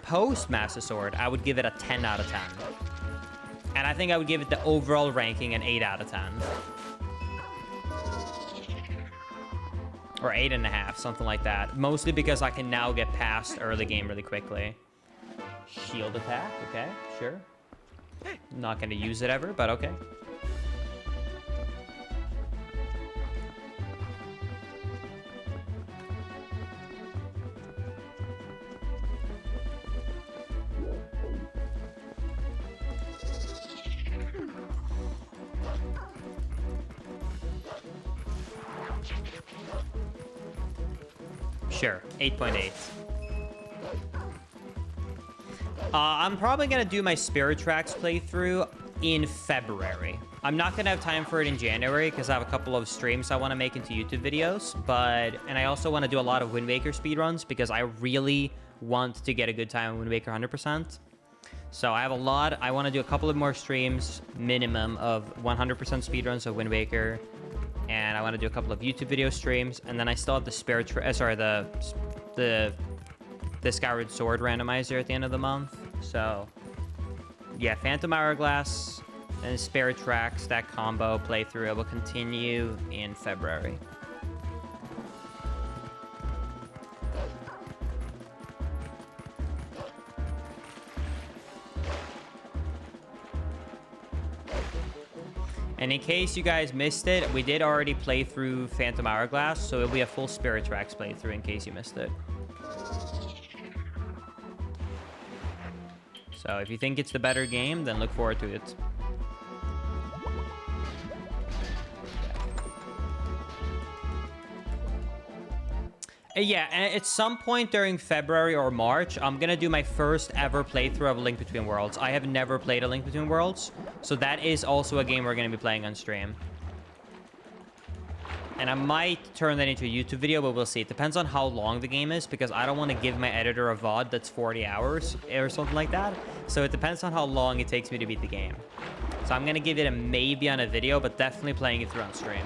post Master Sword, I would give it a 10 out of 10. And I think I would give it the overall ranking an 8 out of 10. Or 8.5, something like that. Mostly because I can now get past early game really quickly. Shield attack, okay, sure. Not gonna use it ever, but okay. Sure, 8.8. I'm probably going to do my Spirit Tracks playthrough in February. I'm not going to have time for it in January because I have a couple of streams I want to make into YouTube videos. And I also want to do a lot of Wind Waker speedruns because I really want to get a good time in Wind Waker 100%. So I have a lot. I want to do a couple of more streams, minimum of 100% speedruns of Wind Waker. And I want to do a couple of YouTube video streams, and then I still have the the Skyward Sword randomizer at the end of the month. So yeah, Phantom Hourglass and Spirit Tracks, that combo playthrough will continue in February. And in case you guys missed it, we did already play through Phantom Hourglass, so it'll be a full Spirit Tracks playthrough in case you missed it. So if you think it's the better game, then look forward to it. Yeah, and at some point during February or March, I'm going to do my first ever playthrough of A Link Between Worlds. I have never played A Link Between Worlds, so that is also a game we're going to be playing on stream. And I might turn that into a YouTube video, but we'll see. It depends on how long the game is, because I don't want to give my editor a VOD that's 40 hours or something like that. So it depends on how long it takes me to beat the game. So I'm going to give it a maybe on a video, but definitely playing it through on stream.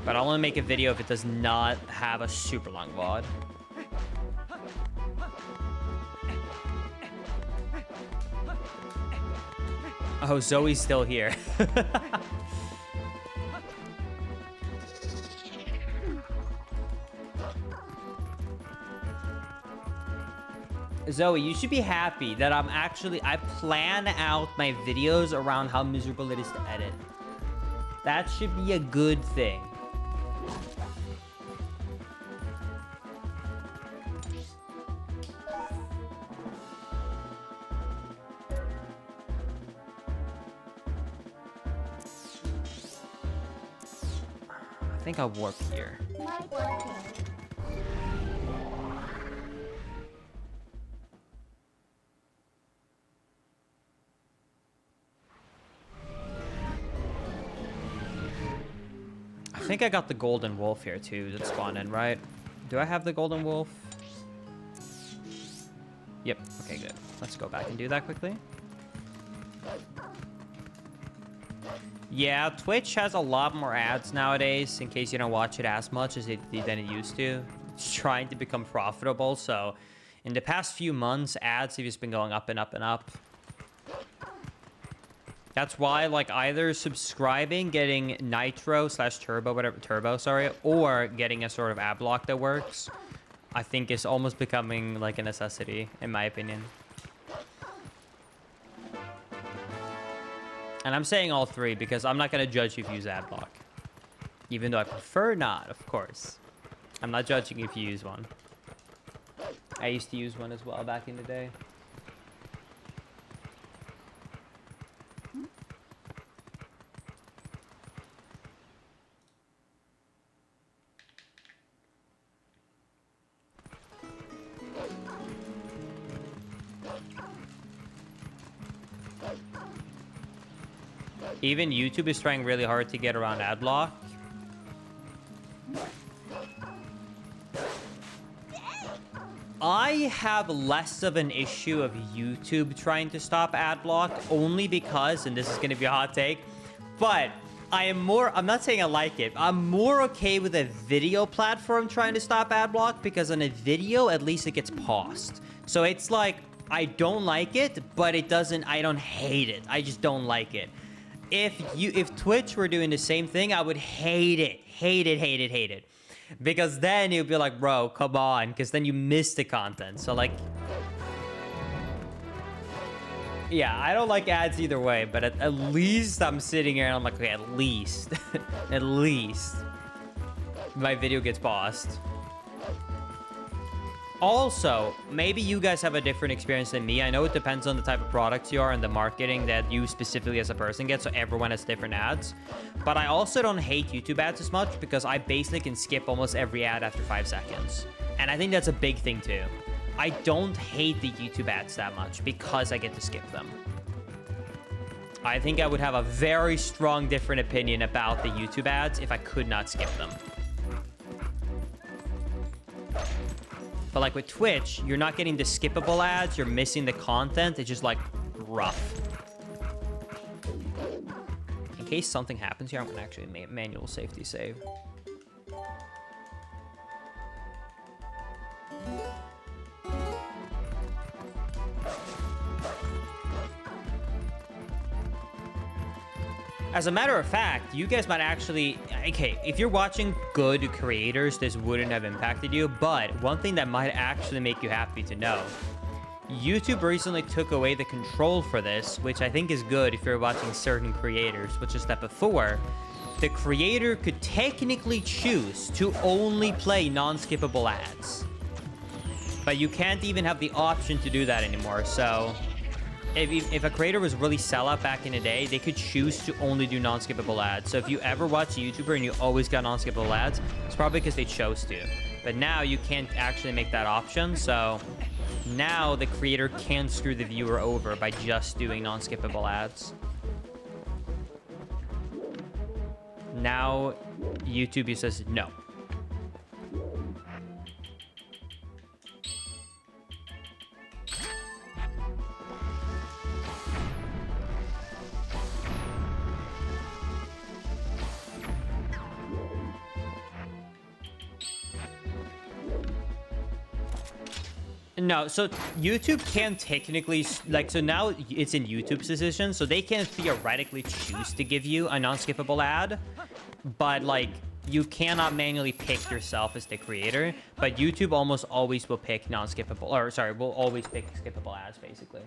But I'll only make a video if it does not have a super long VOD. Oh, Zoe's still here. Zoe, you should be happy that I plan out my videos around how miserable it is to edit. That should be a good thing. I think I'll warp here. I think I got the golden wolf here too that spawned in, right? Do I have the golden wolf? Yep. Okay, good. Let's go back and do that quickly. Yeah, Twitch has a lot more ads nowadays, in case you don't watch it as much as than it used to. It's trying to become profitable, so in the past few months, ads have just been going up and up and up. That's why, like, either subscribing, getting Nitro/Turbo, sorry, or getting a sort of ad block that works, I think is almost becoming, like, a necessity, in my opinion. And I'm saying all three because I'm not going to judge you if you use ad block. Even though I prefer not, of course. I'm not judging if you use one. I used to use one as well back in the day. Even YouTube is trying really hard to get around ad block. I have less of an issue of YouTube trying to stop ad block only because, and this is going to be a hot take, but I'm not saying I like it. I'm more okay with a video platform trying to stop ad block because on a video, at least it gets paused. So it's like, I don't like it, but I don't hate it. I just don't like it. If Twitch were doing the same thing, I would hate it. Because then you'd be like, bro, come on. Because then you miss the content. So like, yeah, I don't like ads either way. But at least I'm sitting here and I'm like, okay, at least. At least my video gets paused. Also, maybe you guys have a different experience than me. I know it depends on the type of products you are and the marketing that you specifically as a person get, so everyone has different ads. But I also don't hate YouTube ads as much because I basically can skip almost every ad after 5 seconds. And I think that's a big thing too. I don't hate the YouTube ads that much because I get to skip them. I think I would have a very strong different opinion about the YouTube ads if I could not skip them. But like with Twitch, you're not getting the skippable ads, you're missing the content, it's just like rough. In case something happens here, I'm gonna actually manual safety save. As a matter of fact, you guys might actually... Okay, if you're watching good creators, this wouldn't have impacted you. But one thing that might actually make you happy to know. YouTube recently took away the control for this, which I think is good if you're watching certain creators, which is that before, the creator could technically choose to only play non-skippable ads. But you can't even have the option to do that anymore, so... If a creator was really sellout back in the day, they could choose to only do non-skippable ads. So if you ever watch a YouTuber and you always got non-skippable ads, it's probably because they chose to. But now you can't actually make that option. So now the creator can screw the viewer over by just doing non-skippable ads. Now YouTube says no. No, so YouTube can technically, like, so now it's in YouTube's decision, so they can theoretically choose to give you a non-skippable ad, but, like, you cannot manually pick yourself as the creator, but YouTube almost always will pick non-skippable, or, sorry, will always pick skippable ads, basically.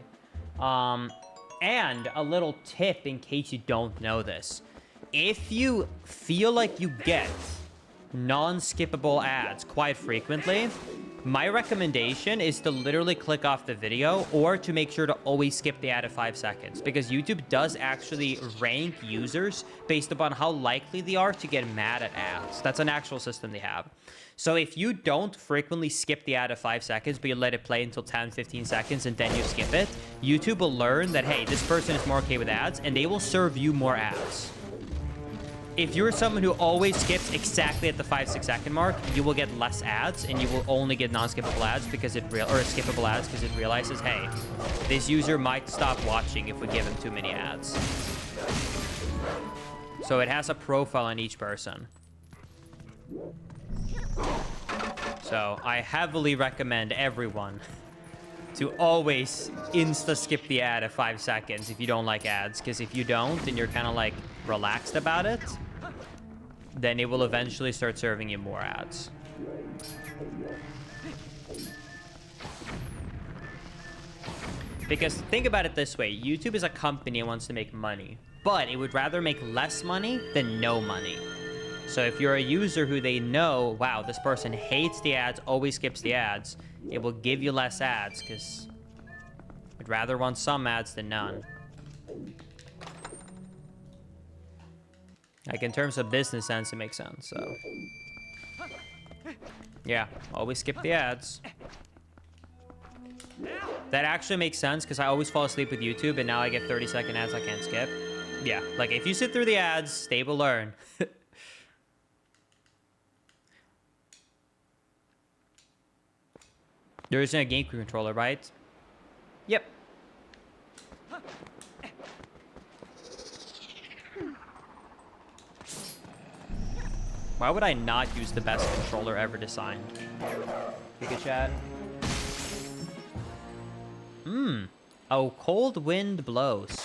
And a little tip in case you don't know this. If you feel like you get non-skippable ads quite frequently, my recommendation is to literally click off the video or to make sure to always skip the ad at 5 seconds, because YouTube does actually rank users based upon how likely they are to get mad at ads. That's an actual system they have. So if you don't frequently skip the ad at 5 seconds, but you let it play until 10, 15 seconds and then you skip it, YouTube will learn that, hey, this person is more okay with ads, and they will serve you more ads. If you're someone who always skips exactly at the 5-6 second mark, you will get less ads, and you will only get non-skippable ads because skippable ads because it realizes, hey, this user might stop watching if we give him too many ads. So it has a profile on each person. So I heavily recommend everyone to always insta-skip the ad at 5 seconds if you don't like ads, because if you don't and you're kind of like relaxed about it, then it will eventually start serving you more ads. Because think about it this way, YouTube is a company that wants to make money, but it would rather make less money than no money. So if you're a user who they know, wow, this person hates the ads, always skips the ads, it will give you less ads, because I'd rather want some ads than none. Like, in terms of business sense, it makes sense, so. Yeah, always skip the ads. That actually makes sense, because I always fall asleep with YouTube, and now I get 30-second ads I can't skip. Yeah, like, if you sit through the ads, they will learn. There isn't a game controller, right? Yep. Why would I not use the best controller ever designed? Giga Chad. Oh, cold wind blows.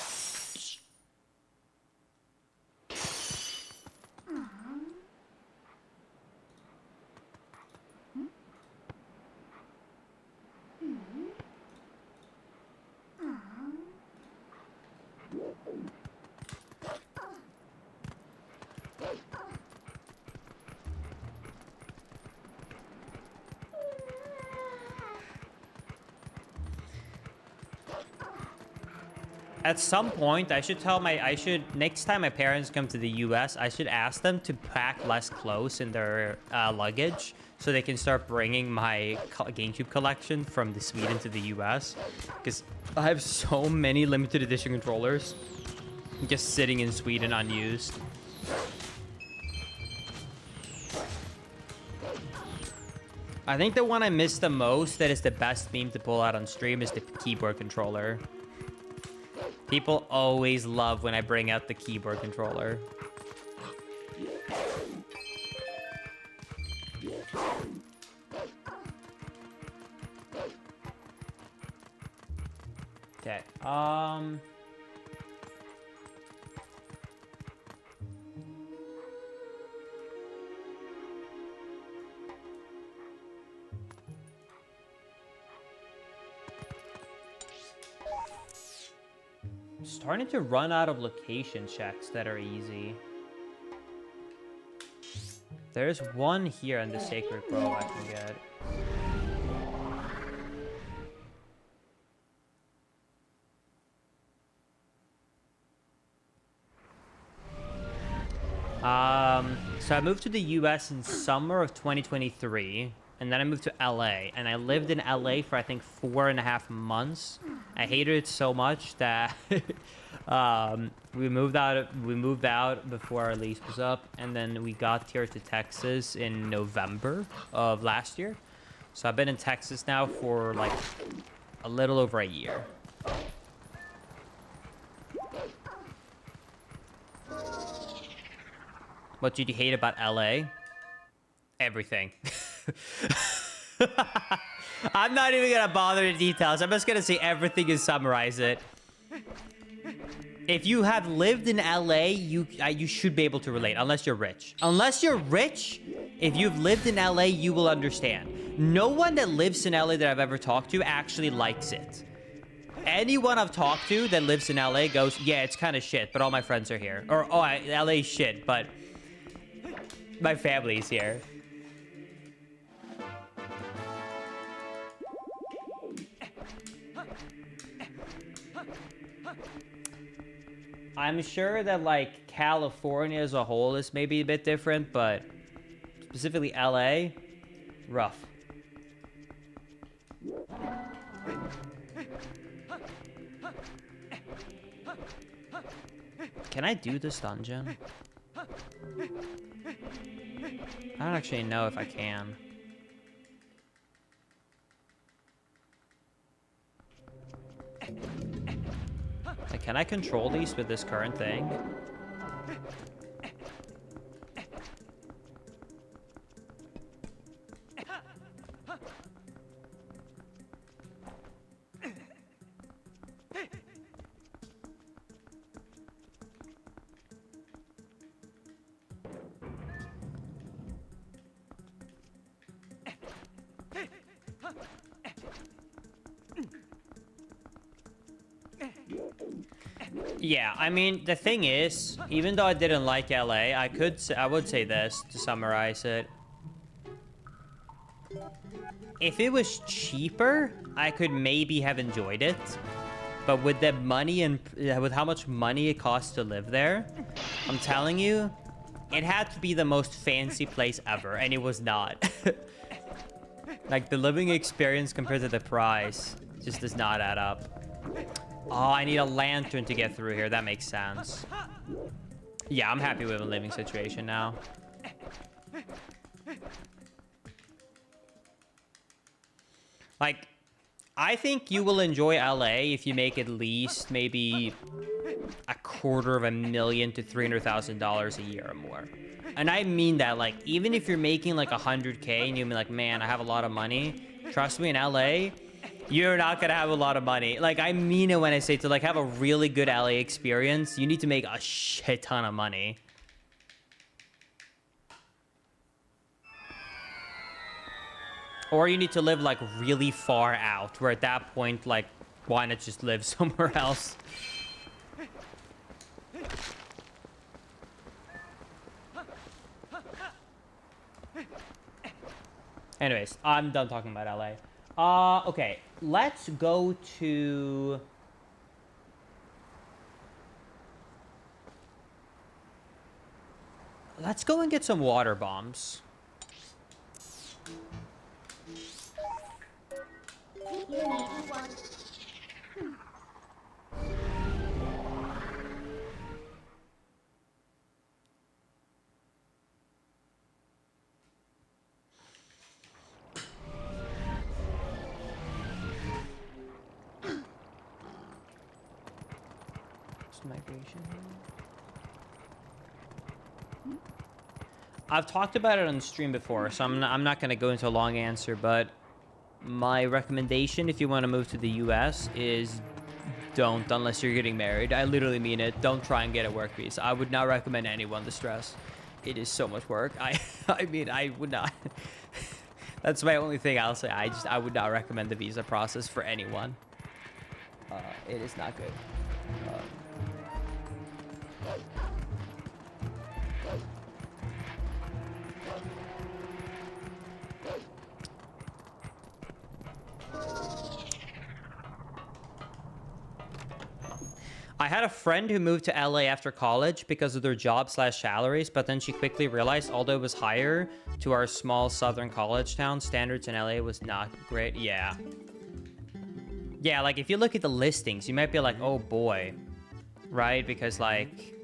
At some point, next time my parents come to the US, I should ask them to pack less clothes in their luggage so they can start bringing my GameCube collection from Sweden to the US. Because I have so many limited edition controllers just sitting in Sweden unused. I think the one I miss the most that is the best meme to pull out on stream is the keyboard controller. People always love when I bring out the keyboard controller. Okay, starting to run out of location checks that are easy. There's one here in the Sacred Grove I can get. So I moved to the US in summer of 2023, and then I moved to LA, and I lived in LA for I think 4.5 months. I hated it so much that we moved out before our lease was up, and then we got here to Texas in November of last year. So I've been in Texas now for like a little over a year. What did you hate about LA? Everything. I'm not even gonna bother the details. I'm just gonna say everything and summarize it. If you have lived in LA, you should be able to relate, unless you're rich. Unless you're rich, if you've lived in LA, you will understand. No one that lives in LA that I've ever talked to actually likes it. Anyone I've talked to that lives in LA goes, yeah, it's kind of shit, but all my friends are here. Or, oh, LA's shit, but my family's here. I'm sure that, like, California as a whole is maybe a bit different, but specifically LA, rough. Can I do this dungeon? I don't actually know if I can. Like, can I control these with this current thing? Yeah, I mean, the thing is, even though I didn't like LA, I would say this to summarize it. If it was cheaper, I could maybe have enjoyed it. But with the money and with how much money it costs to live there, I'm telling you, it had to be the most fancy place ever, and it was not. Like, the living experience compared to the price just does not add up. Oh, I need a lantern to get through here. That makes sense. Yeah, I'm happy with the living situation now. Like, I think you will enjoy LA if you make at least maybe $250,000 to $300,000 a year or more. And I mean that, like, even if you're making like 100K and you're like, man, I have a lot of money. Trust me, in LA, you're not gonna have a lot of money. Like, I mean it when I say to like have a really good LA experience, you need to make a shit ton of money. Or you need to live like really far out, where at that point, like, why not just live somewhere else? Anyways, I'm done talking about LA. Okay, let's go to... Let's go and get some water bombs. You need one. Migration. I've talked about it on stream before, so I'm not going to go into a long answer, but my recommendation if you want to move to the US is don't, unless you're getting married. I literally mean it. Don't try and get a work visa. I would not recommend anyone the stress. It is so much work. I mean, I would not. That's my only thing I'll say. I would not recommend the visa process for anyone. It is not good. I had a friend who moved to LA after college because of their job / salaries, but then she quickly realized although it was higher to our small southern college town, standards in LA was not great. Yeah. Yeah, like if you look at the listings, you might be like, oh boy, right? Because like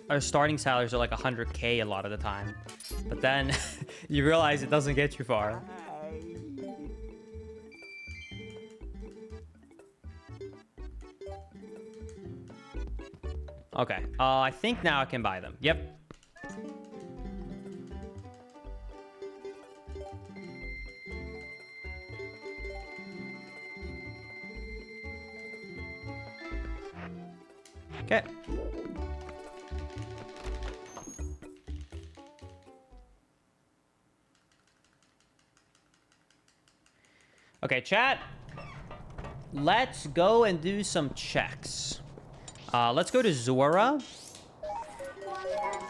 our starting salaries are like 100K a lot of the time, but then you realize it doesn't get you far. Okay, I think now I can buy them. Yep. Okay. Okay, chat. Let's go and do some checks. Let's go to Zora.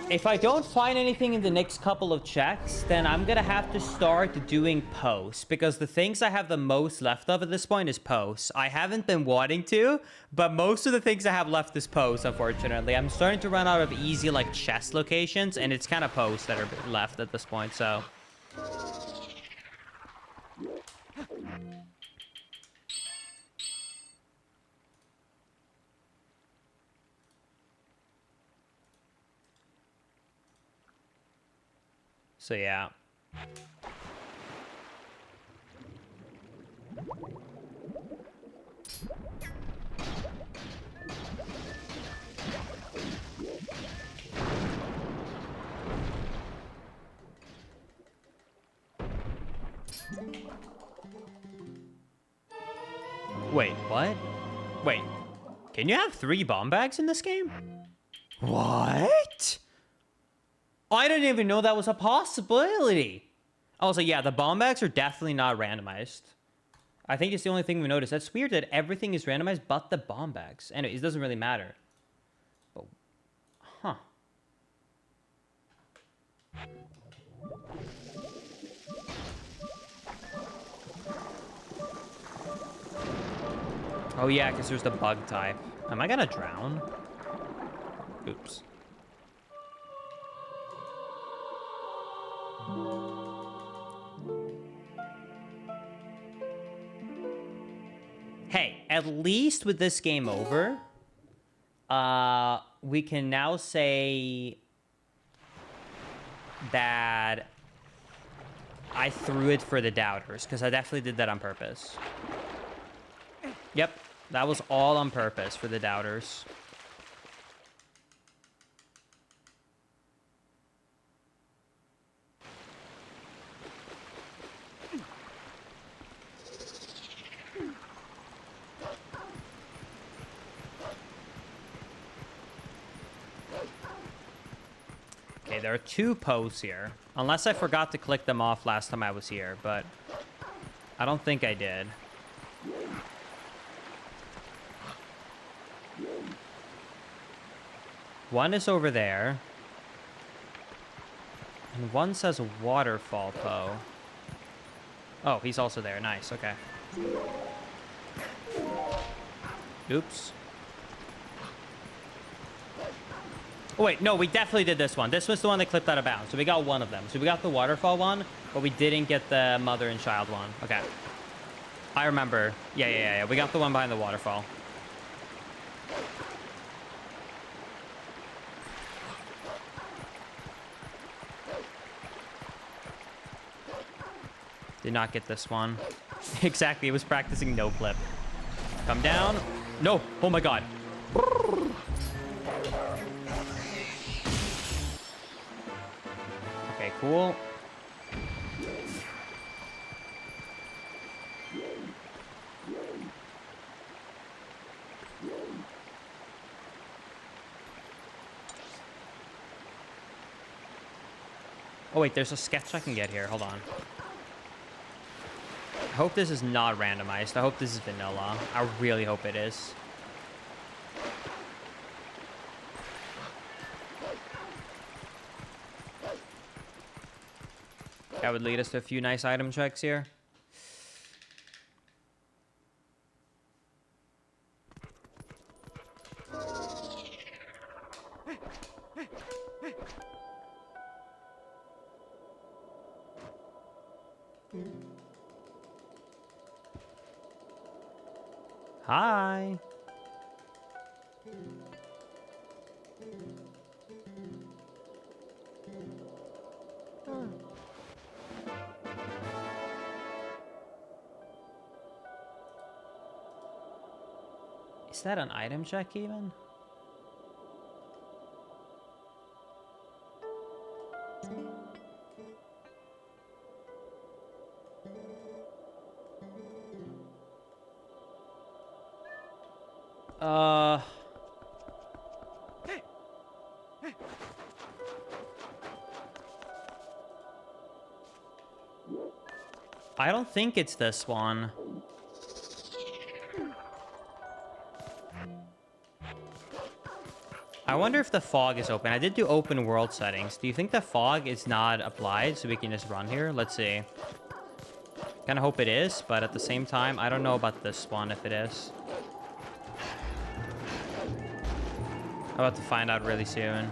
If I don't find anything in the next couple of checks, then I'm gonna have to start doing posts, because the things I have the most left of at this point is posts. I haven't been wanting to, but most of the things I have left is posts, unfortunately. I'm starting to run out of easy, like, chest locations, and it's kind of posts that are left at this point, so... So, yeah. Wait, what? Wait, can you have 3 bomb bags in this game? What? I didn't even know that was a possibility. Also, yeah, the bomb bags are definitely not randomized. I think it's the only thing we noticed. That's weird that everything is randomized but the bomb bags. Anyway, it doesn't really matter. But, huh. Oh yeah, because there's the bug type. Am I gonna drown? Oops. Hey, at least with this game over, we can now say that I threw it for the doubters, because I definitely did that on purpose. Yep, that was all on purpose for the doubters. Okay, there are 2 posts here. Unless I forgot to click them off last time I was here, but I don't think I did. One is over there. And one says waterfall Poe. Oh, he's also there. Nice, okay. Oops. Oh, wait, no, we definitely did this one. This was the one that clipped out of bounds. So we got one of them. So we got the waterfall one, but we didn't get the mother and child one. Okay. I remember. Yeah. We got the one behind the waterfall. Did not get this one. Exactly, it was practicing no clip. Come down. No, oh my god. Okay, cool. Oh wait, there's a sketch I can get here. Hold on. I hope this is not randomized. I hope this is vanilla. I really hope it is. That would lead us to a few nice item checks here. Hi. Is that an item check even? I don't think it's this one. I wonder if the fog is open. I did do open world settings. Do you think the fog is not applied so we can just run here? Let's see. Kind of hope it is, but at the same time, I don't know about this one if it is. I'm about to find out really soon.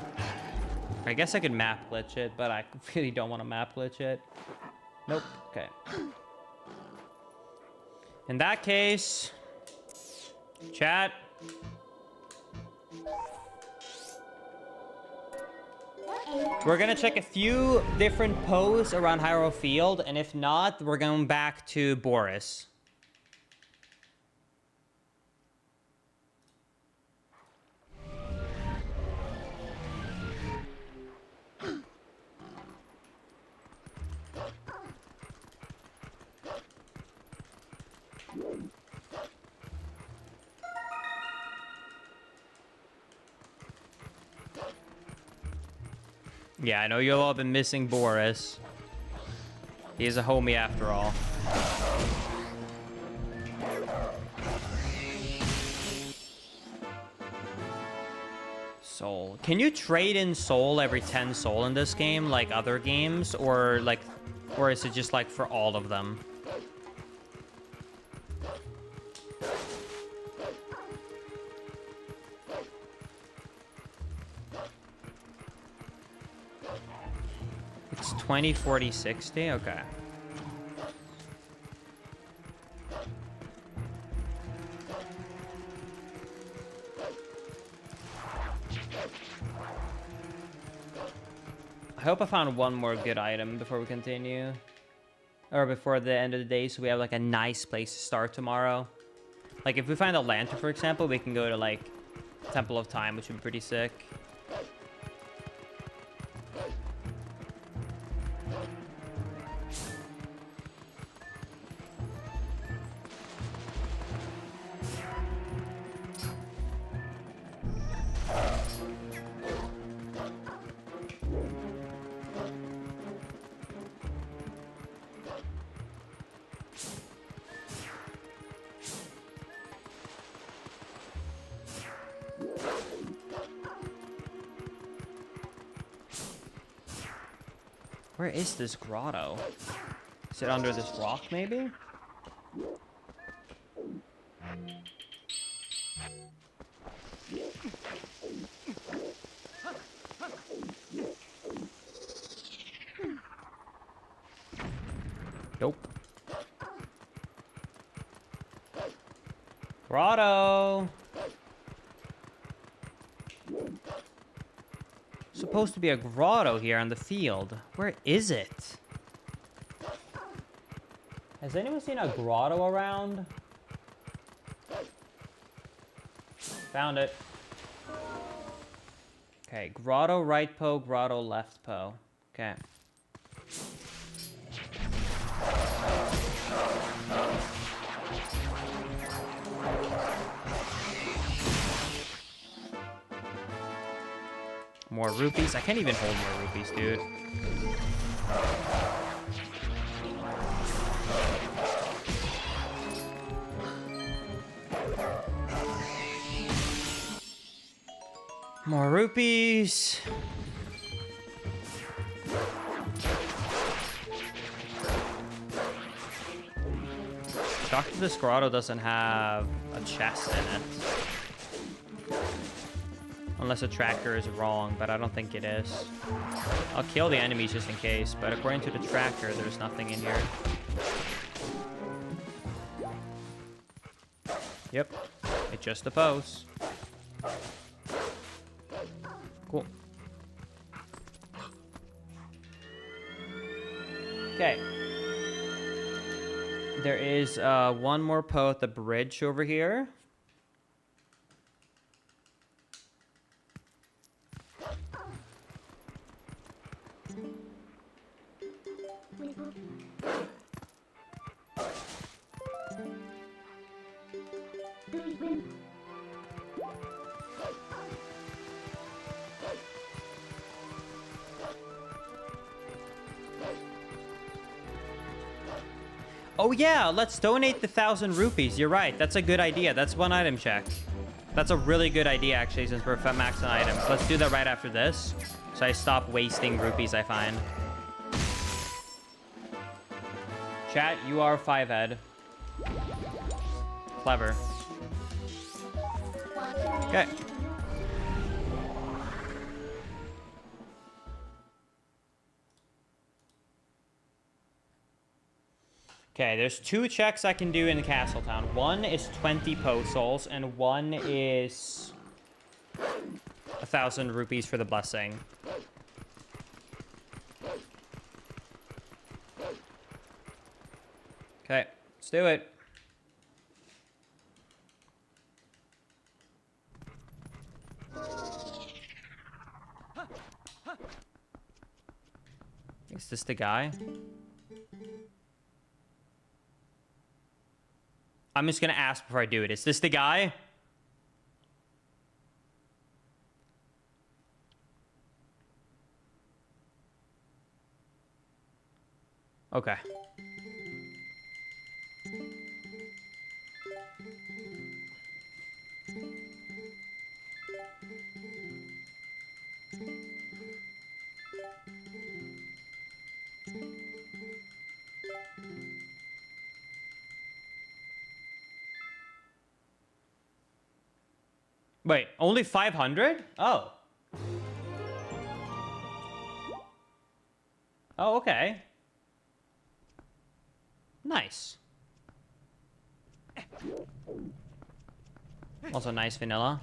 I guess I could map glitch it, but I really don't want to map glitch it. Nope. Okay. In that case, chat. We're gonna check a few different posts around Hyrule Field, and if not, we're going back to Boris. Yeah, I know you'll all been missing Boris. He's a homie after all. Soul. Can you trade in soul every 10 soul in this game like other games? Or is it just like for all of them? It's 20, 40, 60? Okay. I hope I found one more good item before we continue. Or before the end of the day, so we have like a nice place to start tomorrow. Like if we find a lantern, for example, we can go to like Temple of Time, which would be pretty sick. Where is this grotto? Is it under this rock, maybe? Nope. Grotto! Supposed to be a grotto here on the field. Where is it? Has anyone seen a grotto around? Found it. Okay, grotto right po, grotto left po. Okay. More rupees? I can't even hold more rupees, dude. More rupees. Shocked that this grotto doesn't have a chest in it. Unless the tracker is wrong, but I don't think it is. I'll kill the enemies just in case, but according to the tracker, there's nothing in here. Yep, it's just a pose. Cool. Okay. There is one more po at the bridge over here. Oh yeah, let's donate the 1,000 rupees. You're right. That's a good idea. That's one item check. That's a really good idea, actually, since we're maxing items. Let's do that right after this, so I stop wasting rupees, I find. Chat, you are 5-head. Clever. Okay. Okay, there's 2 checks I can do in Castletown. One is 20 post souls, and one is 1,000 rupees for the blessing. Okay, let's do it. Is this the guy? I'm just gonna ask before I do it. Is this the guy? Okay. Wait, only 500? Oh. Oh, okay. Nice. Also nice vanilla.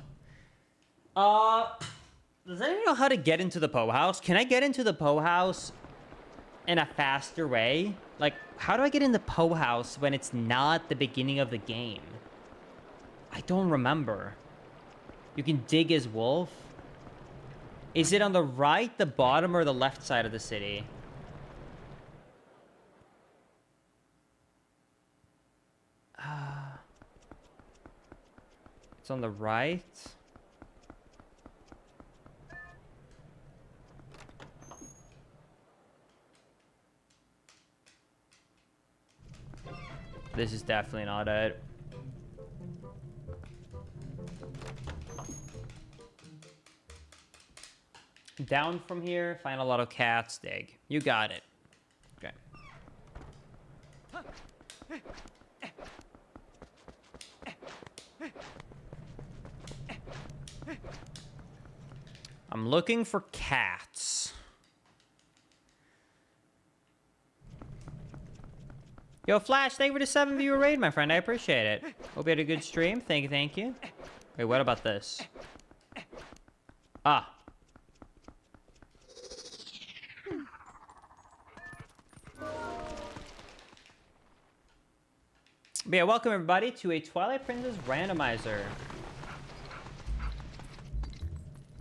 Does anyone know how to get into the Poe house? Can I get into the Poe house in a faster way? Like, how do I get in the Poe house when it's not the beginning of the game? I don't remember. You can dig as wolf. Is it on the right, the bottom, or the left side of the city? It's on the right. This is definitely not it. Down from here, find a lot of cats, dig. You got it. Okay. I'm looking for cats. Yo, Flash, thank you for the 7-viewer raid, my friend. I appreciate it. Hope you had a good stream. Thank you, thank you. Wait, what about this? Ah. But yeah, welcome everybody to a Twilight Princess randomizer.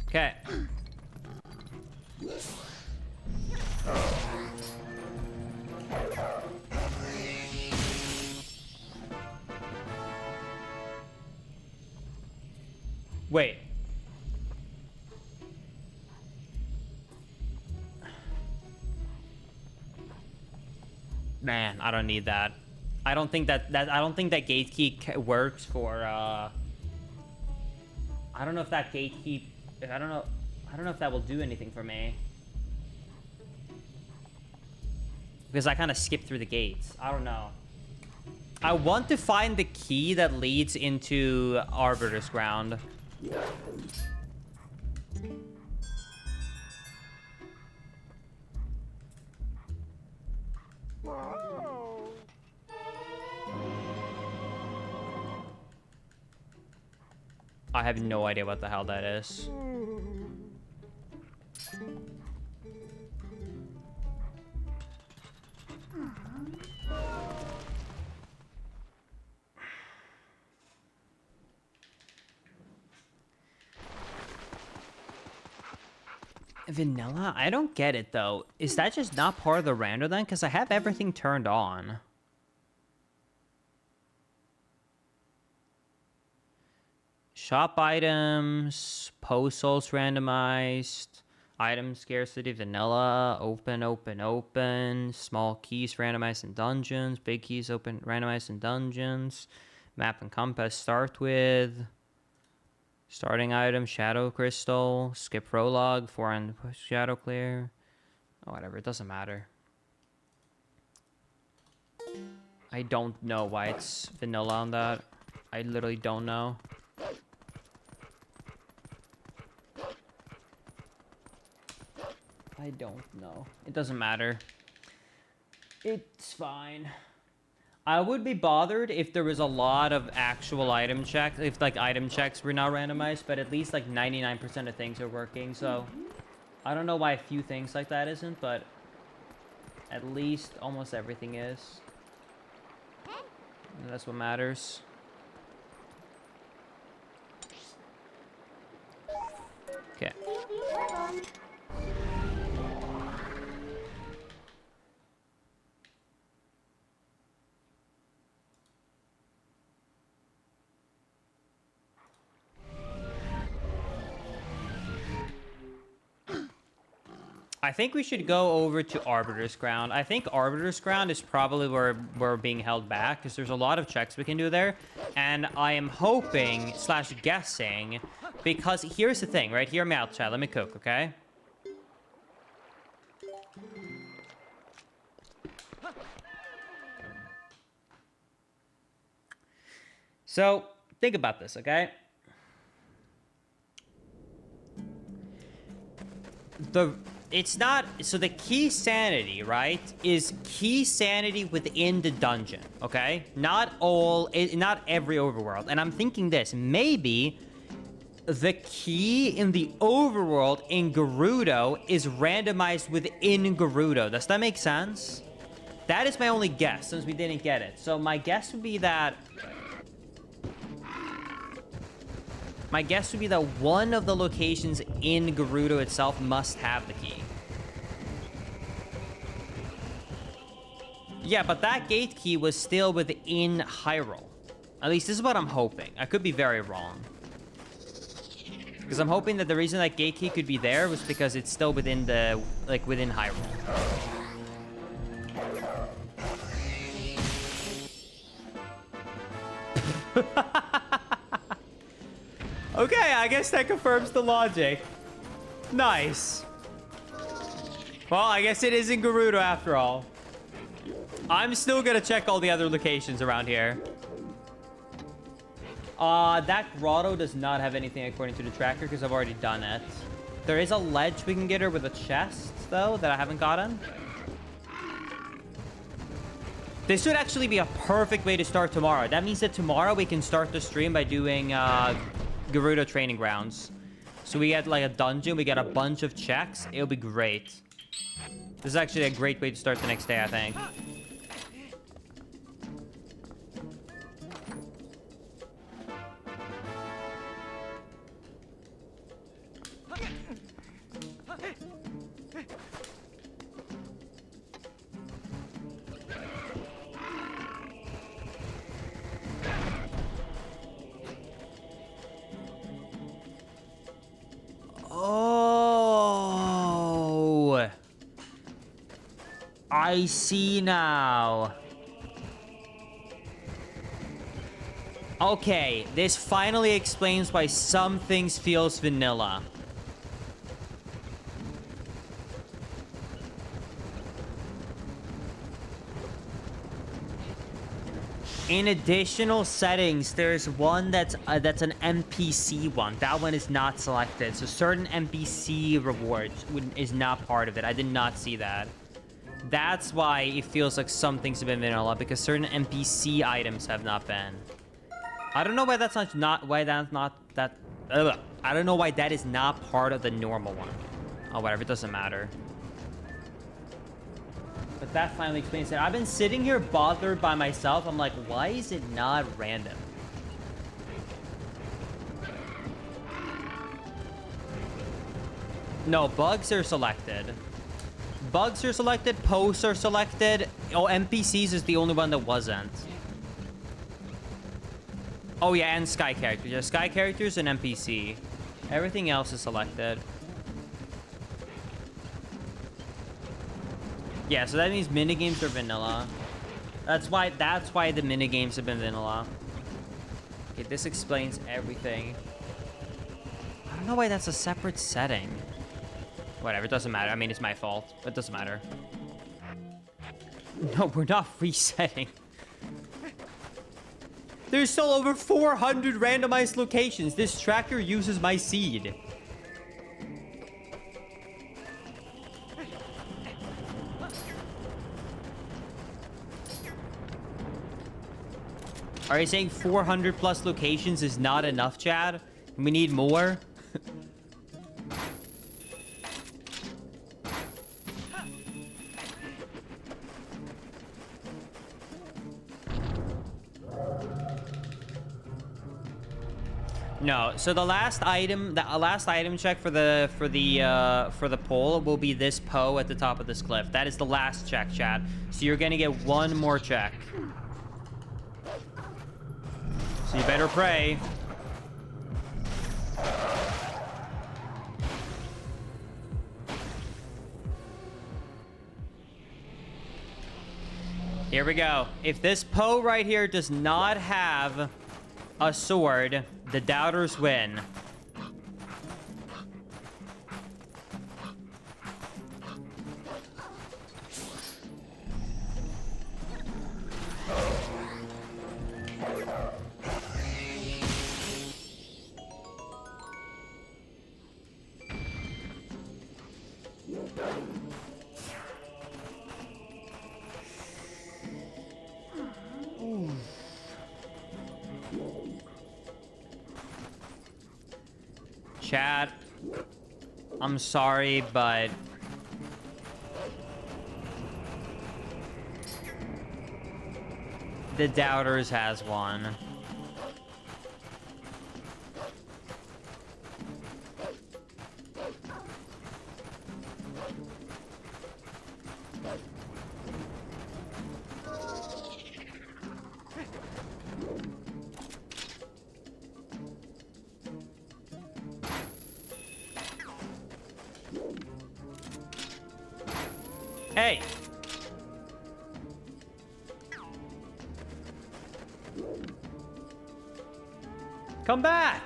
Okay. Wait. Man, I don't need that. I don't think that gate key works for I don't know if that gate key I don't know if that will do anything for me. Because I kind of skipped through the gates. I don't know. I want to find the key that leads into Arbiter's Ground. I have no idea what the hell that is. Vanilla? I don't get it, though. Is that just not part of the rando, then? Because I have everything turned on. Shop items, post souls randomized, item scarcity, vanilla, open, small keys randomized in dungeons, big keys open randomized in dungeons, map and compass start with, starting item, shadow crystal, skip prologue, foreign shadow clear, oh, whatever, it doesn't matter. I don't know why it's vanilla on that. I literally don't know. I don't know. It doesn't matter. It's fine. I would be bothered if there was a lot of actual item checks, if like item checks were not randomized, but at least like 99% of things are working, so I don't know why a few things like that isn't, but at least almost everything is. And that's what matters. Okay. I think we should go over to Arbiter's Ground. I think Arbiter's Ground is probably where we're being held back, because there's a lot of checks we can do there. And I am hoping, slash guessing, because here's the thing, right? Hear me out, chat. Let me cook, okay? So, think about this, okay? It's not... So the key sanity, right, is key sanity within the dungeon, okay? Not every overworld. And I'm thinking this. Maybe the key in the overworld in Gerudo is randomized within Gerudo. Does that make sense? That is my only guess, since we didn't get it. So my guess would be that... one of the locations in Gerudo itself must have the key. Yeah, but that gate key was still within Hyrule. At least this is what I'm hoping. I could be very wrong. Because I'm hoping that the reason that gate key could be there was because it's still within the, like, within Hyrule. Okay, I guess that confirms the logic. Nice. Well, I guess it is in Gerudo after all. I'm still gonna check all the other locations around here. That grotto does not have anything according to the tracker because I've already done it. There is a ledge we can get her with a chest, though, that I haven't gotten. This would actually be a perfect way to start tomorrow. That means that tomorrow we can start the stream by doing Gerudo training grounds. So we get like a dungeon, we get a bunch of checks. It'll be great. This is actually a great way to start the next day, I think. Oh, I see now. Okay, this finally explains why some things feels vanilla. In additional settings, there's one that's an NPC one. That one is not selected. So certain NPC rewards is not part of it. I did not see that. That's why it feels like some things have been vanilla, because certain NPC items have not been. I don't know why that's not why that's not that. I don't know why that is not part of the normal one. Oh, whatever. It doesn't matter. But that finally explains it. I've been sitting here bothered by myself. I'm like, why is it not random? No, bugs are selected. Bugs are selected. Posts are selected. Oh, NPCs is the only one that wasn't. Oh, yeah, and Sky characters. Yeah, Sky characters and NPC. Everything else is selected. Yeah, so that means minigames are vanilla. That's why the minigames have been vanilla. Okay, this explains everything. I don't know why that's a separate setting. Whatever, it doesn't matter. I mean, it's my fault. It doesn't matter. No, we're not resetting. There's still over 400 randomized locations. This tracker uses my seed. Are you saying 400 plus locations is not enough, Chad? We need more? No. So the last item check for the poll will be this Poe at the top of this cliff. That is the last check, Chad. So you're gonna get one more check. So you better pray. Here we go. If this Poe right here does not have a sword, the doubters win. Chat, I'm sorry, but the Doubters has one. Hey! Come back!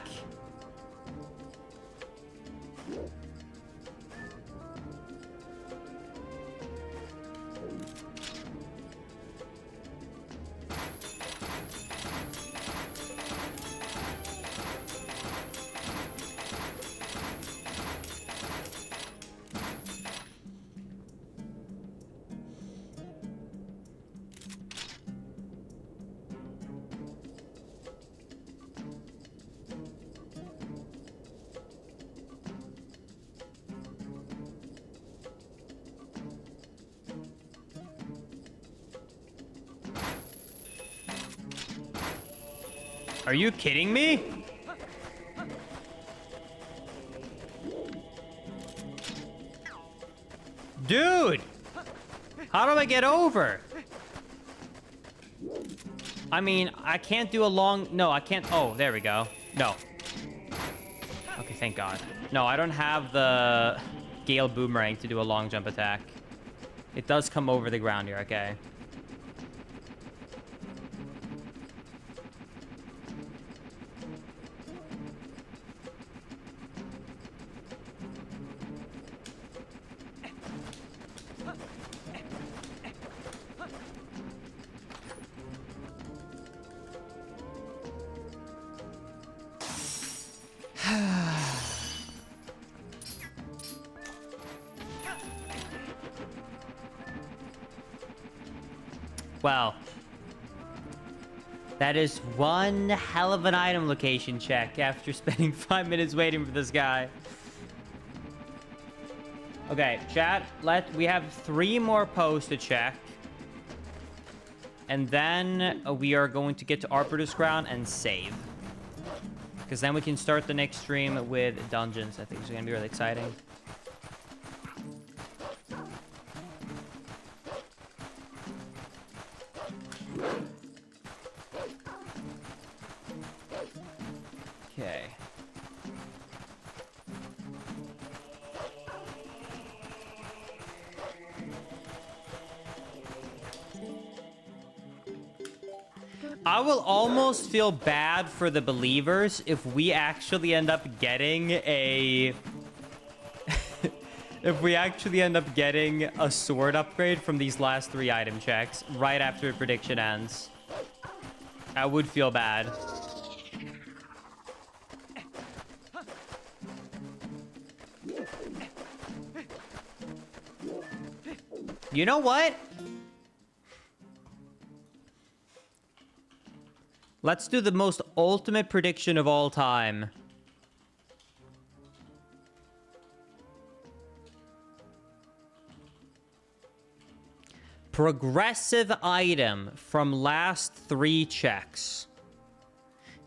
Are you kidding me? Dude! How do I get over? I mean, I can't do a long... No, I can't... Oh, there we go. No. Okay, thank God. No, I don't have the Gale Boomerang to do a long jump attack. It does come over the ground here, okay. Well, that is one hell of an item location check after spending 5 minutes waiting for this guy. Okay, chat, we have 3 more posts to check. And then we are going to get to Arbiter's Crown and save. Because then we can start the next stream with dungeons. I think it's going to be really exciting. Okay. I will almost feel bad for the believers if we actually end up getting a... if we actually end up getting a sword upgrade from these last 3 item checks right after the prediction ends. I would feel bad. You know what? Let's do the most ultimate prediction of all time. Progressive item from last 3 checks.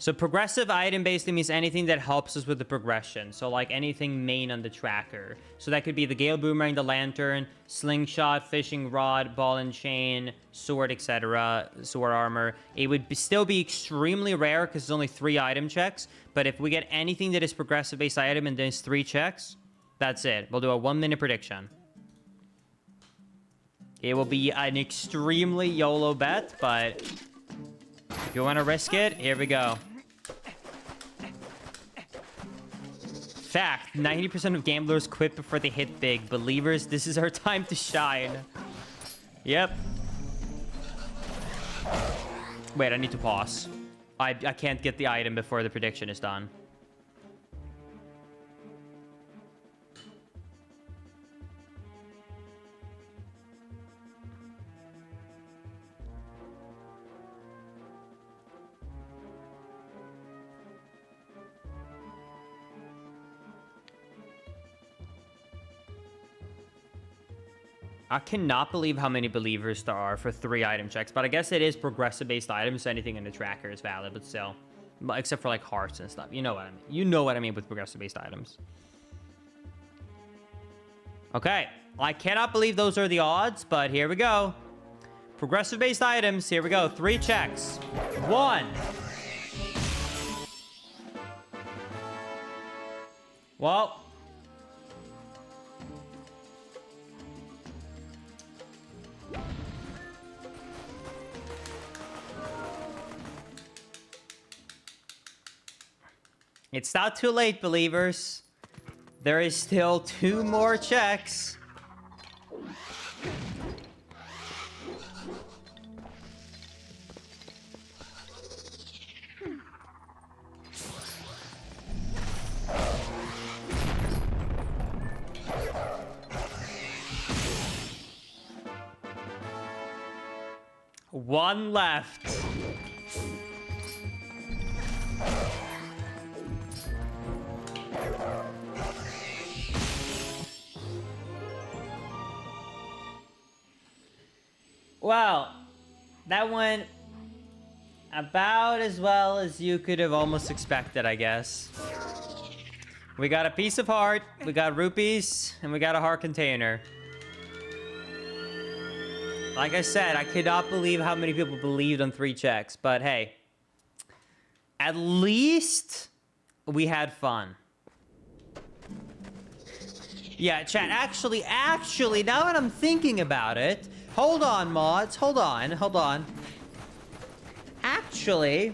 So progressive item basically means anything that helps us with the progression. So like anything main on the tracker. So that could be the Gale Boomerang, the Lantern, Slingshot, Fishing Rod, Ball and Chain, Sword, etc. Sword Armor. It would still be extremely rare because it's only 3 item checks. But if we get anything that is progressive based item in these 3 checks, that's it. We'll do a 1-minute prediction. It will be an extremely YOLO bet, but if you want to risk it, here we go. Fact, 90% of gamblers quit before they hit big. Believers, this is our time to shine. Yep. Wait, I need to pause. I can't get the item before the prediction is done. I cannot believe how many believers there are for 3 item checks, but I guess it is progressive-based items, so anything in the tracker is valid, but still. Except for, like, hearts and stuff. You know what I mean. You know what I mean with progressive-based items. Okay. I cannot believe those are the odds, but here we go. Progressive-based items. Here we go. 3 checks. 1. Well... It's not too late, believers. There is still 2 more checks. One left. Well, that went about as well as you could have almost expected, I guess. We got a piece of heart, we got rupees, and we got a heart container. Like I said, I cannot believe how many people believed on 3 checks, but hey. At least we had fun. Yeah, chat, actually, now that I'm thinking about it... Hold on, mods. Hold on. Actually,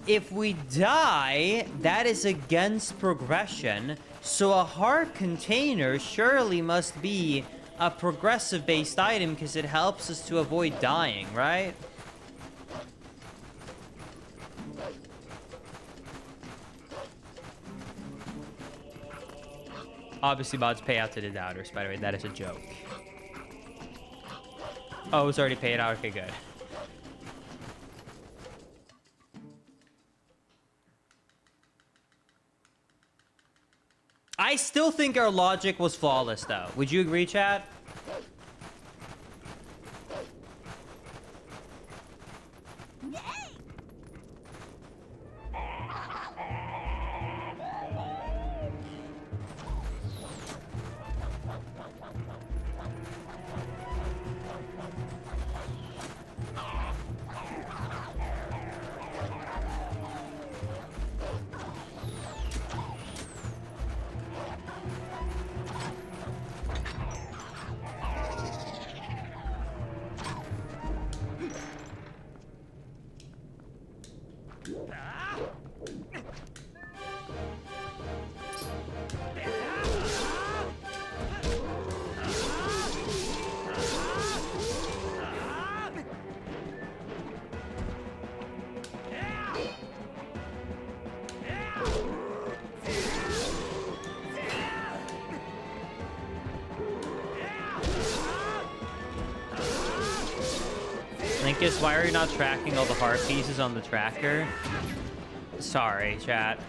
if we die, that is against progression. So a heart container surely must be a progressive-based item because it helps us to avoid dying, right? Obviously, mods pay out to the doubters, by the way. That is a joke. Oh, it's already paid out. Okay, good. I still think our logic was flawless, though. Would you agree, chat? Linkus, why are you not tracking all the heart pieces on the tracker? Sorry, chat.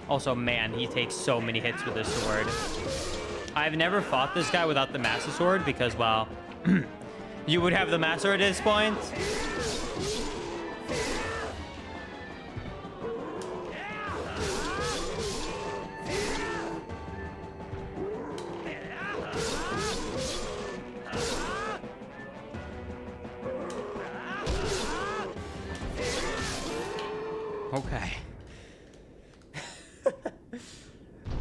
Also, man, he takes so many hits with this sword. I've never fought this guy without the Master Sword because, well, you would have the Master at this point. Okay.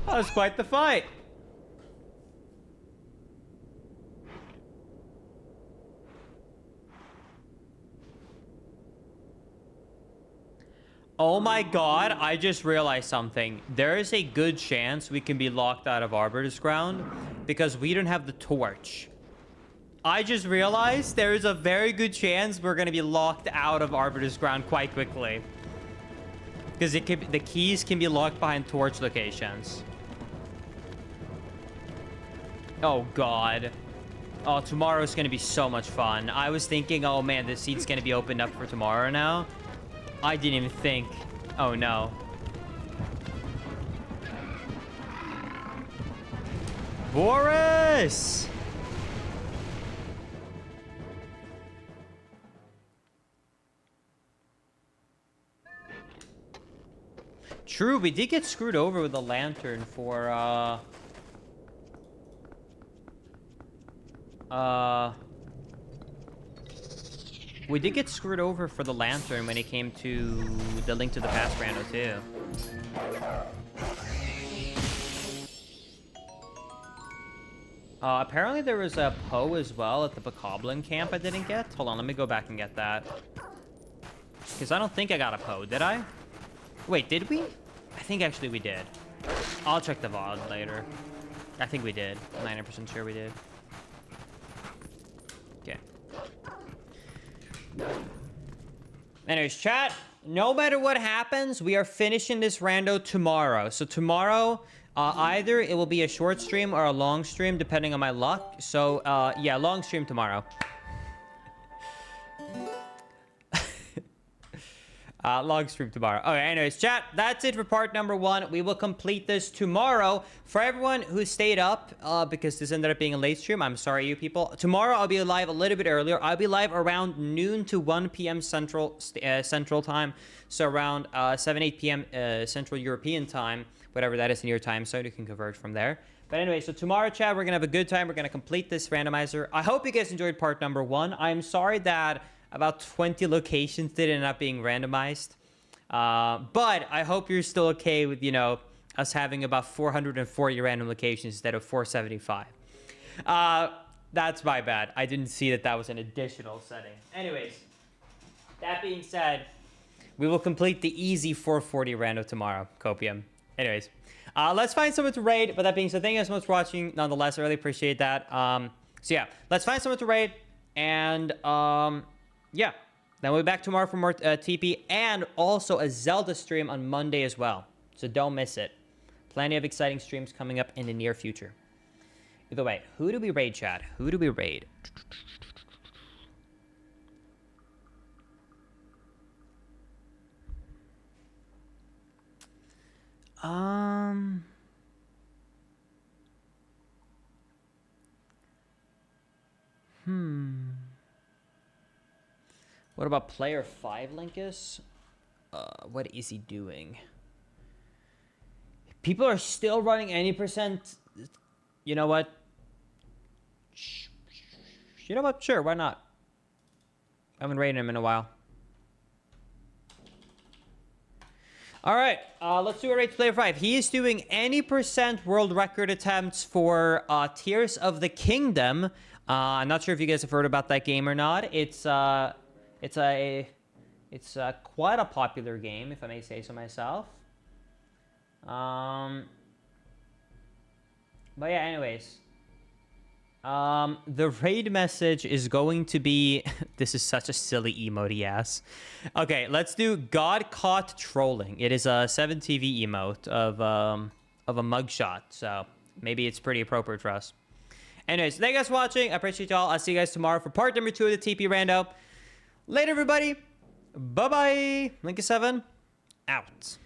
That was quite the fight. Oh my god, I just realized something. There is a good chance we can be locked out of Arbiter's Ground because we don't have the torch. I just realized there is a very good chance we're going to be locked out of Arbiter's Ground quite quickly. Because the keys can be locked behind torch locations. Oh, God. Oh, tomorrow's going to be so much fun. I was thinking, oh, man, the seat's going to be opened up for tomorrow now. I didn't even think. Oh, no. Boris! True, we did get screwed over with the lantern for, we did get screwed over for the lantern when it came to the Link to the Past rando too. Apparently there was a Poe as well at the Bokoblin camp I didn't get. Hold on, let me go back and get that. Because I don't think I got a Poe, did I? Wait, did we? I think actually we did. I'll check the VOD later. I think we did. 90% sure we did. Okay. Anyways, chat, no matter what happens, we are finishing this rando tomorrow. So tomorrow, either it will be a short stream or a long stream, depending on my luck. So, yeah, long stream tomorrow. Long stream tomorrow. Okay, anyways, chat, that's it for part number 1. We will complete this tomorrow. For everyone who stayed up, because this ended up being a late stream, I'm sorry, you people. Tomorrow, I'll be live a little bit earlier. I'll be live around noon to 1 p.m. Central Time. So around 7, 8 p.m. Central European Time, whatever that is in your time zone, you can convert from there. But anyway, so tomorrow, chat, we're going to have a good time. We're going to complete this randomizer. I hope you guys enjoyed part number 1. I'm sorry that about 20 locations did end up being randomized. But I hope you're still okay with, you know, us having about 440 random locations instead of 475. That's my bad. I didn't see that that was an additional setting. Anyways, that being said, we will complete the easy 440 rando tomorrow, Copium. Anyways, let's find someone to raid. But that being said, thank you guys so much for watching. Nonetheless, I really appreciate that. So yeah, let's find someone to raid. And yeah, then we'll be back tomorrow for more TP and also a Zelda stream on Monday as well. So don't miss it. Plenty of exciting streams coming up in the near future. Either way, who do we raid, chat? Who do we raid? What about player 5, Linkus? What is he doing? People are still running any percent. You know what? You know what? Sure, why not? I haven't raided him in a while. All right, let's do a raid to player 5. He is doing any percent world record attempts for Tears of the Kingdom. I'm not sure if you guys have heard about that game or not. It's quite a popular game, if I may say so myself. But yeah, anyways. The raid message is going to be... This is such a silly emote he has. Okay, let's do God Caught Trolling. It is a 7TV emote of a mugshot, so maybe it's pretty appropriate for us. Anyways, thank you guys for watching. I appreciate y'all. I'll see you guys tomorrow for part number 2 of the TP Rando. Later, everybody. Bye-bye. Linkus7, out.